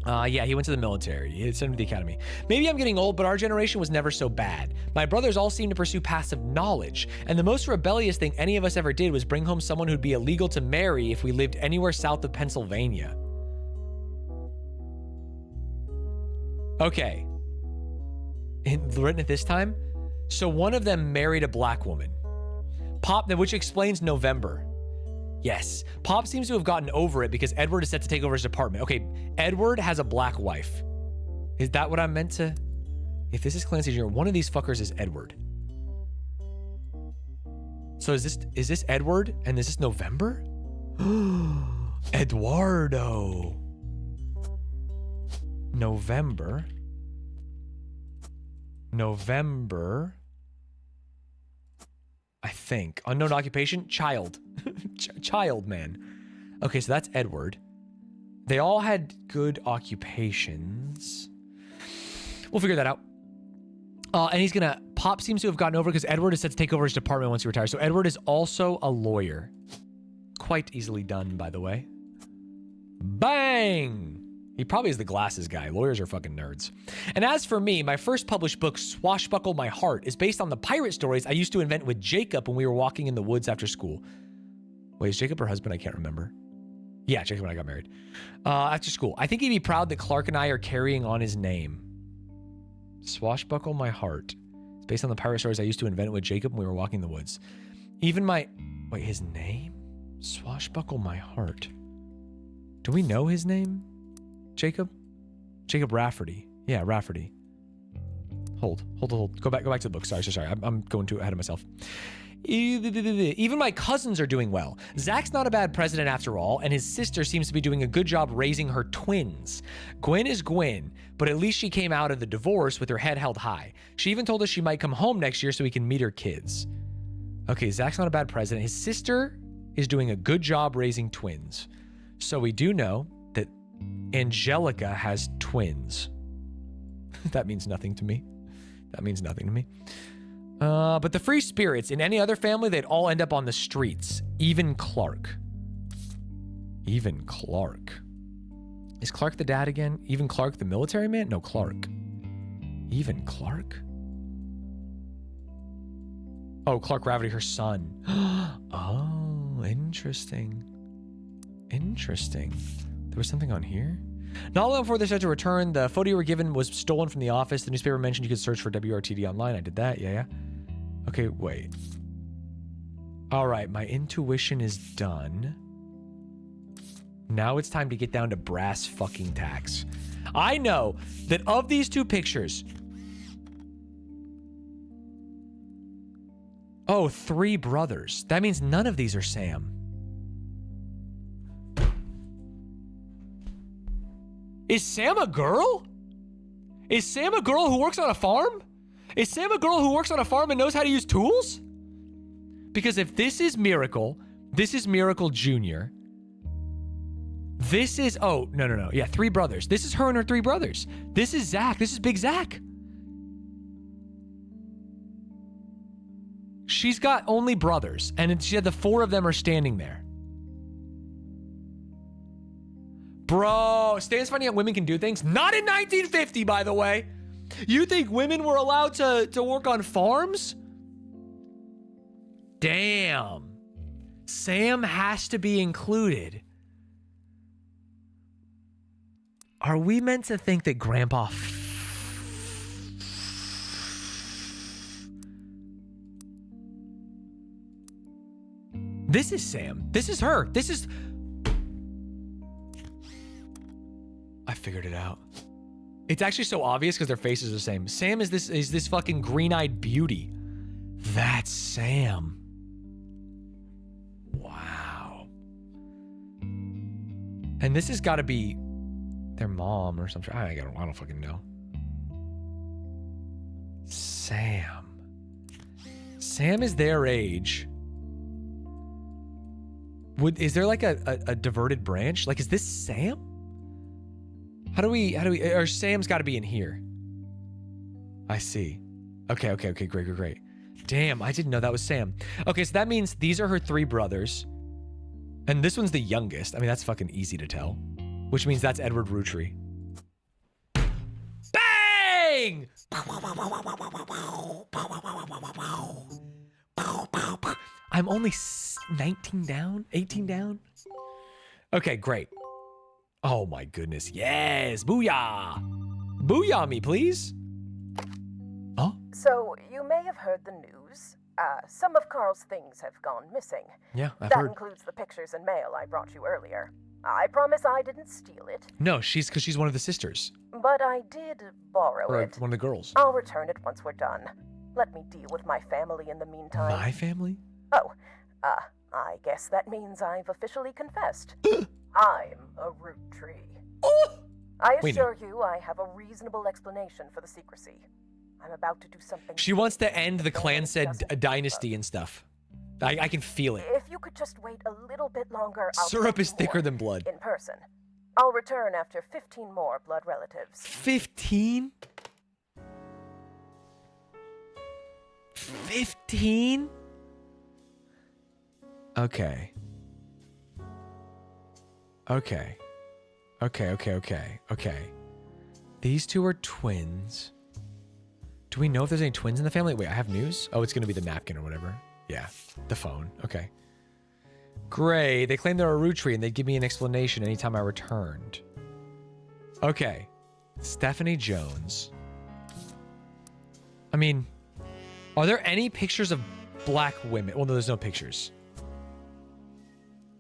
Yeah, he went to the military. He sent him to the academy. Maybe I'm getting old, but our generation was never so bad. My brothers all seem to pursue passive knowledge, and the most rebellious thing any of us ever did was bring home someone who'd be illegal to marry if we lived anywhere south of Pennsylvania. Okay. Written at this time? So one of them married a black woman. Pop, which explains November. Yes. Pop seems to have gotten over it because Edward is set to take over his apartment. Okay, Edward has a black wife. Is that what I'm meant to? If this is Clancy Jr., one of these fuckers is Edward. So is this Edward and is this November? Eduardo. November. I think. Unknown occupation? Child. Child man. Okay, so that's Edward. They all had good occupations. We'll figure that out. And he's gonna Pop seems to have gotten over because Edward is set to take over his department once he retires. So Edward is also a lawyer. Quite easily done, by the way. Bang! He probably is the glasses guy. Lawyers are fucking nerds. And as for me, my first published book, Swashbuckle My Heart, is based on the pirate stories I used to invent with Jacob when we were walking in the woods after school. Wait, is Jacob her husband? I can't remember. Yeah, Jacob and I got married. After school. I think he'd be proud that Clark and I are carrying on his name. Swashbuckle My Heart. It's based on the pirate stories I used to invent with Jacob when we were walking in the woods. Even my... Wait, his name? Swashbuckle My Heart. Do we know his name? Jacob? Jacob Rafferty. Yeah, Rafferty. Hold. Go back to the book. Sorry. I'm going too ahead of myself. Even my cousins are doing well. Zach's not a bad president after all, and his sister seems to be doing a good job raising her twins. Gwen is Gwen, but at least she came out of the divorce with her head held high. She even told us she might come home next year so we can meet her kids. Okay, Zach's not a bad president. His sister is doing a good job raising twins. So we do know that Angelica has twins. That means nothing to me. But the free spirits, in any other family, they'd all end up on the streets. Even Clark. Is Clark the dad again? Even Clark the military man? No, Clark. Even Clark? Oh, Clark Rafferty, her son. Oh, interesting. There was something on here? Not long before they started to return, the photo you were given was stolen from the office. The newspaper mentioned you could search for WRTD online. I did that. Yeah. Okay, wait. All right, my intuition is done. Now it's time to get down to brass fucking tacks. I know that of these two pictures... Oh, 3 brothers. That means none of these are Sam. Is Sam a girl? Is Sam a girl who works on a farm? Is Sam a girl who works on a farm and knows how to use tools? Because if this is Miracle, this is Miracle Jr. This is... Oh, no. Yeah, 3 brothers. This is her and her 3 brothers. This is Zach. This is Big Zach. She's got only brothers, and she had the 4 of them are standing there. Bro, Stan's finding out women can do things. Not in 1950, by the way. You think women were allowed to work on farms? Damn. Sam has to be included. Are we meant to think that Grandpa... This is Sam. This is her. This is... I figured it out. It's actually so obvious because their faces are the same. Sam is this fucking green-eyed beauty. That's Sam. Wow. And this has got to be their mom or something. I don't fucking know. Sam. Sam is their age. Is there like a diverted branch? Like, is this Sam? How do we, or Sam's got to be in here. I see. Okay, great. Damn, I didn't know that was Sam. Okay, so that means these are her 3 brothers. And this one's the youngest. I mean, that's fucking easy to tell. Which means that's Edward Rootree. Bang! I'm only 19 down? 18 down? Okay, great. Oh my goodness, yes! Booyah! Booyah me, please! Huh? So, you may have heard the news. Some of Carl's things have gone missing. Yeah, I've that heard. includes the pictures and mail I brought you earlier. I promise I didn't steal it. No, because she's one of the sisters. But I did borrow Or it. one of the girls. I'll return it once we're done. Let me deal with my family in the meantime. My family? Oh, I guess that means I've officially confessed. I'm a Rootree. I assure you I have a reasonable explanation for the secrecy. I'm about to do something... She wants to end the clan said dynasty and stuff. I can feel it. If you could just wait a little bit longer, I'll Syrup tell is you thicker more than blood. in person. I'll return after 15 more blood relatives. 15? 15? Okay. Okay. Okay. These two are twins. Do we know if there's any twins in the family? Wait, I have news? Oh, it's going to be the napkin or whatever. Yeah, the phone. Okay. Great. They claim they're a Rootree and they'd give me an explanation anytime I returned. Okay. Stephanie Jones. I mean, are there any pictures of black women? Well, no, there's no pictures.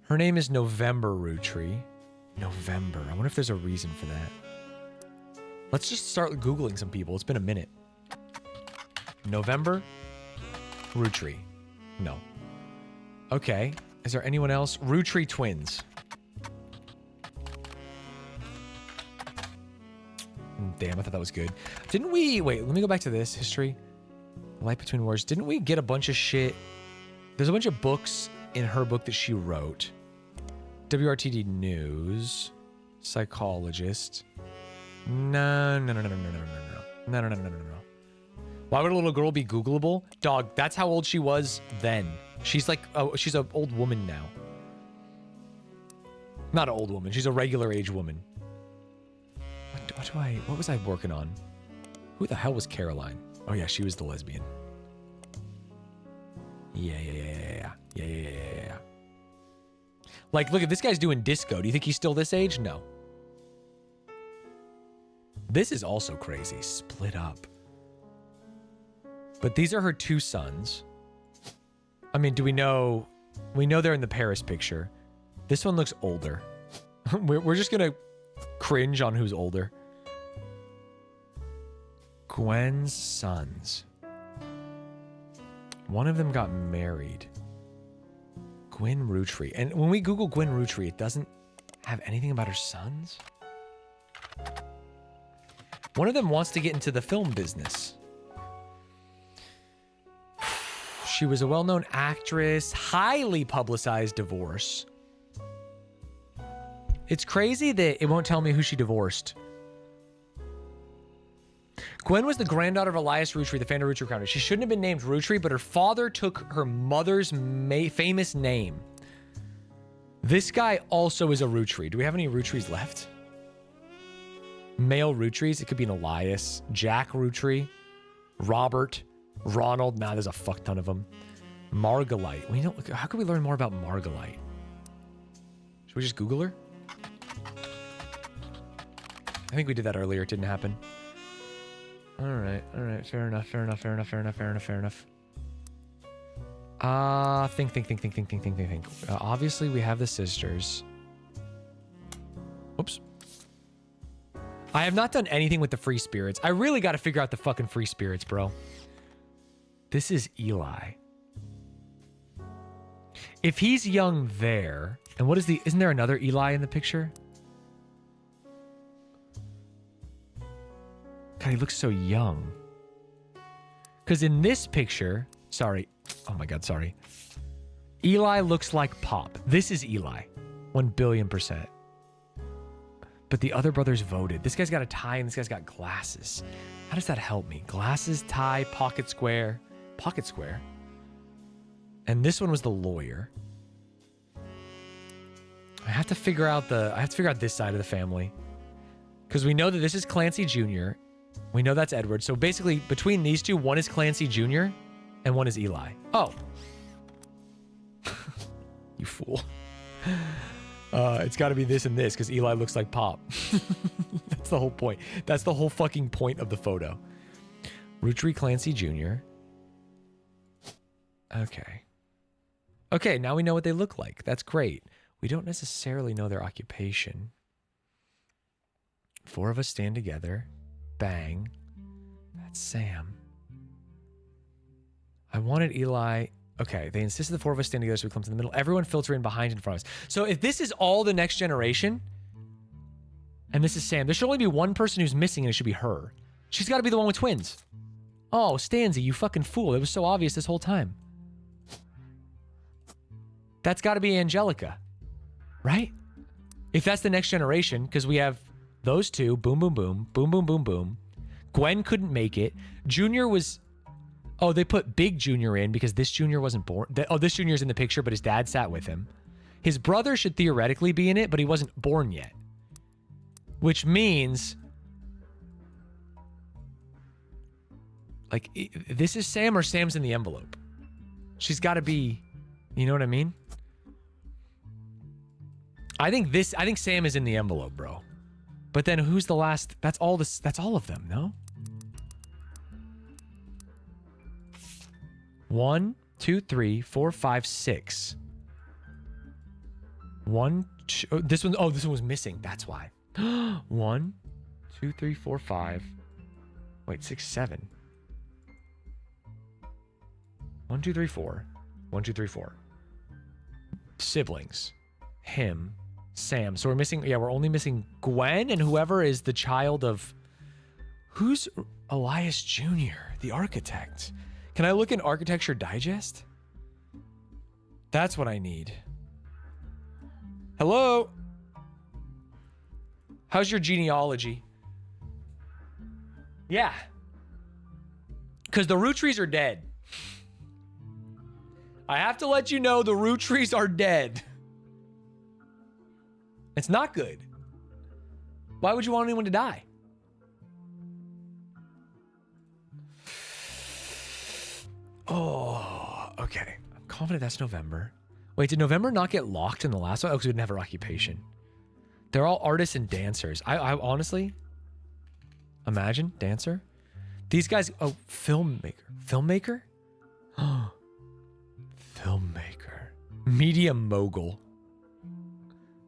Her name is November Rootree. November. I wonder if there's a reason for that. Let's just start Googling some people. It's been a minute. November Rootree. No. Okay. Is there anyone else? Rootree twins. Damn, I thought that was good. Didn't we... Wait, let me go back to this. History. Light Between Words. Didn't we get a bunch of shit? There's a bunch of books in her book that she wrote. WRTD News. Psychologist. No. Why would a little girl be Googleable? Dog, that's how old she was then. She's like, oh, she's an old woman now. Not an old woman. She's a regular age woman. What was I working on? Who the hell was Caroline? Oh yeah, she was the lesbian. Yeah. Like, look at this guy's doing disco. Do you think he's still this age? No. This is also crazy. Split up. But these are her two sons. I mean, do we know? We know they're in the Paris picture. This one looks older. We're just gonna cringe on who's older. Gwen's sons. One of them got married. Gwen Rootree. And when we Google Gwen Rootree, it doesn't have anything about her sons. One of them wants to get into the film business. She was a well-known actress, highly publicized divorce. It's crazy that it won't tell me who she divorced. Gwen was the granddaughter of Elias Rootree, the founder of Rootree County. She shouldn't have been named Rootree, but her father took her mother's famous name. This guy also is a Rootree. Do we have any Rootrees left? Male Rootrees. It could be an Elias, Jack Rootree, Robert, Ronald. Nah, there's a fuck ton of them. Margolite. We don't. How can we learn more about Margolite? Should we just Google her? I think we did that earlier. It didn't happen. All right. Fair enough. Think. Obviously, we have the sisters. Oops. I have not done anything with the free spirits. I really got to figure out the fucking free spirits, bro. This is Eli. If he's young there, and what is the... Isn't there another Eli in the picture? God, he looks so young. Because in this picture... Sorry. Oh my God, sorry. Eli looks like Pop. This is Eli. 1,000,000,000%. But the other brothers voted. This guy's got a tie and this guy's got glasses. How does that help me? Glasses, tie, pocket square. Pocket square. And this one was the lawyer. I have to figure out this side of the family. Because we know that this is Clancy Jr. We know that's Edward. So basically, between these two, one is Clancy Jr. and one is Eli. Oh. You fool. It's got to be this and this because Eli looks like Pop. That's the whole point. That's the whole fucking point of the photo. Rootree Clancy Jr. Okay, now we know what they look like. That's great. We don't necessarily know their occupation. 4 of us stand together. Bang. That's Sam. I wanted Eli... Okay, they insisted the 4 of us stand together so we clump in the middle. Everyone filter in behind and in front of us. So if this is all the next generation, and this is Sam, there should only be one person who's missing, and it should be her. She's got to be the one with twins. Oh, Stanzy, you fucking fool. It was so obvious this whole time. That's got to be Angelica, right? If that's the next generation, because we have those two, boom, boom, boom, boom, boom, boom, boom. Gwen couldn't make it. Junior was... Oh, they put Big Junior in because this Junior wasn't born. Oh, this Junior's in the picture, but his dad sat with him. His brother should theoretically be in it, but he wasn't born yet. Which means... like, this is Sam or Sam's in the envelope. She's got to be... you know what I mean? I think Sam is in the envelope, bro. But then who's the last? That's all of them, no? 1, 2, 3, 4, 5, 6. 1, 2, this one was missing. That's why. 1, 2, 3, 4, 5. Wait, 6, 7. 1, 2, 3, 4. 1, 2, 3, 4. Siblings. Him. Sam. So we're missing, yeah, we're only missing Gwen and whoever is the child of... who's Elias Jr., the architect? Can I look in Architecture Digest? That's what I need. Hello? How's your genealogy? Yeah. Because the Rootrees are dead. I have to let you know the Rootrees are dead. It's not good. Why would you want anyone to die? Oh, okay. I'm confident that's November. Wait, did November not get locked in the last one? Oh, because we didn't have our occupation. They're all artists and dancers. I honestly... imagine, dancer? These guys... oh, filmmaker. Filmmaker? Filmmaker. Media mogul.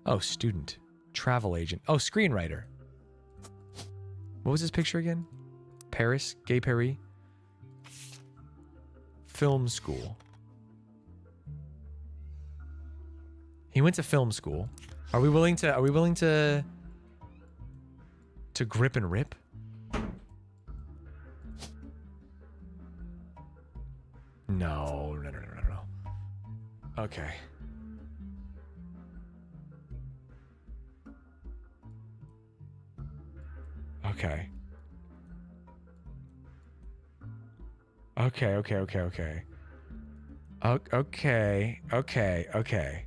Oh, student. Travel agent. Oh, screenwriter. What was his picture again? Paris? Gay Paris? Film school. He went to film school. Are we willing to grip and rip? No. Okay. Okay. Okay.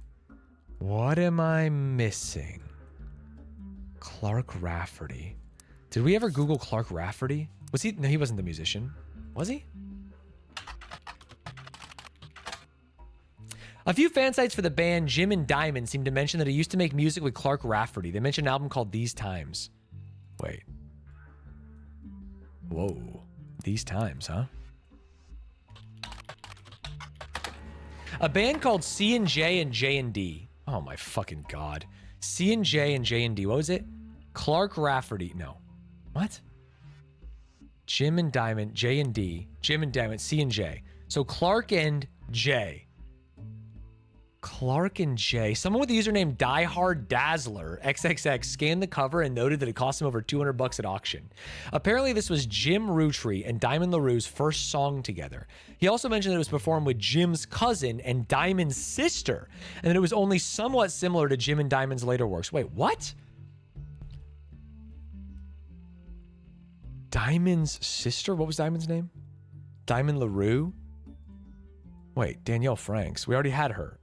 What am I missing? Clark Rafferty. Did we ever Google Clark Rafferty? Was he? No, he wasn't the musician. Was he? A few fan sites for the band Jim and Diamond seem to mention that he used to make music with Clark Rafferty. They mentioned an album called These Times. Wait. Whoa. These Times, huh? A band called C&J and J&D. Oh my fucking god. C&J and J&D. What was it? Clark Rafferty. No. What? Jim and Diamond, J&D. Jim and Diamond, C&J. So Clark and J. Clark and J. Someone with the username Diehard Dazzler XXX scanned the cover and noted that it cost him over $200 at auction. Apparently, this was Jim Rootree and Diamond LaRue's first song together. He also mentioned that it was performed with Jim's cousin and Diamond's sister, and that it was only somewhat similar to Jim and Diamond's later works. Wait, what? Diamond's sister? What was Diamond's name? Diamond LaRue? Wait, Danielle Franks. We already had her.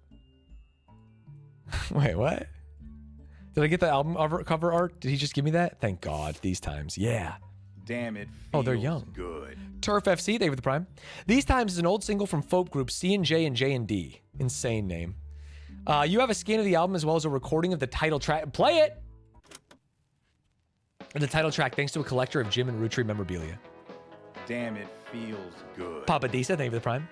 Wait, what? Did I get the album cover art? Did he just give me that? Thank God. These Times. Yeah. Damn it. Oh, they're young. Good. Turf FC, thank you for the prime. These Times is an old single from folk group C&J and J&D. Insane name. You have a scan of the album as well as a recording of the title track. Play it! And the title track thanks to a collector of Jim and Rootree memorabilia. Damn it feels good. Papa Disa, thank you for the prime.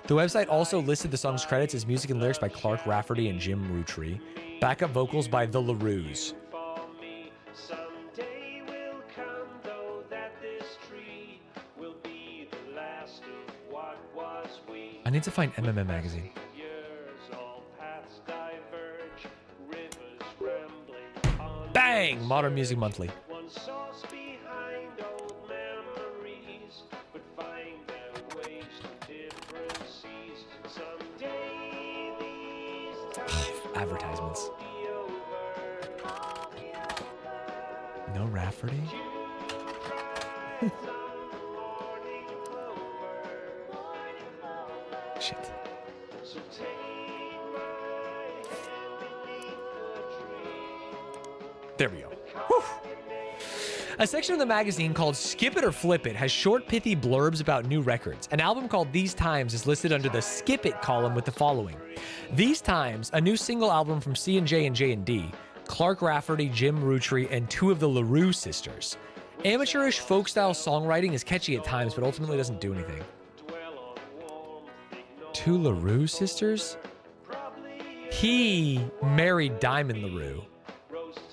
The website also listed the song's credits as music and lyrics by Clark Rafferty and Jim Rootree. Backup vocals by The LaRues. I need to find MMA Magazine. Bang! Modern Music Monthly. Advertisements. No Rafferty? Shit. There we go. Whew. A section of the magazine called Skip It or Flip It has short, pithy blurbs about new records. An album called These Times is listed under the Skip It column with the following. These Times, a new single album from C&J and J&D, Clark Rafferty, Jim Rootree, and two of the LaRue sisters. Amateurish folk-style songwriting is catchy at times, but ultimately doesn't do anything. Two LaRue sisters? He married Diamond LaRue.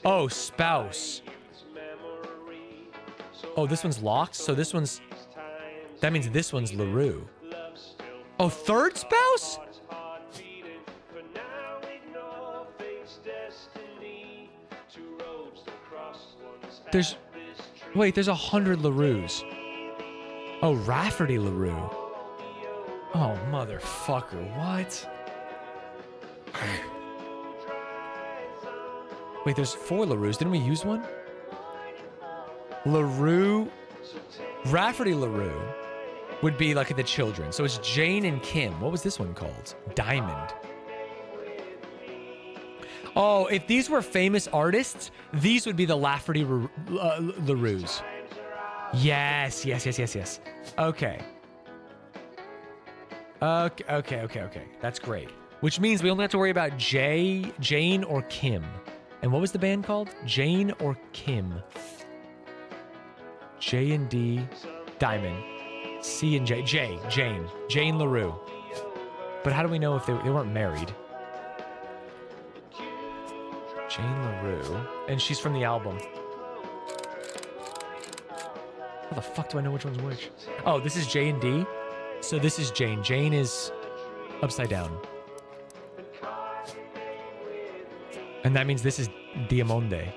Oh, spouse. Oh, this one's locked? So this one's... That means this one's LaRue. Oh, third spouse? There's... Wait, there's 100 LaRues. Oh, Rafferty LaRue. Oh, motherfucker, what? Wait, there's 4 LaRues. Didn't we use one? LaRue... Rafferty LaRue would be like the children. So it's Jane and Kim. What was this one called? Diamond. Oh, if these were famous artists, these would be the Lafferty LaRues. Yes, yes, yes, yes, yes. Okay. Okay. That's great. Which means we only have to worry about Jane, or Kim. And what was the band called? Jane or Kim. J and D, Diamond. C and J, Jane LaRue. But how do we know if they weren't married? Jane LaRue. And she's from the album. How the fuck do I know which one's which? Oh, this is J and D. So this is Jane. Jane is upside down. And that means this is Diamonde.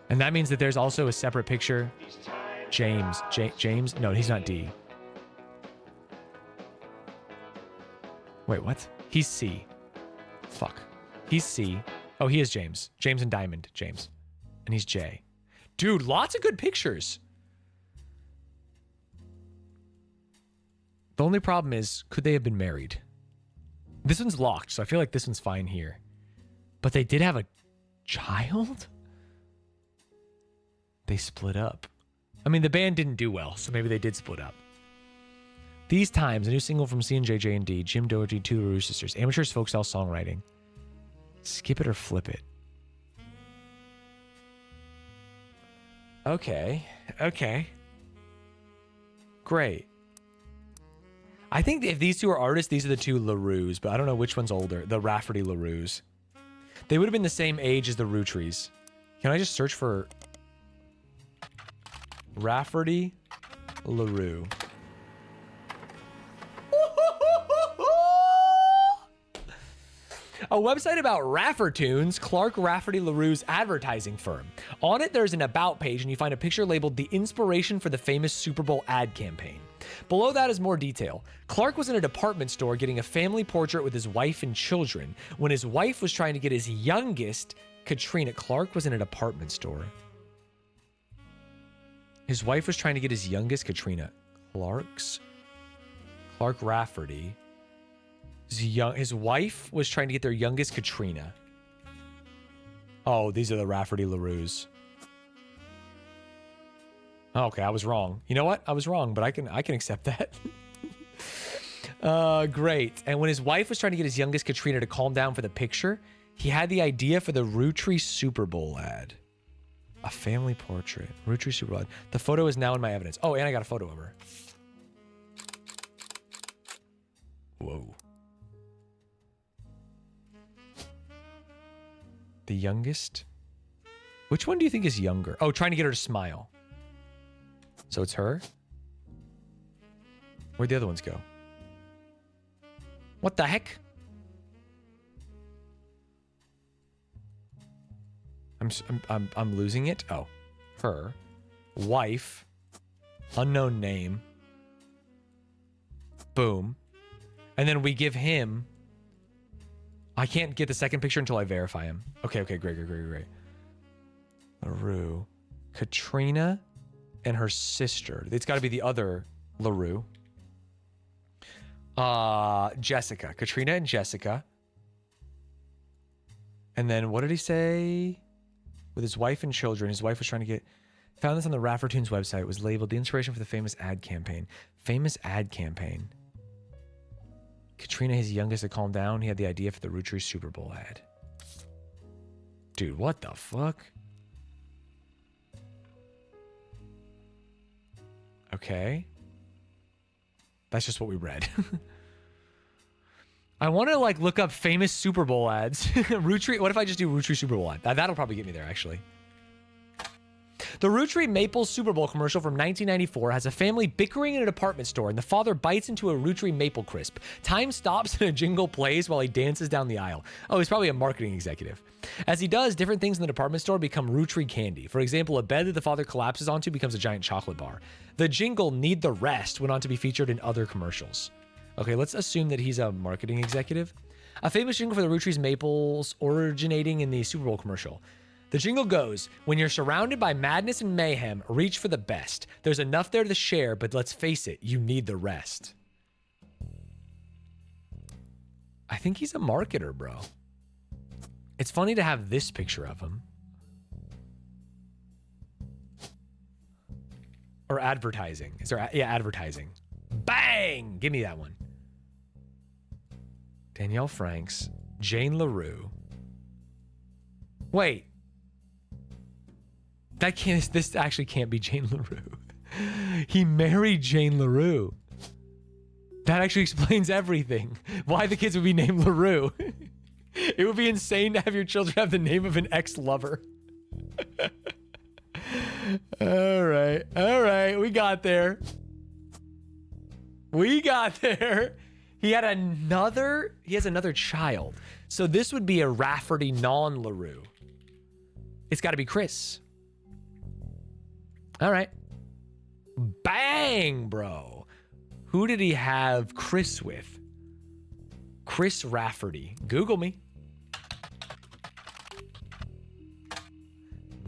And that means that there's also a separate picture. James. James? No, he's not D. Wait, what? He's C. Fuck. He's C. Oh, he is James. James and Diamond. James. And he's J. Dude, lots of good pictures. The only problem is, could they have been married? This one's locked, so I feel like this one's fine here. But they did have a child? They split up. I mean, the band didn't do well, so maybe they did split up. These Times, a new single from C&J and D, Jim Doherty, two LaRue sisters, amateurish folk style songwriting. Skip it or flip it. Okay. Great. I think if these two are artists, these are the two LaRues, but I don't know which one's older. The Rafferty LaRues. They would have been the same age as the Rootrees. Can I just search for Rafferty LaRue? A website about Raffertunes, Clark Rafferty LaRue's advertising firm. On it, there's an about page, and you find a picture labeled "The Inspiration for the Famous Super Bowl Ad Campaign." Below that is more detail. Clark was in a department store getting a family portrait with his wife and children when his wife was trying to get his youngest, Katrina. Clark was in a department store. His wife was trying to get his youngest, Katrina. Clark Rafferty. His wife was trying to get their youngest, Katrina. Oh, these are the Rafferty LaRues. Okay, I was wrong. You know what? I was wrong, but I can accept that. Great. And when his wife was trying to get his youngest, Katrina, to calm down for the picture, he had the idea for the Roottrees Super Bowl ad. A family portrait. Roottrees Super Bowl ad. The photo is now in my evidence. Oh, and I got a photo of her. Whoa. The youngest? Which one do you think is younger? Oh, trying to get her to smile. So it's her? Where'd the other ones go? What the heck? I'm losing it. Oh, her. Wife. Unknown name. Boom. And then we give him... I can't get the second picture until I verify him. Okay, great. LaRue. Katrina and her sister. It's got to be the other LaRue. Jessica. Katrina and Jessica. And then what did he say? With his wife and children. His wife was trying to get... Found this on the Raffertoons website. It was labeled the inspiration for the famous ad campaign. Famous ad campaign. Katrina, his youngest, had calmed down. He had the idea for the Rootrees Super Bowl ad. Dude, what the fuck? Okay. That's just what we read. I want to like look up famous Super Bowl ads. Rootree. What if I just do Rootree Super Bowl ad? That'll probably get me there, actually. The Rootree Maple Super Bowl commercial from 1994 has a family bickering in a department store, and the father bites into a Rootree Maple Crisp. Time stops and a jingle plays while he dances down the aisle. Oh, he's probably a marketing executive. As he does, different things in the department store become Rootree candy. For example, a bed that the father collapses onto becomes a giant chocolate bar. The jingle "Need the Rest" went on to be featured in other commercials. Okay, let's assume that he's a marketing executive. A famous jingle for the Rootrees Maples originating in the Super Bowl commercial. The jingle goes, "When you're surrounded by madness and mayhem, reach for the best. There's enough there to share, but let's face it, you need the rest." I think he's a marketer, bro. It's funny to have this picture of him. Or advertising. Is there, yeah, advertising. Bang! Give me that one. Danielle Franks. Jane LaRue. Wait. That can't, this actually can't be Jane LaRue. He married Jane LaRue. That actually explains everything. Why the kids would be named LaRue. It would be insane to have your children have the name of an ex-lover. All right, we got there. We got there. He has another child. So this would be a Rafferty non-LaRue. It's got to be Chris. All right. Bang, bro. Who did he have Chris with? Chris Rafferty. Google me.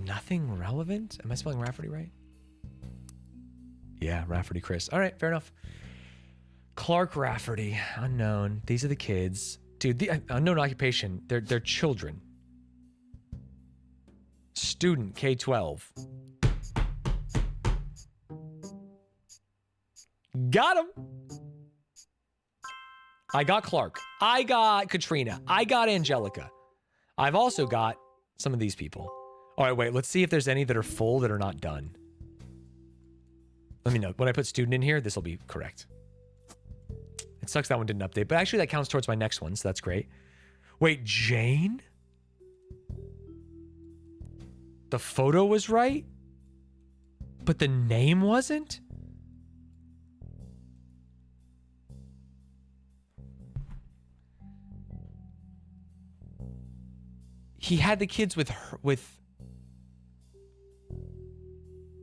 Nothing relevant? Am I spelling Rafferty right? Yeah, Rafferty Chris. All right, fair enough. Clark Rafferty. Unknown. These are the kids. Dude, the unknown occupation. They're children. Student, K-12. Got him. I got Clark. I got Katrina. I got Angelica. I've also got some of these people. All right, wait. Let's see if there's any that are full that are not done. Let me know. When I put student in here, this will be correct. It sucks that one didn't update, but actually that counts towards my next one, so that's great. Wait, Jane? The photo was right, but the name wasn't? He had the kids with her,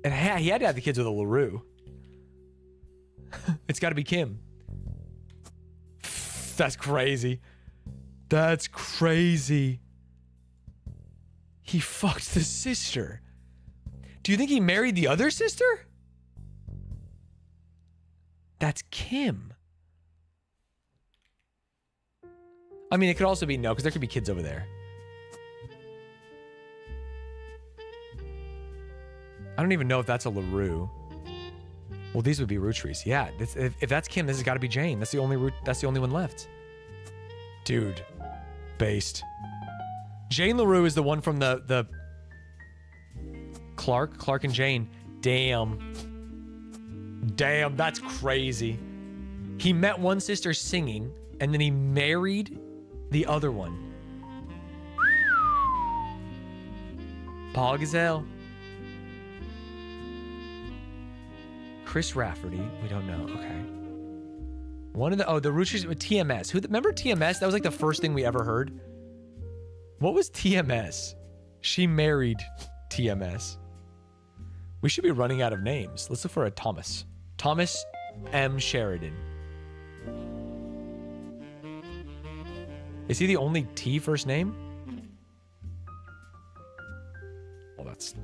and he had to have the kids with a LaRue. It's got to be Kim. That's crazy. That's crazy. He fucked the sister. Do you think he married the other sister? That's Kim. I mean, it could also be no, because there could be kids over there. I don't even know if that's a LaRue. Well, these would be Rootrees. Yeah, if that's Kim, this has got to be Jane. That's the only one left. Dude, based. Jane LaRue is the one from the Clark and Jane. Damn, that's crazy. He met one sister singing, and then he married the other one. Paul Gazelle. Chris Rafferty. We don't know. Okay. One of the Rootrees with TMS. Remember TMS? That was like the first thing we ever heard. What was TMS? She married TMS. We should be running out of names. Let's look for a Thomas. Thomas M. Sheridan. Is he the only T first name? Well, that's...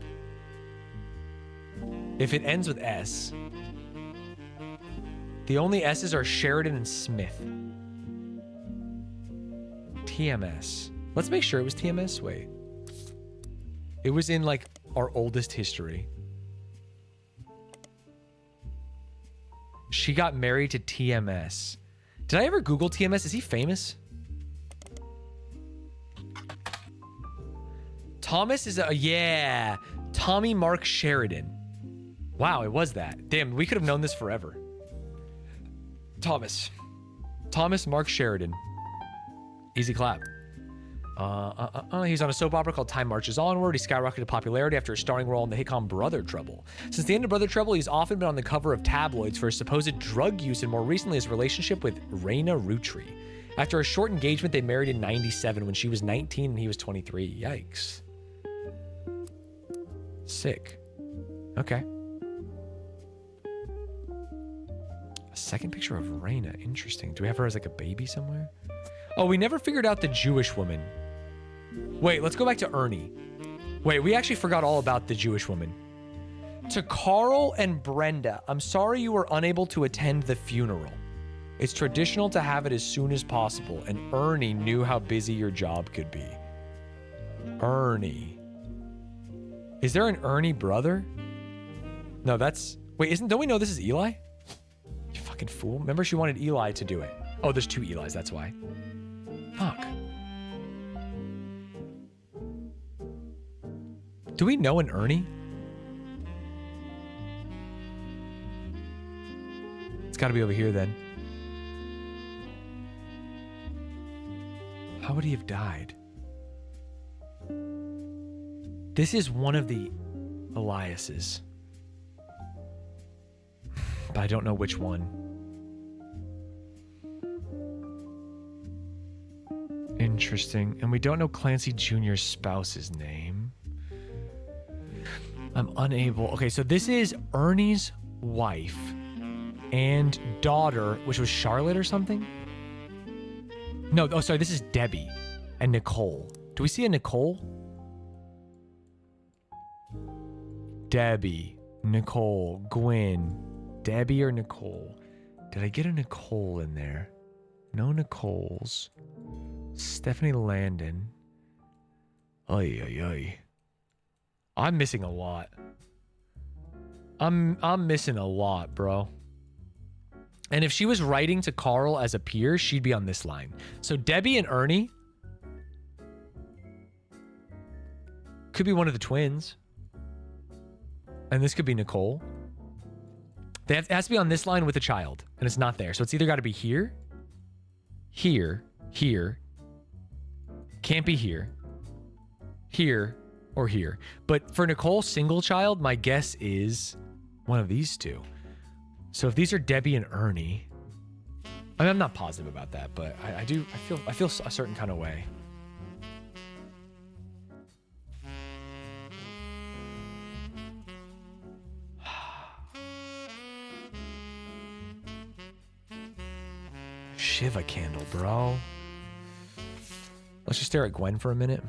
If it ends with S... The only S's are Sheridan and Smith. TMS. Let's make sure it was TMS. Wait. It was in, like, our oldest history. She got married to TMS. Did I ever Google TMS? Is he famous? Thomas is a... Yeah. Tommy Mark Sheridan. Wow, it was that. Damn, we could have known this forever. Thomas Mark Sheridan. Easy clap. He's on a soap opera called Time Marches Onward. He skyrocketed to popularity after a starring role in the hitcom Brother Trouble. Since the end of Brother Trouble, he's often been on the cover of tabloids for his supposed drug use and more recently his relationship with Raina Rootree. After a short engagement, they married in 97 when she was 19 and he was 23. Yikes. Sick. Okay. A second picture of Raina. Interesting. Do we have her as like a baby somewhere? Oh, we never figured out the Jewish woman. Wait, let's go back to Ernie. Wait, we actually forgot all about the Jewish woman. To Carl and Brenda, I'm sorry you were unable to attend the funeral. It's traditional to have it as soon as possible, and Ernie knew how busy your job could be. Ernie. Is there an Ernie brother? No, that's... Wait, don't we know this is Eli? You fucking fool. Remember she wanted Eli to do it. Oh, there's two Elis, that's why. Fuck. Do we know an Ernie? It's gotta be over here then. How would he have died? This is one of the Eliases. But I don't know which one. Interesting. And we don't know Clancy Jr.'s spouse's name. I'm unable... Okay, so this is Ernie's wife and daughter, which was Charlotte or something? No, oh, sorry, this is Debbie and Nicole. Do we see a Nicole? Debbie, Nicole, Gwen, Debbie or Nicole? Did I get a Nicole in there? No Nicoles. Stephanie Landon. Ay, ay, ay. I'm missing a lot. I'm missing a lot, bro. And if she was writing to Carl as a peer, she'd be on this line. So Debbie and Ernie could be one of the twins. And this could be Nicole. It has to be on this line with a child. And it's not there. So it's either got to be here, here, here. Can't be here, here, or here. But for Nicole, single child, my guess is one of these two. So if these are Debbie and Ernie, I mean, I'm not positive about that, but I feel a certain kind of way. Shiva candle, bro. Let's just stare at Gwen for a minute.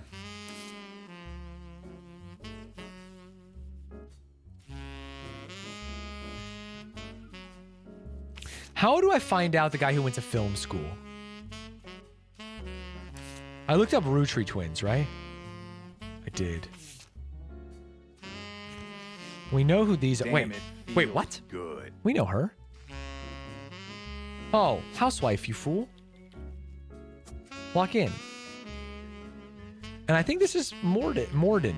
How do I find out the guy who went to film school? I looked up Rootree twins, right? I did. We know who these are. Wait, what? Good. We know her. Oh, housewife, you fool. Walk in. And I think this is Morden.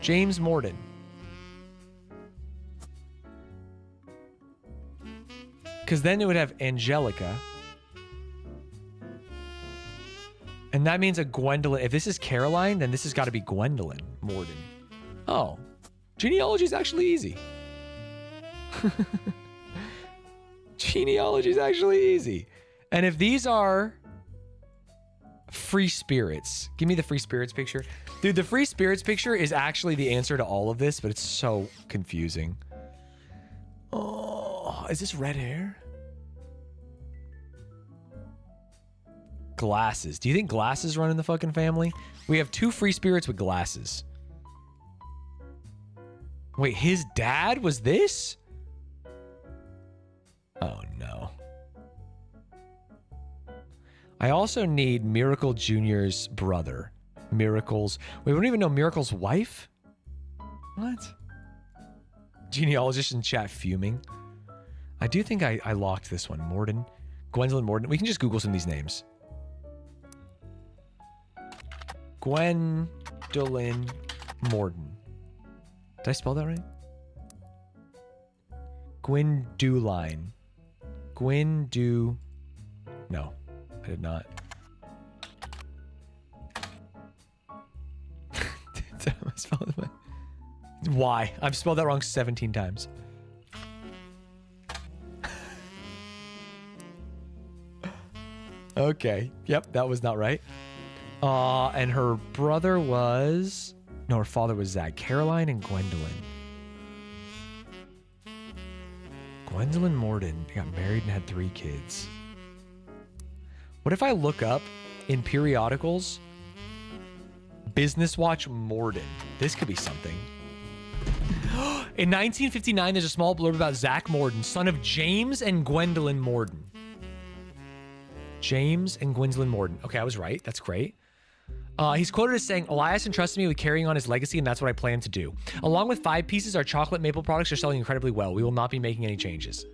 James Morden. Because then it would have Angelica. And that means a Gwendolyn. If this is Caroline, then this has got to be Gwendolyn Morden. Oh. Genealogy is actually easy. Genealogy is actually easy. And if these are... Free spirits. Give me the free spirits picture. Dude, the free spirits picture is actually the answer to all of this, but it's so confusing. Oh, is this red hair? Glasses. Do you think glasses run in the fucking family? We have two free spirits with glasses. Wait, his dad was this? Oh, no. I also need Miracle Jr.'s brother. Miracle's... Wait, we don't even know Miracle's wife? What? Genealogist in chat fuming. I do think I locked this one. Morden. Gwendolyn Morden. We can just Google some of these names. Gwendolyn Morden. Did I spell that right? Gwendoline. No, I did not. Did I spell it right? Why? I've spelled that wrong 17 times. Okay. Yep, that was not right. And her brother was... No, her father was Zach. Caroline and Gwendolyn. Gwendolyn Morden got married and had 3 kids. What if I look up in periodicals Business Watch Morden? This could be something. In 1959, there's a small blurb about Zach Morden, son of James and Gwendolyn Morden. James and Gwendolyn Morden. Okay, I was right. That's great. He's quoted as saying, Elias entrusted me with carrying on his legacy, and that's what I plan to do. Along with 5 pieces, our chocolate maple products are selling incredibly well. We will not be making any changes.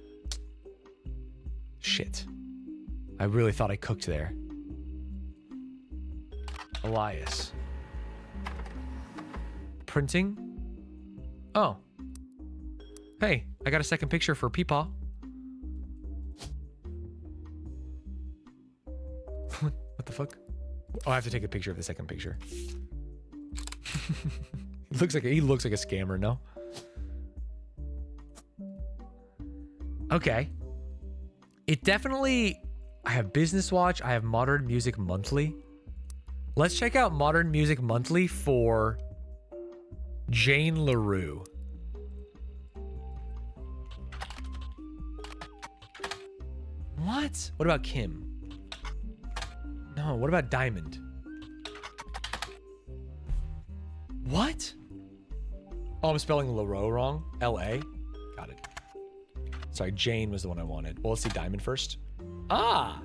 Shit. I really thought I cooked there. Elias. Printing. Oh. Hey, I got a second picture for Peepaw. What the fuck? Oh, I have to take a picture of the second picture. He looks like a scammer, no? Okay. It definitely... I have Business Watch. I have Modern Music Monthly. Let's check out Modern Music Monthly for Jane LaRue. What? What about Kim? No, what about Diamond? What? Oh, I'm spelling LaRue wrong. L-A. Got it. Sorry, Jane was the one I wanted. Well, let's see Diamond first. Ah!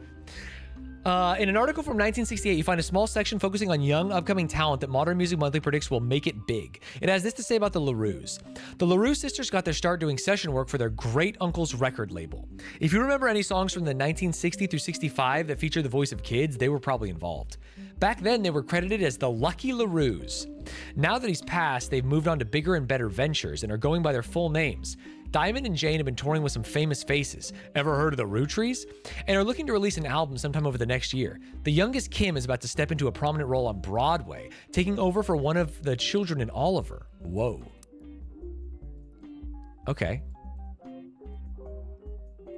In an article from 1968, you find a small section focusing on young, upcoming talent that Modern Music Monthly predicts will make it big. It has this to say about the LaRues. The LaRue sisters got their start doing session work for their great uncle's record label. If you remember any songs from the 1960 through 65 that feature the voice of kids, they were probably involved. Back then, they were credited as the Lucky LaRues. Now that he's passed, they've moved on to bigger and better ventures and are going by their full names. Diamond and Jane have been touring with some famous faces. Ever heard of the Roottrees? And are looking to release an album sometime over the next year. The youngest, Kim, is about to step into a prominent role on Broadway, taking over for one of the children in Oliver. Whoa. Okay.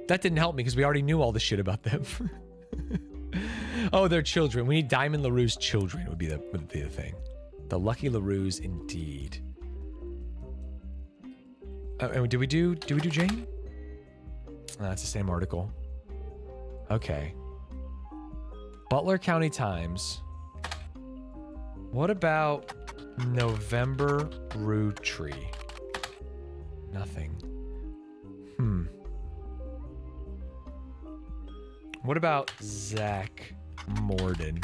That didn't help me because we already knew all the shit about them. Oh, they're children. We need Diamond LaRue's children would be the thing. The Lucky LaRues indeed. And did we do Jane? That's the same article. Okay. Butler County Times. What about November Rootree? Nothing. What about Zach Morden?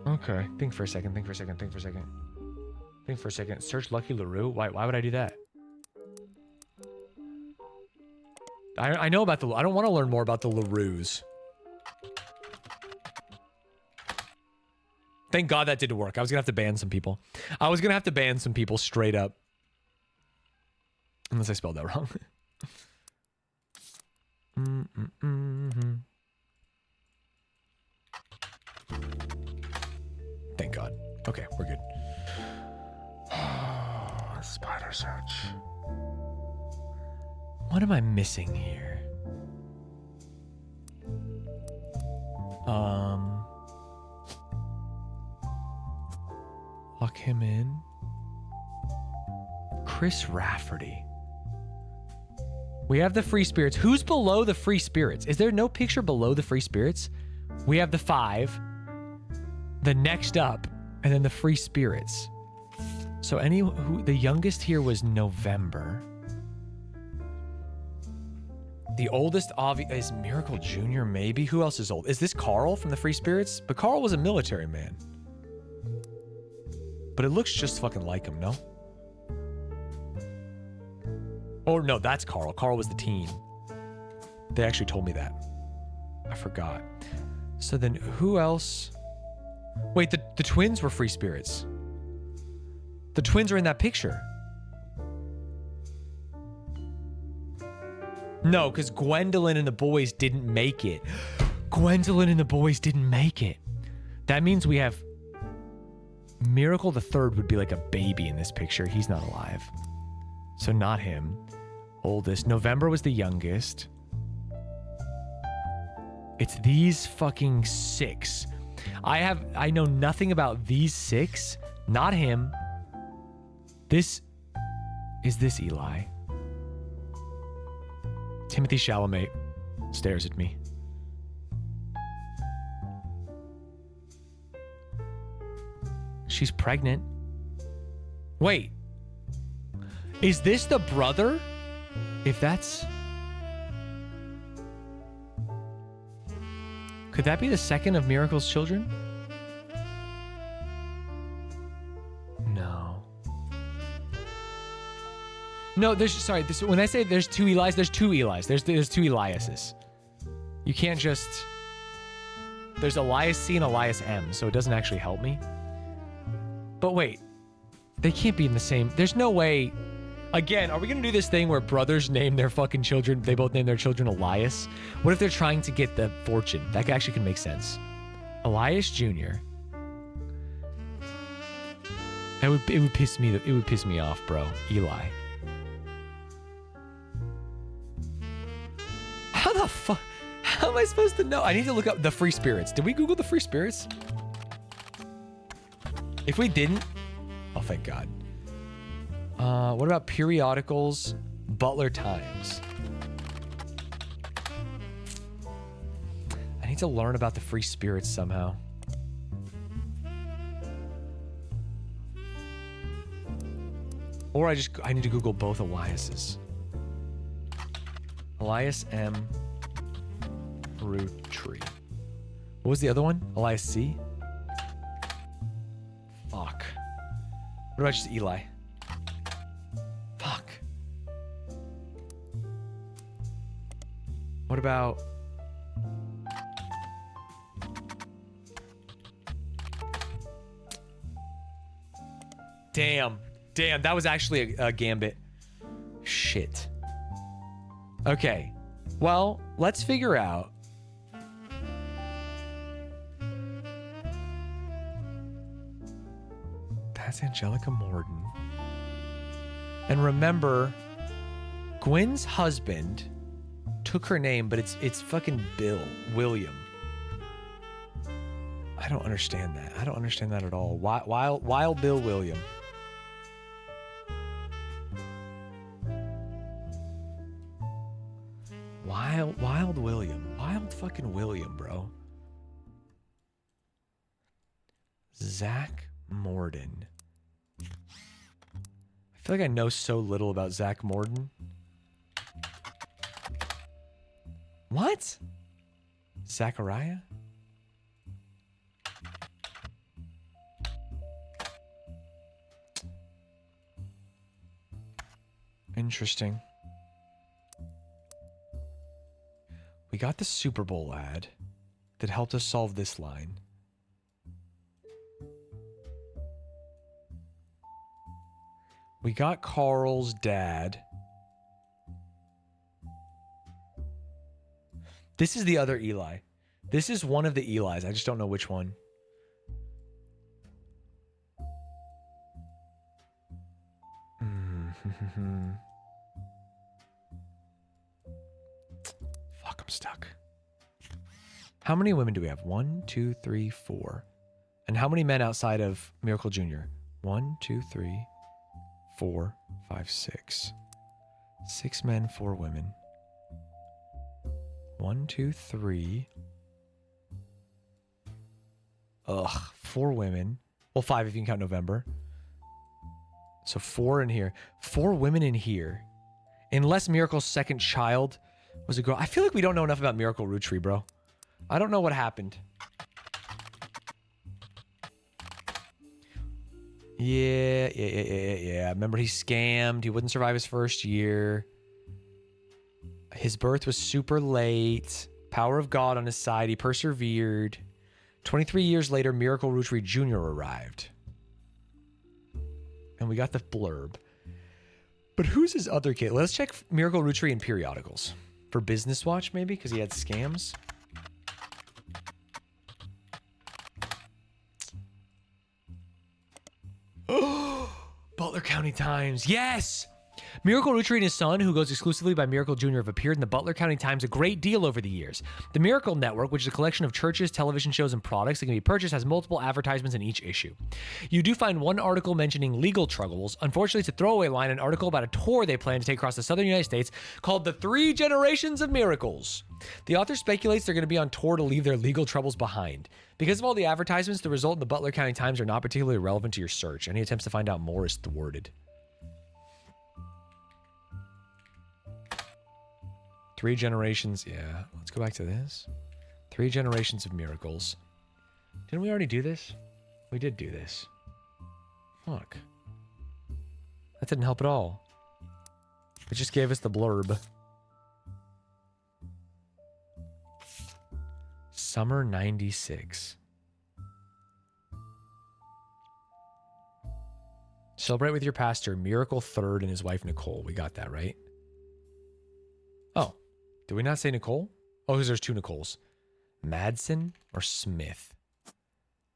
Okay. Think for a second. Search Lucky LaRue. Why would I do that? I know about I don't want to learn more about the LaRues. Thank God that didn't work. I was going to have to ban some people. Straight up. Unless I spelled that wrong. Thank God. Okay, we're good. Spider search. What am I missing here? Lock him in. Chris Rafferty. We have the Free Spirits. Who's below the Free Spirits? Is there no picture below the Free Spirits? We have the 5. The next up, and then the Free Spirits. So the youngest here was November. The oldest is Miracle Jr. maybe. Who else is old? Is this Carl from the Free Spirits? But Carl was a military man. But it looks just fucking like him, no? Oh no, that's Carl. Carl was the teen. They actually told me that. I forgot. So then who else? Wait, the twins were Free Spirits. The twins are in that picture. No, because Gwendolyn and the boys didn't make it. Gwendolyn and the boys didn't make it. That means we have... Miracle the Third would be like a baby in this picture. He's not alive. So not him. Oldest. November was the youngest. It's these fucking 6. I know nothing about these 6. Not him. Is this Eli? Timothy Chalamet stares at me. She's pregnant. Wait. Is this the brother? If that's... Could that be the second of Miracle's children? No. No, when I say there's 2 Elis, there's 2 Elis. There's 2 Eliases. You can't just... There's Elias C and Elias M, so it doesn't actually help me. But wait. They can't be in the same... There's no way... Again, are we going to do this thing where brothers name their fucking children... They both name their children Elias? What if they're trying to get the fortune? That actually can make sense. Elias Jr. It would piss me off, bro. Eli. How the fuck? How am I supposed to know? I need to look up the Free Spirits. Did we Google the Free Spirits? If we didn't, oh, thank God. What about periodicals? Butler Times. I need to learn about the Free Spirits somehow. Or I need to Google both Eliases. Elias M. Rootree. What was the other one? Elias C? Fuck. What about just Eli? Fuck. What about... Damn, that was actually a gambit. Shit. Okay, well, let's figure out. That's Angelica Morden. And remember, Gwen's husband took her name, but it's fucking William. I don't understand that. I don't understand that at all. Wild Bill William. Wild William. Wild fucking William, bro. Zach Morden. I feel like I know so little about Zach Morden. What? Zachariah? Interesting. We got the Super Bowl ad that helped us solve this line. We got Carl's dad. This is the other Eli. This is one of the Elis. I just don't know which one. Fuck, I'm stuck. How many women do we have? 1, 2, 3, 4. And how many men outside of Miracle Jr.? 1, 2, 3, 4, 5, 6. 6 men, 4 women. 1, 2, 3. Ugh, 4 women. Well, 5 if you can count November. So 4 in here. 4 women in here. Unless Miracle's second child was a girl. I feel like we don't know enough about Miracle Rootree, bro. I don't know what happened. Yeah. Remember, he scammed. He wouldn't survive his first year. His birth was super late. Power of God on his side. He persevered. 23 years later, Miracle Rootree Jr. arrived. And we got the blurb. But who's his other kid? Let's check Miracle Rootree in periodicals. For Business Watch, maybe? Because he had scams. Butler County Times. Yes! Miracle Rootree and his son, who goes exclusively by Miracle Jr., have appeared in the Butler County Times a great deal over the years. The Miracle Network, which is a collection of churches, television shows, and products that can be purchased, has multiple advertisements in each issue. You do find one article mentioning legal troubles. Unfortunately, it's a throwaway line, an article about a tour they plan to take across the southern United States called The 3 Generations of Miracles. The author speculates they're going to be on tour to leave their legal troubles behind. Because of all the advertisements, the result in the Butler County Times are not particularly relevant to your search. Any attempts to find out more is thwarted. 3 generations. Yeah, let's go back to this. 3 generations of miracles. Didn't we already do this? We did do this. Fuck. That didn't help at all. It just gave us the blurb. Summer 96. Celebrate with your pastor, Miracle Third and his wife Nicole. We got that, right? Oh. Did we not say Nicole? Oh, because there's 2 Nicoles. Madsen or Smith?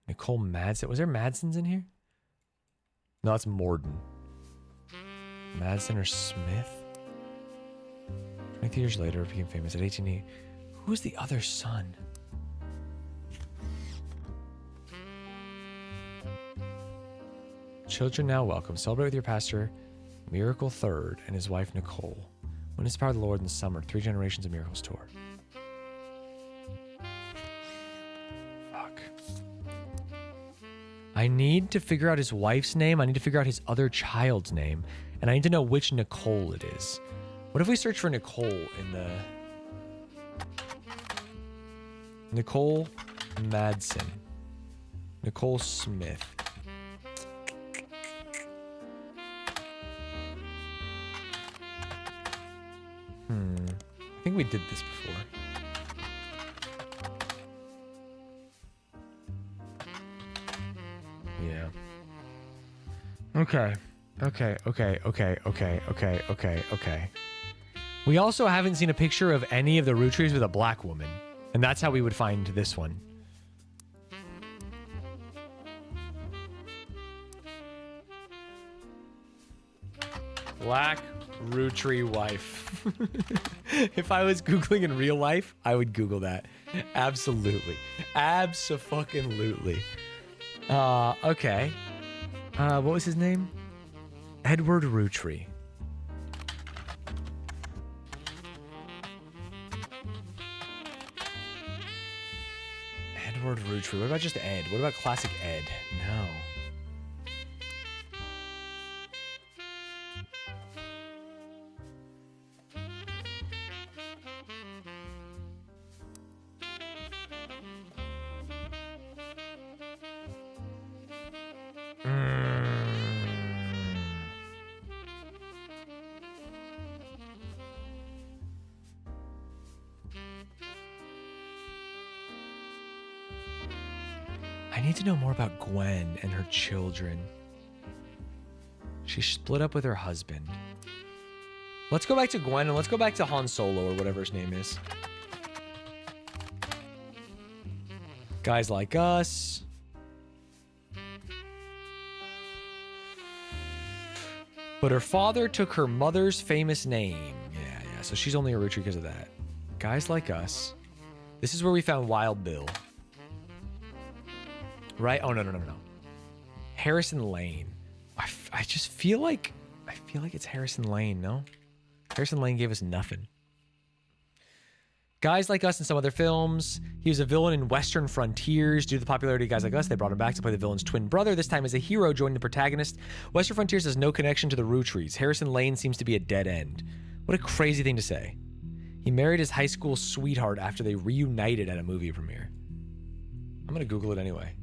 Nicole Madsen. Was there Madsens in here? No, it's Morden. Madsen or Smith? 23 years later, became famous at 18. Who's the other son? Children now welcome. Celebrate with your pastor, Miracle Third, and his wife Nicole. When is the power of the Lord in the summer? 3 Generations of Miracles tour. Fuck. I need to figure out his wife's name. I need to figure out his other child's name. And I need to know which Nicole it is. What if we search for Nicole in the... Nicole Madsen. Nicole Smith. I think we did this before. Yeah. Okay. We also haven't seen a picture of any of the Rootrees with a black woman. And that's how we would find this one. Black Rootree wife. If I was Googling in real life, I would Google that. Absolutely. Abso-fucking-lutely. Okay. What was his name? Edward Rootree. Edward Rootree. What about just Ed? What about classic Ed? No. I need to know more about Gwen and her children. She split up with her husband. Let's go back to Gwen and let's go back to Han Solo or whatever his name is. Guys Like Us. But her father took her mother's famous name. Yeah. So she's only a Rootree because of that. Guys Like Us. This is where we found Wild Bill. Right? Oh, no. Harrison Lane. I just feel like... it's Harrison Lane, no? Harrison Lane gave us nothing. Guys Like Us and some other films. He was a villain in Western Frontiers. Due to the popularity of Guys Like Us, they brought him back to play the villain's twin brother, this time as a hero joining the protagonist. Western Frontiers has no connection to the Rootrees. Harrison Lane seems to be a dead end. What a crazy thing to say. He married his high school sweetheart after they reunited at a movie premiere. I'm gonna Google it anyway.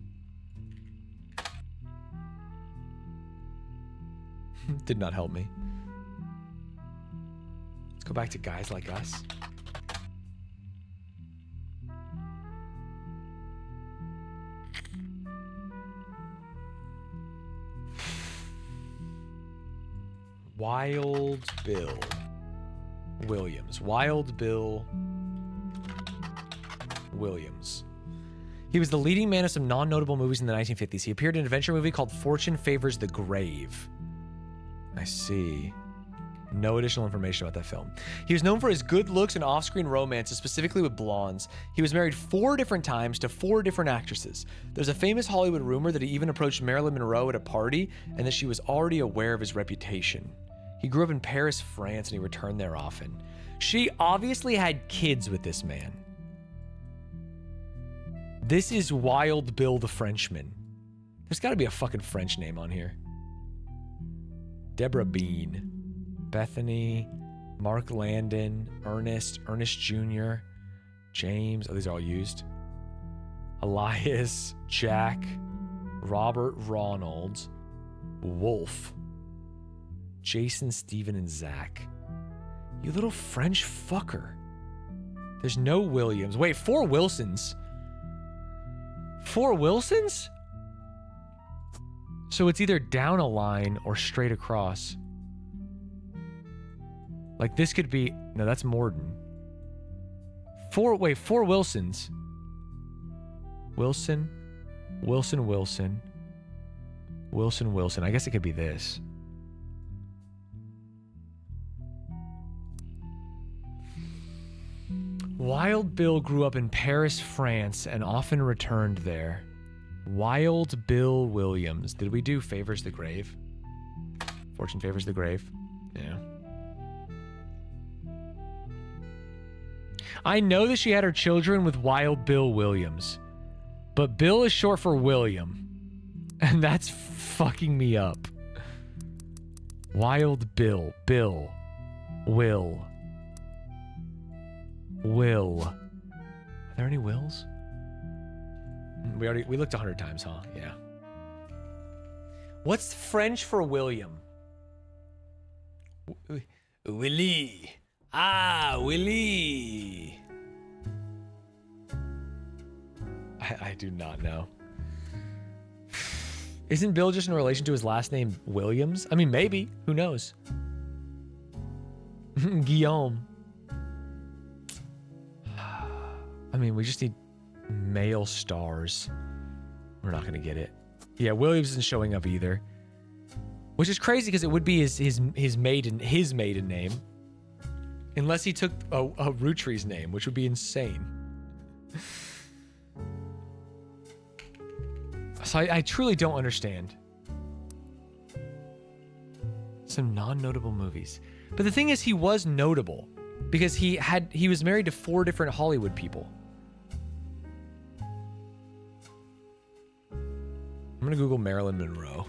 Did not help me. Let's go back to Guys Like Us. Wild Bill Williams. Wild Bill Williams. He was the leading man of some non-notable movies in the 1950s. He appeared in an adventure movie called Fortune Favors the Grave. I see. No additional information about that film. He was known for his good looks and off-screen romances, specifically with blondes. He was married 4 different times to 4 different actresses. There's a famous Hollywood rumor that he even approached Marilyn Monroe at a party and that she was already aware of his reputation. He grew up in Paris, France, and he returned there often. She obviously had kids with this man. This is Wild Bill the Frenchman. There's got to be a fucking French name on here. Deborah Bean. Bethany. Mark Landon. Ernest. Ernest Jr. James. Oh, these are all used. Elias. Jack. Robert Ronald. Wolf. Jason, Steven, and Zach. You little French fucker. There's no Williams. Wait, 4 Wilsons. 4 Wilsons? So it's either down a line or straight across. Like this could be... No, that's Morden. 4 Wilsons. Wilson. Wilson, Wilson. Wilson, Wilson. I guess it could be this. Wild Bill grew up in Paris, France, and often returned there. Wild Bill Williams. Did we do Favors the Grave? Fortune Favors the Grave. Yeah. I know that she had her children with Wild Bill Williams, but Bill is short for William, and that's fucking me up. Wild Bill. Bill. Will. Will. Are there any Wills? We looked 100 times, huh? Yeah. What's French for William? Willie. Ah, Willie. I do not know. Isn't Bill just in relation to his last name, Williams? I mean, maybe. Who knows? Guillaume. I mean, we just need male stars. We're not going to get it. Yeah, Williams isn't showing up either. Which is crazy because it would be his maiden name. Unless he took a Rootrees name, which would be insane. So I truly don't understand. Some non-notable movies. But the thing is, he was notable because he was married to 4 different Hollywood people. I'm gonna Google Marilyn Monroe.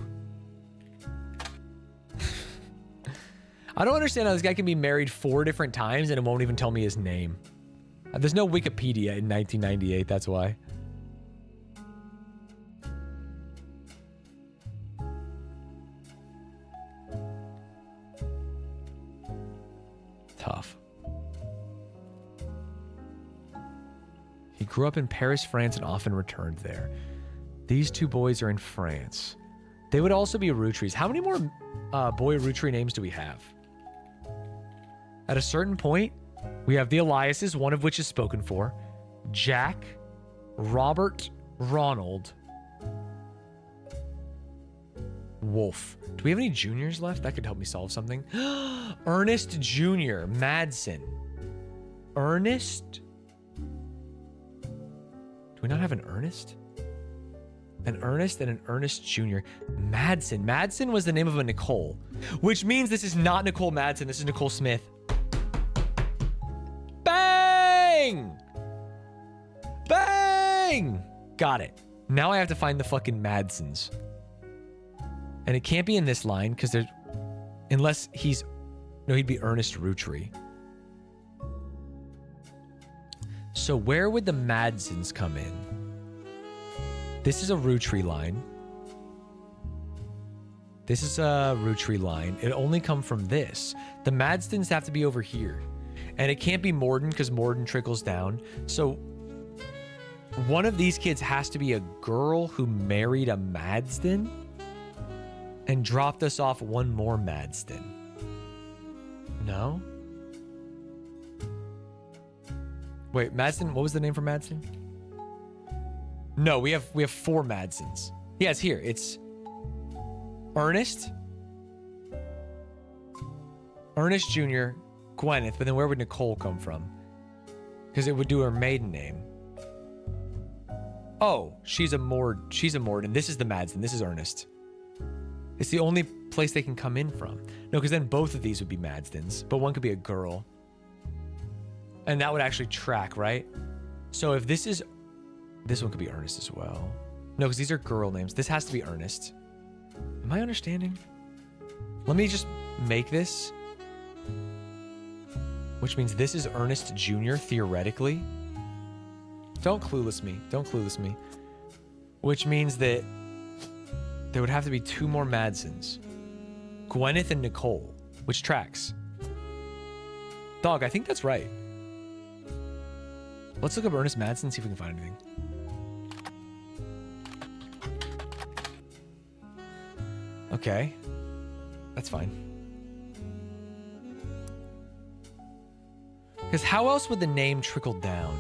I don't understand how this guy can be married 4 different times and it won't even tell me his name. There's no Wikipedia in 1998, that's why. Tough. He grew up in Paris, France, and often returned there. These 2 boys are in France. They would also be Rootrees. How many more boy Rootree names do we have? At a certain point, we have the Eliases, one of which is spoken for. Jack, Robert, Ronald, Wolf. Do we have any juniors left? That could help me solve something. Ernest Jr., Madsen. Ernest? Do we not have an Ernest? An Ernest and an Ernest Jr. Madsen. Madsen was the name of a Nicole, which means this is not Nicole Madsen. This is Nicole Smith. Bang! Bang! Bang! Got it. Now I have to find the fucking Madsons. And it can't be in this line because there's... Unless he's... No, he'd be Ernest Rootree. So where would the Madsons come in? This is a Rootree line. This is a Rootree line. It only come from this. The Madsons have to be over here. And it can't be Morden because Morden trickles down. So one of these kids has to be a girl who married a Madsden and dropped us off one more Madsden. No? Wait, Madsden, what was the name for Madsden? No, we have 4 Madsons. Yeah, it's here. It's Ernest Jr., Gwyneth, but then where would Nicole come from? Because it would do her maiden name. Oh, she's a Morden. This is the Madsden. This is Ernest. It's the only place they can come in from. No, because then both of these would be Madsdens, but one could be a girl. And that would actually track, right? So if this is... This one could be Ernest as well. No, because these are girl names. This has to be Ernest. Am I understanding? Let me just make this. Which means this is Ernest Jr., theoretically. Don't clueless me. Don't clueless me. Which means that there would have to be 2 more Madsons. Gwyneth and Nicole, which tracks. Dog, I think that's right. Let's look up Ernest Madsen and see if we can find anything. Okay. That's fine. Because how else would the name trickle down?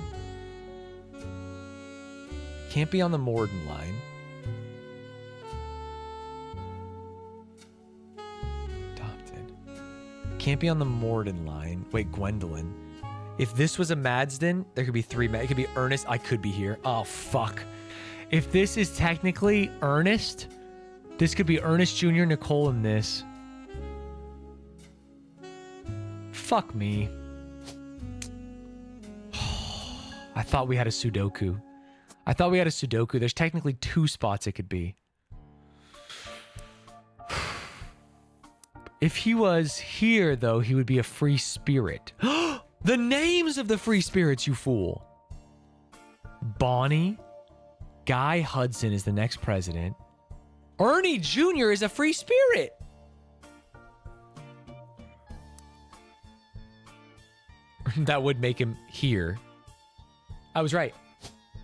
Can't be on the Morden line. Adopted. Can't be on the Morden line. Wait, Gwendolyn. If this was a Madsden, there could be 3. It could be Ernest. I could be here. Oh, fuck. If this is technically Ernest, this could be Ernest Jr., Nicole, and this. Fuck me. I thought we had a Sudoku. There's technically 2 spots it could be. If he was here, though, he would be a free spirit. The names of the free spirits, you fool. Bonnie. Guy Hudson is the next president. Ernie Jr. is a free spirit. That would make him here. I was right.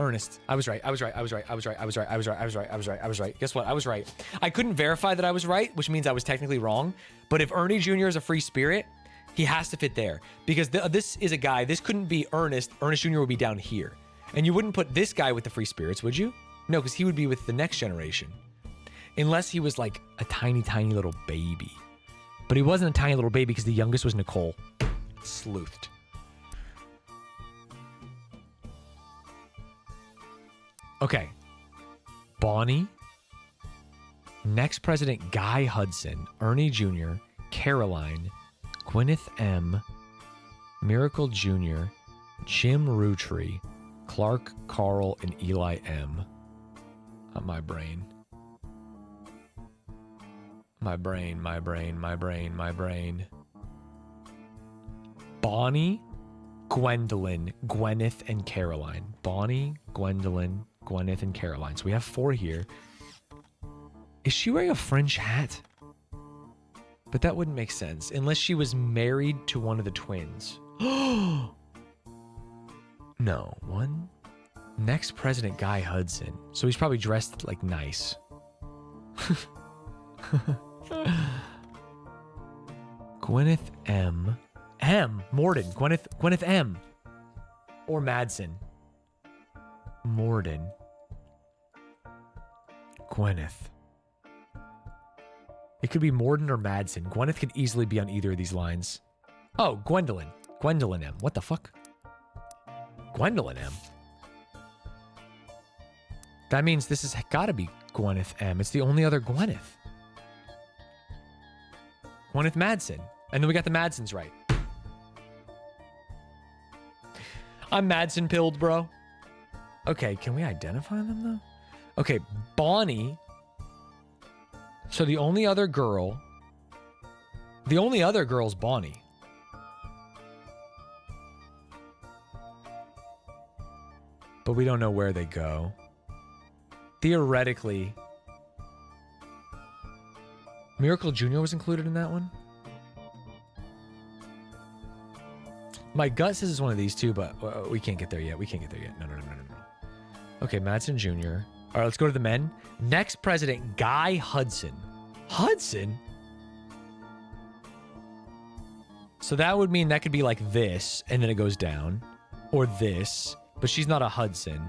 Ernest. I was right. Guess what? I was right. I couldn't verify that I was right, which means I was technically wrong. But if Ernie Jr. is a free spirit, he has to fit there. Because this is a guy. This couldn't be Ernest. Ernest Jr. would be down here. And you wouldn't put this guy with the free spirits, would you? No, because he would be with the next generation. Unless he was like a tiny, tiny little baby. But he wasn't a tiny little baby because the youngest was Nicole. Sleuthed. Okay. Bonnie. Next president, Guy Hudson. Ernie Jr. Caroline. Gwyneth M. Miracle Jr. Jim Rootree. Clark, Carl, and Eli M. My brain. Bonnie, Gwendolyn, Gwyneth, and Caroline. Bonnie, Gwendolyn, Gwyneth, and Caroline. So we have 4 here. Is she wearing a French hat? But that wouldn't make sense unless she was married to one of the twins. No, one. Next president, Guy Hudson. So he's probably dressed like nice. Gwyneth M. Morden. Gwyneth M. Or Madsen. Morden. Gwyneth. It could be Morden or Madsen. Gwyneth could easily be on either of these lines. Oh, Gwendolyn. Gwendolyn M. What the fuck? Gwendolyn M. That means this has got to be Gwyneth M. It's the only other Gwyneth. Gwyneth Madsen. And then we got the Madsens right. I'm Madsen pilled, bro. Okay, can we identify them though? Okay, Bonnie. So the only other girl's Bonnie. But we don't know where they go. Theoretically, Miracle Jr. was included in that one. My gut says it's one of these two, but we can't get there yet. We can't get there yet. No. Okay, Madsen Jr. All right, let's go to the men. Next president, Guy Hudson. Hudson? So that would mean that could be like this, and then it goes down. Or this. But she's not a Hudson.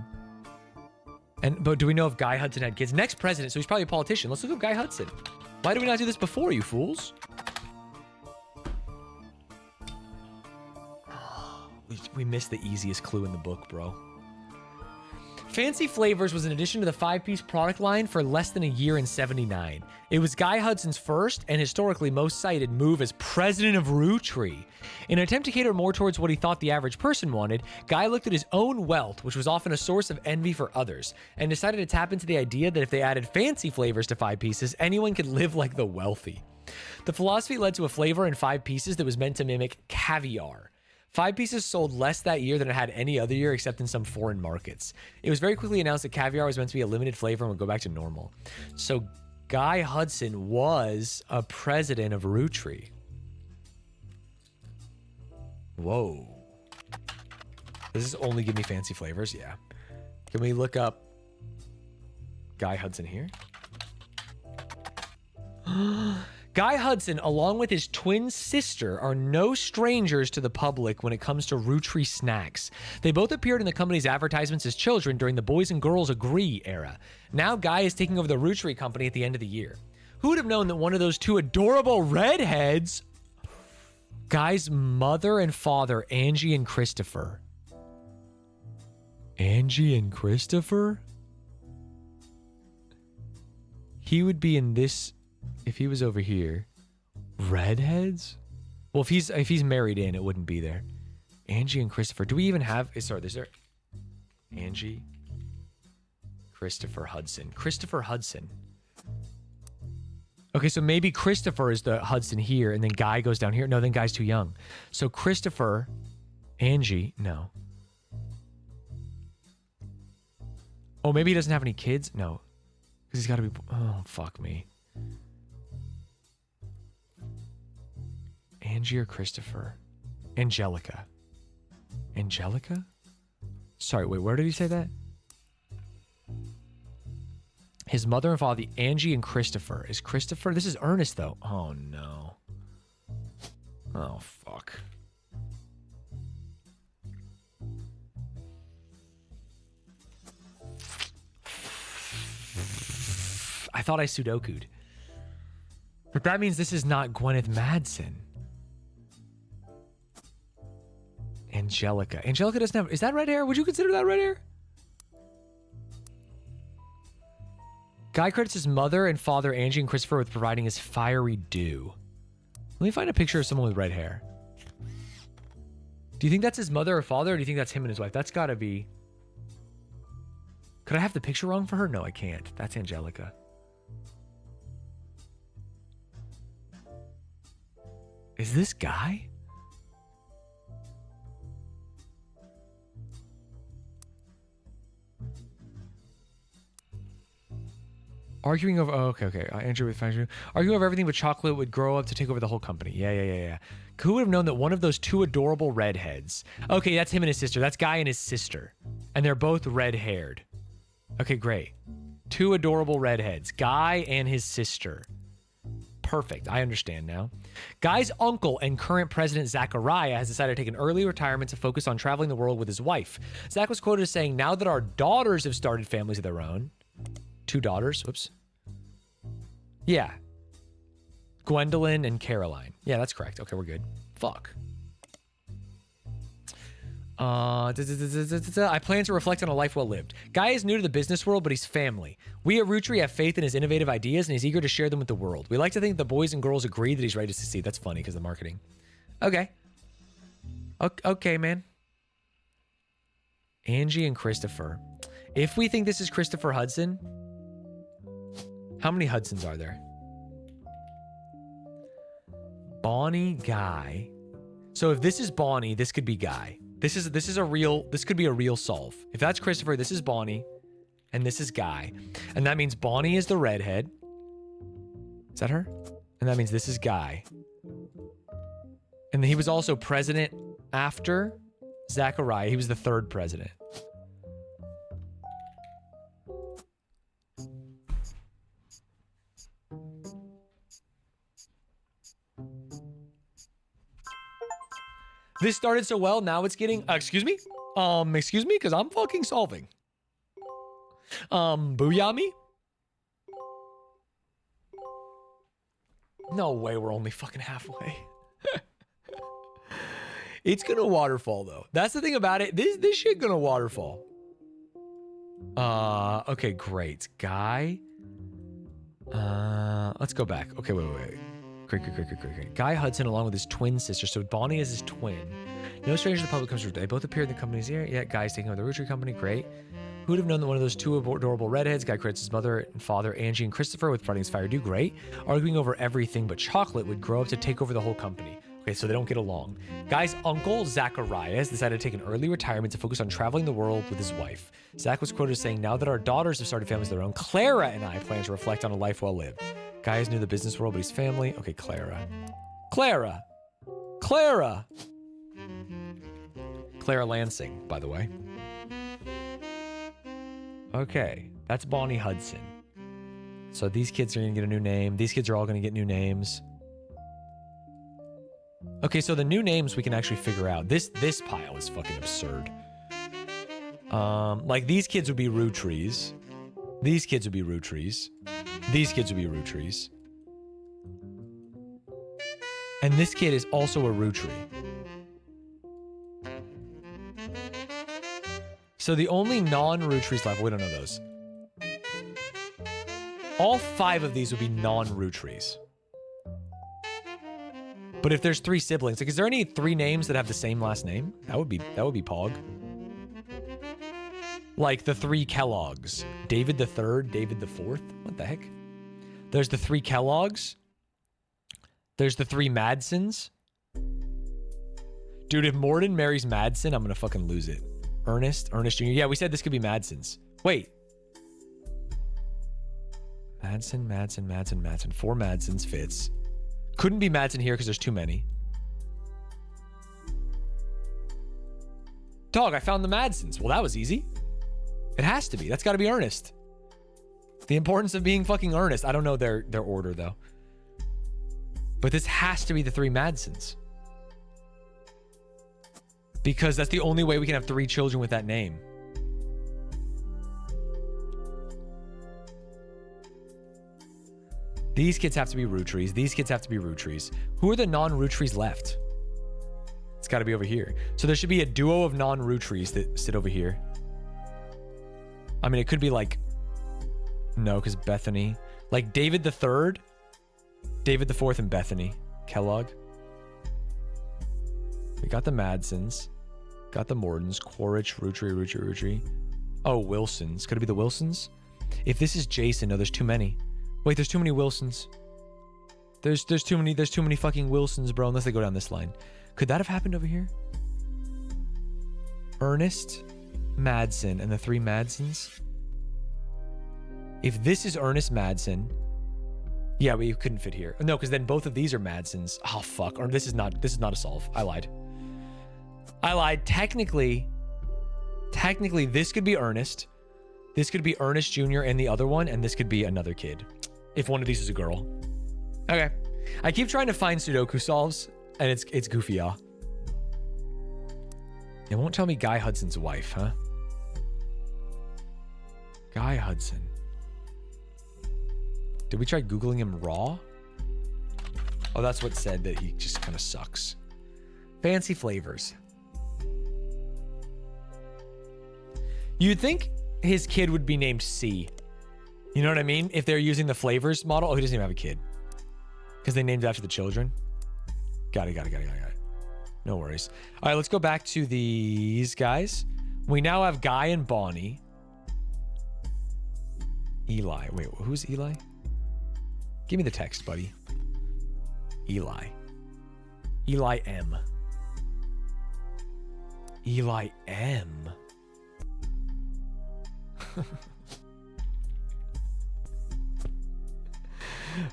But do we know if Guy Hudson had kids? Next president, so he's probably a politician. Let's look up Guy Hudson. Why did we not do this before, you fools? We missed the easiest clue in the book, bro. Fancy Flavors was an addition to the 5-piece product line for less than a year in '79. It was Guy Hudson's first and historically most cited move as president of Rootree. In an attempt to cater more towards what he thought the average person wanted, Guy looked at his own wealth, which was often a source of envy for others, and decided to tap into the idea that if they added fancy flavors to 5 pieces, anyone could live like the wealthy. The philosophy led to a flavor in 5 pieces that was meant to mimic caviar. 5 pieces sold less that year than it had any other year except in some foreign markets. It was very quickly announced that caviar was meant to be a limited flavor and would go back to normal. So Guy Hudson was a president of Rootree. Whoa. Does this only give me fancy flavors? Yeah. Can we look up Guy Hudson here? Guy Hudson, along with his twin sister, are no strangers to the public when it comes to Rootree snacks. They both appeared in the company's advertisements as children during the Boys and Girls Agree era. Now Guy is taking over the Rootree company at the end of the year. Who would have known that one of those 2 adorable redheads, Guy's mother and father, Angie and Christopher. Angie and Christopher? He would be in this... If he was over here, redheads? Well, if he's married in, it wouldn't be there. Angie and Christopher. Do we even have? Sorry, is there? Angie, Christopher Hudson. Christopher Hudson. Okay, so maybe Christopher is the Hudson here, and then Guy goes down here. No, then Guy's too young. So Christopher, Angie, no. Oh, maybe he doesn't have any kids. No, because he's got to be. Oh, fuck me. Angie or Christopher? Angelica. Angelica? Sorry, wait, where did he say that? His mother and father, Angie and Christopher. Is Christopher? This is Ernest, though. Oh, no. Oh, fuck. I thought I Sudoku'd. But that means this is not Gwyneth Madsen. Angelica. Angelica doesn't have... Is that red hair? Would you consider that red hair? Guy credits his mother and father, Angie and Christopher, with providing his fiery dew. Let me find a picture of someone with red hair. Do you think that's his mother or father, or do you think that's him and his wife? That's gotta be... Could I have the picture wrong for her? No, I can't. That's Angelica. Is this Guy? Arguing over... Oh, okay. Andrew with Andrew. Arguing over everything but chocolate would grow up to take over the whole company. Yeah. Who would have known that one of those 2 adorable redheads... Okay, that's him and his sister. That's Guy and his sister. And they're both red-haired. Okay, great. 2 adorable redheads. Guy and his sister. Perfect. I understand now. Guy's uncle and current president, Zachariah, has decided to take an early retirement to focus on traveling the world with his wife. Zach was quoted as saying, now that our daughters have started families of their own... 2 daughters. Whoops. Yeah. Gwendolyn and Caroline. Yeah, that's correct. Okay, we're good. Fuck. I plan to reflect on a life well lived. Guy is new to the business world, but he's family. We at Rootree have faith in his innovative ideas, and he's eager to share them with the world. We like to think the boys and girls agree that he's ready to succeed. That's funny because of the marketing. Okay. Okay, man. Angie and Christopher. If we think this is Christopher Hudson, how many Hudsons are there? Bonnie, Guy. So if this is Bonnie, this could be Guy. This could be a real solve. If that's Christopher, this is Bonnie, and this is Guy. And that means Bonnie is the redhead. Is that her? And that means this is Guy. And he was also president after Zachariah. He was the third president. This started so well, now it's getting... excuse me? Excuse me? Because I'm fucking solving. Booyah me? No way, we're only fucking halfway. It's gonna waterfall, though. That's the thing about it. This shit gonna waterfall. Okay, great. Guy. Let's go back. Okay, wait. Great. Guy Hudson, along with his twin sister. So Bonnie is his twin. No stranger to the public comes through. They both appeared in the company's ear. Yeah, Guy's taking over the Rootree company. Great. Who would have known that one of those two adorable redheads, Guy credits his mother and father, Angie and Christopher, with Friday Fire Do Great, arguing over everything but chocolate, would grow up to take over the whole company. Okay, so they don't get along. Guy's uncle, Zacharias, decided to take an early retirement to focus on traveling the world with his wife. Zach was quoted as saying, now that our daughters have started families of their own, Clara and I plan to reflect on a life well lived. Guy is new to the business world, but he's family. Okay, Clara. Clara Lansing, by the way. Okay, that's Bonnie Hudson. So these kids are gonna get a new name. These kids are all gonna get new names. Okay, so the new names we can actually figure out. This pile is fucking absurd. Like these kids would be Rootrees. These kids would be Rootrees. These kids would be Roottrees. And this kid is also a Rootree. So the only non-Rootrees left, we don't know those. All 5 of these would be non-Rootrees. But if there's 3 siblings, like, is there any 3 names that have the same last name? That would be Pog. Like the 3 Kellogg's. David the 3rd, David the 4th. What the heck? There's the 3 Kellogg's. There's the 3 Madsons. Dude, if Morden marries Madsen, I'm gonna fucking lose it. Ernest Jr. Yeah, we said this could be Madsons. Wait. Madsen. 4 Madsons fits. Couldn't be Madsen here because there's too many. Dog, I found the Madsons. Well, that was easy. It has to be. That's got to be Ernest. The importance of being fucking Ernest. I don't know their order, though. But this has to be the 3 Madsons. Because that's the only way we can have 3 children with that name. These kids have to be Rootrees. These kids have to be Rootrees. Who are the non-Rootrees left? It's got to be over here. So there should be a duo of non-Rootrees that sit over here. I mean, it could be like... No, because Bethany. Like David the 3rd, David the 4th, and Bethany. Kellogg. We got the Madsons. Got the Mordens. Quaritch, Roottree. Oh, Wilsons. Could it be the Wilsons? If this is Jason, no, there's too many. Wait, there's too many Wilsons. There's too many fucking Wilsons, bro, unless they go down this line. Could that have happened over here? Ernest, Madsen, and the 3 Madsons. If this is Ernest Madsen, yeah, we couldn't fit here. No, because then both of these are Madsons. Oh fuck. Or this is not a solve. I lied. Technically, this could be Ernest. This could be Ernest Jr. and the other one, and this could be another kid. If one of these is a girl. Okay. I keep trying to find Sudoku solves, and it's goofy, y'all. It won't tell me Guy Hudson's wife, huh? Guy Hudson. Did we try Googling him raw? Oh, that's what said that he just kind of sucks. Fancy flavors. You'd think his kid would be named C. You know what I mean? If they're using the flavors model. Oh, he doesn't even have a kid. Because they named after the children. Got it. No worries. All right, let's go back to these guys. We now have Guy and Bonnie. Eli. Wait, who's Eli? Give me the text, buddy. Eli. Eli M. Eli M.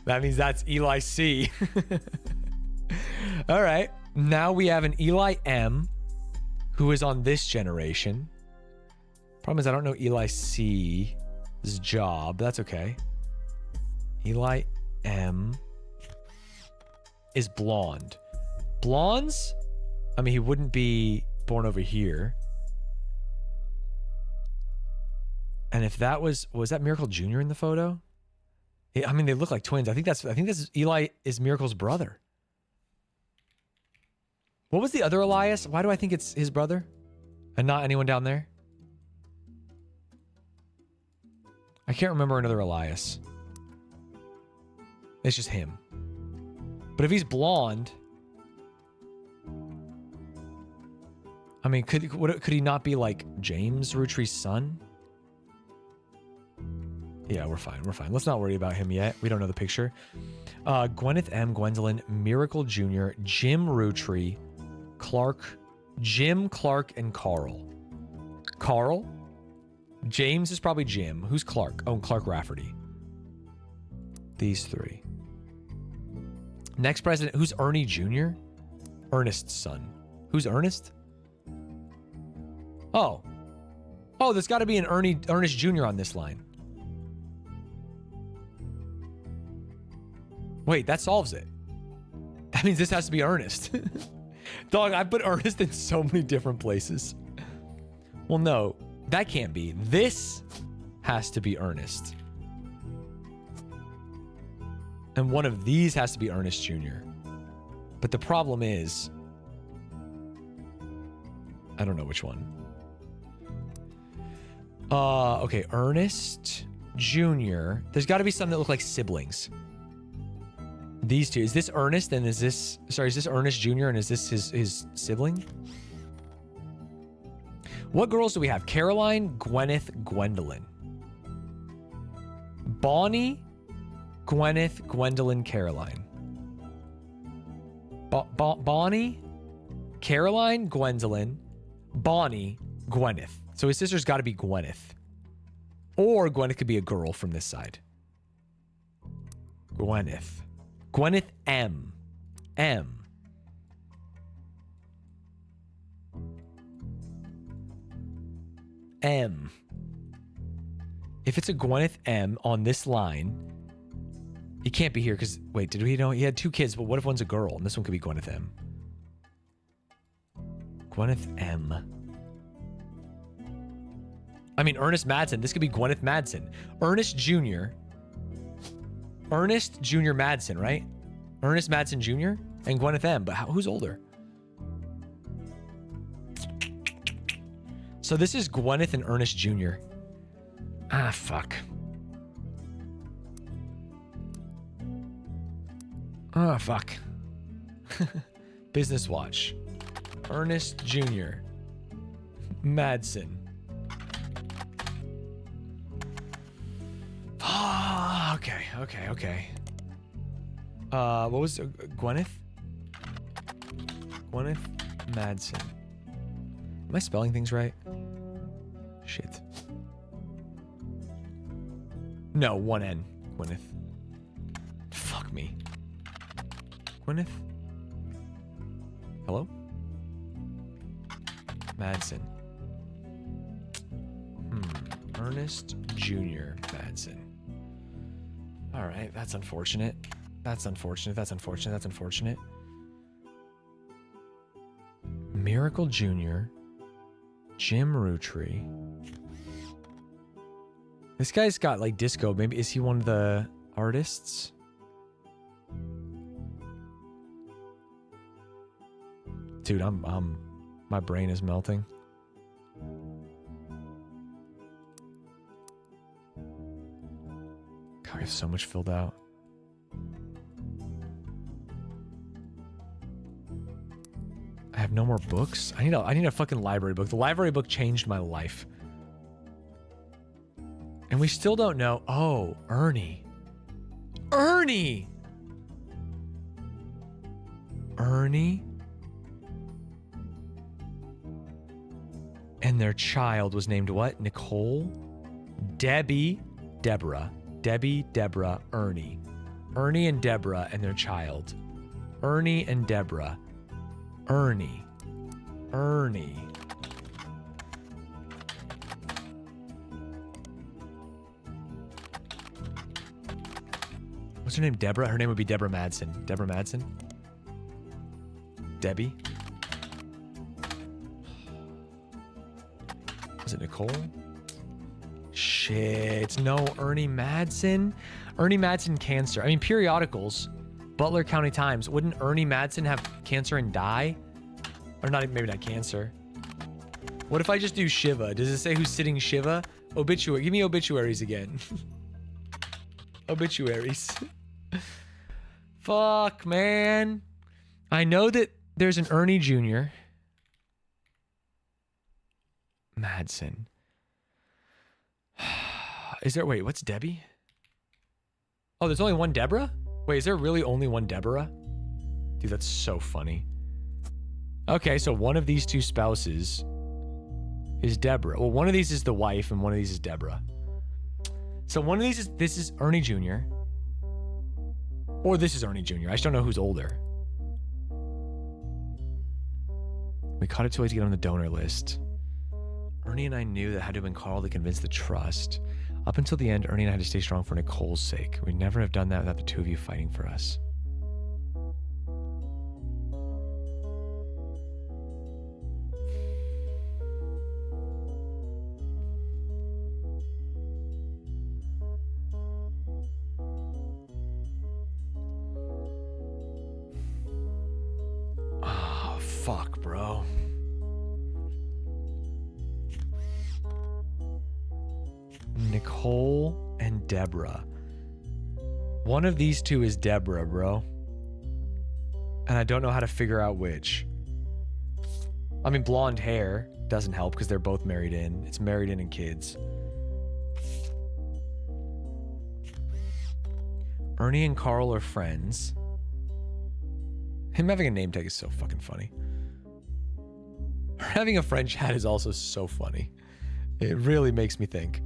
That means that's Eli C. All right. Now we have an Eli M who is on this generation. Problem is I don't know Eli C's job. That's okay. Eli M is blonde. Blondes? I mean, he wouldn't be born over here. And if that was that Miracle Jr. in the photo? I mean, they look like twins. I think this is Eli is Miracle's brother. What was the other Elias? Why do I think it's his brother and not anyone down there? I can't remember another Elias. It's just him. But if he's blonde, I mean, could he not be like James Rootrees' son? Yeah, we're fine. We're fine. Let's not worry about him yet. We don't know the picture. Gwyneth M. Gwendolyn, Miracle Jr., Jim Rootree, Clark, Jim, Clark, and Carl. Carl? James is probably Jim. Who's Clark? Oh, Clark Rafferty. These three. Next president. Who's Ernie Jr.? Ernest's son. Who's Ernest? Oh. Oh, there's got to be an Ernest Jr. on this line. Wait, that solves it. That means this has to be Ernest. Dog, I put Ernest in so many different places. Well, no, that can't be. This has to be Ernest. And one of these has to be Ernest Jr. But the problem is, I don't know which one. Okay, Ernest Jr. There's got to be some that look like siblings. These two. Is this Ernest and is this... Sorry, is this Ernest Jr. and is this his sibling? What girls do we have? Caroline, Gwyneth, Gwendolyn. Bonnie, Gwyneth, Gwendolyn, Caroline. Bonnie, Caroline, Gwendolyn, Bonnie, Gwyneth. So his sister's got to be Gwyneth. Or Gwyneth could be a girl from this side. Gwyneth. Gwyneth M. M. M. If it's a Gwyneth M on this line, he can't be here because, wait, did we know he had two kids, but what if one's a girl and this one could be Gwyneth M? Gwyneth M. I mean, Ernest Madsen. This could be Gwyneth Madsen. Ernest Jr. Ernest Jr. Madsen, right? Ernest Madsen Jr. and Gwyneth M. But who's older? So this is Gwyneth and Ernest Jr. Ah, fuck. Ah, fuck. Business Watch. Ernest Jr. Madsen. Ah, okay. What was Gwyneth? Gwyneth Madsen. Am I spelling things right? Shit. No, one N. Gwyneth. Fuck me. Gwyneth? Hello? Madsen. Ernest Jr. Madsen. All right, that's unfortunate. That's unfortunate. Miracle Jr. Jim Rootree. This guy's got like disco. Maybe is he one of the artists? Dude, I'm my brain is melting. God, we have so much filled out. I have no more books. I need a fucking library book. The library book changed my life. And we still don't know. Oh, Ernie. Ernie! Ernie? And their child was named what? Nicole? Debbie? Deborah. Debbie, Deborah, Ernie. Ernie and Deborah and their child. Ernie and Deborah. Ernie. Ernie. What's her name? Deborah? Her name would be Deborah Madsen. Deborah Madsen? Debbie? Is it Nicole? Shit. No, Ernie Madsen? Ernie Madsen cancer. I mean, periodicals. Butler County Times. Wouldn't Ernie Madsen have cancer and die? Or not, maybe not cancer. What if I just do Shiva? Does it say who's sitting Shiva? Obituary. Give me obituaries again. Obituaries. Fuck, man. I know that there's an Ernie Jr. Madsen. Is there, wait, what's Debbie? Oh, there's only one Deborah? Wait, is there really only one Deborah? Dude, that's so funny. Okay, so one of these two spouses is Deborah. Well, one of these is the wife and one of these is Deborah. So one of these is, this is Ernie Jr. Or this is Ernie Jr. I just don't know who's older. We caught it too late to get on the donor list. Ernie and I knew that had to have been Carl to convince the trust. Up until the end, Ernie and I had to stay strong for Nicole's sake. We'd never have done that without the two of you fighting for us. Oh, fuck, bro. Nicole and Deborah. One of these two is Deborah, bro. And I don't know how to figure out which. I mean, blonde hair doesn't help because they're both married in. It's married in and kids. Ernie and Carl are friends. Him having a name tag is so fucking funny. Having a French hat is also so funny. It really makes me think.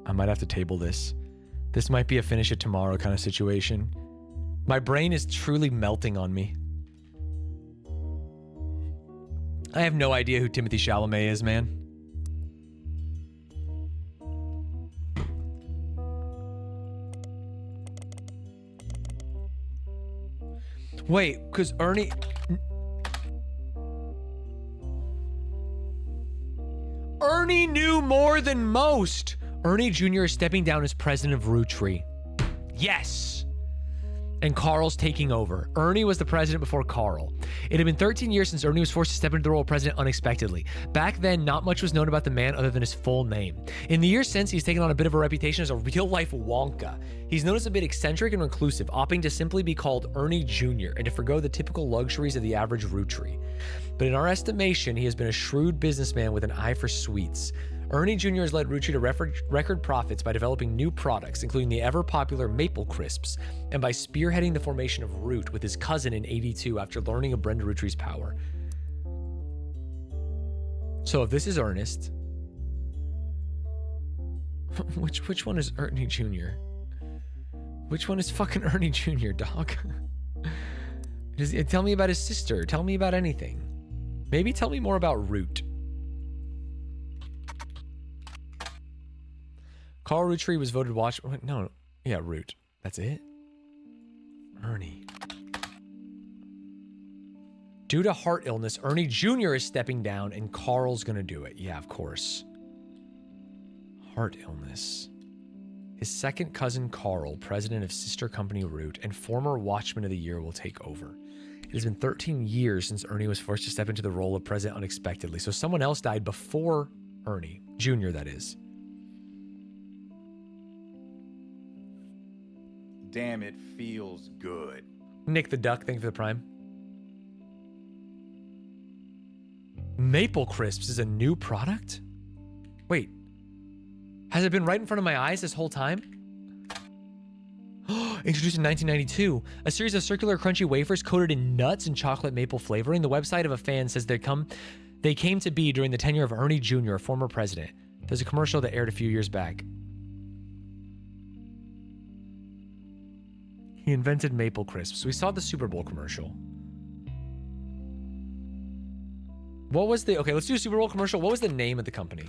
I might have to table this. This might be a finish it tomorrow kind of situation. My brain is truly melting on me. I have no idea who Timothée Chalamet is, man. Wait, because Ernie knew more than most. Ernie Jr. is stepping down as president of Rootree. Yes. And Carl's taking over. Ernie was the president before Carl. It had been 13 years since Ernie was forced to step into the role of president unexpectedly. Back then, not much was known about the man other than his full name. In the years since, he's taken on a bit of a reputation as a real-life Wonka. He's known as a bit eccentric and reclusive, opting to simply be called Ernie Jr. and to forgo the typical luxuries of the average Rootree. But in our estimation, he has been a shrewd businessman with an eye for sweets. Ernie Jr. has led Rootree to record profits by developing new products, including the ever-popular Maple Crisps, and by spearheading the formation of Root with his cousin in '82 after learning of Brenda Rootree's power. So if this is Ernest, which one is Ernie Jr.? Which one is fucking Ernie Jr., dog? Tell me about his sister. Tell me about anything. Maybe tell me more about Root. Carl Rootree was voted No. Yeah, Root. That's it? Ernie. Due to heart illness, Ernie Jr. is stepping down and Carl's gonna do it. Yeah, of course. Heart illness. His second cousin Carl, president of sister company Root and former Watchman of the Year, will take over. It has been 13 years since Ernie was forced to step into the role of president unexpectedly, so someone else died before Ernie. Jr., that is. Damn, it feels good. Nick the Duck, thank you for the prime. Maple Crisps is a new product? Wait. Has it been right in front of my eyes this whole time? Introduced in 1992, a series of circular crunchy wafers coated in nuts and chocolate maple flavoring. The website of a fan says they came to be during the tenure of Ernie Jr., a former president. There's a commercial that aired a few years back. He invented Maple Crisps. We saw the Super Bowl commercial. What was the... Okay, let's do a Super Bowl commercial. What was the name of the company?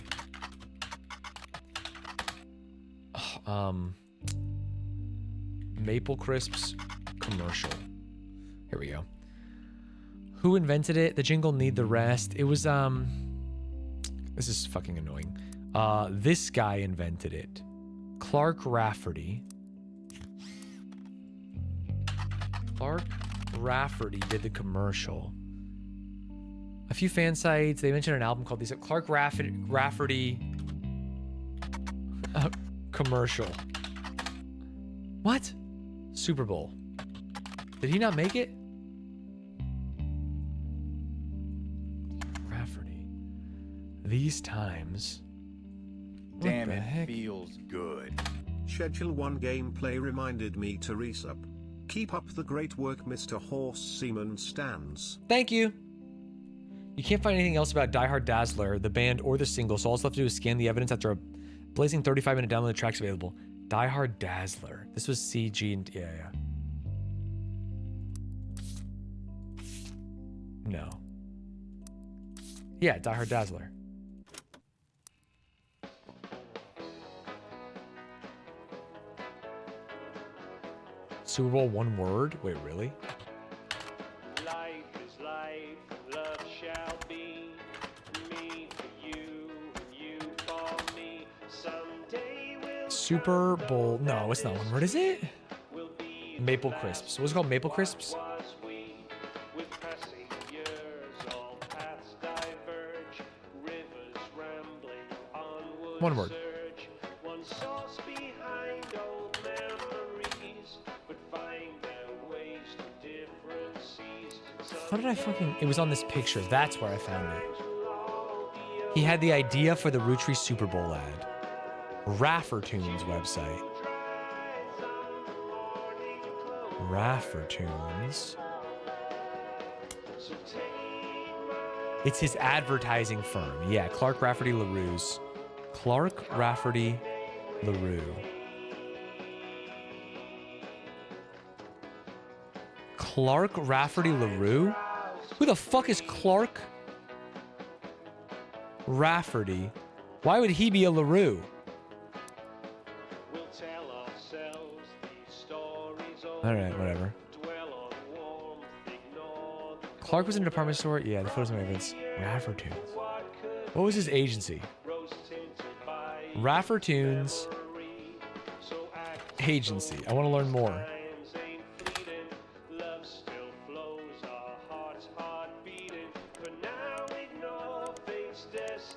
Maple Crisps commercial. Here we go. Who invented it? The jingle need the rest. It was, this is fucking annoying. This guy invented it. Clark Rafferty. Clark Rafferty did the commercial. A few fan sites, they mentioned an album called Clark Rafferty commercial. What? Super Bowl. Did he not make it? Rafferty. These times. What Damn, the it heck? feels good. Schedule 1 gameplay reminded me to resub. Keep up the great work, Mr. Horse Seaman Stanz. Thank you. You can't find anything else about Die Hard Dazzler, the band, or the single, so all it's left to do is scan the evidence after a blazing 35-minute download of tracks available. Die Hard Dazzler. This was CG and... Yeah. No. Yeah, Die Hard Dazzler. Super Bowl, one word? Wait, really? Life is life, love shall be. Me for you, and you for me. Someday we'll Super Bowl. No, it's not one word, is it? Maple Crisps. What's it called? Maple Crisps? with passing years, all paths diverge, rivers rambling onward. One word. Surge, one source behind old memories, but find their ways to different seas. What did I fucking... It was on this picture. That's where I found it. He had the idea for the Rootrees Super Bowl ad. Raffertoons website. Raffertoons. It's his advertising firm. Yeah, Clark Rafferty LaRue's. Clark Rafferty LaRue. Clark Rafferty LaRue? Who the fuck is Clark Rafferty? Why would he be a LaRue? All right, whatever. Clark was in a department store. Yeah, the photos of my evidence. Raffertoons. What was his agency? Raffertoons agency. I want to learn more.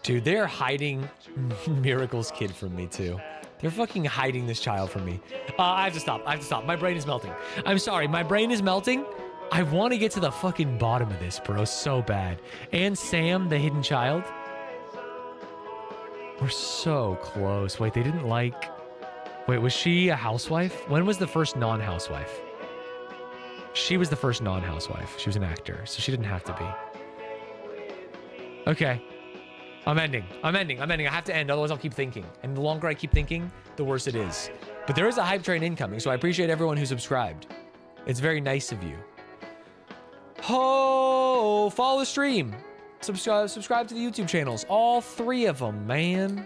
Dude, they're hiding Miracle's kid from me too. They're fucking hiding this child from me. I have to stop. My brain is melting. I'm sorry. My brain is melting. I want to get to the fucking bottom of this, bro, so bad. And Sam, the hidden child. We're so close. Wait, they didn't like... Wait, was she a housewife? When was the first non-housewife? She was the first non-housewife. She was an actor, so she didn't have to be. Okay. I'm ending. I have to end, otherwise I'll keep thinking. And the longer I keep thinking, the worse it is. But there is a hype train incoming, so I appreciate everyone who subscribed. It's very nice of you. Oh, follow the stream. Subscribe to the YouTube channels. All 3 of them, man.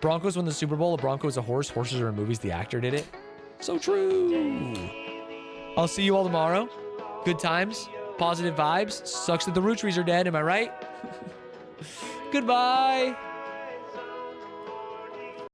Broncos won the Super Bowl. A Bronco is a horse. Horses are in movies. The actor did it. So true. I'll see you all tomorrow. Good times. Positive vibes. Sucks that the Rootrees are dead. Am I right? Goodbye.